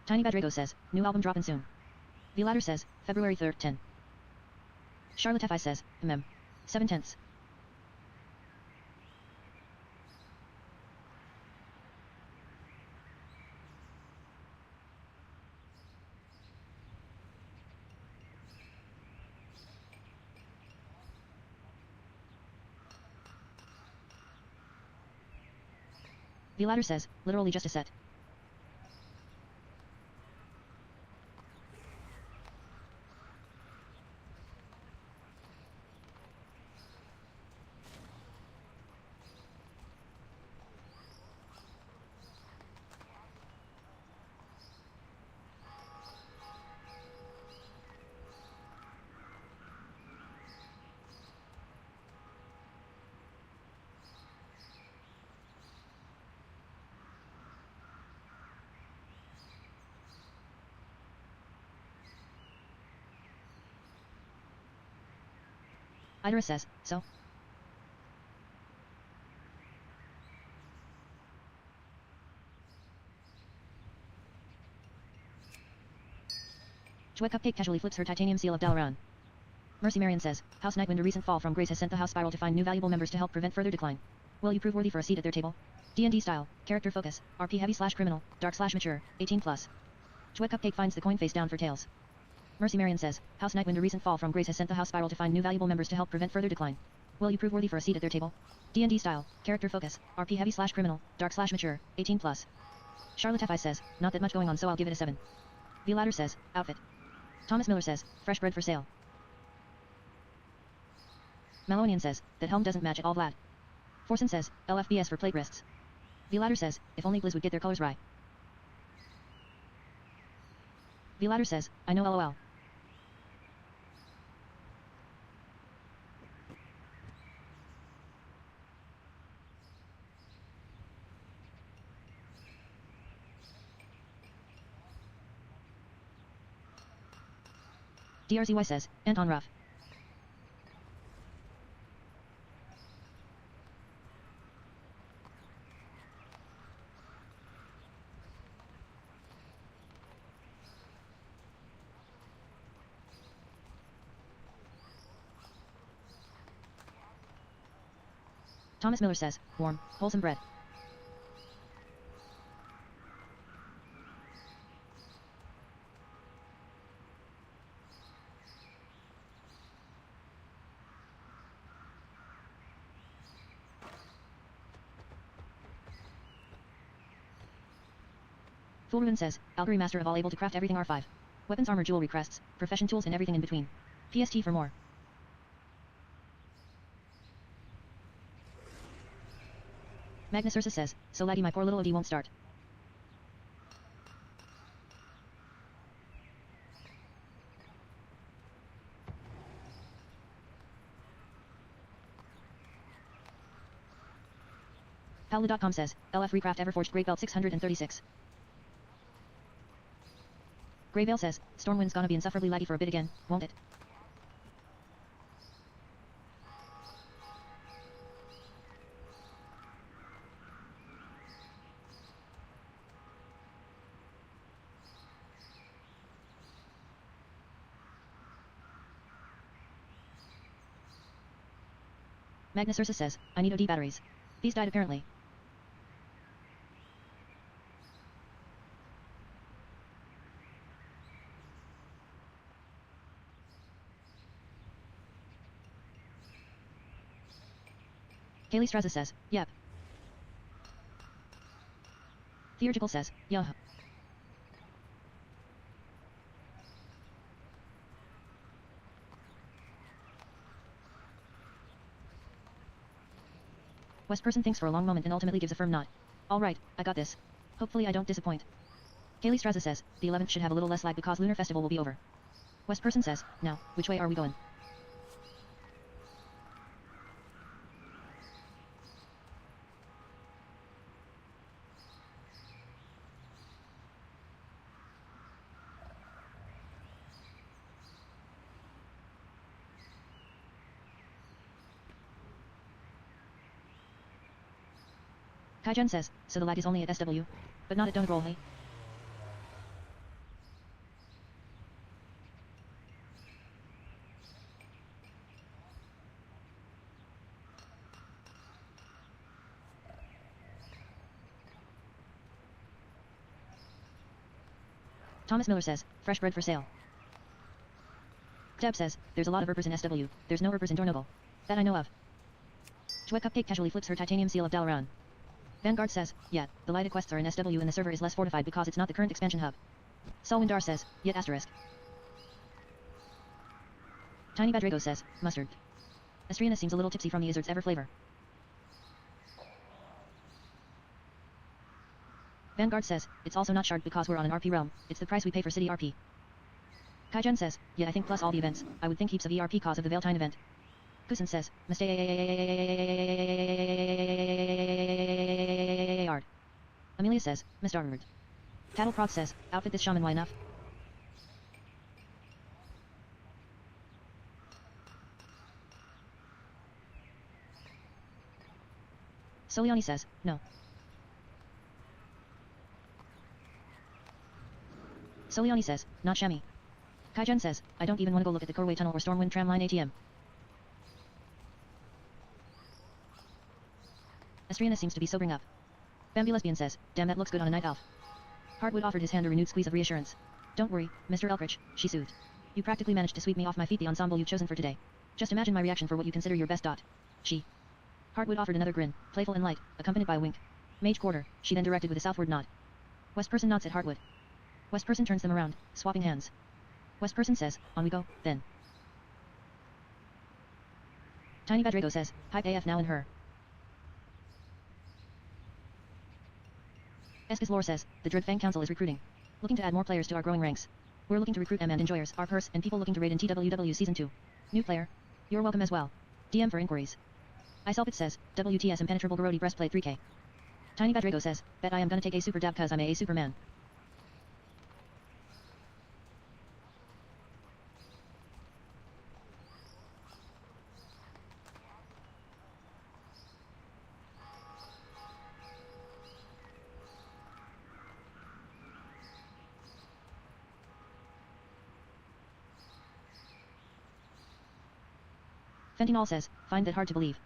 Tiny Badrago says, new album dropping soon. The Ladder says, February 3rd, 10. Charlotte Tefai says, 7/10. The Ladder says, literally just a set. Idris says, so? GuardServer casually flips her titanium seal of Dalaran. Mercy Marion says, House Nightwind, a recent fall from grace has sent the House Spiral to find new valuable members to help prevent further decline. Will you prove worthy for a seat at their table? D&D style, character focus, RP heavy/criminal, dark/mature, 18+. GuardServer finds the coin face down for tails. Mercy Marion says, House Nightwind, a recent fall from grace has sent the House Spiral to find new valuable members to help prevent further decline. Will you prove worthy for a seat at their table? D&D style, character focus, RP heavy/criminal, dark/mature, 18+. Charlotte Tefai says, not that much going on so I'll give it a 7. The Ladder says, outfit. Thomas Miller says, fresh bread for sale. Malonian says, that helm doesn't match at all Vlad. Forsen says, LFBS for plate wrists. The Ladder says, if only Blizz would get their colors right. The Ladder says, I know LOL. DRZY says, Anton Ruff. Thomas Miller says, warm, wholesome bread. Fulruin says, Algory master of all, able to craft everything R5. Weapons, armor, jewelry, crests, profession tools and everything in between. PST for more. Magnus Ursus says, so laggy my poor little OD won't start. Paolo.com says, LF Recraft Everforged Great Belt 636. Greyvale says, Stormwind's gonna be insufferably laggy for a bit again, won't it? Magnus Ursus says, I need OD batteries. These died apparently. Kaylee Straza says, yep. Theurgical says, yuh. West person thinks for a long moment and ultimately gives a firm nod. Alright, I got this. Hopefully I don't disappoint. Kaylee Straza says, the 11th should have a little less lag because Lunar Festival will be over. West person says, now, which way are we going? Kaijen says, so the lag is only at SW, but not at Donegrol, hey? Thomas Miller says, fresh bread for sale. Deb says, there's a lot of Erpers in SW, there's no Erpers in Dornogle. That I know of. DJWetCupCake casually flips her titanium seal of Dalaran. Vanguard says, yeah, the lighted quests are in SW and the server is less fortified because it's not the current expansion hub. Solwindar says, yet asterisk. Tiny Badrago says, mustard. Estriana seems a little tipsy from the Izzard's ever flavor. Vanguard says, it's also not shard because we're on an RP realm, it's the price we pay for city RP. Kaijen says, yeah I think plus all the events, I would think heaps of ERP cause of the Valentine event. Kusin says, Mustard. Amelia says, Mustard. Tattle Prod says, outfit this shaman why enough? Soliani says, no. Soliani says, not shammy. Kaijen says, I don't even want to go look at the Corway Tunnel or Stormwind Tramline ATM. Estriana seems to be sobering up. Bambi Lesbian says, damn that looks good on a night elf. Hardwood offered his hand a renewed squeeze of reassurance. Don't worry, Mr. Elkrich, she soothed. You practically managed to sweep me off my feet, the ensemble you've chosen for today. Just imagine my reaction for what you consider your best dot. She. Hardwood offered another grin, playful and light, accompanied by a wink. Mage quarter, she then directed with a southward nod. West person nods at Hardwood. West person turns them around, swapping hands. West person says, on we go, then. Tiny Badrago says, hype AF now in her. Eskis Lore says, the Dreadfang Council is recruiting. Looking to add more players to our growing ranks. We're looking to recruit M and enjoyers, our purse, and people looking to raid in TWW Season 2. New player? You're welcome as well. DM for inquiries. Iselpit says, WTS Impenetrable Garodi Breastplate 3K. Tiny Badrago says, bet I am gonna take a super dab cause I'm a superman. Fentanyl says, find that hard to believe.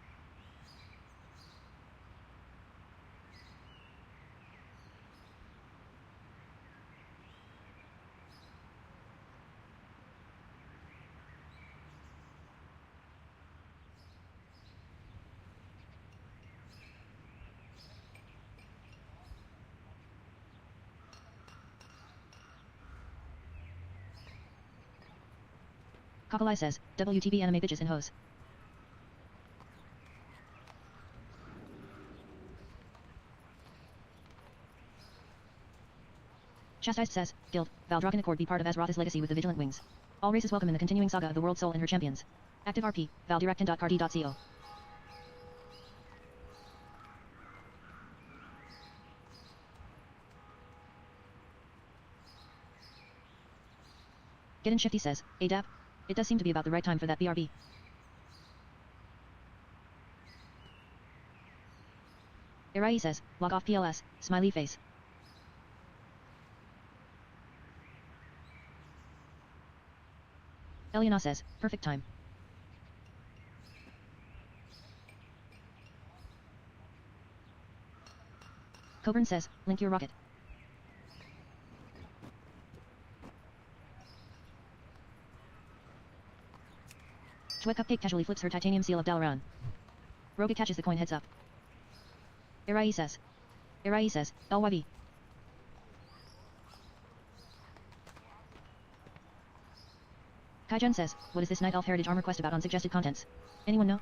Kakalai says, WTB anime bitches and hoes. Chastised says, Guild, Valdrock Accord be part of Azeroth's legacy with the Vigilant Wings. All races welcome in the continuing saga of the World Soul and her champions. Active RP, valdirectin.card.co. Get in Shifty says, ADAP? It does seem to be about the right time for that BRB. Irai says, log off PLS, smiley face. Eliana says, perfect time. Coburn says, link your rocket. GuardServer casually flips her titanium seal of Dalaran. Rogue catches the coin heads up. Irai says, LYB. Kaijen says, what is this Night Elf Heritage Armor quest about on suggested contents? Anyone know?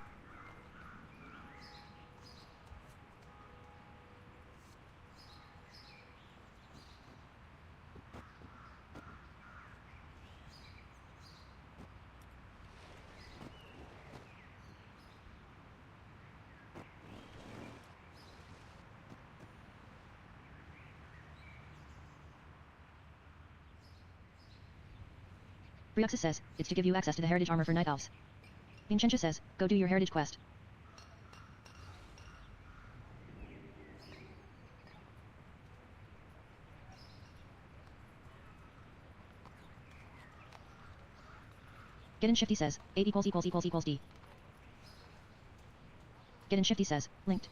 Brioxus says, it's to give you access to the heritage armor for Night Elves. Vinchentia says, go do your heritage quest. Get in Shifty says, 8 == D. Get in Shifty says, linked.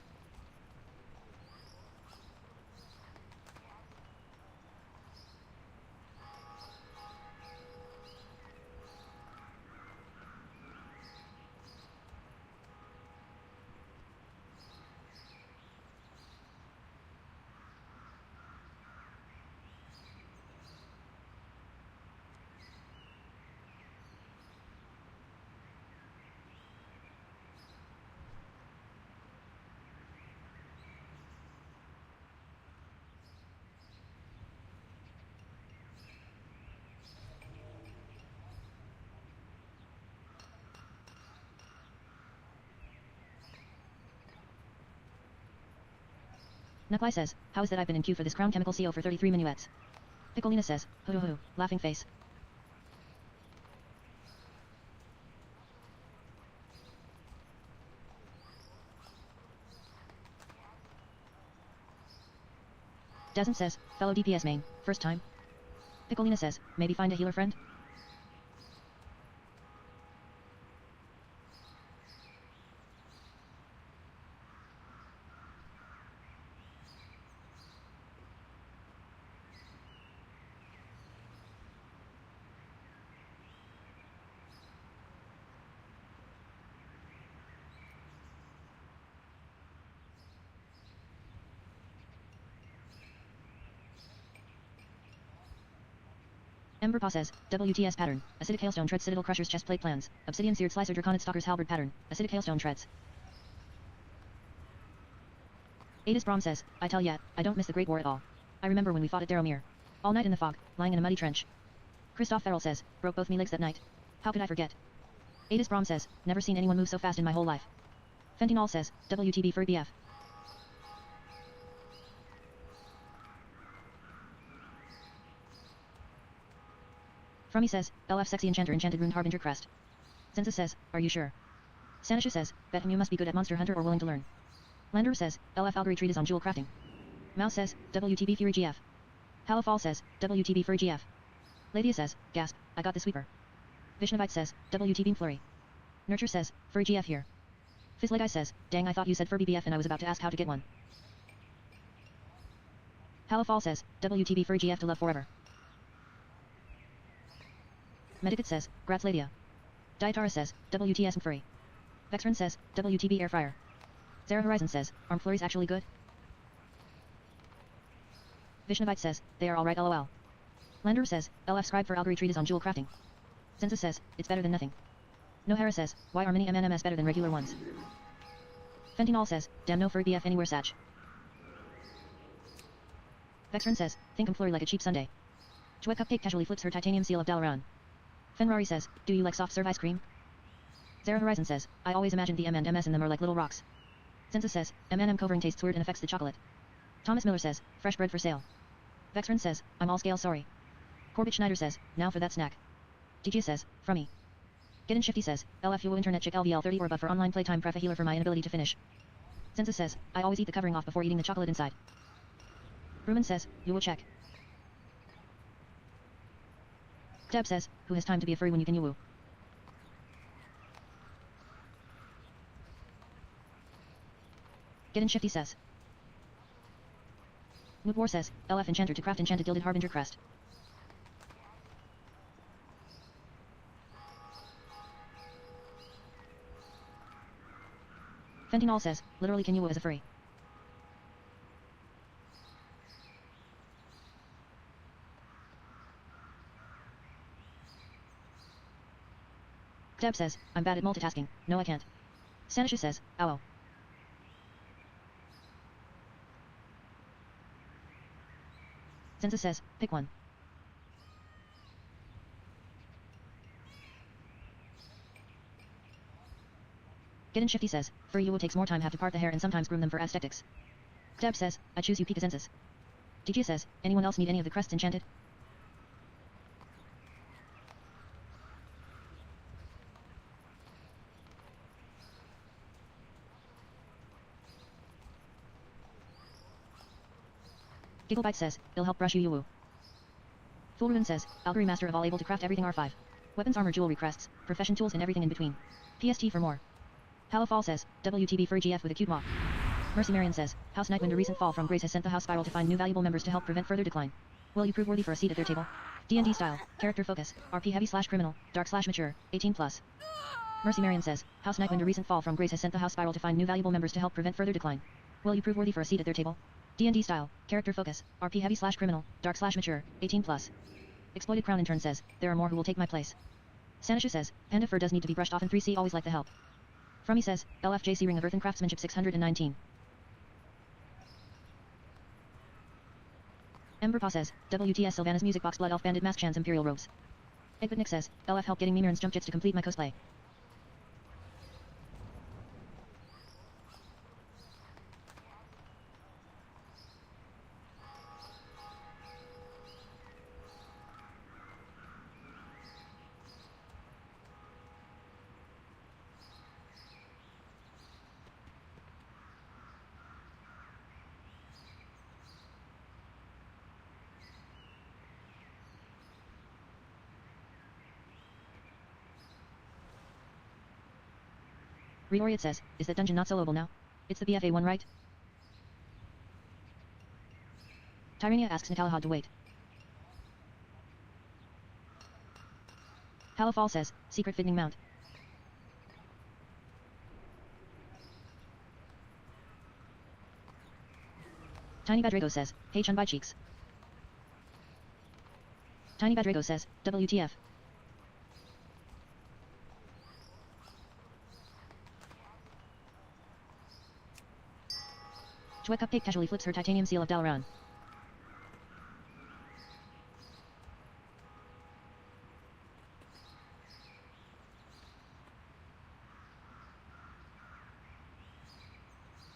Nuplai says, how is that I've been in queue for this Crown Chemical CO for 33 minuets? Piccolina says, hoo, laughing face. Dazn says, fellow DPS main, first time? Piccolina says, maybe find a healer friend? Emberpaw says, WTS pattern, acidic hailstone treads citadel crusher's chest plate plans, obsidian seared slicer draconid stalker's halberd pattern, acidic hailstone treads. Adis Brahm says, I tell ya, I don't miss the Great War at all. I remember when we fought at Daromir. All night in the fog, lying in a muddy trench. Christoph Farrell says, broke both me legs that night. How could I forget? Adis Brahm says, never seen anyone move so fast in my whole life. Fentinol says, WTB for BF. Frummy says, LF sexy enchanter enchanted runed harbinger crest. Zenza says, are you sure? Sanisha says, bet him you must be good at monster hunter or willing to learn. Lander says, LF Algory treatise on jewel crafting. Mouse says, WTB Fury GF. Halifal says, WTB Fury GF. Ladia says, gasp, I got the sweeper. Vishnavite says, WTB Flurry. Nurture says, Furry GF here. Fizzleguy says, dang I thought you said Furby BF and I was about to ask how to get one. Halifal says, WTB Furry GF to love forever. Medicate says, Grats Ladia. Diatara says, WTS Furry. Vexrin says, WTB Air Fryer. Zara Horizon says, Arm Flurries actually good? Vishnavite says, they are alright lol. Lander says, LF scribe for Algory treatise on jewel crafting. Census says, it's better than nothing. Nohara says, why are mini MNMS better than regular ones? Fentanyl says, damn no furry BF anywhere Satch. Vexron says, think I'm flurry like a cheap sundae. GuardServer casually flips her titanium seal of Dalaran. Fenrari says, do you like soft serve ice cream? Zara Horizon says, I always imagined the M&Ms in them are like little rocks. Census says, M&M covering tastes weird and affects the chocolate. Thomas Miller says, fresh bread for sale. Vexron says, I'm all scale sorry. Corbett Schneider says, now for that snack. DJ says, from me. Get in Shifty says, LFUO internet chick LVL 30 or above for online playtime pref a healer for my inability to finish. Census says, I always eat the covering off before eating the chocolate inside. Ruman says, you will check. Deb says, who has time to be a furry when you can you woo? Get in Shifty says. Mood War says, LF enchanter to craft enchanted gilded harbinger crest. Fentanyl says, literally can you woo as a furry? Deb says, I'm bad at multitasking, no I can't. Stanisha says, ow. Census says, pick one. Get in Shifty says, furry you will takes more time have to part the hair and sometimes groom them for aesthetics. Deb says, I choose you Pika Census. DJ says, anyone else need any of the crests enchanted? Gigglebite says, it'll help brush you woo. Fulruin says, Alchemy master of all able to craft everything R5. Weapons armor jewelry crests, profession tools and everything in between. PST for more. Halafall says, WTB furry GF with a cute walk. Mercy Marion says, House Nightwind a recent fall from grace has sent the house spiral to find new valuable members to help prevent further decline. Will you prove worthy for a seat at their table? D&D style, character focus, RP heavy / criminal, dark / mature, 18+. Mercy Marion says, House Nightwind a recent fall from grace has sent the house spiral to find new valuable members to help prevent further decline. Will you prove worthy for a seat at their table? D&D style, character focus, RP heavy / criminal, dark / mature, 18+. Exploited Crown intern says, there are more who will take my place. Stanisha says, Panda fur does need to be brushed off and 3C always like the help. Frummy says, LFJC Ring of Earth and Craftsmanship 619. Ember Paw says, WTS Sylvanas Music Box Blood Elf Bandit Mask Chance Imperial Robes. Egbert Nick says, LF help getting Memirn's jump jets to complete my cosplay. Reoriat says, is that dungeon not soloable now? It's the BFA one right? Tyrania asks Natalahad to wait. Halafall says, secret fitting mount. Tiny Badrago says, hey Chun by cheeks. Tiny Badrago says, WTF. GuardServer casually flips her titanium seal of Dalaran.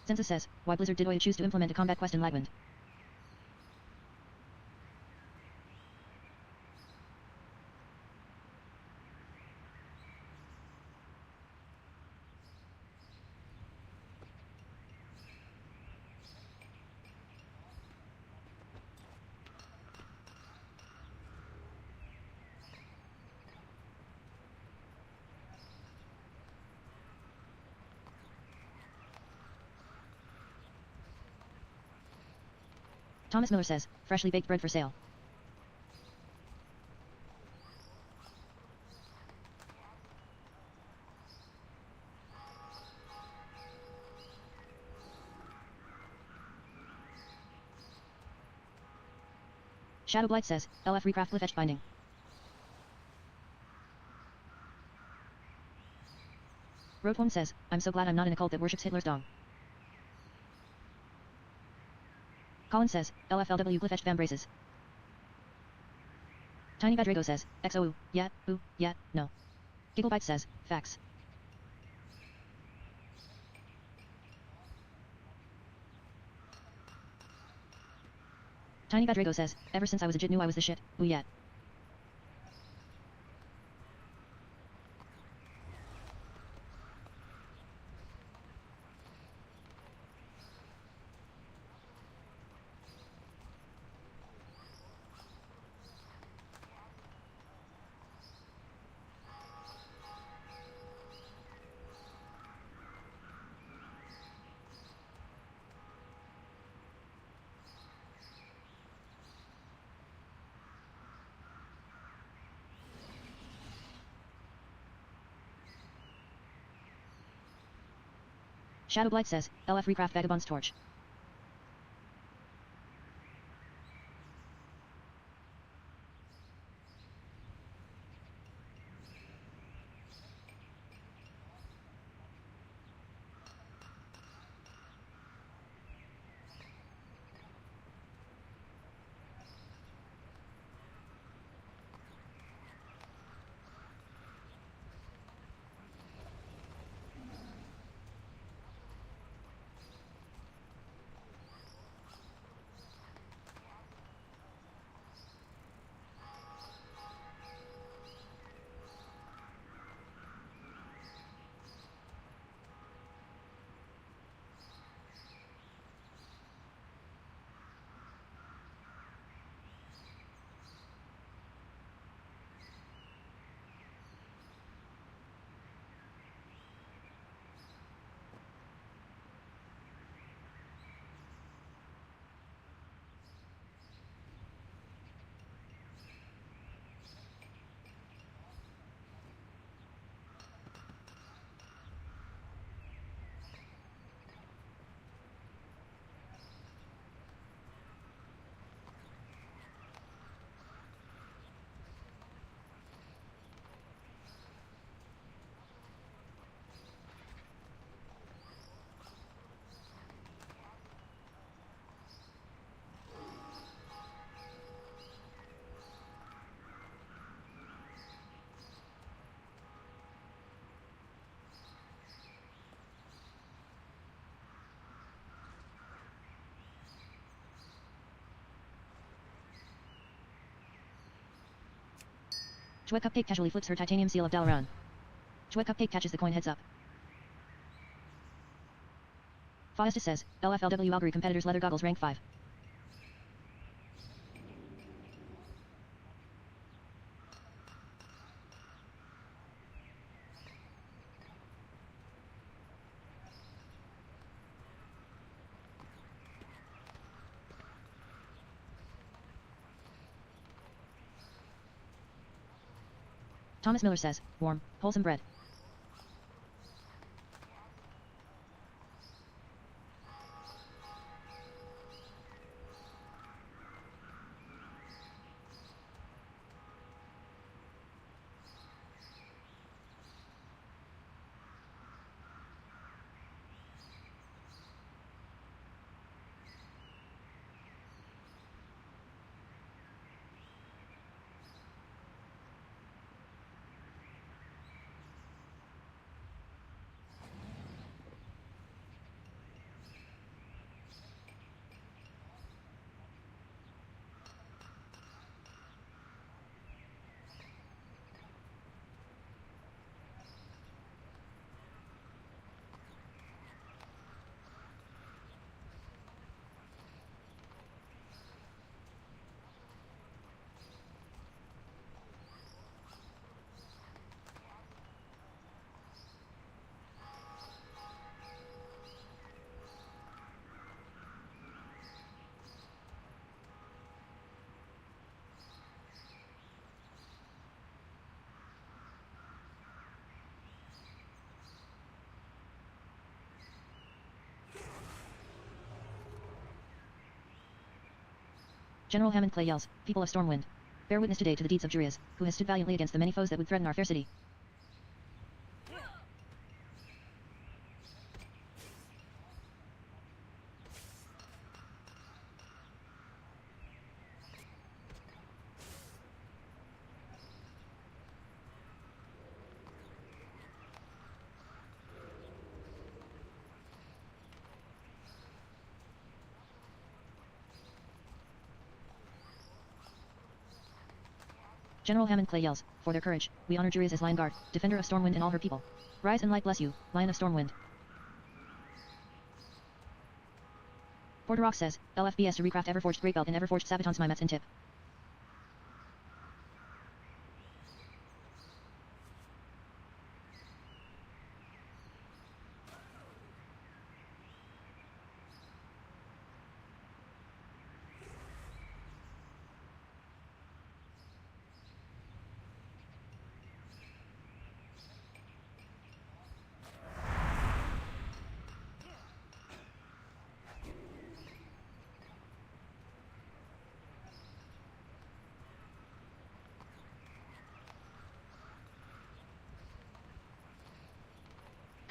Census says, why Blizzard did Oya choose to implement a combat quest in Lagwind? Thomas Miller says, freshly baked bread for sale. Shadowblight says, LF recraft with etched binding. Roadworm says, I'm so glad I'm not in a cult that worships Hitler's dong. Colin says, LFLW glyph etched vambraces. Tiny Badrago says, XOOO, yeah, ooh, yeah, no. Gigglebite says, facts. Tiny Badrago says, ever since I was a jit knew I was the shit, ooh yeah. Shadowblight says, LF recraft Vagabond's torch. GuardServer casually flips her titanium seal of Dalaran. GuardServer catches the coin heads up. Faustus says, LFLW Augury competitors leather goggles rank 5. Thomas Miller says, warm, wholesome bread. General Hammond Clay yells, people of Stormwind, bear witness today to the deeds of Jurias, who has stood valiantly against the many foes that would threaten our fair city. General Hammond Clay yells, for their courage, we honor Juries as Lion Guard, defender of Stormwind and all her people. Rise and light bless you, Lion of Stormwind. Porterrock says, LFBS to recraft Everforged Great Belt and Everforged Sabaton Smimats in tip.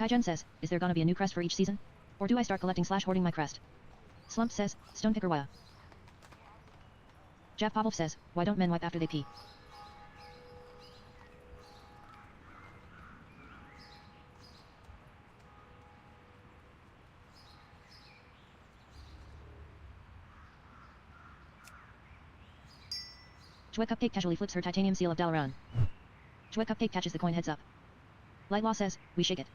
Kaijen says, is there gonna be a new crest for each season? Or do I start collecting / hoarding my crest? Slump says, Stonepicker Waya. Jav Pavlov says, why don't men wipe after they pee? GuardCupCake casually flips her titanium seal of Dalaran. GuardCupCake catches the coin heads up. Lightlaw says, we shake it.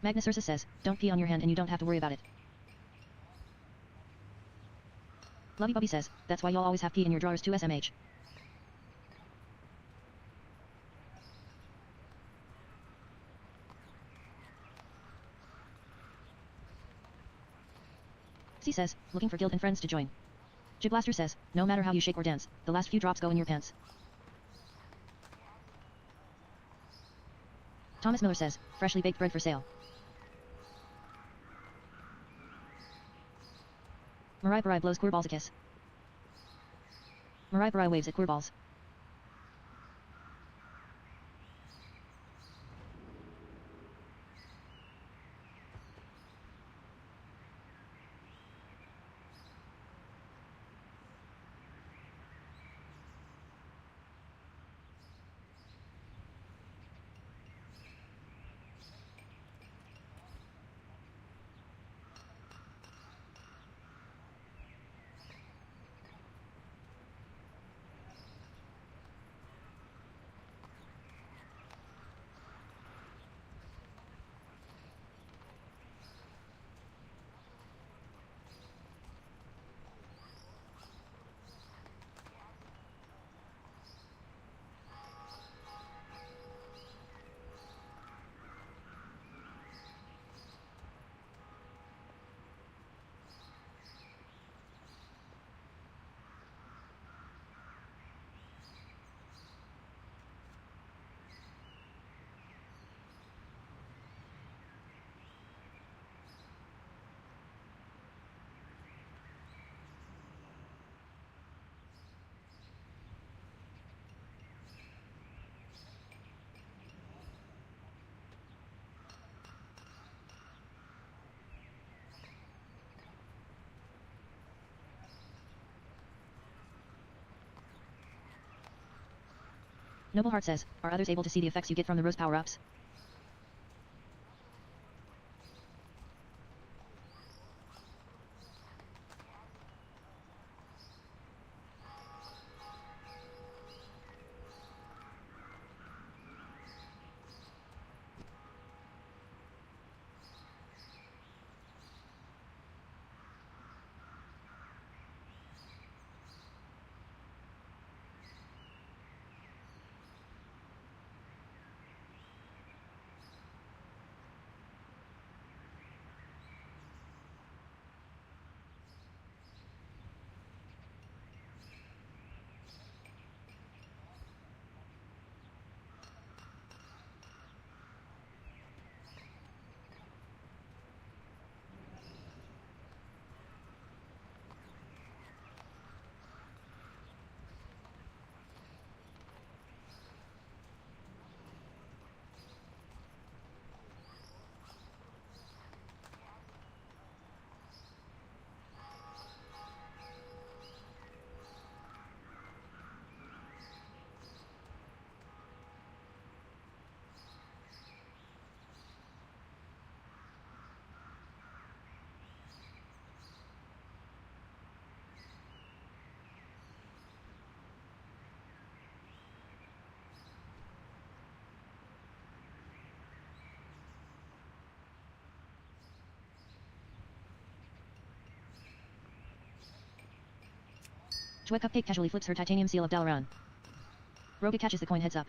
Magnus Ursus says, don't pee on your hand and you don't have to worry about it. Lovey Bubby says, that's why y'all always have pee in your drawers too SMH. C says, looking for guild and friends to join. Jiblaster says, no matter how you shake or dance, the last few drops go in your pants. Thomas Miller says, freshly baked bread for sale. Marai Barai blows Queerballs a kiss. Marai Barai waves at Queerballs. Noble Heart says, are others able to see the effects you get from the rose power-ups? GuardCupCake casually flips her titanium seal of Dalaran. Roga catches the coin heads up.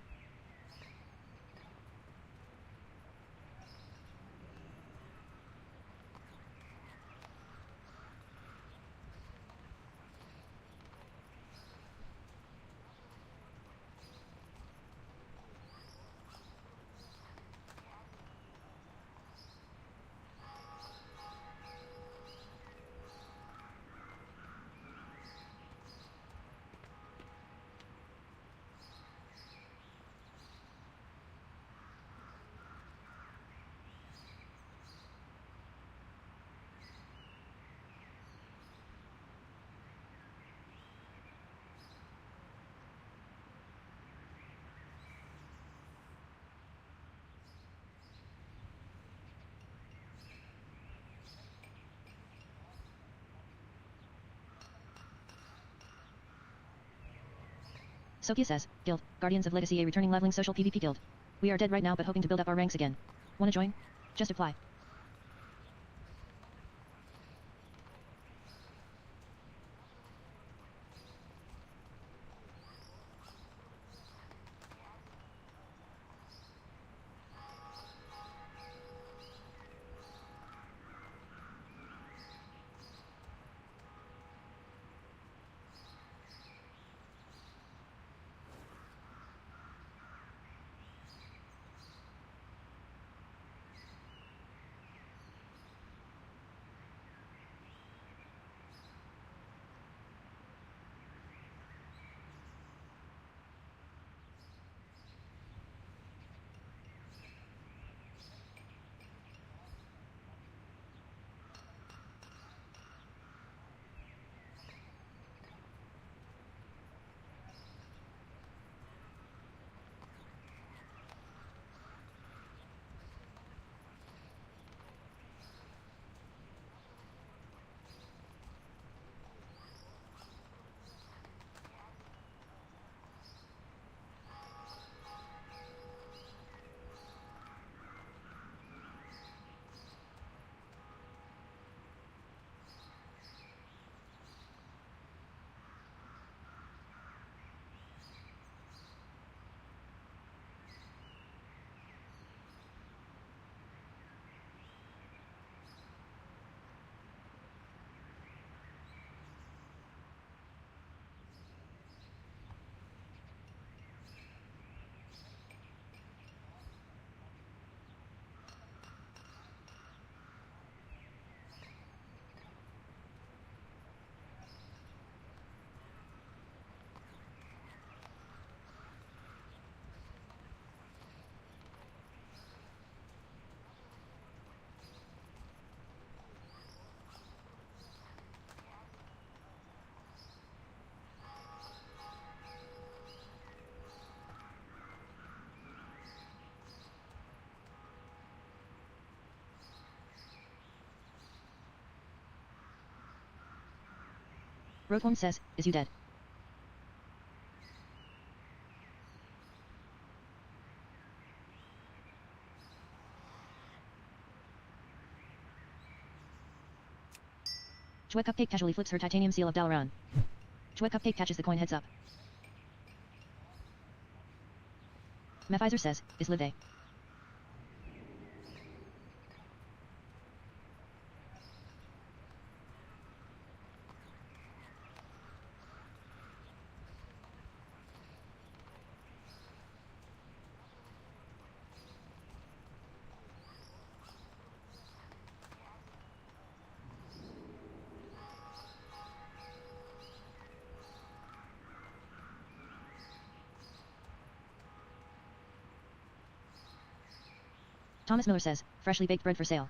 Sokia says, Guild, Guardians of Legacy A returning leveling social PvP guild. We are dead right now but hoping to build up our ranks again. Wanna join? Just apply. Roadworm says, is you dead? GuardCupCake casually flips her titanium seal of Dalaran. GuardCupCake catches the coin heads up. Mephizer says, is live day? Thomas Miller says, freshly baked bread for sale.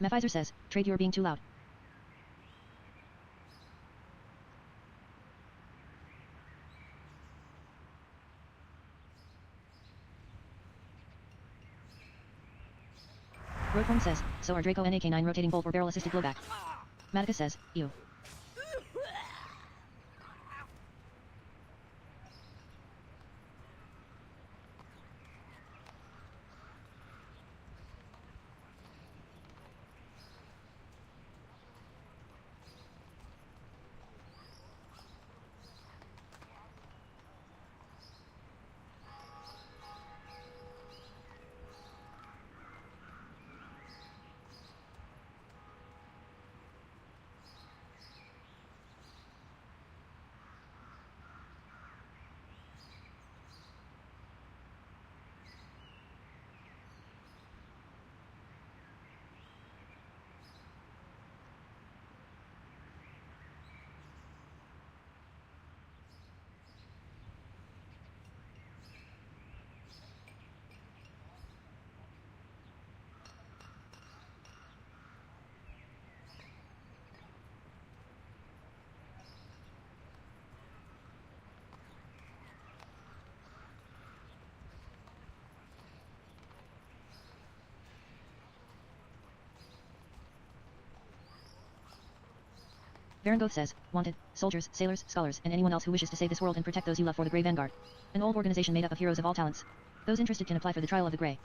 Mephizer says, Trade, you're being too loud. Roadform says, so are Draco and AK-9 rotating bolt or barrel assisted blowback. Matica says, ew. Varangoth says, wanted, soldiers, sailors, scholars, and anyone else who wishes to save this world and protect those you love for the Grey Vanguard. An old organization made up of heroes of all talents. Those interested can apply for the Trial of the Grey.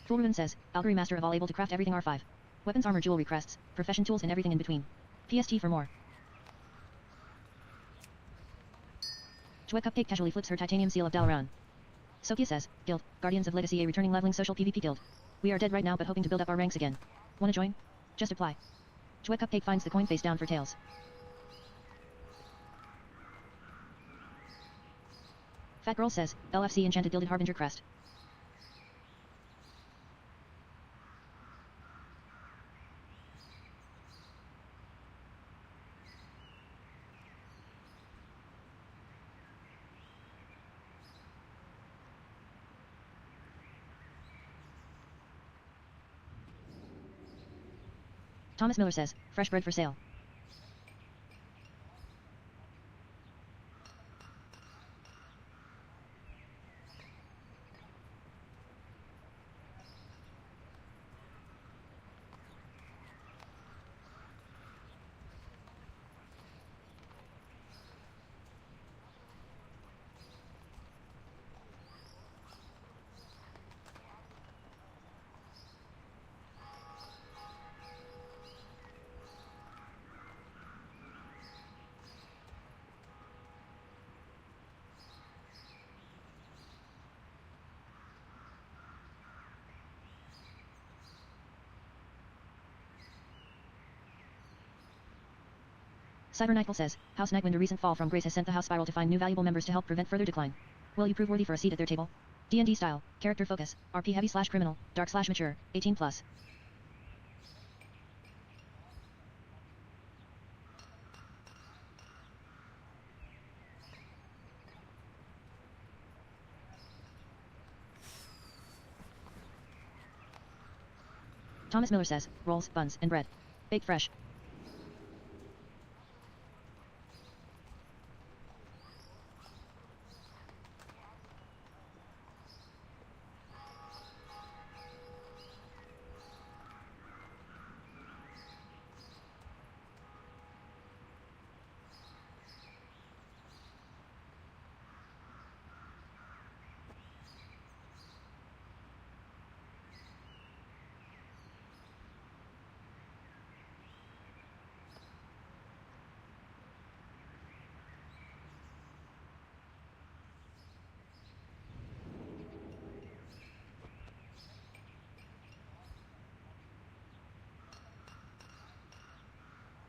Toolruin says, Algory master of all able to craft everything R5. Weapons, armor, jewelry, crests, profession tools and everything in between. PST for more. GuardServer casually flips her titanium seal of Dalaran. Sokia says, Guild, Guardians of Legacy, a returning leveling social PvP guild. We are dead right now but hoping to build up our ranks again. Wanna join? Just apply. GuardServer finds the coin face down for tails. Fat Girl says, LFC enchanted gilded harbinger crest. Thomas Miller says, fresh bread for sale. Cybernightful says, House Nightwind, a recent fall from grace has sent the House Spiral to find new valuable members to help prevent further decline. Will you prove worthy for a seat at their table? D&D style, character focus, RP heavy / criminal, dark / mature, 18 plus. Thomas Miller says, rolls, buns, and bread. Baked fresh.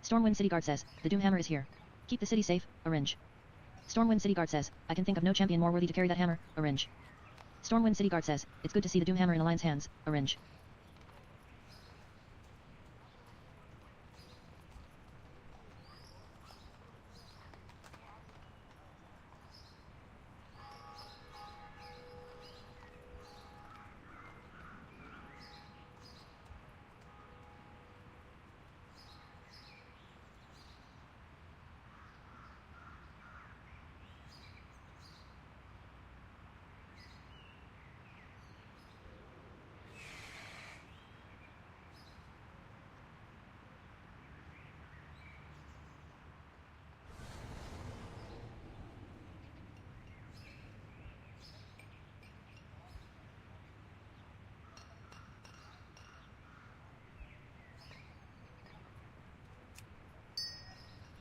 Stormwind City Guard says, the Doom Hammer is here. Keep the city safe, Orange. Stormwind City Guard says, I can think of no champion more worthy to carry that hammer, Orange. Stormwind City Guard says, it's good to see the Doom Hammer in Alliance hands, Orange.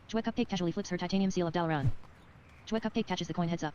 GuardCupCake casually flips her titanium seal of Dalaran. GuardCupCake catches the coin heads up.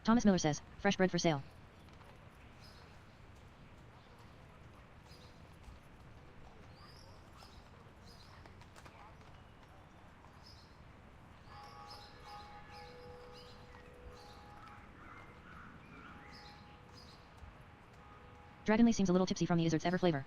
Thomas Miller says, fresh bread for sale. Dragonly seems a little tipsy from the Izzard's ever flavor.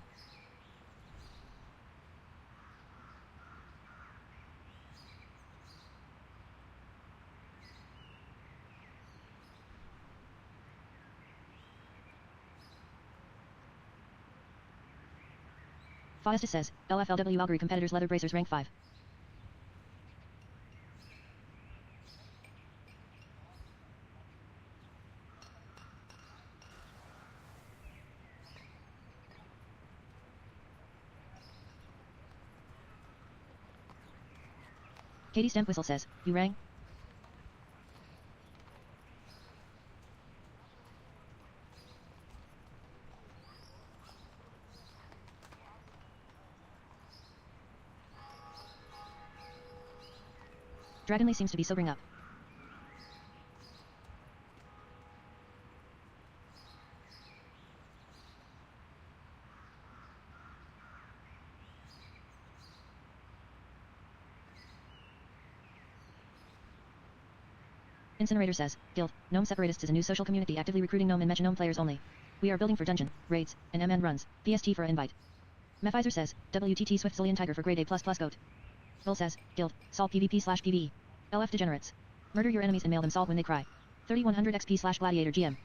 Faustus says, LFLW Algary competitors leather bracers rank 5. Katie Stamp Whistle says, you rang? Dragonly seems to be sobering up. Incinerator says, Guild, Gnome Separatists is a new social community actively recruiting Gnome and Metronome players only. We are building for dungeon, raids, and MN runs, PST for invite. Mephizer says, WTT Swift Zillion Tiger for grade A++ goat. Bull says, Guild, Sol PvP/PvE. LF Degenerates. Murder your enemies and mail them salt when they cry. 3100 XP/Gladiator GM.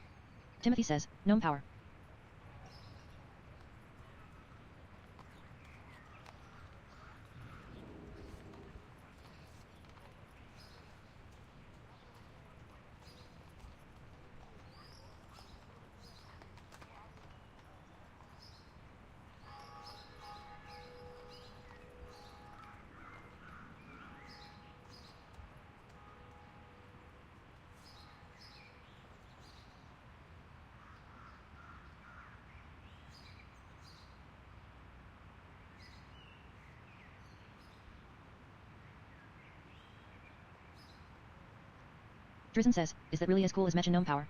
Timothy says, Gnome Power. Drizzen says, is that really as cool as Mech and Gnome Power?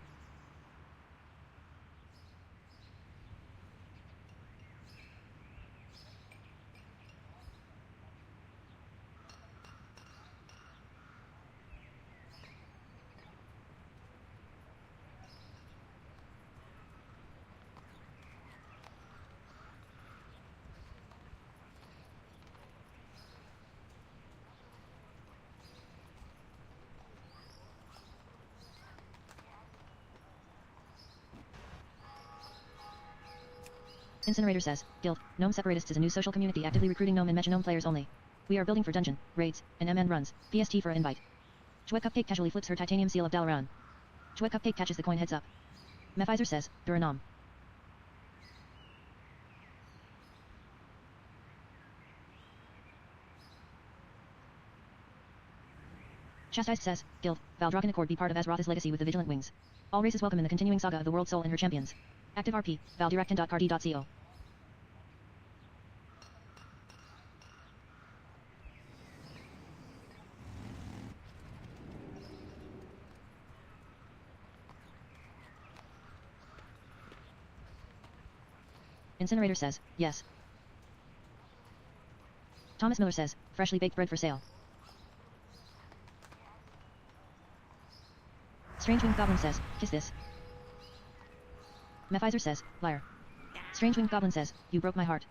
Incinerator says, Guild, Gnome Separatists is a new social community actively recruiting Gnome and Metronome players only. We are building for dungeon, raids, and MN runs. PST for invite. GuardServer casually flips her titanium seal of Dalaran. GuardServer catches the coin heads up. Mephizer says, Duranam. Chastised says, Guild, Valdrock Accord be part of Azeroth's legacy with the Vigilant Wings. All races welcome in the continuing saga of the World Soul and her champions. Active RP, valdirectin.cardi.co. Incinerator says, yes. Thomas Miller says, freshly baked bread for sale. Strange Winged Goblin says, kiss this. Mephizer says, liar. Strange Winged Goblin says, you broke my heart.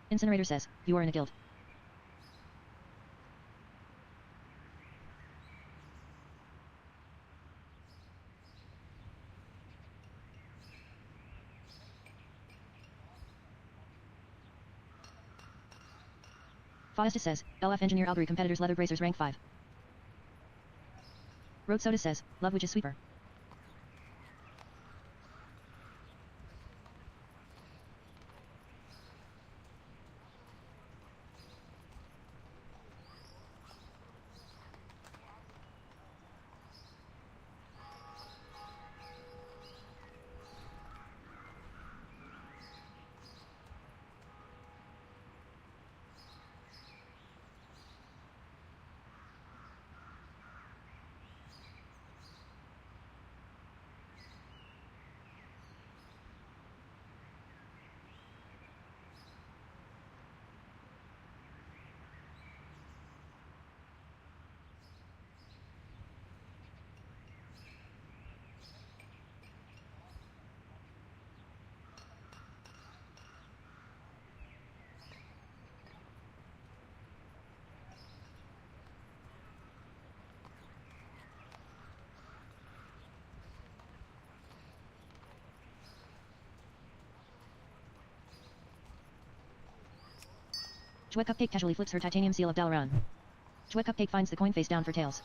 Incinerator says, you are in a guild. Faustus says, LF Engineer Albury Competitors Leather Bracers rank 5. Road Soda says, Love Witch's Sweeper. GuardCupCake casually flips her titanium seal of Dalaran. GuardCupCake finds the coin face down for tails.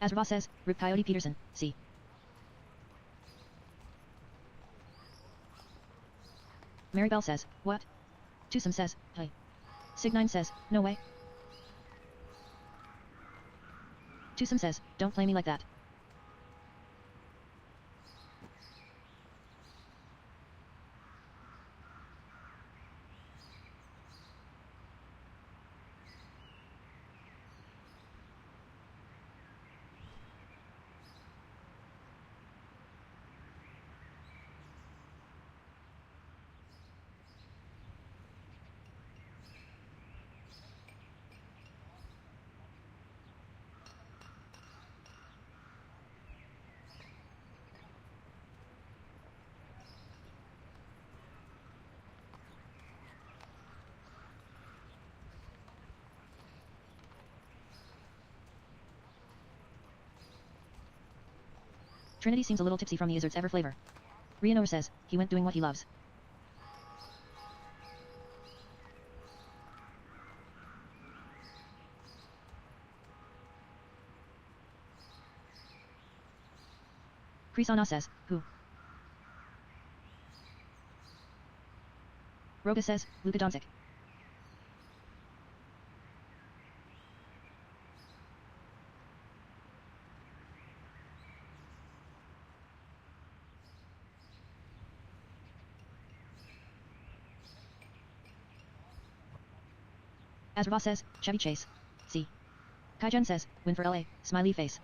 Azraboss says, Rip Coyote Peterson, C. Mary Bell says, what? Twosome says, hey. Sig9 says, no way. Twosome says, don't play me like that. Trinity seems a little tipsy from the Izzard's ever flavor. Rianor says, he went doing what he loves. Krisana says, who? Roga says, Luka Doncic. Azraboss says, Chevy Chase. C. Kaijen says, win for LA, smiley face.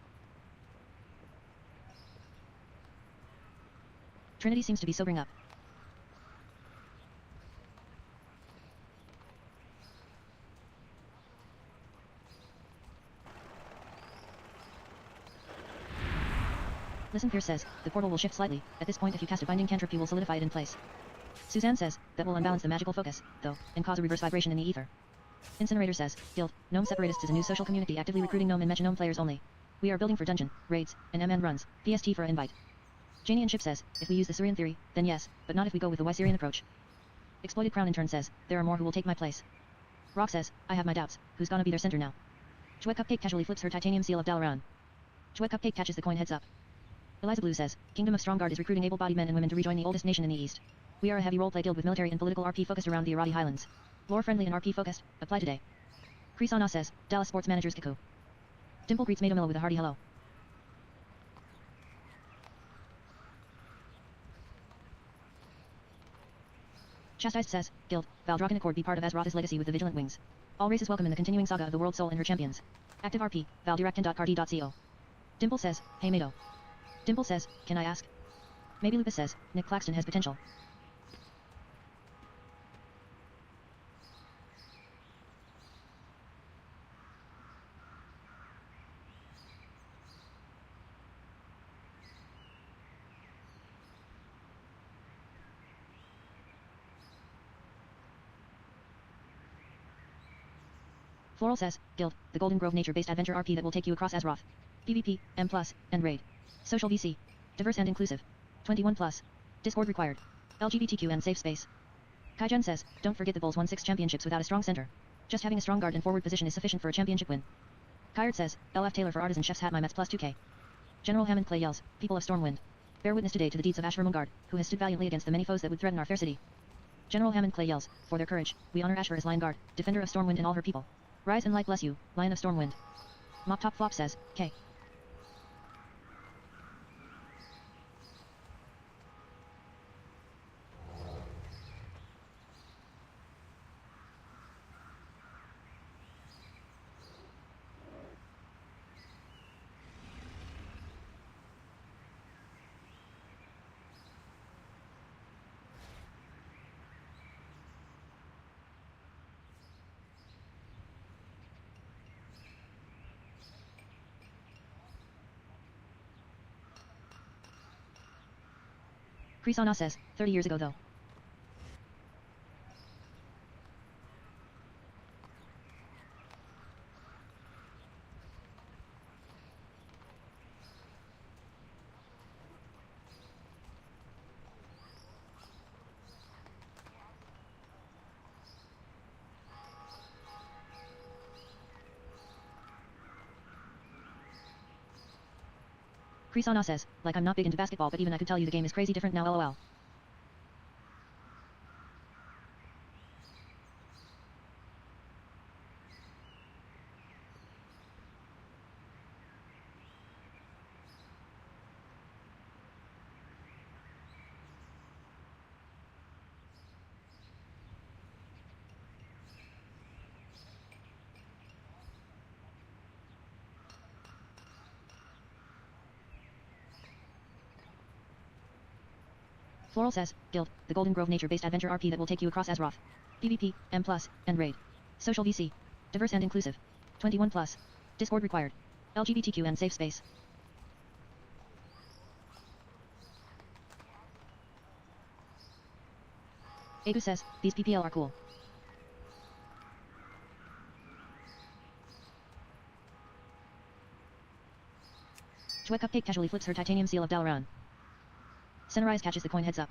Trinity seems to be sobering up. Listen, Pierce says, the portal will shift slightly. At this point if you cast a binding cantrip you will solidify it in place. Suzanne says, that will unbalance the magical focus, though, and cause a reverse vibration in the ether. Incinerator says, Guild, Gnome Separatists is a new social community actively recruiting Gnome and Mecha players only. We are building for dungeon, raids, and MN runs, PST for invite. Janie and Chip says, if we use the Syrian theory, then yes, but not if we go with the Syrian approach. Exploited Crown in turn says, there are more who will take my place. Rock says, I have my doubts, who's gonna be their center now? GuardServer casually flips her titanium seal of Dalaran. GuardServer catches the coin heads up. Eliza Blue says, Kingdom of Strongguard is recruiting able-bodied men and women to rejoin the oldest nation in the East. We are a heavy roleplay guild with military and political RP focused around the Irati Highlands. Lore-friendly and RP focused, apply today. Krisana says, Dallas Sports Managers Kaku. Dimple greets Madomilla with a hearty hello. Chastised says, Guild, Valdrocken Accord be part of Azrotha's legacy with the Vigilant Wings. All races welcome in the continuing saga of the World Soul and her champions. Active RP, valdirect10.card.co. Dimple says, hey Mado. Dimple says, can I ask? Maybe Lupus says, Nick Claxton has potential. Floral says, Guild, the Golden Grove nature-based adventure RP that will take you across Azeroth. PvP, M+, and Raid. Social VC. Diverse and inclusive. 21+. Discord required. LGBTQ and safe space. Kaijen says, don't forget the Bulls won 6 championships without a strong center. Just having a strong guard and forward position is sufficient for a championship win. Kyard says, LF Taylor for Artisan Chef's Hat my Mets plus 2k. General Hammond Clay yells, people of Stormwind. Bear witness today to the deeds of Ashver Mungard, who has stood valiantly against the many foes that would threaten our fair city. General Hammond Clay yells, for their courage, we honor Ashver as Lion Guard, defender of Stormwind and all her people. Rise and light bless you, Lion of Stormwind. Mop Top Flop says, K. Krisana says, 30 years ago though. Krisana says, like I'm not big into basketball but even I could tell you the game is crazy different now lol. Floral says, Guild, the Golden Grove nature-based adventure RP that will take you across Azeroth. PvP, M+, and Raid. Social VC. Diverse and inclusive. 21+. Discord required. LGBTQ and safe space. Abu says, these PPL are cool. GuardServer casually flips her titanium seal of Dalaran. Sunrise catches the coin heads up.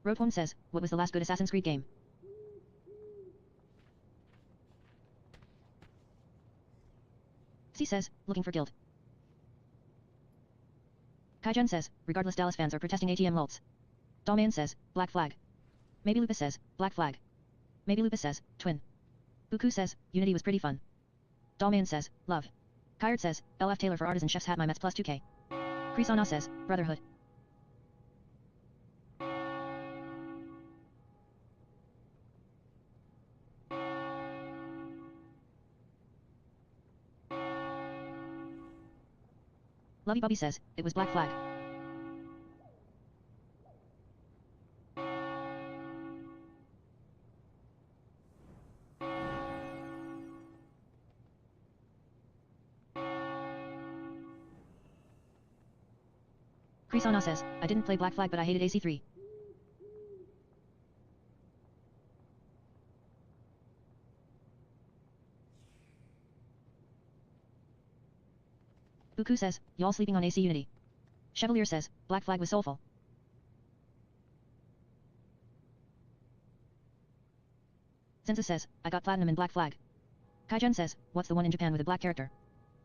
Roadhome says, what was the last good Assassin's Creed game? C says, looking for guild. Kaijen says, regardless Dallas fans are protesting ATM lults. Dalman says, black flag. Maybe Lupus says, black flag. Maybe Lupus says, twin. Buku says, Unity was pretty fun. Dalman says, love. Kyard says, LF Taylor for Artisan Chef's Hat my Mets plus 2K. Krisana says, Brotherhood. Lovey Bubby says, it was black flag. Krisana says, I didn't play black flag but I hated AC3. Buku says, y'all sleeping on AC Unity. Chevalier says, black flag was soulful. Zenza says, I got platinum in black flag. Kaijen says, what's the one in Japan with a black character?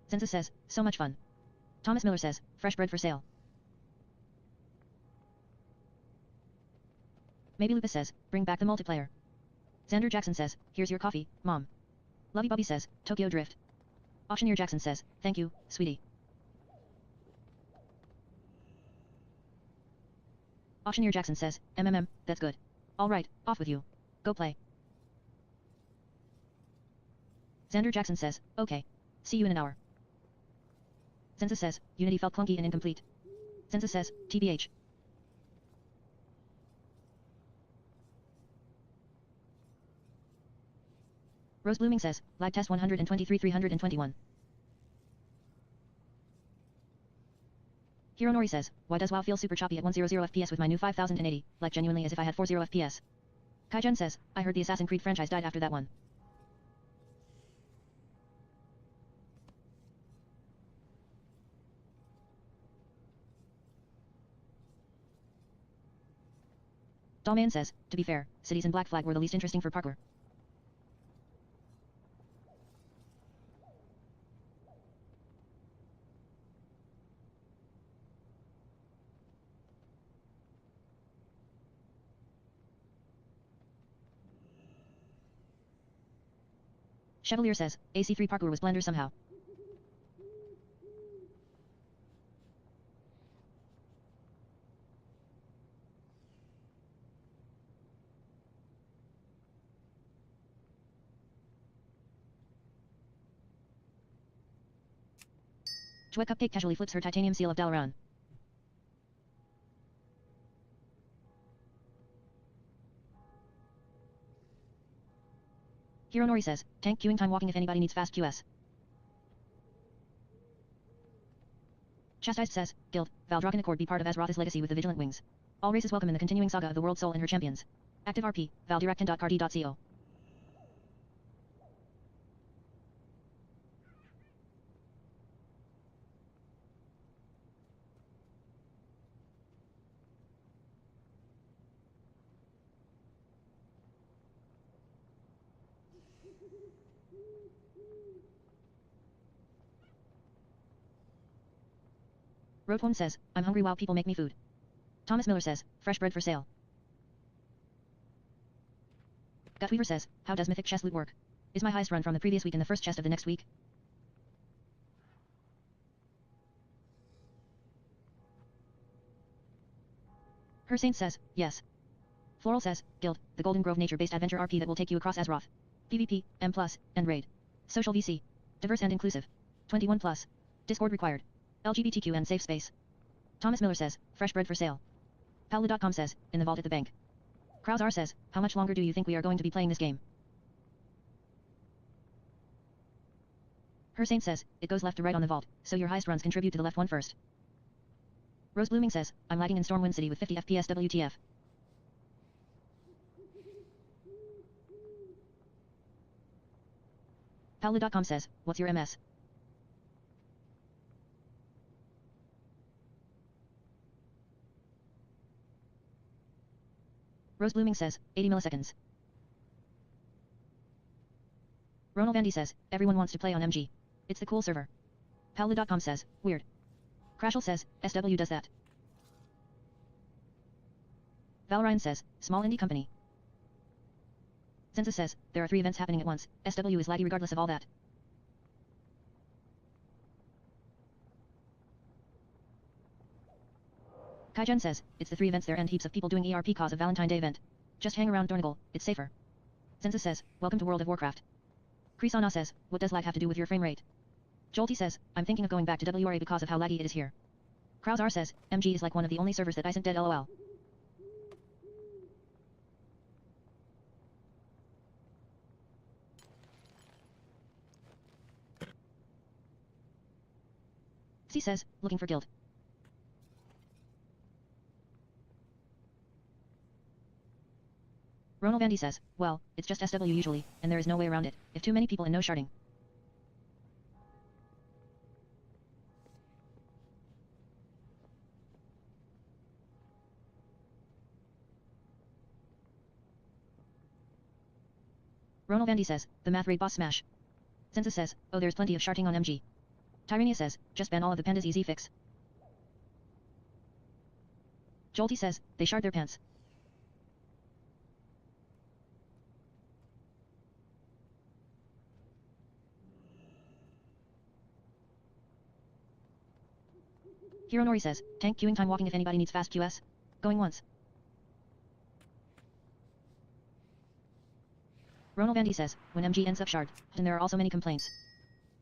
Zenza says, so much fun. Thomas Miller says, fresh bread for sale. Maybe Lupus says, bring back the multiplayer. Xander Jackson says, here's your coffee, mom. Lovey Bubby says, Tokyo Drift. Auctioneer Jackson says, thank you, sweetie. Auctioneer Jackson says, that's good. Alright, off with you. Go play. Xander Jackson says, okay. See you in an hour. Zenza says, Unity felt clunky and incomplete. Zenza says, TBH. Rose Blooming says, lag test 123 321. Hironori says, why does WoW feel super choppy at 100 FPS with my new 5080, like genuinely as if I had 40 FPS. Kaijen says, I heard the Assassin's Creed franchise died after that one. Dollman says, to be fair, cities in Black Flag were the least interesting for parkour. Chevalier says, AC3 parkour was blender somehow. GuardCupCake casually flips her titanium seal of Dalaran. Hironori says, tank queuing time walking if anybody needs fast QS. Chastised says, Guild, Val Draken Accord be part of Azeroth's legacy with the Vigilant Wings. All races welcome in the continuing saga of the World Soul and her champions. Active RP, valdirectin.cardi.co. Roadworm says, I'm hungry while people make me food. Thomas Miller says, fresh bread for sale. Gutweaver says, how does mythic chest loot work? Is my highest run from the previous week in the first chest of the next week? Her Saint says, yes. Floral says, Guild, the Golden Grove nature-based adventure RP that will take you across Azeroth. PvP, M+, and Raid. Social VC. Diverse and inclusive. 21+. Discord required. LGBTQ and safe space. Thomas Miller says, fresh bread for sale. Paula.com says, in the vault at the bank. Krausar says, how much longer do you think we are going to be playing this game? Her Saint says, it goes left to right on the vault, so your highest runs contribute to the left one first. Rose Blooming says, I'm lagging in Stormwind City with 50 FPS WTF. Paula.com says, what's your MS? Rose Blooming says, 80 milliseconds. Ronald Vandy says, everyone wants to play on MG. It's the cool server. Paula.com says, weird. Crashel says, SW does that. Valryan says, small indie company. Census says, there are 3 events happening at once, SW is laggy regardless of all that. Kaijen says, it's the 3 events there and heaps of people doing ERP cause of Valentine Day event. Just hang around Dornigal, it's safer. Census says, welcome to World of Warcraft. Krisana says, what does lag have to do with your frame rate? Jolty says, I'm thinking of going back to WRA because of how laggy it is here. Krausar says, MG is like one of the only servers that isn't dead lol. C says, looking for guild. Ronald Vandy says, well, it's just SW usually, and there is no way around it, if too many people and no sharding. Ronald Vandy says, the math raid boss smash. Census says, oh there's plenty of sharding on MG. Tyrania says, just ban all of the pandas easy fix. Jolty says, they shard their pants. Hironori says, tank queuing time walking if anybody needs fast QS. Going once. Ronald Vandy says, when MG ends up shard, then there are also many complaints.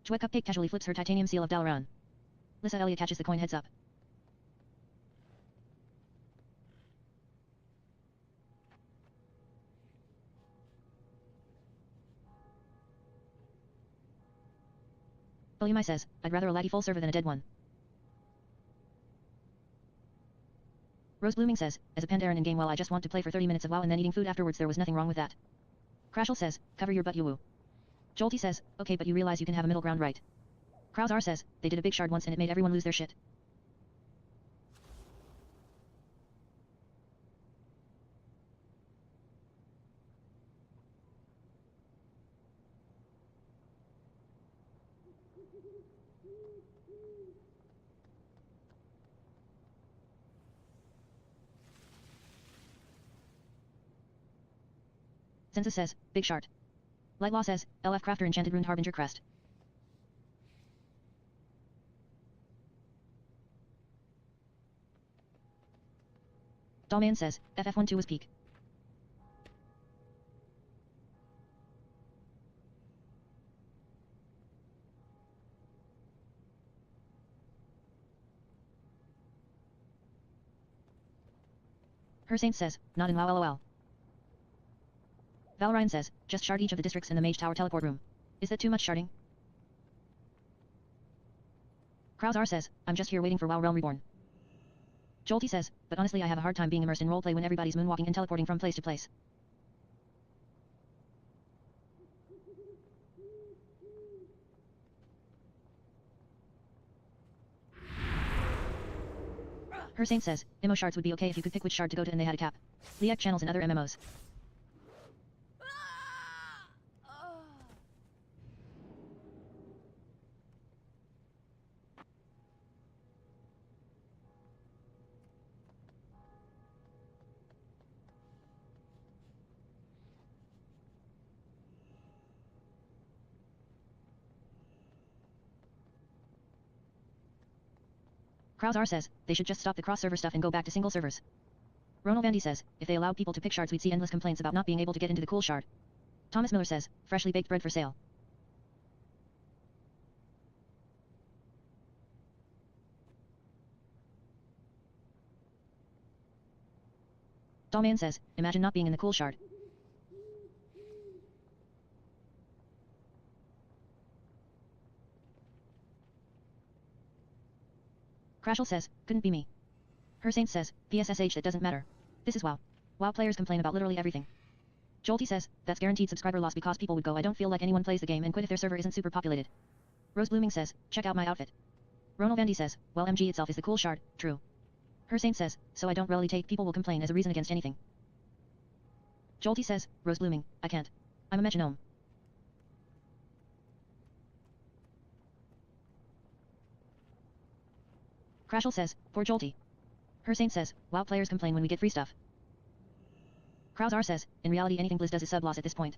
GuardServer casually flips her titanium seal of Dalaran. Lissa Elliott catches the coin heads up. William I says, I'd rather a laggy full server than a dead one. Rose Blooming says, as a Pandaren in game while I just want to play for 30 minutes of WoW and then eating food afterwards there was nothing wrong with that. Crashel says, cover your butt you woo. Jolty says, okay but you realize you can have a middle ground right. Krausar says, they did a big shard once and it made everyone lose their shit. Census says, big shard. Lightlaw says, LF Crafter enchanted runed harbinger crest. Dollman says, FF12 was peak. Hersaint says, not in WoW lol. Valryan says, just shard each of the districts in the Mage Tower teleport room. Is that too much sharding? Krausar says, I'm just here waiting for WoW Realm Reborn. Jolty says, but honestly I have a hard time being immersed in roleplay when everybody's moonwalking and teleporting from place to place. Hersaint says, Immo shards would be okay if you could pick which shard to go to and they had a cap. Liek channels and other MMOs. Krausar says, they should just stop the cross-server stuff and go back to single servers. Ronald Vandy says, if they allowed people to pick shards we'd see endless complaints about not being able to get into the cool shard. Thomas Miller says, freshly baked bread for sale. Dollman says, imagine not being in the cool shard. Crashel says, couldn't be me. Hersaint says, PSSH that doesn't matter. This is WoW. WoW players complain about literally everything. Jolty says, that's guaranteed subscriber loss because people would go I don't feel like anyone plays the game and quit if their server isn't super populated. Rose Blooming says, check out my outfit. Ronald Vandy says, well MG itself is the cool shard, true. Hersaint says, so I don't really take people will complain as a reason against anything. Jolty says, Rose Blooming, I can't. I'm a metronome. Crashel says, poor Jolty. Hersaint says, WoW players complain when we get free stuff. Krausar says, in reality anything Blizz does is sub-loss at this point.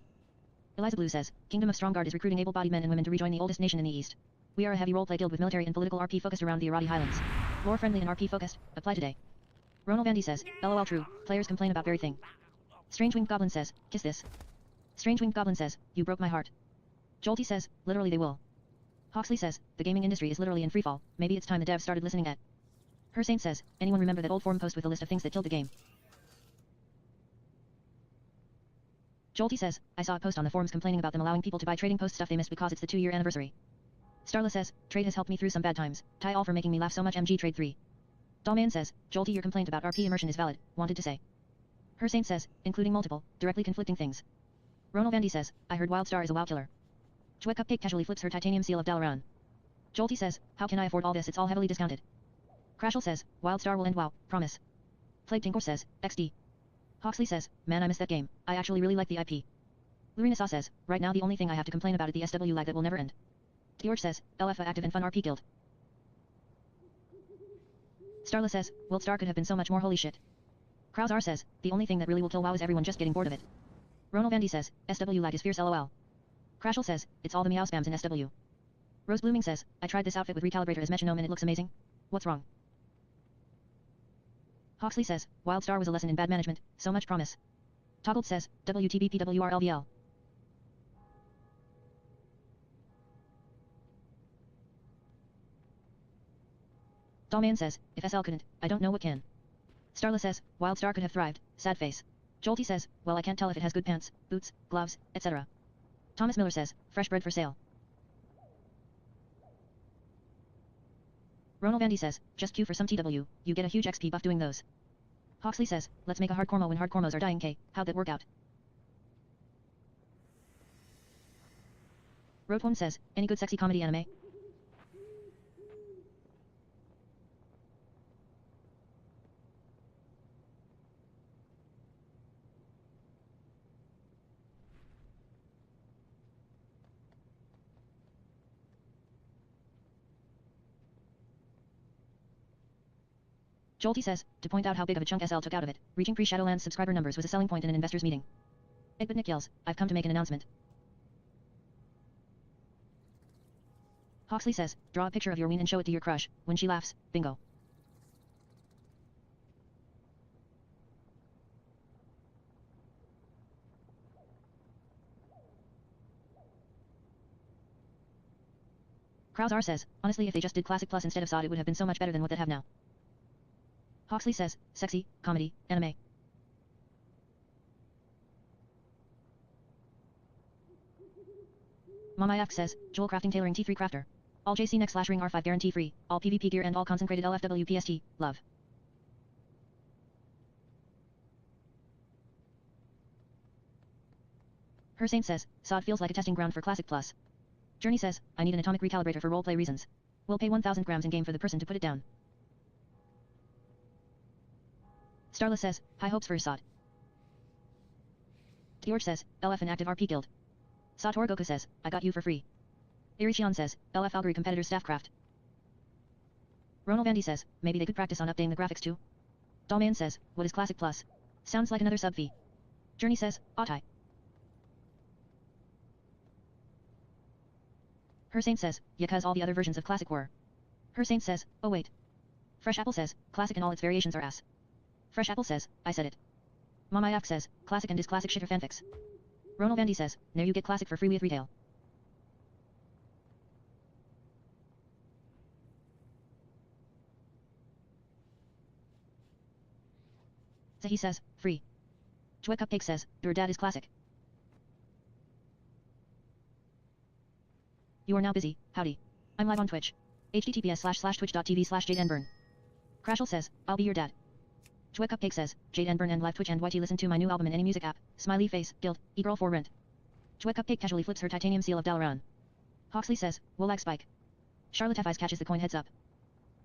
Eliza Blue says, Kingdom of Strongguard is recruiting able-bodied men and women to rejoin the oldest nation in the East. We are a heavy roleplay guild with military and political RP focused around the Irati Highlands. Lore-friendly and RP focused, apply today. Ronald Vandy says, LOL true, players complain about very thing. Strange Winged Goblin says, kiss this. Strange Winged Goblin says, you broke my heart. Jolty says, literally they will. Hawksley says, the gaming industry is literally in freefall, maybe it's time the devs started listening at. Hersaint says, anyone remember that old forum post with a list of things that killed the game? Jolty says, I saw a post on the forums complaining about them allowing people to buy trading post stuff they missed because it's the 2-year anniversary. Starla says, trade has helped me through some bad times, tie all for making me laugh so much MG trade 3. Dollman says, Jolty your complaint about RP immersion is valid, wanted to say. Hersaint says, including multiple, directly conflicting things. Ronald Vandy says, I heard Wildstar is a WoW killer. DJWetCupCake casually flips her titanium seal of Dalaran. Jolty says, how can I afford all this, it's all heavily discounted. Crashel says, Wildstar will end WoW, promise. Plague Tinkor says, XD. Hawksley says, man I miss that game, I actually really like the IP. Lurina says, right now the only thing I have to complain about is the SW lag that will never end. George says, LFA active and fun RP guild. Starla says, Wildstar could have been so much more holy shit. Krausar says, the only thing that really will kill WoW is everyone just getting bored of it. Ronald Vandy says, SW lag is fierce lol. Crashel says, it's all the meow spams in SW. Rose Blooming says, I tried this outfit with recalibrator as metronome and it looks amazing. What's wrong? Hawksley says, Wildstar was a lesson in bad management, so much promise. Toggled says, WTBPWRLVL. Dollman says, if SL couldn't, I don't know what can. Starla says, Wildstar could have thrived, sad face. Jolty says, well I can't tell if it has good pants, boots, gloves, etc. Thomas Miller says, fresh bread for sale. Ronald Vandy says, just queue for some TW, you get a huge XP buff doing those. Hawksley says, let's make a hardcore mo when hardcore mos are dying K, how'd that work out? Roadworm says, any good sexy comedy anime? Jolty says, to point out how big of a chunk SL took out of it, reaching pre-Shadowlands subscriber numbers was a selling point in an investors meeting. Egbert Nick yells, I've come to make an announcement. Hawksley says, draw a picture of your ween and show it to your crush, when she laughs, bingo. Krausar says, honestly if they just did Classic Plus instead of SOD it would have been so much better than what they have now. Hawksley says, sexy, comedy, anime. Mama Yak says, Joel Crafting Tailoring T3 Crafter. All JC Next / Ring R5 guarantee free, all PvP gear and all concentrated LFW PST, love. Her Saint says, SOD feels like a testing ground for Classic Plus. Journey says, I need an atomic recalibrator for roleplay reasons. We'll pay 1,000 grams in game for the person to put it down. Starla says, high hopes for your SOD. George says, LF an active RP guild. Satoru Goku says, I got you for free. Irichion says, LF Valkyrie competitor staffcraft. Ronald Vandy says, maybe they could practice on updating the graphics too. Dollman says, what is Classic Plus? Sounds like another sub fee. Journey says, Autai. Her Saint says, yeah, cause all the other versions of Classic were. Her Saint says, oh wait. Fresh Apple says, Classic and all its variations are ass. Fresh Apple says, I said it. Mama Yak says, Classic and is Classic shitter fanfics. Ronald Vandy says, now you get Classic for free with retail. Zahi says, free. DJWetCupCake says, your dad is Classic. You are now busy, howdy. I'm live on Twitch. https://twitch.tv/JadeNburn. Crashel says, I'll be your dad. DJWetCupCake says, JadeNburn and live Twitch and YT listen to my new album and any music app, smiley face, guild, e-girl for rent. DJWetCupCake casually flips her titanium seal of Dalaran. Hawksley says, Wolag Spike. Charlotte F. Eyes catches the coin heads up.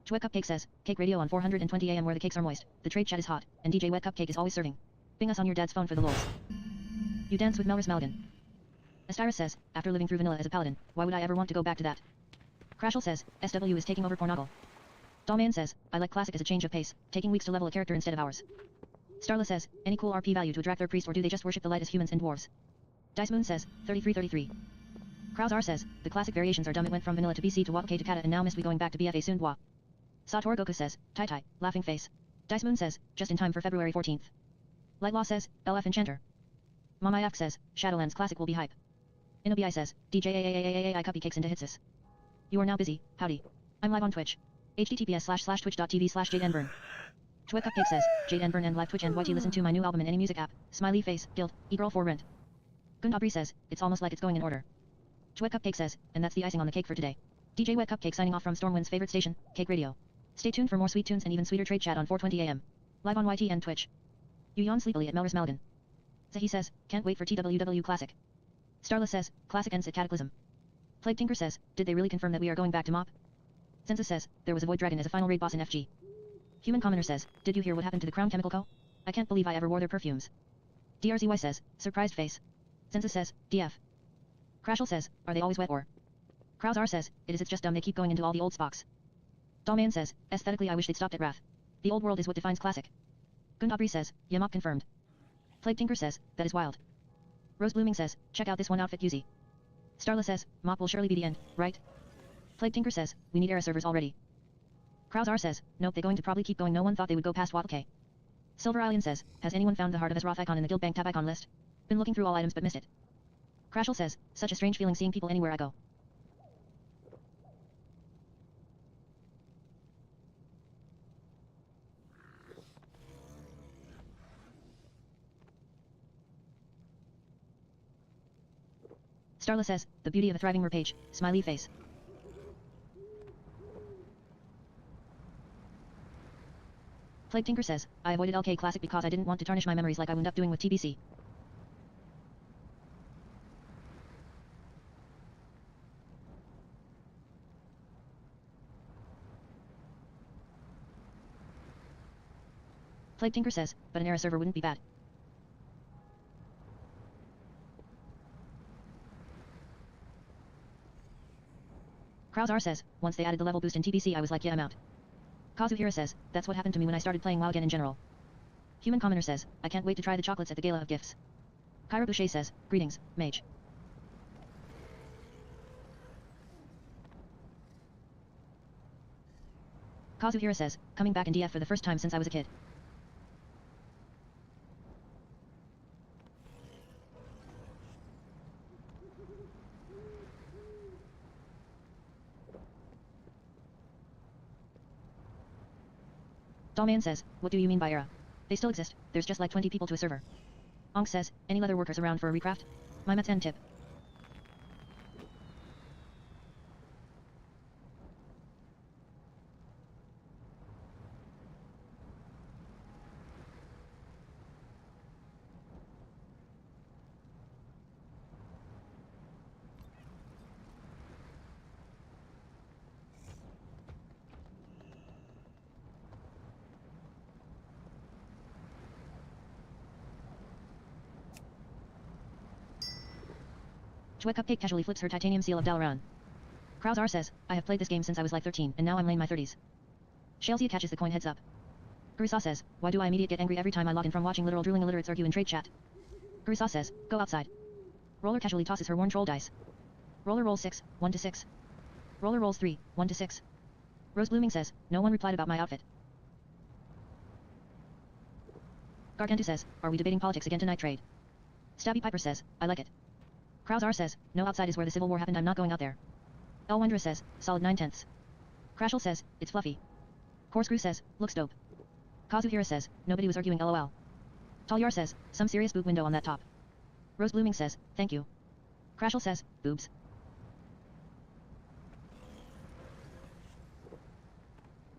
DJWetCupCake says, Cake radio on 420 AM where the cakes are moist, the trade chat is hot, and DJWetCupCake is always serving. Ping us on your dad's phone for the lols. You dance with Melris Maligan. Astyrus says, after living through vanilla as a paladin, why would I ever want to go back to that? Crashel says, SW is taking over Pornoggle. Dollman says, I like Classic as a change of pace, taking weeks to level a character instead of hours. Starla says, any cool RP value to attract their priest or do they just worship the light as humans and dwarves? Dice Moon says, 3333. Kraus R says, the Classic variations are dumb, it went from vanilla to BC to Wattk to Kata and now must be going back to BFA soon Dwa. Satoru Goku says, Tai Tai, laughing face. Dice Moon says, just in time for February 14th. Lightlaw says, LF Enchanter. Mama Yak says, Shadowlands Classic will be hype. Inobi says, DJWetCupCakes into Hitsis. You are now busy, howdy. I'm live on Twitch. https://twitch.tv/JadeNburn. DJWetCupCake says, JadeNburn and live Twitch and YT listen to my new album and any music app, smiley face, guild, e-girl for rent. Gundabri says, it's almost like it's going in order. DJWetCupCake says, and that's the icing on the cake for today. DJWetCupCake signing off from Stormwind's favorite station, Cake Radio. Stay tuned for more sweet tunes and even sweeter trade chat on 420 AM. Live on YT and Twitch. You yawn sleepily at Melris Malgan. Zahi says, can't wait for TWW Classic. Starla says, Classic ends at Cataclysm. Plague Tinker says, did they really confirm that we are going back to MOP? Census says, there was a Void Dragon as a final raid boss in FG. Human Commoner says, did you hear what happened to the Crown Chemical Co? I can't believe I ever wore their perfumes. DRZY says, surprised face. Census says, DF. Crashel says, are they always wet or? Kraus R says, it's just dumb they keep going into all the old spots. Dollman says, aesthetically I wish they'd stopped at Wrath. The old world is what defines Classic. Gundabri says, yeah MOP confirmed. Plague Tinker says, that is wild. Rose Blooming says, check out this one outfit Yuzi. Starla says, MOP will surely be the end, right? Plague Tinker says, we need era servers already. Kraus R says, nope, they're going to probably keep going, no one thought they would go past Wattk. Silver Alien says, has anyone found the Heart of Azeroth icon in the Guild Bank tab icon list? Been looking through all items but missed it. Crashel says, such a strange feeling seeing people anywhere I go. Starla says, the beauty of a thriving page, smiley face. Plague Tinker says, I avoided LK Classic because I didn't want to tarnish my memories like I wound up doing with TBC. Plague Tinker says, but an era server wouldn't be bad. Kraus R says, once they added the level boost in TBC I was like yeah I'm out. Kazuhira says, that's what happened to me when I started playing WoW again in general. Human Commoner says, I can't wait to try the chocolates at the Gala of Gifts. Kyra Boucher says, greetings, mage. Kazuhira says, coming back in DF for the first time since I was a kid. Dollman says, what do you mean by era? They still exist, there's just like 20 people to a server. Onk says, any leather workers around for a recraft? My Met's end tip. GuardCupCake casually flips her titanium seal of Dalaran. Krauzar says, I have played this game since I was like 13, and now I'm in my 30s. Shalzia catches the coin heads up. Gurisa says, why do I immediately get angry every time I log in from watching literal drooling illiterates argue in trade chat? Gurisa says, go outside. Roller casually tosses her worn troll dice. Roller rolls 6, 1 to 6. Roller rolls 3, 1 to 6. Rose Blooming says, no one replied about my outfit. Gargantu says, are we debating politics again tonight trade? Stabby Piper says, I like it. Krauzar says, no, outside is where the Civil War happened, I'm not going out there. Elwindra says, solid 9/10. Crashel says, it's fluffy. Corkscrew says, looks dope. Kazuhira says, nobody was arguing lol. Talyar says, some serious boob window on that top. Rose Blooming says, thank you. Crashel says, boobs.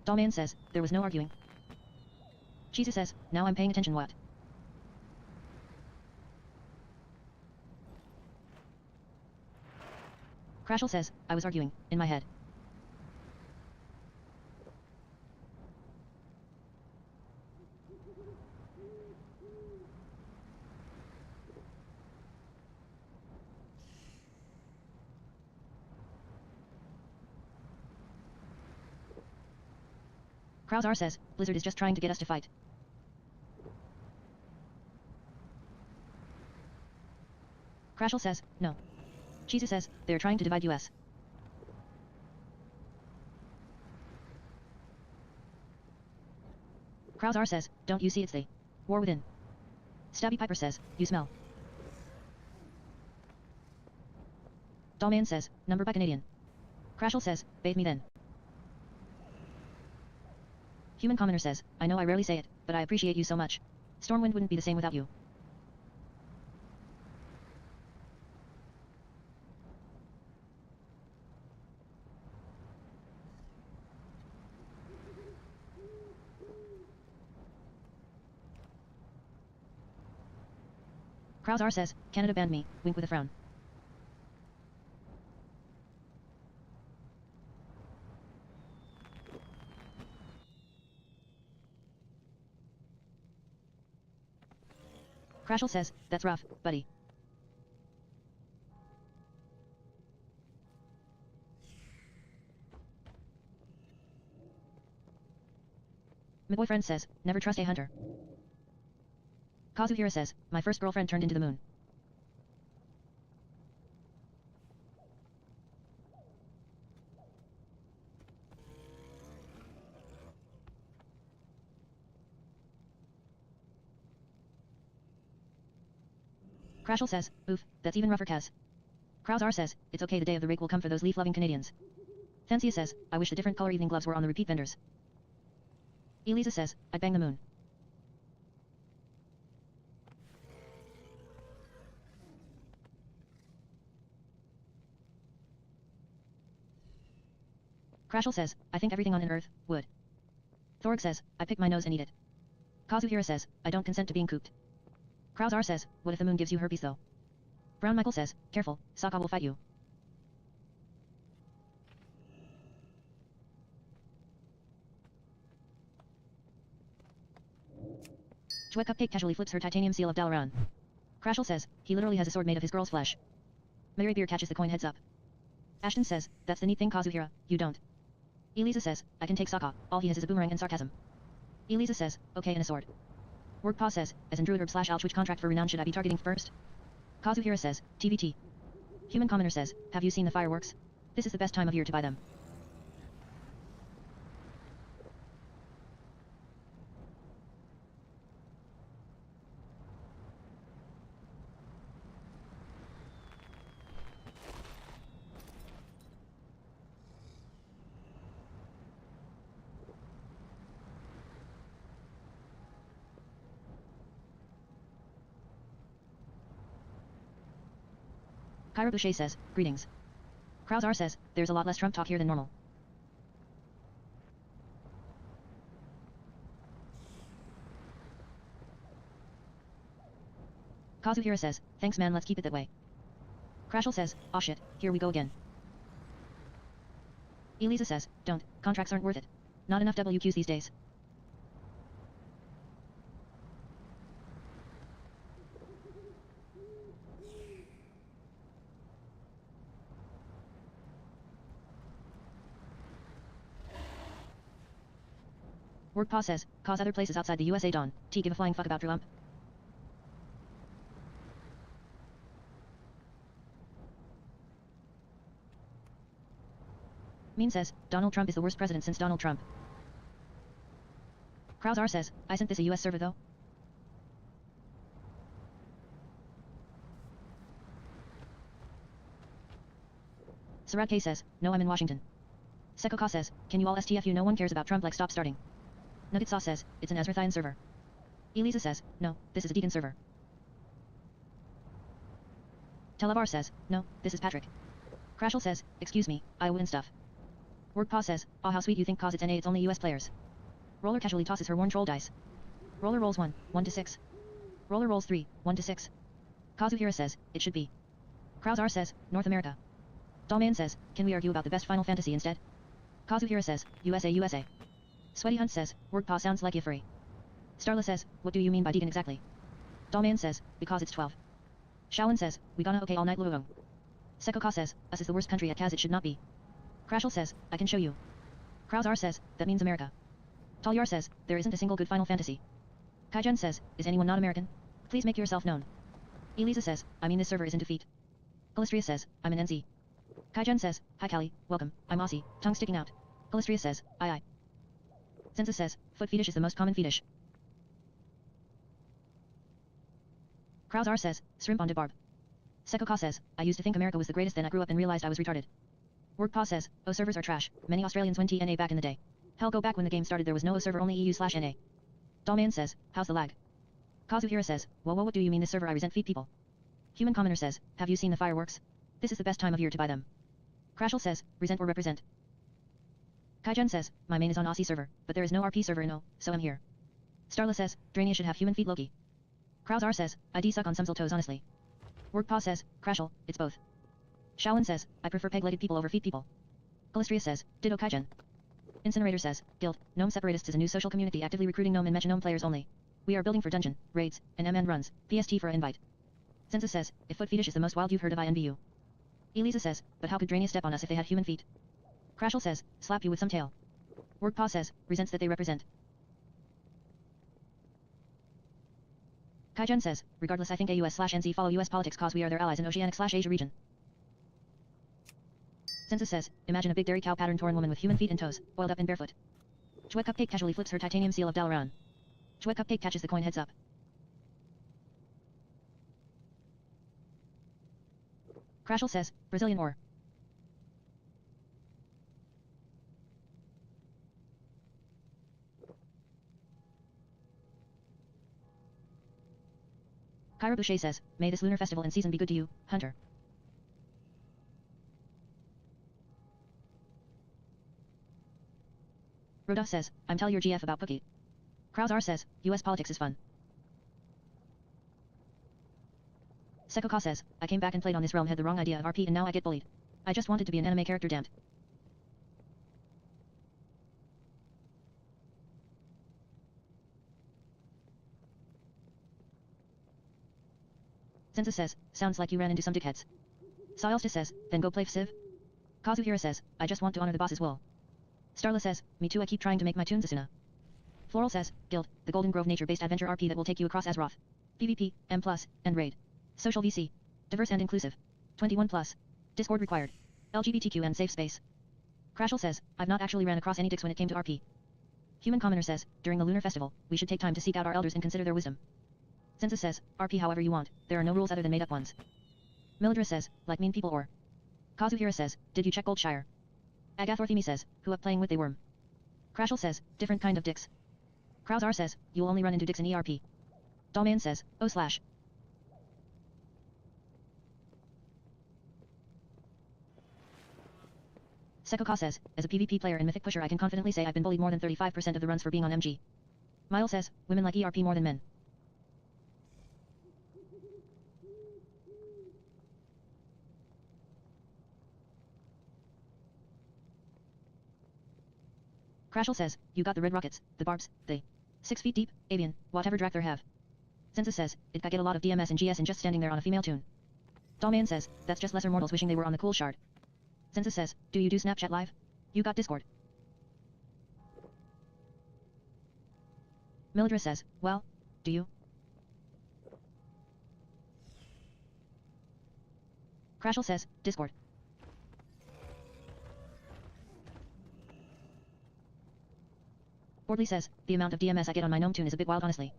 Dollman says, there was no arguing. Chizu says, now I'm paying attention what? Crashel says, I was arguing, in my head. Krauzar says, Blizzard is just trying to get us to fight. Crashel says, no. Chizu says, they're trying to divide US. Krauzar says, don't you see it's the war within. Stabby Piper says, you smell. Dollman says, number by Canadian. Crashel says, bathe me then. Human Commoner says, I know I rarely say it, but I appreciate you so much. Stormwind wouldn't be the same without you. Krauzar says, Canada banned me, wink with a frown. Crashel says, that's rough, buddy. My boyfriend says, never trust a hunter. Kazuhira says, my first girlfriend turned into the moon. Crashel says, oof, that's even rougher Kaz. Krauzar says, it's okay, the day of the rake will come for those leaf-loving Canadians. Thensia says, I wish the different color evening gloves were on the repeat vendors. Elisa says, I'd bang the moon. Crashel says, I think everything on an earth would. Thorg says, I pick my nose and eat it. Kazuhira says, I don't consent to being cooped. Krauzar says, what if the moon gives you herpes though? Brown Michael says, careful, Sokka will fight you. GuardCupCake casually flips her titanium seal of Dalaran. Crashel says, he literally has a sword made of his girl's flesh. Mary Beer catches the coin heads up. Ashton says, that's the neat thing Kazuhira, you don't. Elisa says, I can take Sokka, all he has is a boomerang and sarcasm. Elisa says, okay, and a sword. Wordpaw says, as in Druidherb / which contract for renown should I be targeting first? Kazuhira says, TVT. Human Commoner says, have you seen the fireworks? This is the best time of year to buy them. Kyra Boucher says, greetings. Krauzar says, there's a lot less Trump talk here than normal. Kazuhira says, thanks man, let's keep it that way. Crashel says, aw shit, here we go again. Elisa says, don't, contracts aren't worth it. Not enough WQs these days. Work pause says, cause other places outside the USA dawn. T give a flying fuck about Trump. Mean says, Donald Trump is the worst president since Donald Trump. Kraus R says, I sent this a US server though. Sarad K says, no I'm in Washington. Seko Ka says, can you all STFU no one cares about Trump like stop starting. Nugget Sauce says, it's an Azrathian server. Elisa says, no, this is a Deacon server. Televar says, no, this is Patrick. Crashel says, excuse me, I win stuff. Work Paw says, oh how sweet you think cause it's NA it's only US players. Roller casually tosses her worn troll dice. Roller rolls 1, 1 to 6. Roller rolls 3, 1 to 6. Kazuhira says, it should be. Kraus R says, North America. Dollman says, can we argue about the best Final Fantasy instead? Kazuhira says, USA USA. Sweaty Hunt says, Work Paw sounds like Yafuri. Starla says, what do you mean by Deacon exactly? Dollman says, because it's 12. Shaolin says, we gonna okay all night Luogong. Seko Ka says, us is the worst country at Kaz it should not be. Crashel says, I can show you. Kraus R says, that means America. Talyar says, there isn't a single good Final Fantasy. Kaijen says, is anyone not American? Please make yourself known. Elisa says, I mean this server is in defeat. Calistria says, I'm an NZ. Kaijen says, hi Callie, welcome, I'm Aussie, tongue sticking out. Calistria says, aye. Census says, foot fetish is the most common fetish. Kraus R says, shrimp on debarb. Seko Ka says, I used to think America was the greatest then I grew up and realized I was retarded. Work Paw says, oh servers are trash, many Australians went TNA back in the day. Hell go back when the game started there was no O server only EU/NA. Dollman says, how's the lag? Kazuhira says, whoa what do you mean this server I resent feet people. Human Commoner says, have you seen the fireworks? This is the best time of year to buy them. Crashel says, resent or represent. Kaijen says, my main is on Aussie server, but there is no RP server in O, so I'm here. Starla says, Drania should have human feet Loki. Kraus R says, I suck on some toes honestly. Work Paw says, Crashel, it's both. Shaolin says, I prefer peg-legged people over feet people. Calistria says, ditto Kaijen. Incinerator says, Guild, Gnome Separatists is a new social community actively recruiting Gnome and Mecha Gnome players only. We are building for dungeon, raids, and MN runs, PST for invite. Census says, if foot fetish is the most wild you've heard of I envy you. Elisa says, but how could Drania step on us if they had human feet? Crashel says, slap you with some tail. Work Paw says, resents that they represent. Kaijen says, regardless I think AUS/NZ follow US politics cause we are their allies in Oceanic/Asia region. Census says, imagine a big dairy cow pattern torn woman with human feet and toes, oiled up and barefoot. GuardServer casually flips her titanium seal of Dalaran. GuardServer catches the coin heads up. Crashel says, Brazilian or. Kyra Boucher says, may this lunar festival and season be good to you, Hunter. Rhoda says, I'm tell your GF about Cookie. Kraus R says, US politics is fun. Seko Ka says, I came back and played on this realm had the wrong idea of RP and now I get bullied. I just wanted to be an anime character damned. Census says, sounds like you ran into some dickheads. Sialsta says, then go play Civ. Kazuhira says, I just want to honor the boss's will. Starla says, me too I keep trying to make my tunes Asuna. Floral says, Guild, the Golden Grove nature-based adventure RP that will take you across Azeroth. PvP, M+, and Raid. Social VC. Diverse and inclusive. 21+. Discord required. LGBTQ and safe space. Crashel says, I've not actually ran across any dicks when it came to RP. Human Commoner says, during the Lunar Festival, we should take time to seek out our elders and consider their wisdom. Census says, RP however you want, there are no rules other than made-up ones. Milidra says, like mean people or. Kazuhira says, did you check Goldshire? Agathorthimi says, who up playing with they worm. Crashel says, different kind of dicks. Kraus R says, you'll only run into dicks in ERP. Dollman says, oh slash. Seko Ka says, as a PvP player and Mythic Pusher I can confidently say I've been bullied more than 35% of the runs for being on MG. Mile says, women like ERP more than men. Crashel says, you got the red rockets, the barbs, they. 6 feet deep, avian, whatever drac there have. Census says, it got get a lot of DMS and GS and just standing there on a female tune. Dollman says, that's just lesser mortals wishing they were on the cool shard. Census says, do you do Snapchat live? You got Discord. Mildred says, well, do you? Crashel says, Discord. Bordley says, the amount of DMS I get on my gnome tune is a bit wild honestly.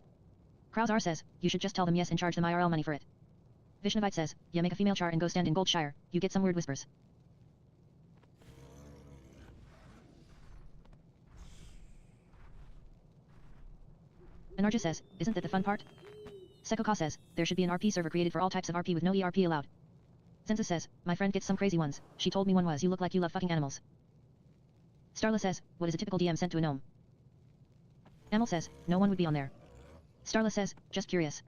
Krausar says, you should just tell them yes and charge them IRL money for it. Vishnavite says, yeah, make a female char and go stand in Goldshire, you get some weird whispers. Anarja says, isn't that the fun part? Sekoka says, there should be an RP server created for all types of RP with no ERP allowed. Census says, my friend gets some crazy ones, she told me one was you look like you love fucking animals. Starla says, what is a typical DM sent to a gnome? Emil says, no one would be on there. Starla says, just curious.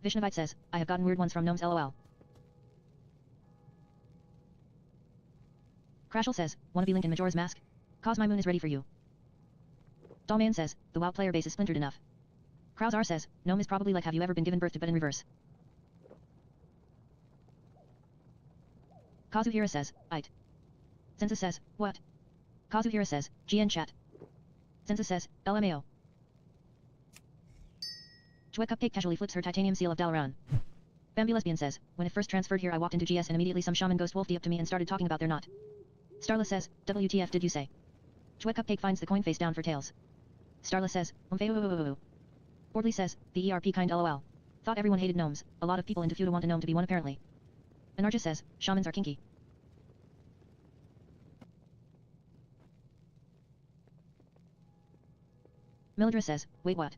Vishnavite says, I have gotten weird ones from gnomes lol. Crashel says, wanna be Link in Majora's Mask? Cause my moon is ready for you. Dollman says, the WoW player base is splintered enough. Krausar says, gnome is probably like have you ever been given birth to but in reverse. Kazuhira says, Ite. Census says, what? Kazuhira says, GN chat. Census says, LMAO. GuardServer casually flips her titanium seal of Dalaran. Bambi Lesbian says, when it first transferred here I walked into GS and immediately some shaman ghost wolfed up to me and started talking about their knot. Starla says, WTF did you say? GuardServer finds the coin face down for tails. Starla says, Bordley says, the ERP kind lol. Thought everyone hated gnomes, a lot of people into Fuda want a gnome to be one apparently. Anarja says, shamans are kinky. Mildred says, wait what?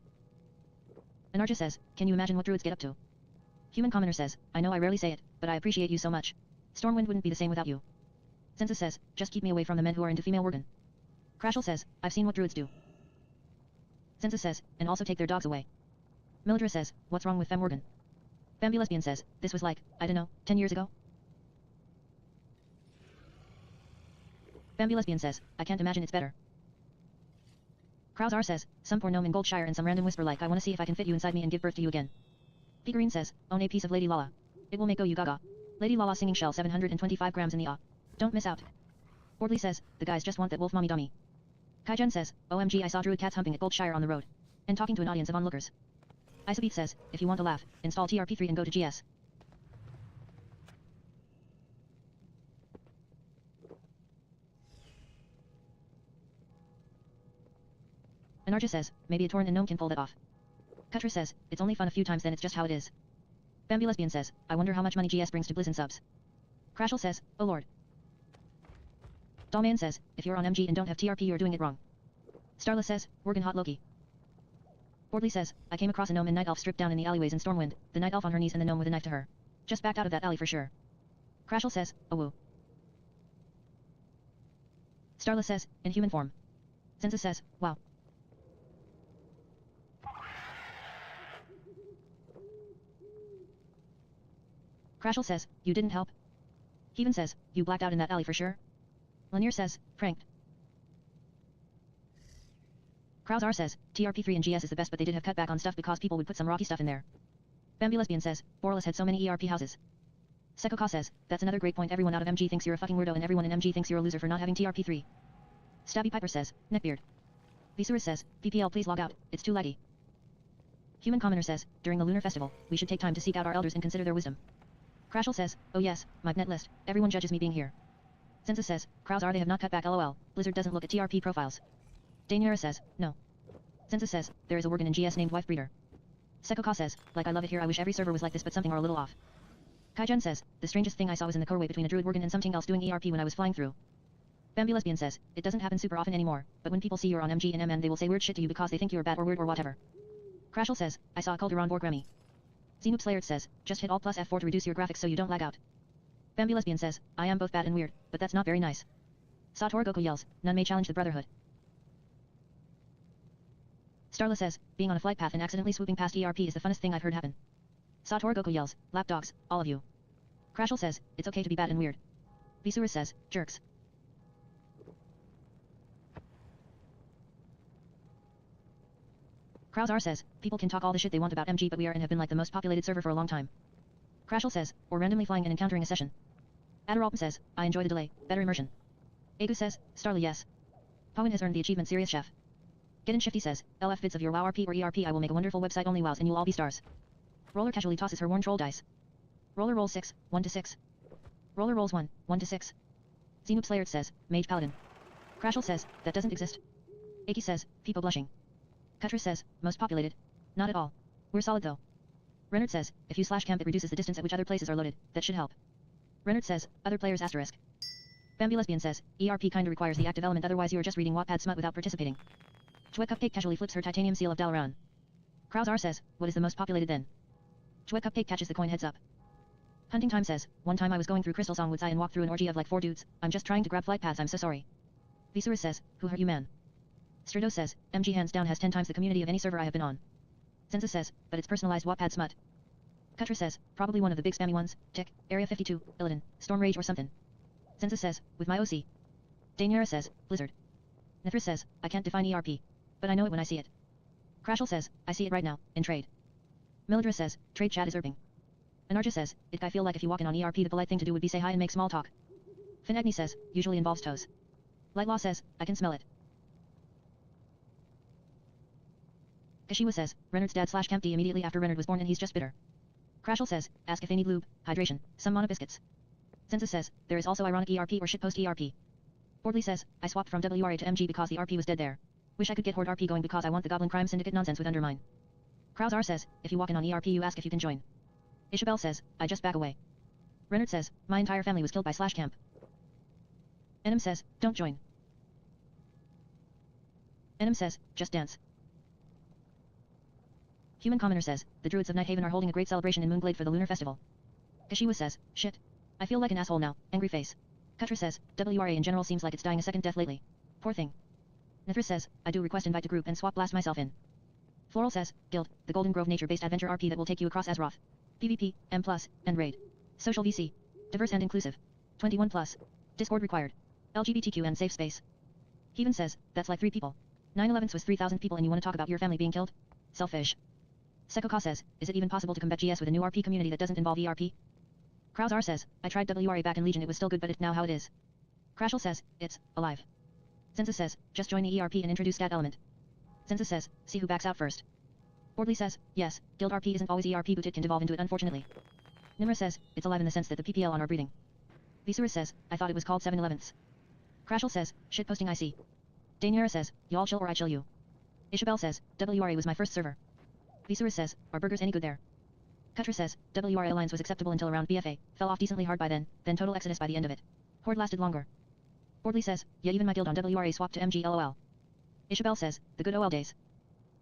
Anarja says, can you imagine what druids get up to? Human Commoner says, I know I rarely say it, but I appreciate you so much. Stormwind wouldn't be the same without you. Census says, just keep me away from the men who are into female worgen. Crashel says, I've seen what druids do. Census says, and also take their dogs away. Mildred says, what's wrong with femme worgen? Bambi Lesbian says, this was like, I don't know, 10 years ago? Bambi Lesbian says, I can't imagine it's better. Krausar says, some poor gnome in Goldshire and some random whisper like I wanna see if I can fit you inside me and give birth to you again. Pigarine says, own a piece of Lady Lala. It will make go you gaga. Lady Lala singing shell 725 grams in the Don't miss out. Bordley says, the guys just want that wolf mommy dummy. Kaijen says, OMG I saw druid cats humping at Goldshire on the road. And talking to an audience of onlookers. Isabeth says, if you want to laugh, install TRP3 and go to GS. Anarja says, maybe a Tauren and gnome can pull that off. Kutra says, it's only fun a few times then it's just how it is. Bambi Lesbian says, I wonder how much money GS brings to Blizz and subs. Crashel says, oh lord. Dollman says, if you're on MG and don't have TRP you're doing it wrong. Starla says, Worgen hot Loki. Bordley says, I came across a gnome and night elf stripped down in the alleyways in Stormwind, the night elf on her knees and the gnome with a knife to her. Just backed out of that alley for sure. Crashel says, oh woo. Starla says, in human form. Census says, wow. Crashel says, you didn't help. Heaven says, you blacked out in that alley for sure. Lanier says, pranked. Krausar says, TRP3 and GS is the best but they did have cut back on stuff because people would put some rocky stuff in there. Bambi Lesbian says, Borlas had so many ERP houses. Sekoka says, that's another great point everyone out of MG thinks you're a fucking weirdo and everyone in MG thinks you're a loser for not having TRP3. Stabby Piper says, neckbeard. Visurus says, PPL please log out, it's too laggy. Human Commoner says, during the Lunar Festival, we should take time to seek out our elders and consider their wisdom. Crashel says, oh yes, my net list, everyone judges me being here. Census says, Krausar they have not cut back lol, Blizzard doesn't look at TRP profiles. Daenerys says, no. Census says, there is a Worgen in GS named Wife Breeder. Sekoka says, like I love it here I wish every server was like this but something are a little off. Kaijen says, the strangest thing I saw was in the co-way between a druid Worgen and something else doing ERP when I was flying through. Bambi Lesbian says, it doesn't happen super often anymore, but when people see you're on MG and MN they will say weird shit to you because they think you're bad or weird or whatever. Crashel says, I saw a Cultral on Borg Remy. Xenoop Slayer says, just hit Alt plus F4 to reduce your graphics so you don't lag out. Bambi Lesbian says, I am both bad and weird, but that's not very nice. Satoru Goku yells, none may challenge the Brotherhood. Starla says, being on a flight path and accidentally swooping past ERP is the funnest thing I've heard happen. Satoru Goku yells, lapdogs, all of you. Crashel says, it's okay to be bad and weird. Visurus says, jerks. Krausar says, people can talk all the shit they want about MG but we are and have been like the most populated server for a long time. Crashel says, or randomly flying and encountering a session. Adderall says, I enjoy the delay, better immersion. Agu says, Starly yes. Pawin has earned the achievement Serious Chef. Get in Shifty says, LF vids of your WoW RP or ERP I will make a wonderful website only WoWs and you'll all be stars. Roller casually tosses her worn troll dice. Roller rolls 6, 1 to 6. Roller rolls 1, 1 to 6. Xenoop Slayer says, Mage Paladin. Crashel says, that doesn't exist. Aki says, Peepo blushing. Cutris says, most populated. Not at all. We're solid though. Renard says, if you slash camp it reduces the distance at which other places are loaded, that should help. Renard says, other players asterisk. Bambi Lesbian says, ERP kinda requires the active element otherwise you are just reading Wattpad smut without participating. GuardServer casually flips her titanium seal of Dalaran. Kraus says, what is the most populated then? GuardServer catches the coin heads up. Hunting Time says, one time I was going through Crystal Song Woods and walked through an orgy of like 4 dudes, I'm just trying to grab flight paths I'm so sorry. Visurus says, who hurt you man? Strido says, MG hands down has 10 times the community of any server I have been on. Sensa says, but it's personalized Wattpad smut. Kutra says, probably one of the big spammy ones, Tick, Area 52, Illidan, Storm Rage or something. Sensa says, with my OC. Daenerys says, Blizzard. Nithra says, I can't define ERP. But I know it when I see it. Crashel says, I see it right now, in trade. Milidra says, trade chat is irping. Anarja says, I feel like if you walk in on ERP the polite thing to do would be say hi and make small talk. Finagni says, usually involves toes. Lightlaw says, I can smell it. Kashiwa says, Renard's dad slash Camped immediately after Renard was born and he's just bitter. Crashel says, ask if they need lube, hydration, some mana biscuits. Sensa says, there is also ironic ERP or shitpost ERP. Bordley says, I swapped from WRA to MG because the RP was dead there. Wish I could get Horde RP going because I want the Goblin Crime Syndicate nonsense with Undermine. Kraus R says, if you walk in on ERP you ask if you can join. Isabel says, I just back away. Renard says, my entire family was killed by slash camp. Enim says, don't join. Enim says, just dance. Human Commoner says, the Druids of Nighthaven are holding a great celebration in Moonglade for the Lunar Festival. Kashiwa says, shit. I feel like an asshole now, angry face. Kutra says, WRA in general seems like it's dying a second death lately. Poor thing. Nithris says, I do request invite to group and swap blast myself in. Floral says, Guild, the Golden Grove nature-based adventure RP that will take you across Azeroth. PvP, M+, and Raid. Social VC. Diverse and inclusive. 21+. Discord required. LGBTQ and safe space. Heaven says, that's like 3 people. 9/11 was 3,000 people and you want to talk about your family being killed? Selfish. Sekoka says, is it even possible to combat GS with a new RP community that doesn't involve ERP? Kraus R says, I tried WRA back in Legion it was still good but it's now how it is. Crashel says, it's, alive. Sensa says, just join the ERP and introduce stat element. Sensa says, see who backs out first. Bordley says, yes, Guild RP isn't always ERP but it can devolve into it unfortunately. Nimra says, it's alive in the sense that the PPL on our breathing. Visurus says, I thought it was called 7/11. Crashel says, shitposting I see. Daenerys says, y'all chill or I chill you. Isabel says, WRA was my first server. Visurus says, are burgers any good there? Kutra says, WRA Alliance was acceptable until around BFA, fell off decently hard by then total exodus by the end of it. Horde lasted longer. Bordley says, yeah even my guild on WRA swapped to MG LOL. Isabel says, the good OL days.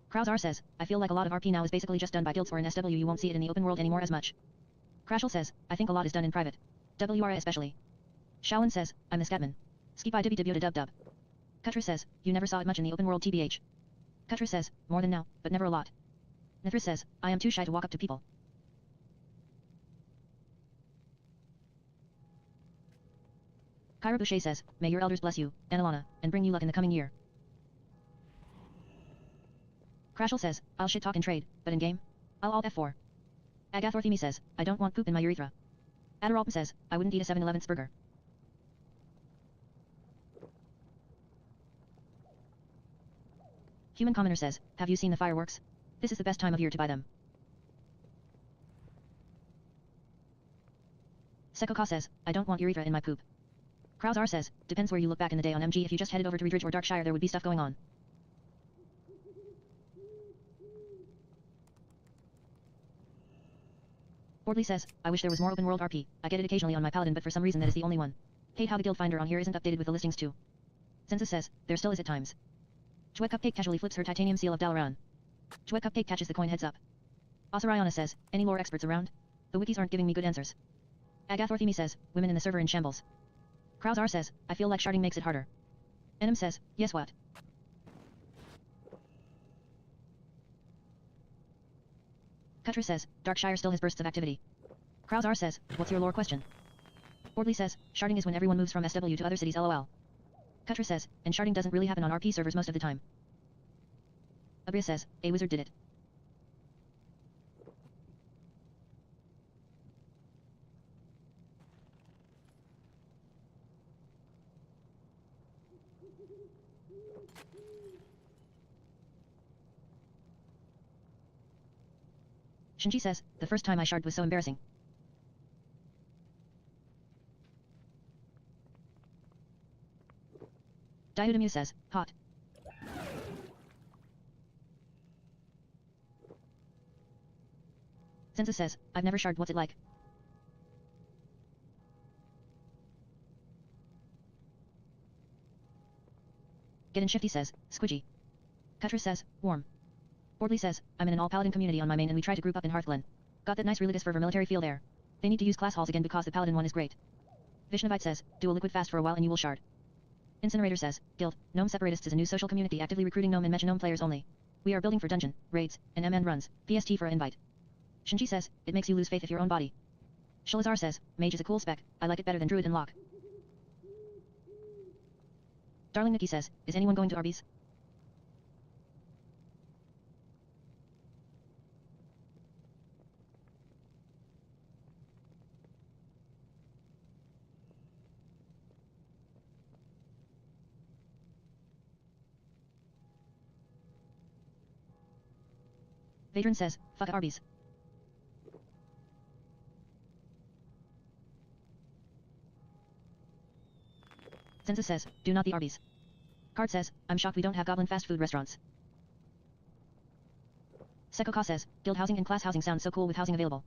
Kraus R says, I feel like a lot of RP now is basically just done by guilds or in SW you won't see it in the open world anymore as much. Crashel says, I think a lot is done in private. WRA especially. Shaolin says, I'm a scatman. Skip I dub dub. Kutra says, you never saw it much in the open world TBH. Kutra says, more than now, but never a lot. Nithris says, I am too shy to walk up to people. Kyra Boucher says, may your elders bless you, Anilana, and bring you luck in the coming year. Crashel says, I'll shit talk in trade, but in game? I'll alt F4. Agathorthemi says, I don't want poop in my urethra. Adderall says, I wouldn't eat a 7/11 burger. Human Commoner says, have you seen the fireworks? This is the best time of year to buy them. Sekoka says, I don't want urethra in my poop. Kraus R says, depends where you look back in the day on MG if you just headed over to Redridge or Darkshire there would be stuff going on. Bordley says, I wish there was more open world RP, I get it occasionally on my paladin but for some reason that is the only one. Hate how the guild finder on here isn't updated with the listings too. Sensa says, there still is at times. GuardServer casually flips her titanium seal of Dalaran. GuardServer catches the coin heads up. Asariana says, any lore experts around? The wikis aren't giving me good answers. Agathorthemi says, women in the server in shambles. Kraus R says, I feel like sharding makes it harder. Enim says, yes what? Kutra says, Darkshire still has bursts of activity. Kraus R says, what's your lore question? Bordley says, sharding is when everyone moves from SW to other cities lol. Kutra says, and sharding doesn't really happen on RP servers most of the time. Abria says, a wizard did it. Shinji says, the first time I sharded was so embarrassing. Daiudamu says, hot. Sensa says, I've never sharded, what's it like? Get in Shifty says, squidgy. Cutrer says, warm. Bordley says, I'm in an all-paladin community on my main and we try to group up in Hearthglen. Got that nice religious fervor military feel there. They need to use class halls again because the paladin one is great. Vishnavite says, do a liquid fast for a while and you will shard. Incinerator says, Guild, Gnome Separatists is a new social community actively recruiting Gnome and Mecha players only. We are building for dungeon, raids, and MN runs, PST for invite. Shinji says, it makes you lose faith if your own body. Shalazar says, Mage is a cool spec, I like it better than Druid and Lock. Darling Nikki says, is anyone going to Arby's? Vadron says, fuck Arby's. Sensa says, do not the Arby's. Card says, I'm shocked we don't have goblin fast food restaurants. Sekoka says, guild housing and class housing sounds so cool with housing available.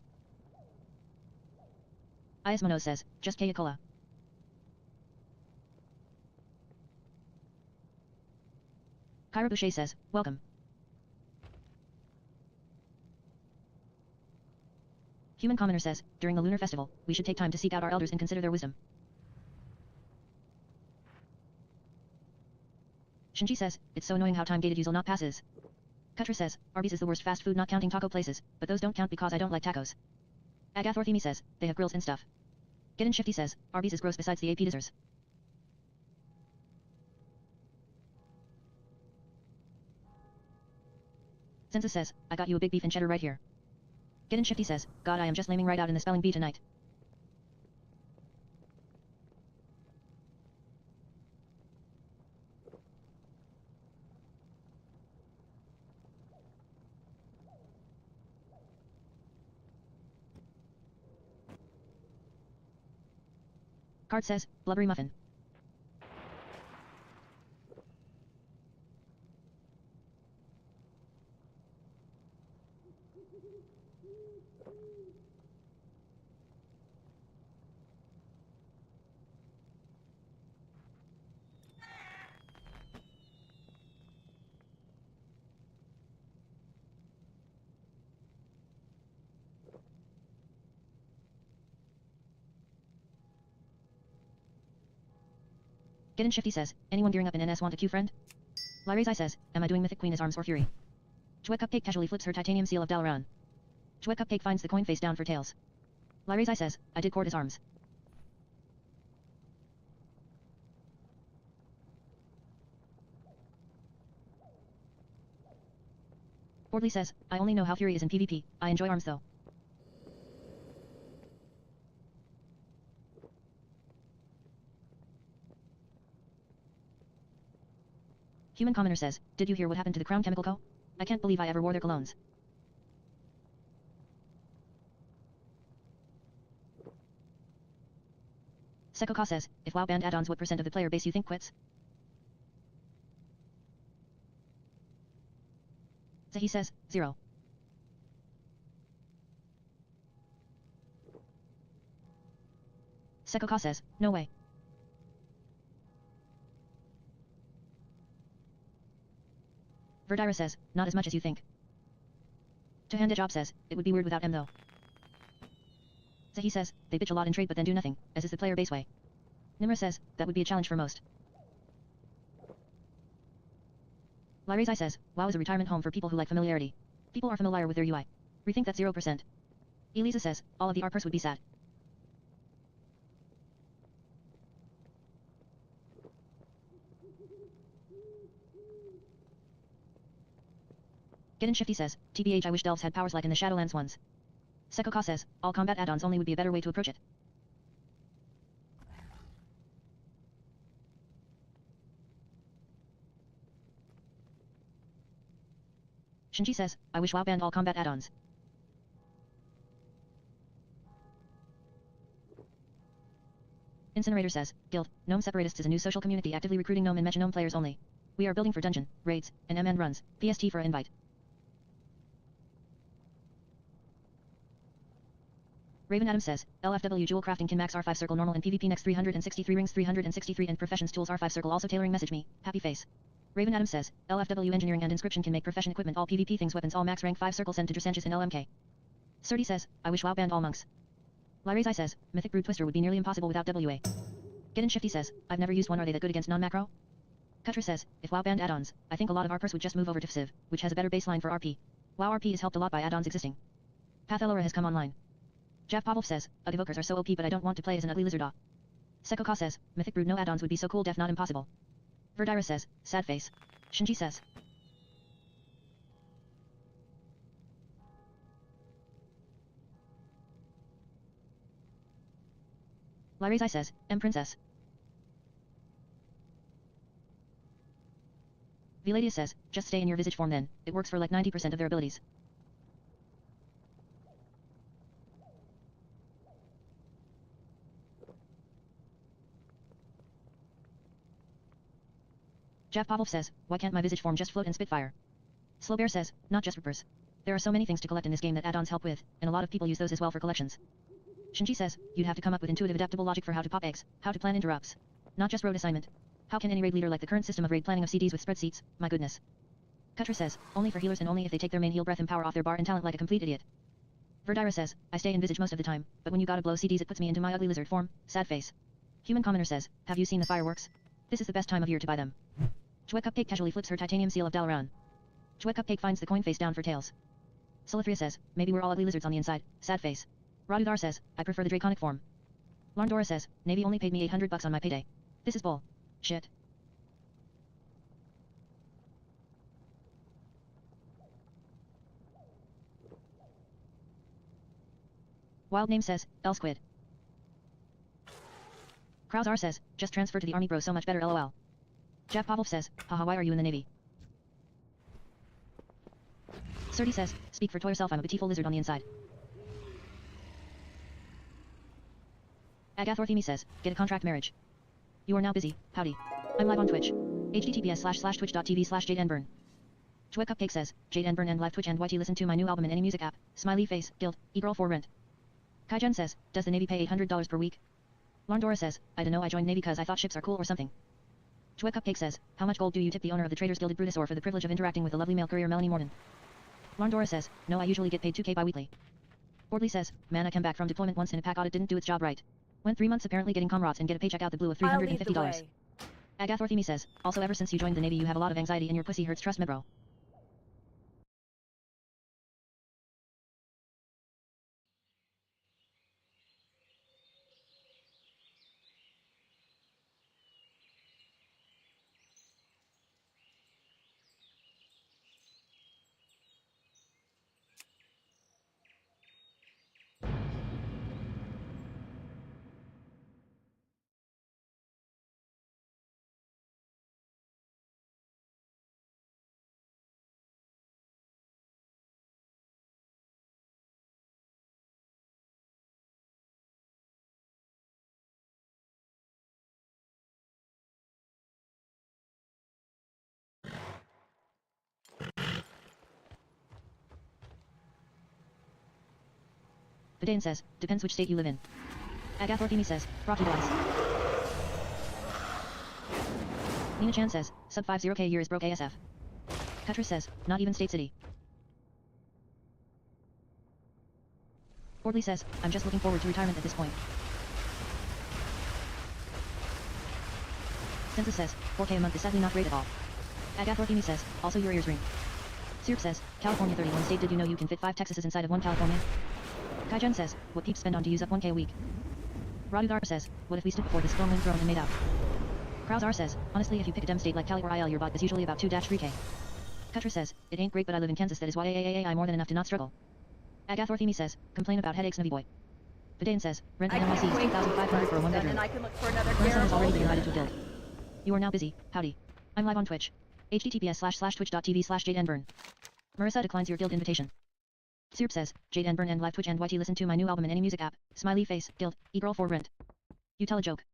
Ias Mono says, just Kaya Cola. Kyra Boucher says, welcome. Human Commoner says, during the Lunar Festival, we should take time to seek out our elders and consider their wisdom. Shinji says, it's so annoying how time-gated usual not passes. Kutra says, Arby's is the worst fast food not counting taco places, but those don't count because I don't like tacos. Agathorthemi says, they have grills and stuff. Get in Shifty says, Arby's is gross besides the appetizers. Sensa says, I got you a big beef and cheddar right here. Get in Shifty says, God I am just laming right out in the spelling bee tonight. Card says, blubbery muffin. Get in Shifty says, anyone gearing up in NS want a Q friend? Lyraze says, am I doing Mythic Queen as arms or Fury? GuardServer casually flips her titanium seal of Dalaran. GuardServer finds the coin face down for tails. Lyraze says, I did court as arms. Bordley says, I only know how Fury is in PvP, I enjoy arms though. Human Commoner says, did you hear what happened to the Crown Chemical Co? I can't believe I ever wore their colognes. Sekoka says, if WoW banned add-ons what % of the player base you think quits? Zahi says, 0. Sekoka says, no way. Verdira says, not as much as you think. Tahandajob says, it would be weird without M though. Zahi says, they bitch a lot in trade but then do nothing, as is the player base way. Nimra says, that would be a challenge for most. Lyraze says, WoW is a retirement home for people who like familiarity. People are familiar with their UI. Rethink that 0%. Elisa says, all of the ARPers would be sad. Get in Shifty says, TBH I wish delves had powers like in the Shadowlands ones. Sekoka says, all combat add-ons only would be a better way to approach it. Shinji says, I wish WoW banned all combat add-ons. Incinerator says, Guild, Gnome Separatists is a new social community actively recruiting Gnome and Mecha Gnome players only. We are building for dungeon, raids, and MN runs, PST for invite. Raven Adam says, LFW Jewel Crafting Kin Max R5 Circle Normal and PvP Next 363 Rings 363 and Professions Tools R5 Circle also tailoring message me, happy face. Raven Adam says, LFW Engineering and Inscription can make profession equipment all PvP things weapons all max rank 5 circle send to Drasanchus and LMK. Surdy says, I wish WoW banned all monks. Lyraze says, Mythic Brood Twister would be nearly impossible without WA. Get Shifty says, I've never used one, are they that good against non-macro? Kutra says, if WoW banned add-ons, I think a lot of our purse would just move over to FCIV, which has a better baseline for RP. WoW RP is helped a lot by add-ons existing. Path Elora has come online. Jav Pavlov says, evokers are so OP but I don't want to play as an ugly lizard. Sekoka says, Mythic Brood no add-ons would be so cool def not impossible. Verdira says, sad face. Shinji says. Lyraze says, Princess. Viladia says, just stay in your visage form then, it works for like 90% of their abilities. Jav Pavlov says, why can't my visage form just float and spitfire? Slowbear says, not just rippers. There are so many things to collect in this game that add-ons help with, and a lot of people use those as well for collections. Shinji says, you'd have to come up with intuitive adaptable logic for how to pop eggs, how to plan interrupts. Not just road assignment. How can any raid leader like the current system of raid planning of CDs with spreadsheets, my goodness. Kutra says, only for healers and only if they take their main heal breath and power off their bar and talent like a complete idiot. Verdira says, I stay in visage most of the time, but when you gotta blow CDs it puts me into my ugly lizard form, sad face. Human Commoner says, have you seen the fireworks? This is the best time of year to buy them. GuardServer casually flips her titanium seal of Dalaran. GuardServer finds the coin face down for tails. Solithria says, maybe we're all ugly lizards on the inside, sad face. Radudar says, I prefer the draconic form. Larndora says, Navy only paid me $800 on my payday. This is bull. Shit. Wild Name says, Elsquid. Krausar says, just transfer to the army bro so much better lol. Jav Pavlov says, haha why are you in the navy? Surdy says, speak for to yourself I'm a beautiful lizard on the inside. Agathorthemi says, get a contract marriage. You are now busy, howdy. I'm live on Twitch. https://twitch.tv/JadeNburn. GuardServer says, JadeNburn and live Twitch and YT listen to my new album and any music app, smiley face, guild, e-girl for rent. Kaijen says, does the Navy pay $800 per week? Larndora says, I dunno I joined Navy cause I thought ships are cool or something. GuardServer says, how much gold do you tip the owner of the Traders Guilded Brutusaur for the privilege of interacting with the lovely male courier Melanie Morton? Larndora says, no I usually get paid 2k bi-weekly. Bordley says, man I came back from deployment once and a pack audit didn't do its job right. Went 3 months apparently getting comrades and get a paycheck out the blue of $350. Agathorthemi says, also ever since you joined the Navy you have a lot of anxiety and your pussy hurts trust me bro. Vidane says, depends which state you live in. Agathorthemi says, Rocky Boys. Nina Chan says, sub 50k year is broke ASF. Kutra says, not even state city. Bordley says, I'm just looking forward to retirement at this point. Census says, 4k a month is sadly not great at all. Agathorthemi says, also your ears ring. Sirp says, California 31 state did you know you can fit 5 Texases inside of 1 California? Kaijen says, what peeps spend on to use up 1k a week? Radudar says, what if we stood before this stone throne and made out? Krausar says, honestly if you pick a dem state like Cali or IL your bot is usually about 2-3k. Kutra says, it ain't great but I live in Kansas that is why I more than enough to not struggle. Agathorthemi says, complain about headaches Navy boy. Vidane says, rent in NYC is $2,500 for a 1-bedroom. And I can look for another Grandson has already been invited to a guild. You are now busy, howdy. I'm live on Twitch. https://twitch.tv/JadeNburn. Marissa declines your guild invitation. Soup says, Jade and Burn and live Twitch and YT listen to my new album in any music app. Smiley face, guild, e-girl for rent. You tell a joke.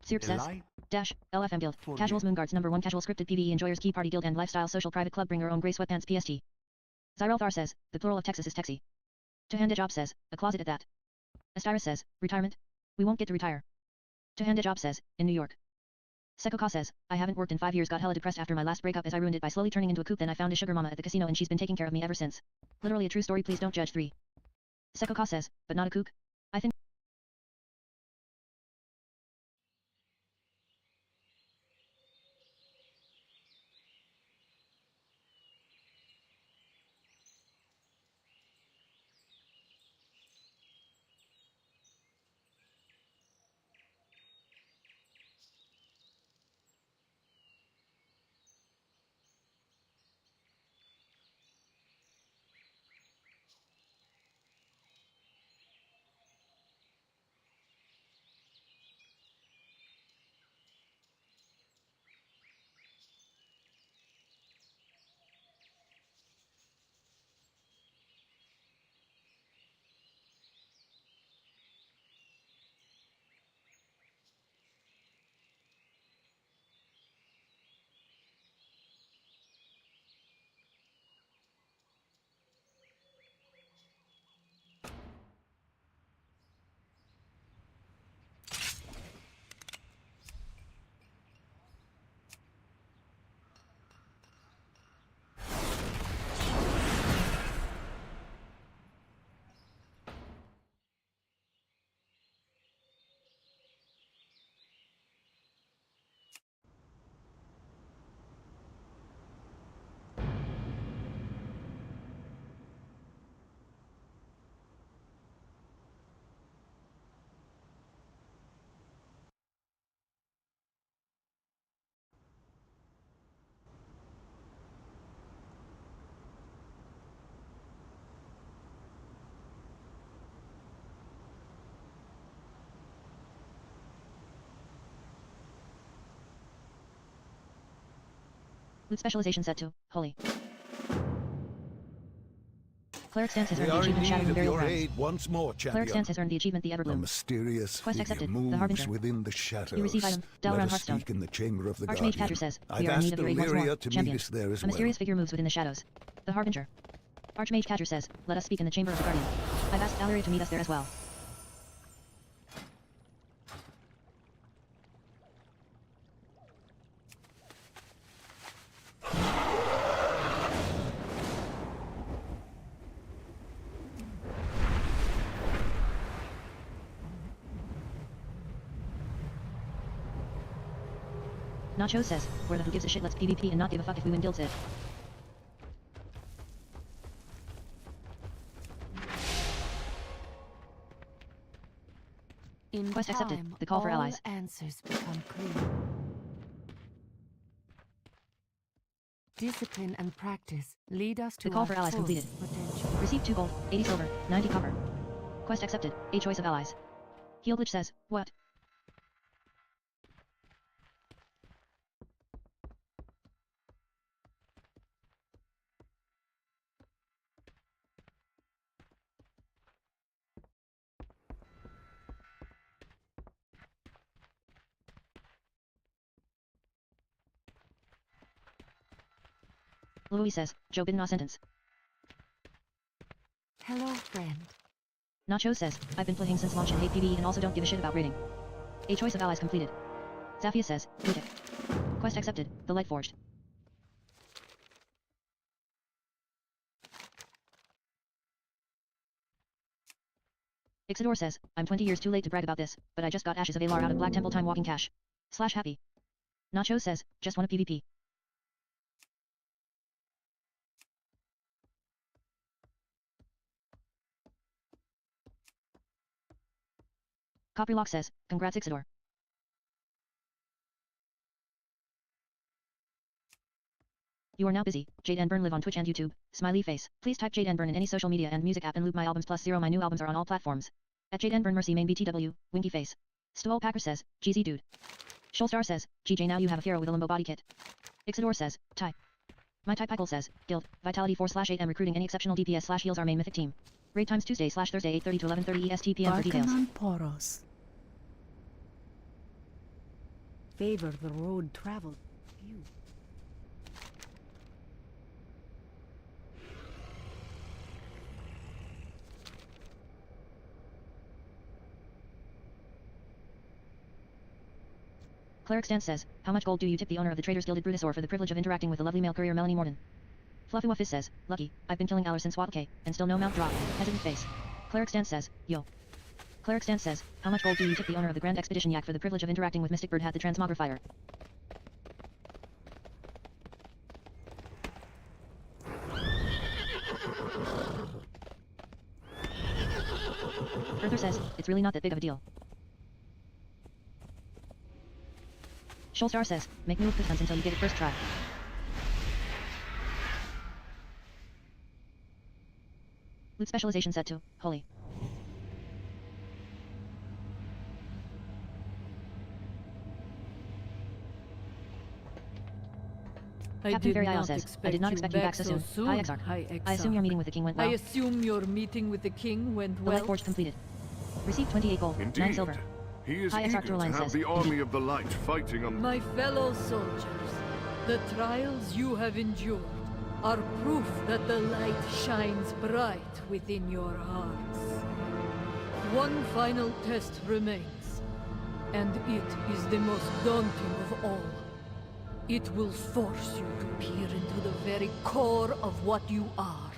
Soup says, dash, LFM guild, casuals moon guards number 1 casual scripted PvE enjoyers key party guild and lifestyle social private club bring your own grey sweatpants PST. Zira Thar says, the plural of Texas is Texy. Job says, a closet at that. Astyrus says, retirement? We won't get to retire. Job says, in New York. Sekoka says, I haven't worked in 5 years, got hella depressed after my last breakup as I ruined it by slowly turning into a coop, then I found a sugar mama at the casino and she's been taking care of me ever since. Literally a true story, please don't judge. 3. Sekoka says, but not a kook? I think loot specialization set to holy. Cleric Stance has earned the achievement Shadow and Burial Grounds. Once more, Cleric Stance has earned the achievement The Everbloom. A mysterious Quest accepted. The Harbinger. within the shadows. You receive item. Delron Hearthstone. In the chamber of the Archmage Catcher says, we are in need of your aid once more. Champion. A mysterious figure moves within the shadows. The Harbinger. Archmage Catcher says, let us speak in the chamber of the Guardian. I've asked Valeria to meet us there as well. Nacho says, we're the who gives a shit, let's PvP and not give a fuck if we win guilds it. Quest accepted. The call for allies. Answers become clear. Discipline and practice lead us to the call for allies completed. Potential. Received 2 gold, 80 silver, 90 copper. Quest accepted. A choice of allies. Heelglitch says, what? Louis says, Joe Biden sentence. Hello, friend. Nacho says, I've been playing since launch and hate PvE and also don't give a shit about raiding. A choice of allies completed. Zafia says, Ludic. Quest accepted. The Light Forged. Ixidor says, I'm 20 years too late to brag about this, but I just got Ashes of Alar out of Black Temple time walking cash. / happy. Nacho says, just want a PvP. Copperlock says, congrats Ixidor. You are now busy. Jade and Burn live on Twitch and YouTube. Smiley face. Please type Jade and Burn in any social media and music app and loop my albums +0. My new albums are on all platforms. At Jade and Burn Mercy main BTW. Winky face. Stool Packer says, GZ dude. Shoalstar says, GJ now you have a Pharaoh with a limbo body kit. Ixidor says, type. My type Michael says, Guild, Vitality 4/8M recruiting any exceptional DPS/heals our main mythic team. Raid times Tuesday/Thursday 8:30 to 11:30 EST PM for details. Barkanon Poros. Favor the road traveled. You. Cleric Stance says, how much gold do you tip the owner of the Traders Guilded Brutusaur for the privilege of interacting with the lovely male courier Melanie Morton? Fluffy Wuffis says, lucky, I've been killing hours since WAPK, and still no mount drop, hesitant face. Cleric Stance says, yo. Cleric Stance says, how much gold do you tip the owner of the Grand Expedition Yak for the privilege of interacting with Mystic Bird had the Transmogrifier? Earther says, it's really not that big of a deal. Shoalstar says, make me with Pistons until you get it first try. Loot specialization set to, holy. Captain Fairy Isle says, I did not expect you back so soon. Hi Exarch. I assume your meeting with the king went well. I assume your meeting with the king went The well. Light Forge completed. Received 28 gold, 9 Indeed. silver. He is Hi, eager Exarch to Droline have says. the army of the light fighting on My fellow soldiers, the trials you have endured are proof that the light shines bright within your hearts. One final test remains, and it is the most daunting of all. It will force you to peer into the very core of what you are,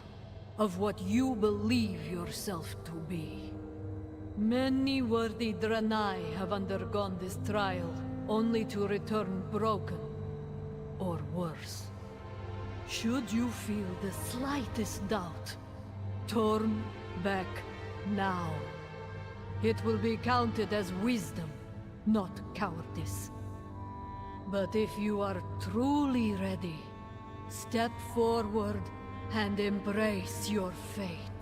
of what you believe yourself to be. Many worthy Draenei have undergone this trial, only to return broken, or worse. Should you feel the slightest doubt, turn back now. It will be counted as wisdom, not cowardice. But if you are truly ready, step forward and embrace your fate.